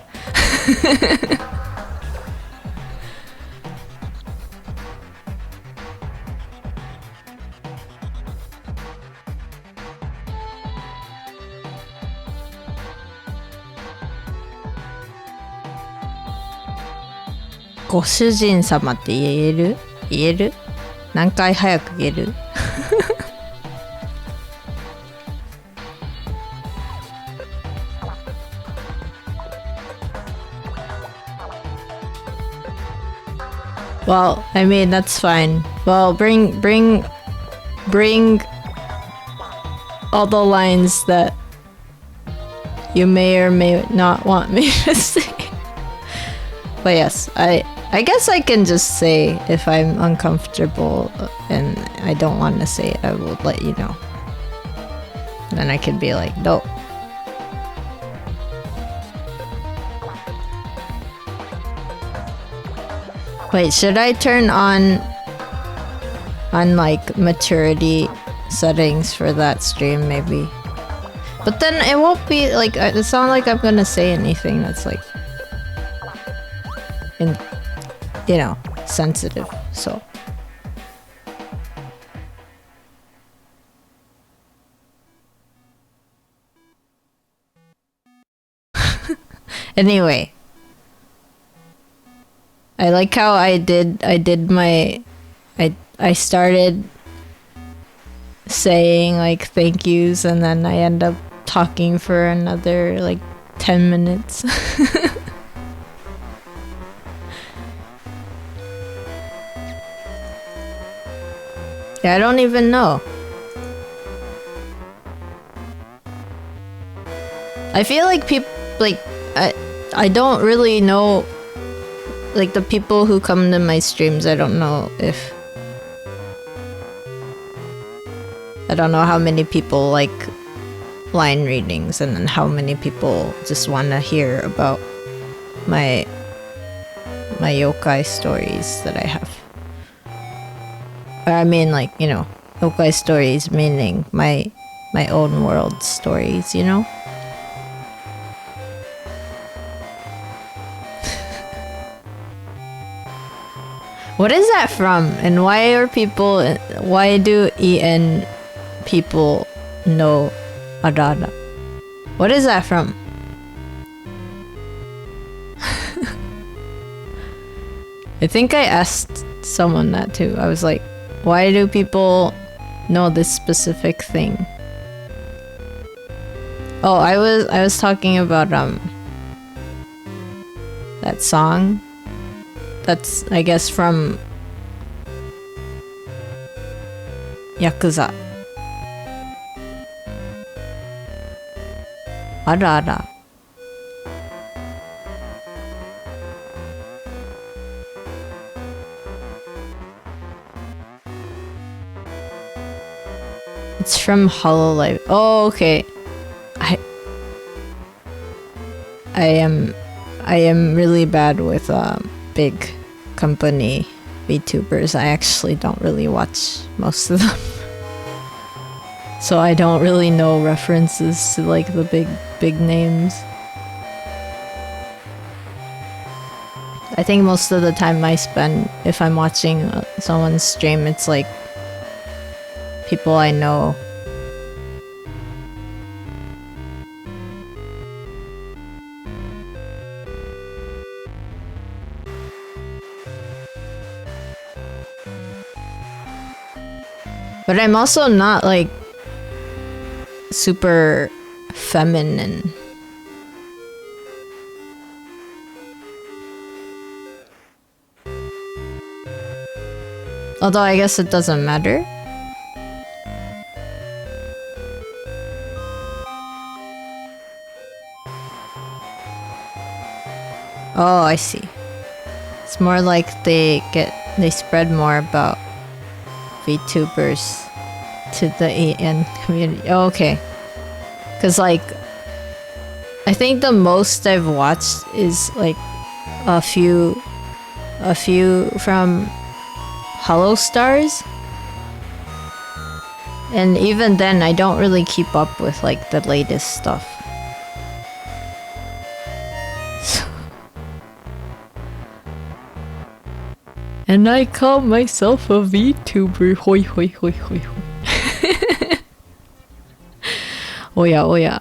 ご主人様って言える何回早く言えるWell, I mean, that's fine. Well, bring all the lines that you may or may not want me to say. But yes, I guess I can just say if I'm uncomfortable and I don't want to say it, I will let you know. Then I can be like, no. Wait, should I turn on like maturity settings for that stream maybe? But then it won't be like, it's not like I'm gonna say anything that's like, sensitive, so. Anyway, I like how I started saying like thank yous and then I end up talking for another like 10 minutes. Yeah, I don't even know. I feel like people like I don't really know like the people who come to my streams, I don't know how many people like line readings, and then how many people just want to hear about my yokai stories that I have. Or I mean, like, you know, yokai stories meaning my own world stories, you know? What is that from? And why do EN people know Arara? What is that from? I think I asked someone that too. I was like, why do people know this specific thing? Oh, I was talking about that song. That's, I guess, from Yakuza. Arara. It's from Hololive. Oh, okay. I am really bad with big company VTubers. I actually don't really watch most of them. So I don't really know references to like the big names. I think most of the time I spend, if I'm watching someone's stream, it's like people I know. But I'm also not like super feminine. Although I guess it doesn't matter. Oh, I see. It's more like they spread more about VTubers to the EN community. Oh, okay. Cause like, I think the most I've watched is like a few from Hollow Stars. And even then, I don't really keep up with like the latest stuff. And I call myself a VTuber. Hoi hoi hoi hoi hoi. Oya oya.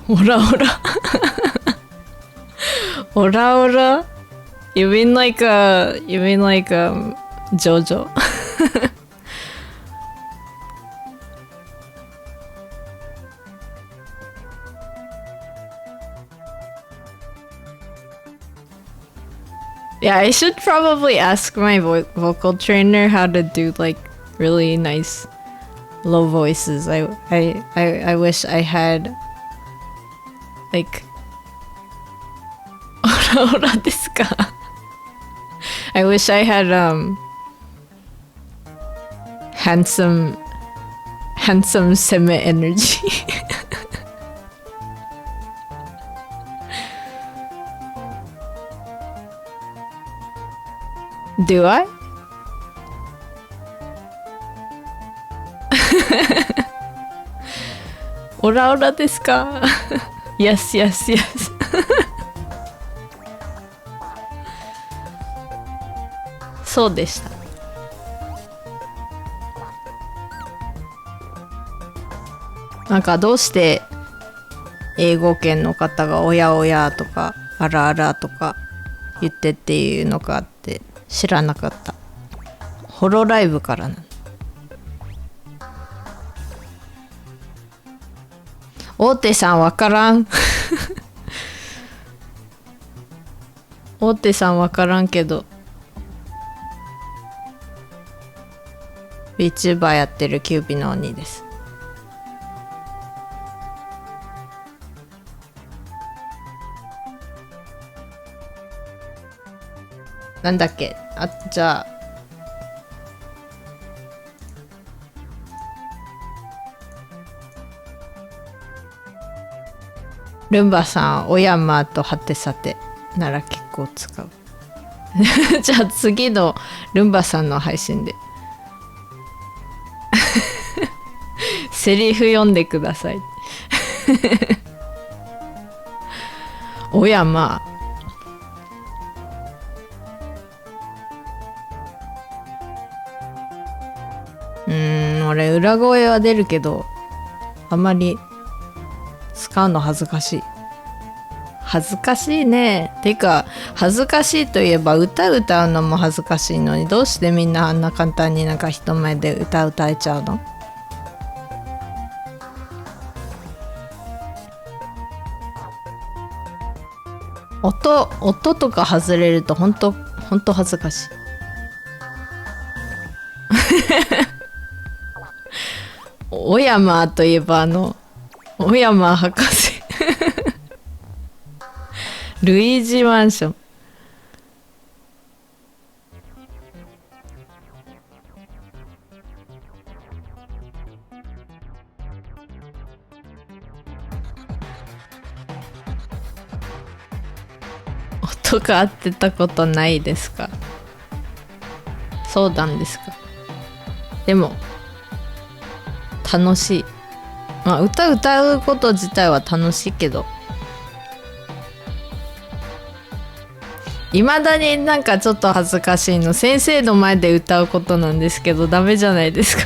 Ora ora. Ora ora. You mean like JoJo? Yeah, I should probably ask my vocal trainer how to do like really nice low voices. I wish I had like ora ora desu ka? I wish I had handsome seme energy. Do I? Ora ora desu ka? Yes, yes, yes. So でした。なんかどうして英語圏の方がおやおやとかあらあらとか言ってっていうのかって知らなかった。ホロライブからなの。大手さんわからん。大手さんわからんけど Vtuber やってるキュービの鬼です。なんだっけ、あ、じゃあルンバさん、お山とはてさてなら結構使うじゃあ次のルンバさんの配信でセリフ読んでくださいお山俺裏声は出るけどあんまり使うの恥ずかしい。恥ずかしいね。てか恥ずかしいといえば歌うのも恥ずかしいのに、どうしてみんなあんな簡単になんか人前で歌えちゃうの？音とか外れるとほんと恥ずかしい小山といえば小山博士ルイージマンション音が合ってたことないですか？そうなんですか？でも楽しい。まあ歌うこと自体は楽しいけど、いまだになんかちょっと恥ずかしいの先生の前で歌うことなんですけど、ダメじゃないですか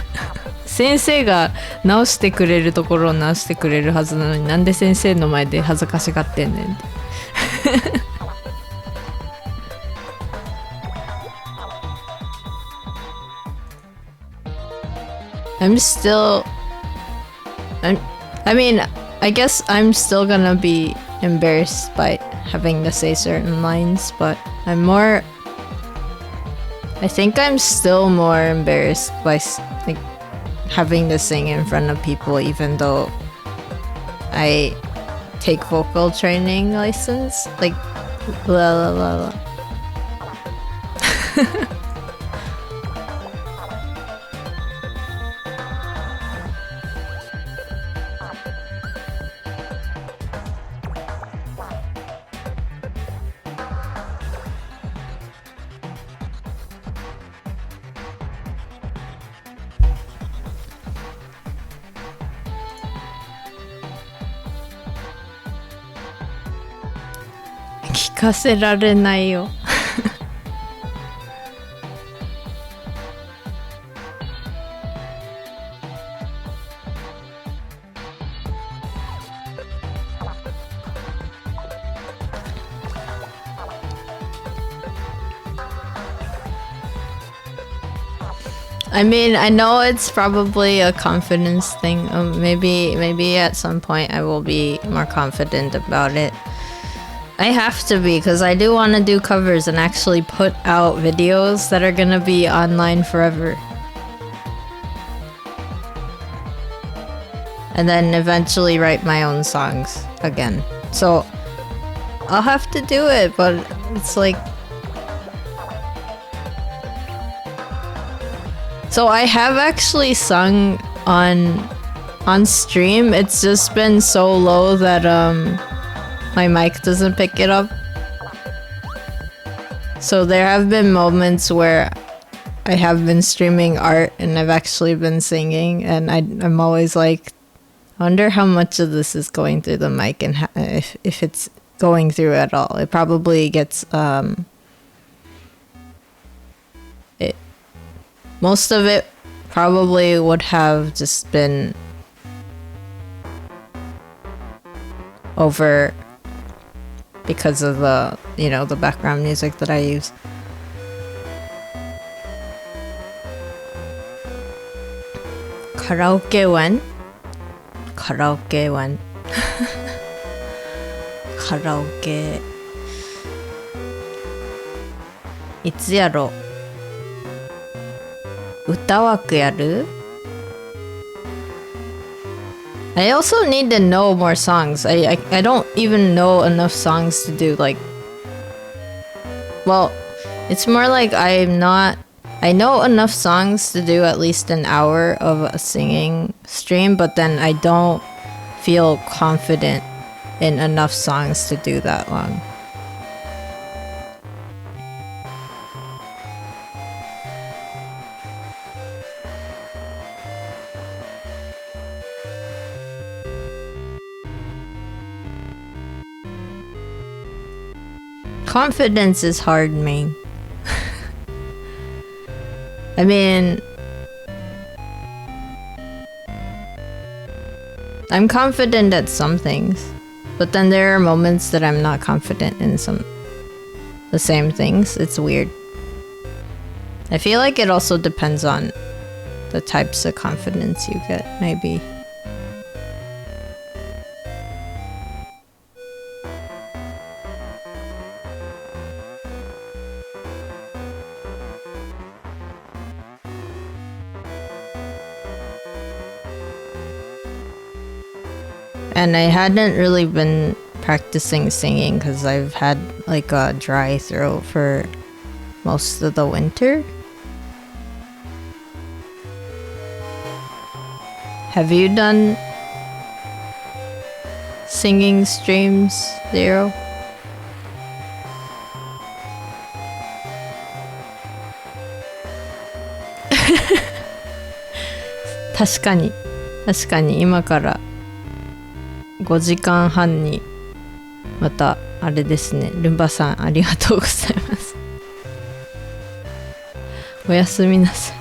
先生が直してくれるところを直してくれるはずなのに、なんで先生の前で恥ずかしがってんねんってI mean, I guess I'm still gonna be embarrassed by having to say certain lines, but I think I'm still more embarrassed by like having to sing in front of people, even though I take vocal training license, like blah blah blah blah. 聞かせられないよI mean, I know it's probably a confidence thing. Maybe at some point I will be more confident about it. I have to be, because I do want to do covers and actually put out videos that are gonna be online forever. And then eventually write my own songs again. So I'll have to do it, but it's like... So I have actually sung on stream. It's just been so low that my mic doesn't pick it up. So there have been moments where I have been streaming art and I've actually been singing, and I'm always like, I wonder how much of this is going through the mic, and if it's going through at all. It probably gets most of it probably would have just been over because of the, you know, the background music that I use. Karaoke when? Karaoke when? Karaoke. いつやろう。歌枠やる？ I also need to know more songs. I don't even know enough songs to do like... Well, it's more like I know enough songs to do at least an hour of a singing stream, but then I don't feel confident in enough songs to do that long. Confidence is hard, man. I mean, I'm confident at some things, but then there are moments that I'm not confident in the same things. It's weird. I feel like it also depends on the types of confidence you get, maybe. And I hadn't really been practicing singing because I've had like a dry throat for most of the winter. Have you done singing streams, Zero?確かに今から5時間半にまたあれですね。ルンバさんありがとうございます。おやすみなさい。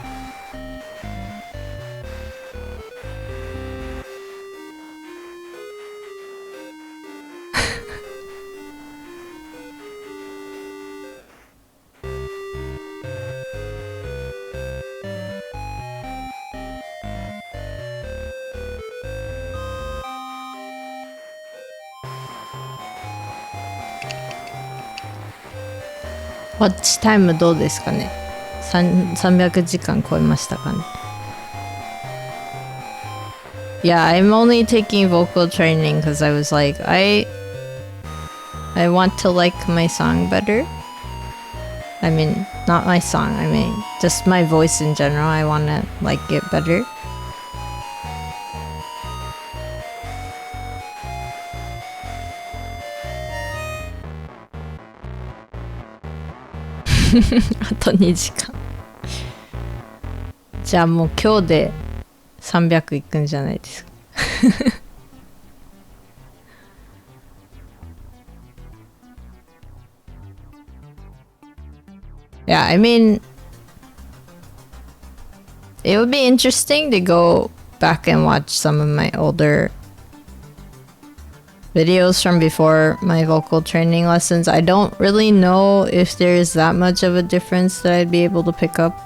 ワッチタイムどうですかね。300時間超えましたかね。Yeah, I'm only taking vocal training because I was like, I want to like my song better. I mean, not my song, I mean, just my voice in general. I want to like it better.あと2時間。じゃあもう今日で300いくんじゃないですか。Yeah, I mean, it would be interesting to go back and watch some of my older videos from before my vocal training lessons. I don't really know if there is that much of a difference that I'd be able to pick up.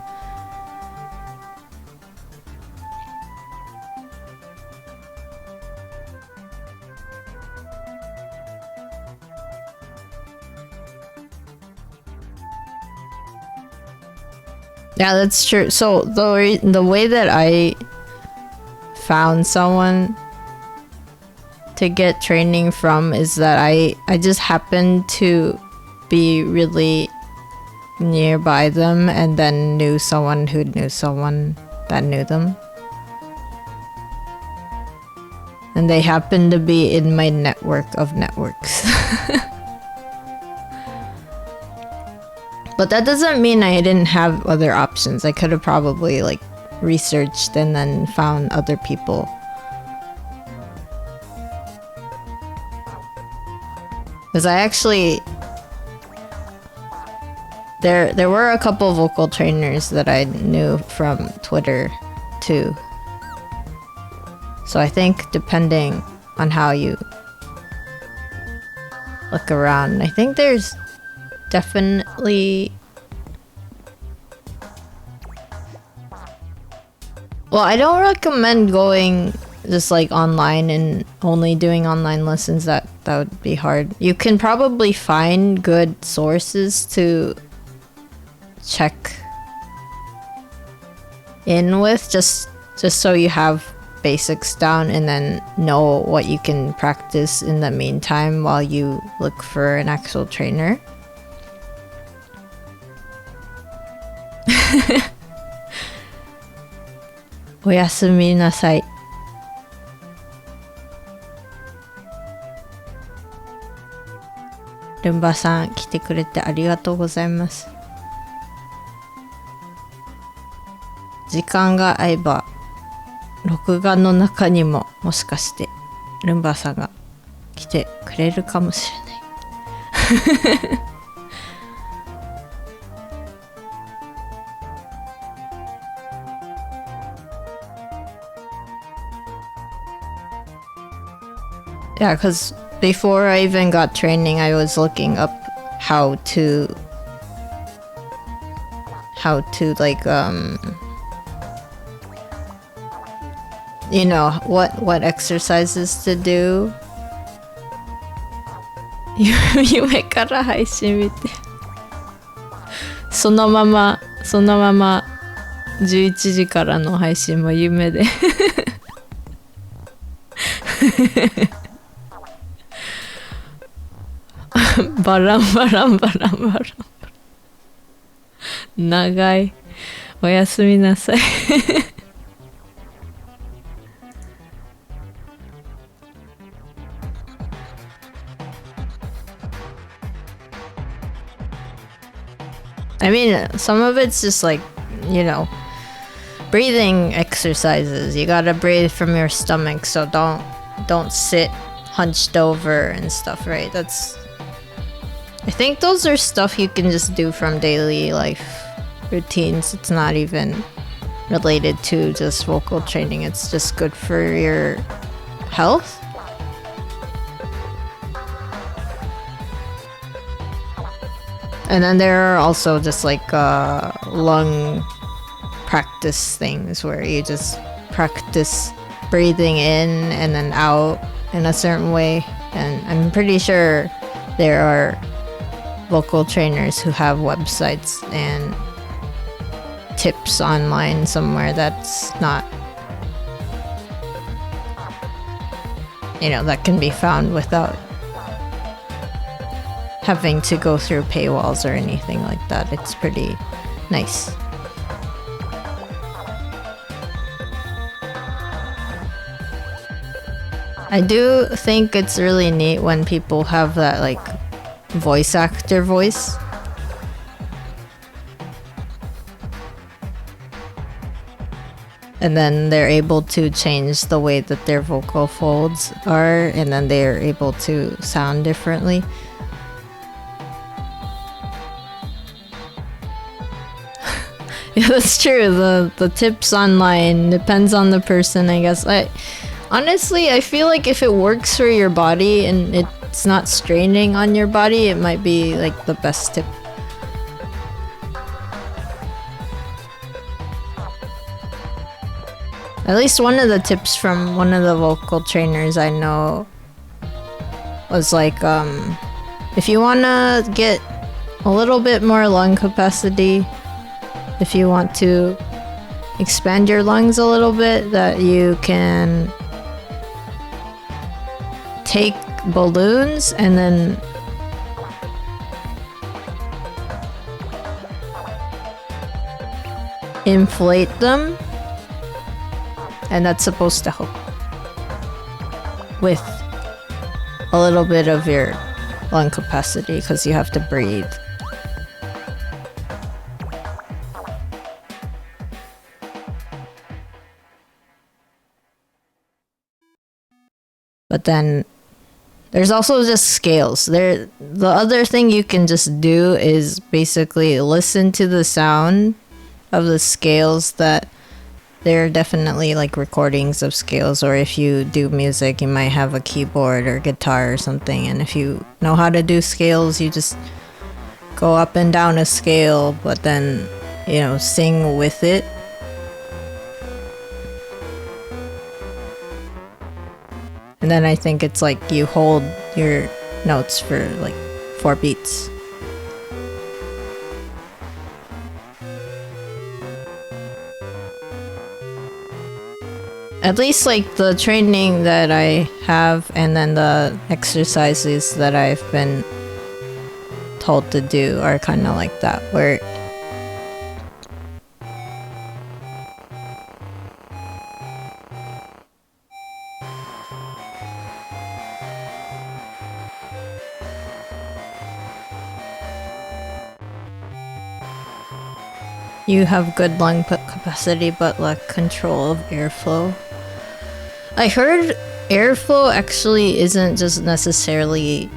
Yeah, that's true. So the way that I found someone to get training from is that I just happened to be really nearby them and then knew someone who knew someone that knew them. And they happened to be in my network of networks. But that doesn't mean I didn't have other options. I could have probably like researched and then found other people. Because I actually... There were a couple vocal trainers that I knew from Twitter too. So I think depending on how you look around, I think there's definitely... Well, I don't recommend going just like online and only doing online lessons. That would be hard. You can probably find good sources to check in with, just so you have basics down and then know what you can practice in the meantime while you look for an actual trainer. Oyasumi nasai. Rumba さん来てくれてありがとうございます。時間が合えば録画の中にももしかしてルンバさんが来てくれるかもしれない。Yeah, because before I even got training, I was looking up how to like you know what exercises to do. 夢から配信見てそのまま11時からの配信も夢でバラン長い。おやすみなさい。I mean, some of it's just like, you know, breathing exercises. You gotta breathe from your stomach, so don't sit hunched over and stuff, right? I think those are stuff you can just do from daily life routines. It's not even related to just vocal training. It's just good for your health. And then there are also just like lung practice things where you just practice breathing in and then out in a certain way. And I'm pretty sure there are vocal trainers who have websites and tips online somewhere that's not, you know, that can be found without having to go through paywalls or anything like that. It's pretty nice. I do think it's really neat when people have that like voice actor voice. And then they're able to change the way that their vocal folds are, and then they're able to sound differently. Yeah, that's true. The tips online depends on the person, I guess. Honestly, I feel like if it works for your body and it's not straining on your body, it might be like the best tip. At least one of the tips from one of the vocal trainers I know was like, if you want to get a little bit more lung capacity, if you want to expand your lungs a little bit, that you can take balloons and then inflate them, and that's supposed to help with a little bit of your lung capacity because you have to breathe. But then there's also just scales. The other thing you can just do is basically listen to the sound of the scales. That there are definitely like recordings of scales, or if you do music, you might have a keyboard or guitar or something, and if you know how to do scales, you just go up and down a scale, but then, you know, sing with it. And then I think it's like you hold your notes for like 4 beats. at least like the training that I have and then the exercises that I've been told to do are kind of like that, where you have good lung capacity but lack control of airflow. I heard airflow actually isn't just necessarily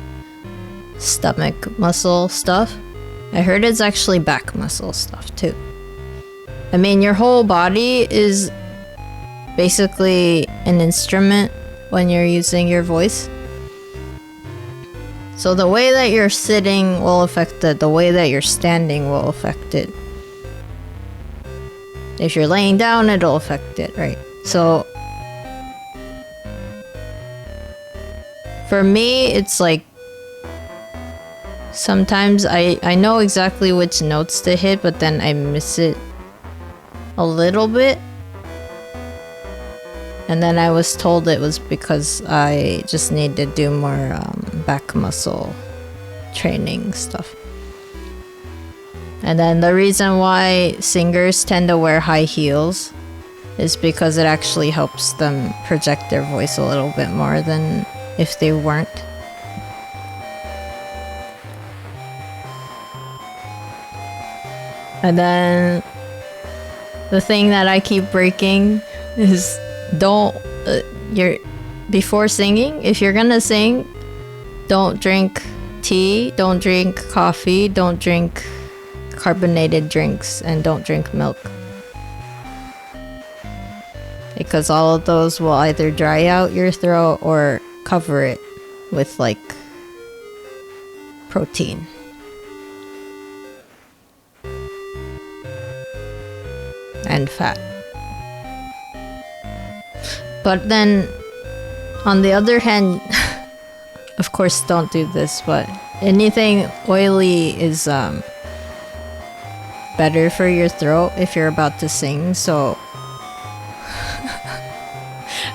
stomach muscle stuff. I heard it's actually back muscle stuff too. I mean, your whole body is basically an instrument when you're using your voice. So the way that you're sitting will affect it, the way that you're standing will affect it. If you're laying down, it'll affect it, right? So for me, it's like sometimes I know exactly which notes to hit, but then I miss it a little bit. And then I was told it was because I just need to do more back muscle training stuff. And then the reason why singers tend to wear high heels is because it actually helps them project their voice a little bit more than if they weren't. And then the thing that I keep breaking is before singing, if you're gonna sing, don't drink tea, don't drink coffee, don't drink carbonated drinks, and don't drink milk, because all of those will either dry out your throat or cover it with like protein. And fat. But then on the other hand, of course don't do this, but anything oily is better for your throat if you're about to sing. So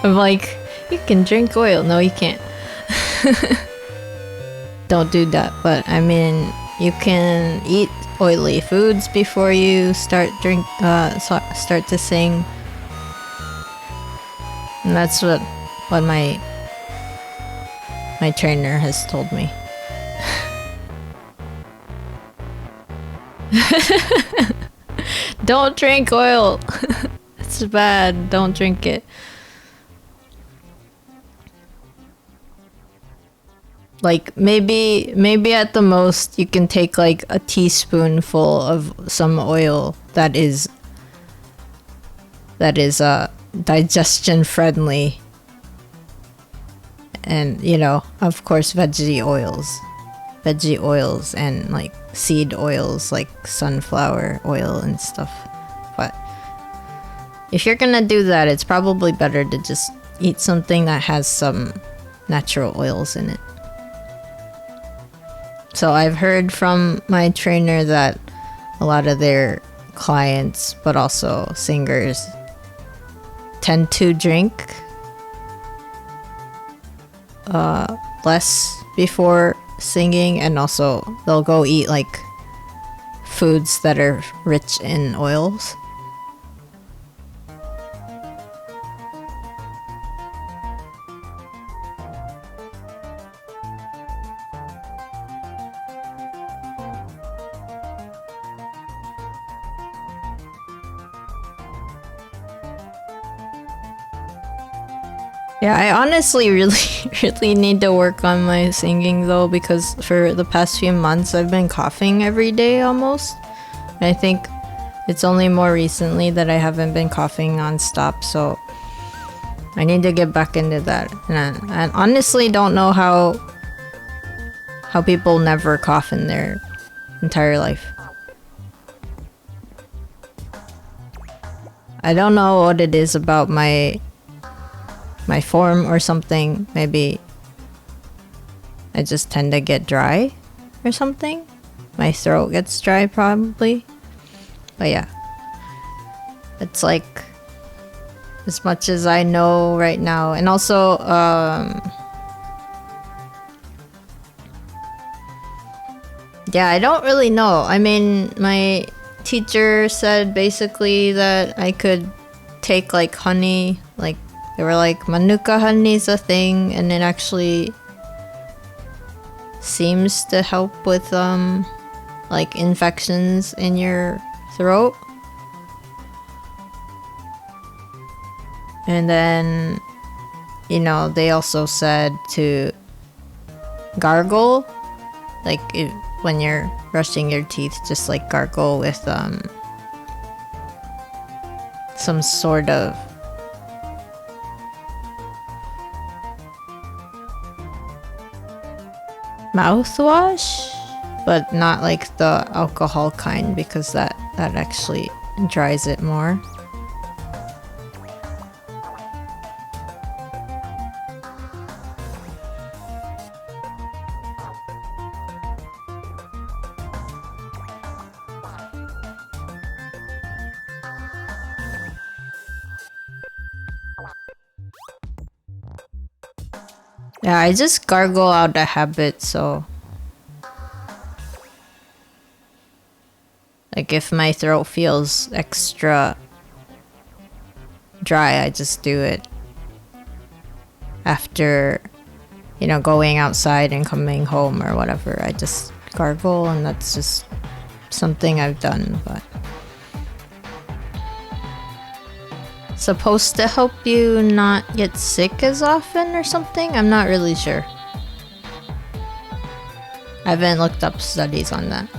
I'm like, you can drink oil. No, you can't. Don't do that. But I mean, you can eat oily foods before you start to sing. And that's what my trainer has told me. Don't drink oil. It's bad. Don't drink it. Like maybe at the most you can take like a teaspoonful of some oil that is digestion friendly, and you know, of course, veggie oils and like seed oils like sunflower oil and stuff. But if you're gonna do that, it's probably better to just eat something that has some natural oils in it. So I've heard from my trainer that a lot of their clients, but also singers, tend to drink less before singing, and also they'll go eat like foods that are rich in oils. Yeah, I honestly really need to work on my singing though, because for the past few months I've been coughing every day almost. And I think it's only more recently that I haven't been coughing non-stop, so I need to get back into that. And I honestly don't know how people never cough in their entire life. I don't know what it is about my form or something. Maybe I just tend to get dry or something. My throat gets dry probably. But yeah, it's like as much as I know right now. And also, yeah, I don't really know. I mean, my teacher said basically that I could take like honey, like they were like manuka honey is a thing, and it actually seems to help with like infections in your throat. And then, you know, they also said to gargle, like when you're brushing your teeth, just like gargle with some sort of mouthwash, but not like the alcohol kind, because that actually dries it more. Yeah, I just gargle out of habit, so like if my throat feels extra dry, I just do it after, you know, going outside and coming home or whatever. I just gargle, and that's just something I've done, but supposed to help you not get sick as often or something? I'm not really sure. I haven't looked up studies on that.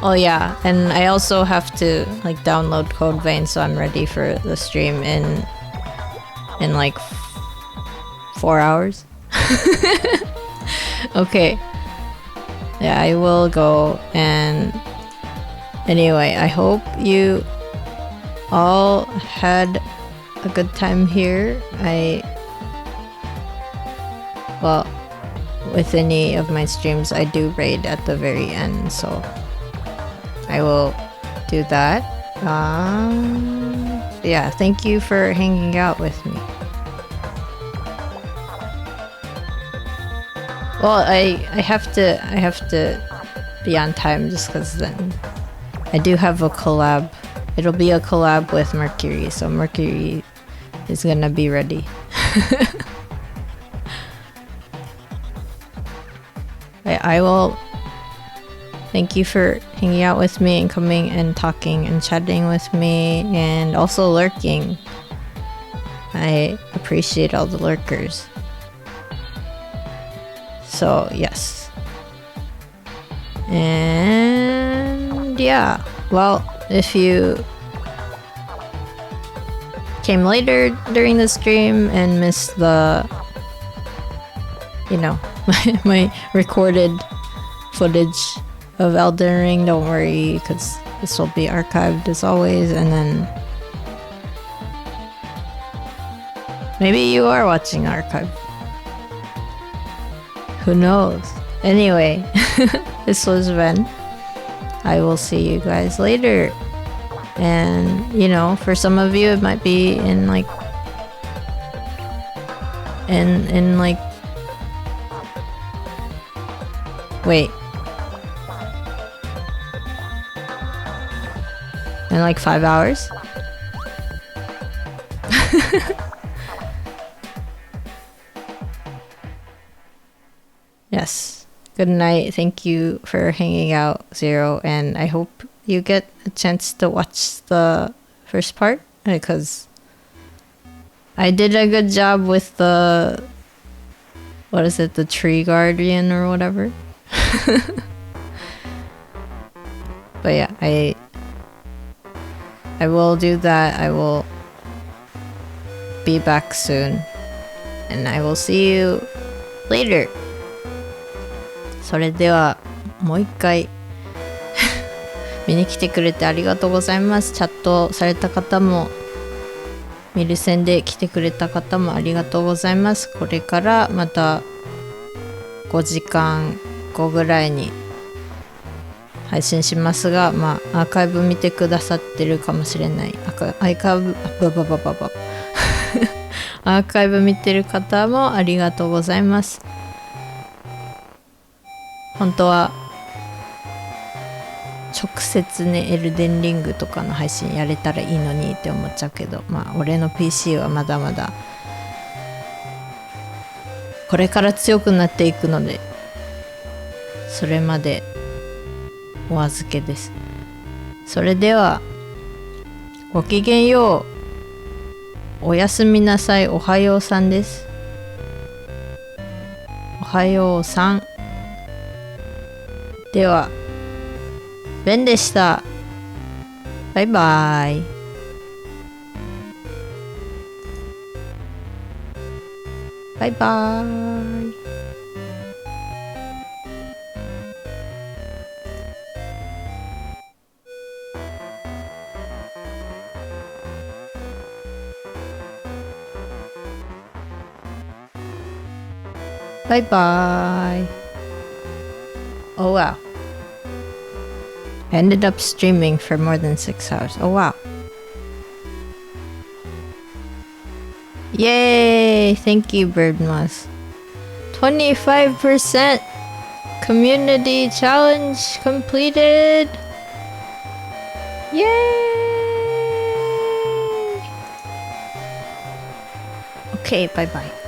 Oh yeah, and I also have to like download Code Vein, so I'm ready for the stream in like 4 hours. Okay. Yeah, I will go. And anyway, I hope you all had a good time here. Well, with any of my streams, I do raid at the very end, so I will do that. Yeah, thank you for hanging out with me. Well, I have to be on time just because then I do have a collab. It'll be a collab with Mercury, so Mercury is gonna be ready. I will thank you for hanging out with me and coming and talking and chatting with me, and also lurking. I appreciate all the lurkers. So yes. And yeah, well, if you came later during the stream and missed the, you know, my recorded footage of Elden Ring, don't worry, because this will be archived as always. And then maybe you are watching archive. Who knows? Anyway, this was Ven. I will see you guys later. And, you know, for some of you, it might be in like... In like... Wait. In like 5 hours? Yes. Good night. Thank you for hanging out, Zero. And I hope you get a chance to watch the first part, because I did a good job with the... What is it? The Tree Guardian or whatever? But yeah, I will do that. I will be back soon. And I will see you later. それではもう一回見に来てくれてありがとうございます。チャットされた方もミルセンで来てくれた方もありがとうございます。これからまた5時間後ぐらいに配信しますが、まあアーカイブ見てくださってるかもしれない。アーカイブ見てる方もありがとうございます。本当は直接ねエルデンリングとかの配信やれたらいいのにって思っちゃうけど、まあ俺の PC はまだまだこれから強くなっていくので、それまでお預けです。それではごきげんよう。おやすみなさい。おはようさんです。おはようさん。ではベンでした。バイバイ。バイバーイ。バイバーイ。Oh wow. I ended up streaming for more than 6 hours. Oh wow. Yay! Thank you, Birdmoss. 25% community challenge completed! Yay! Okay, bye bye.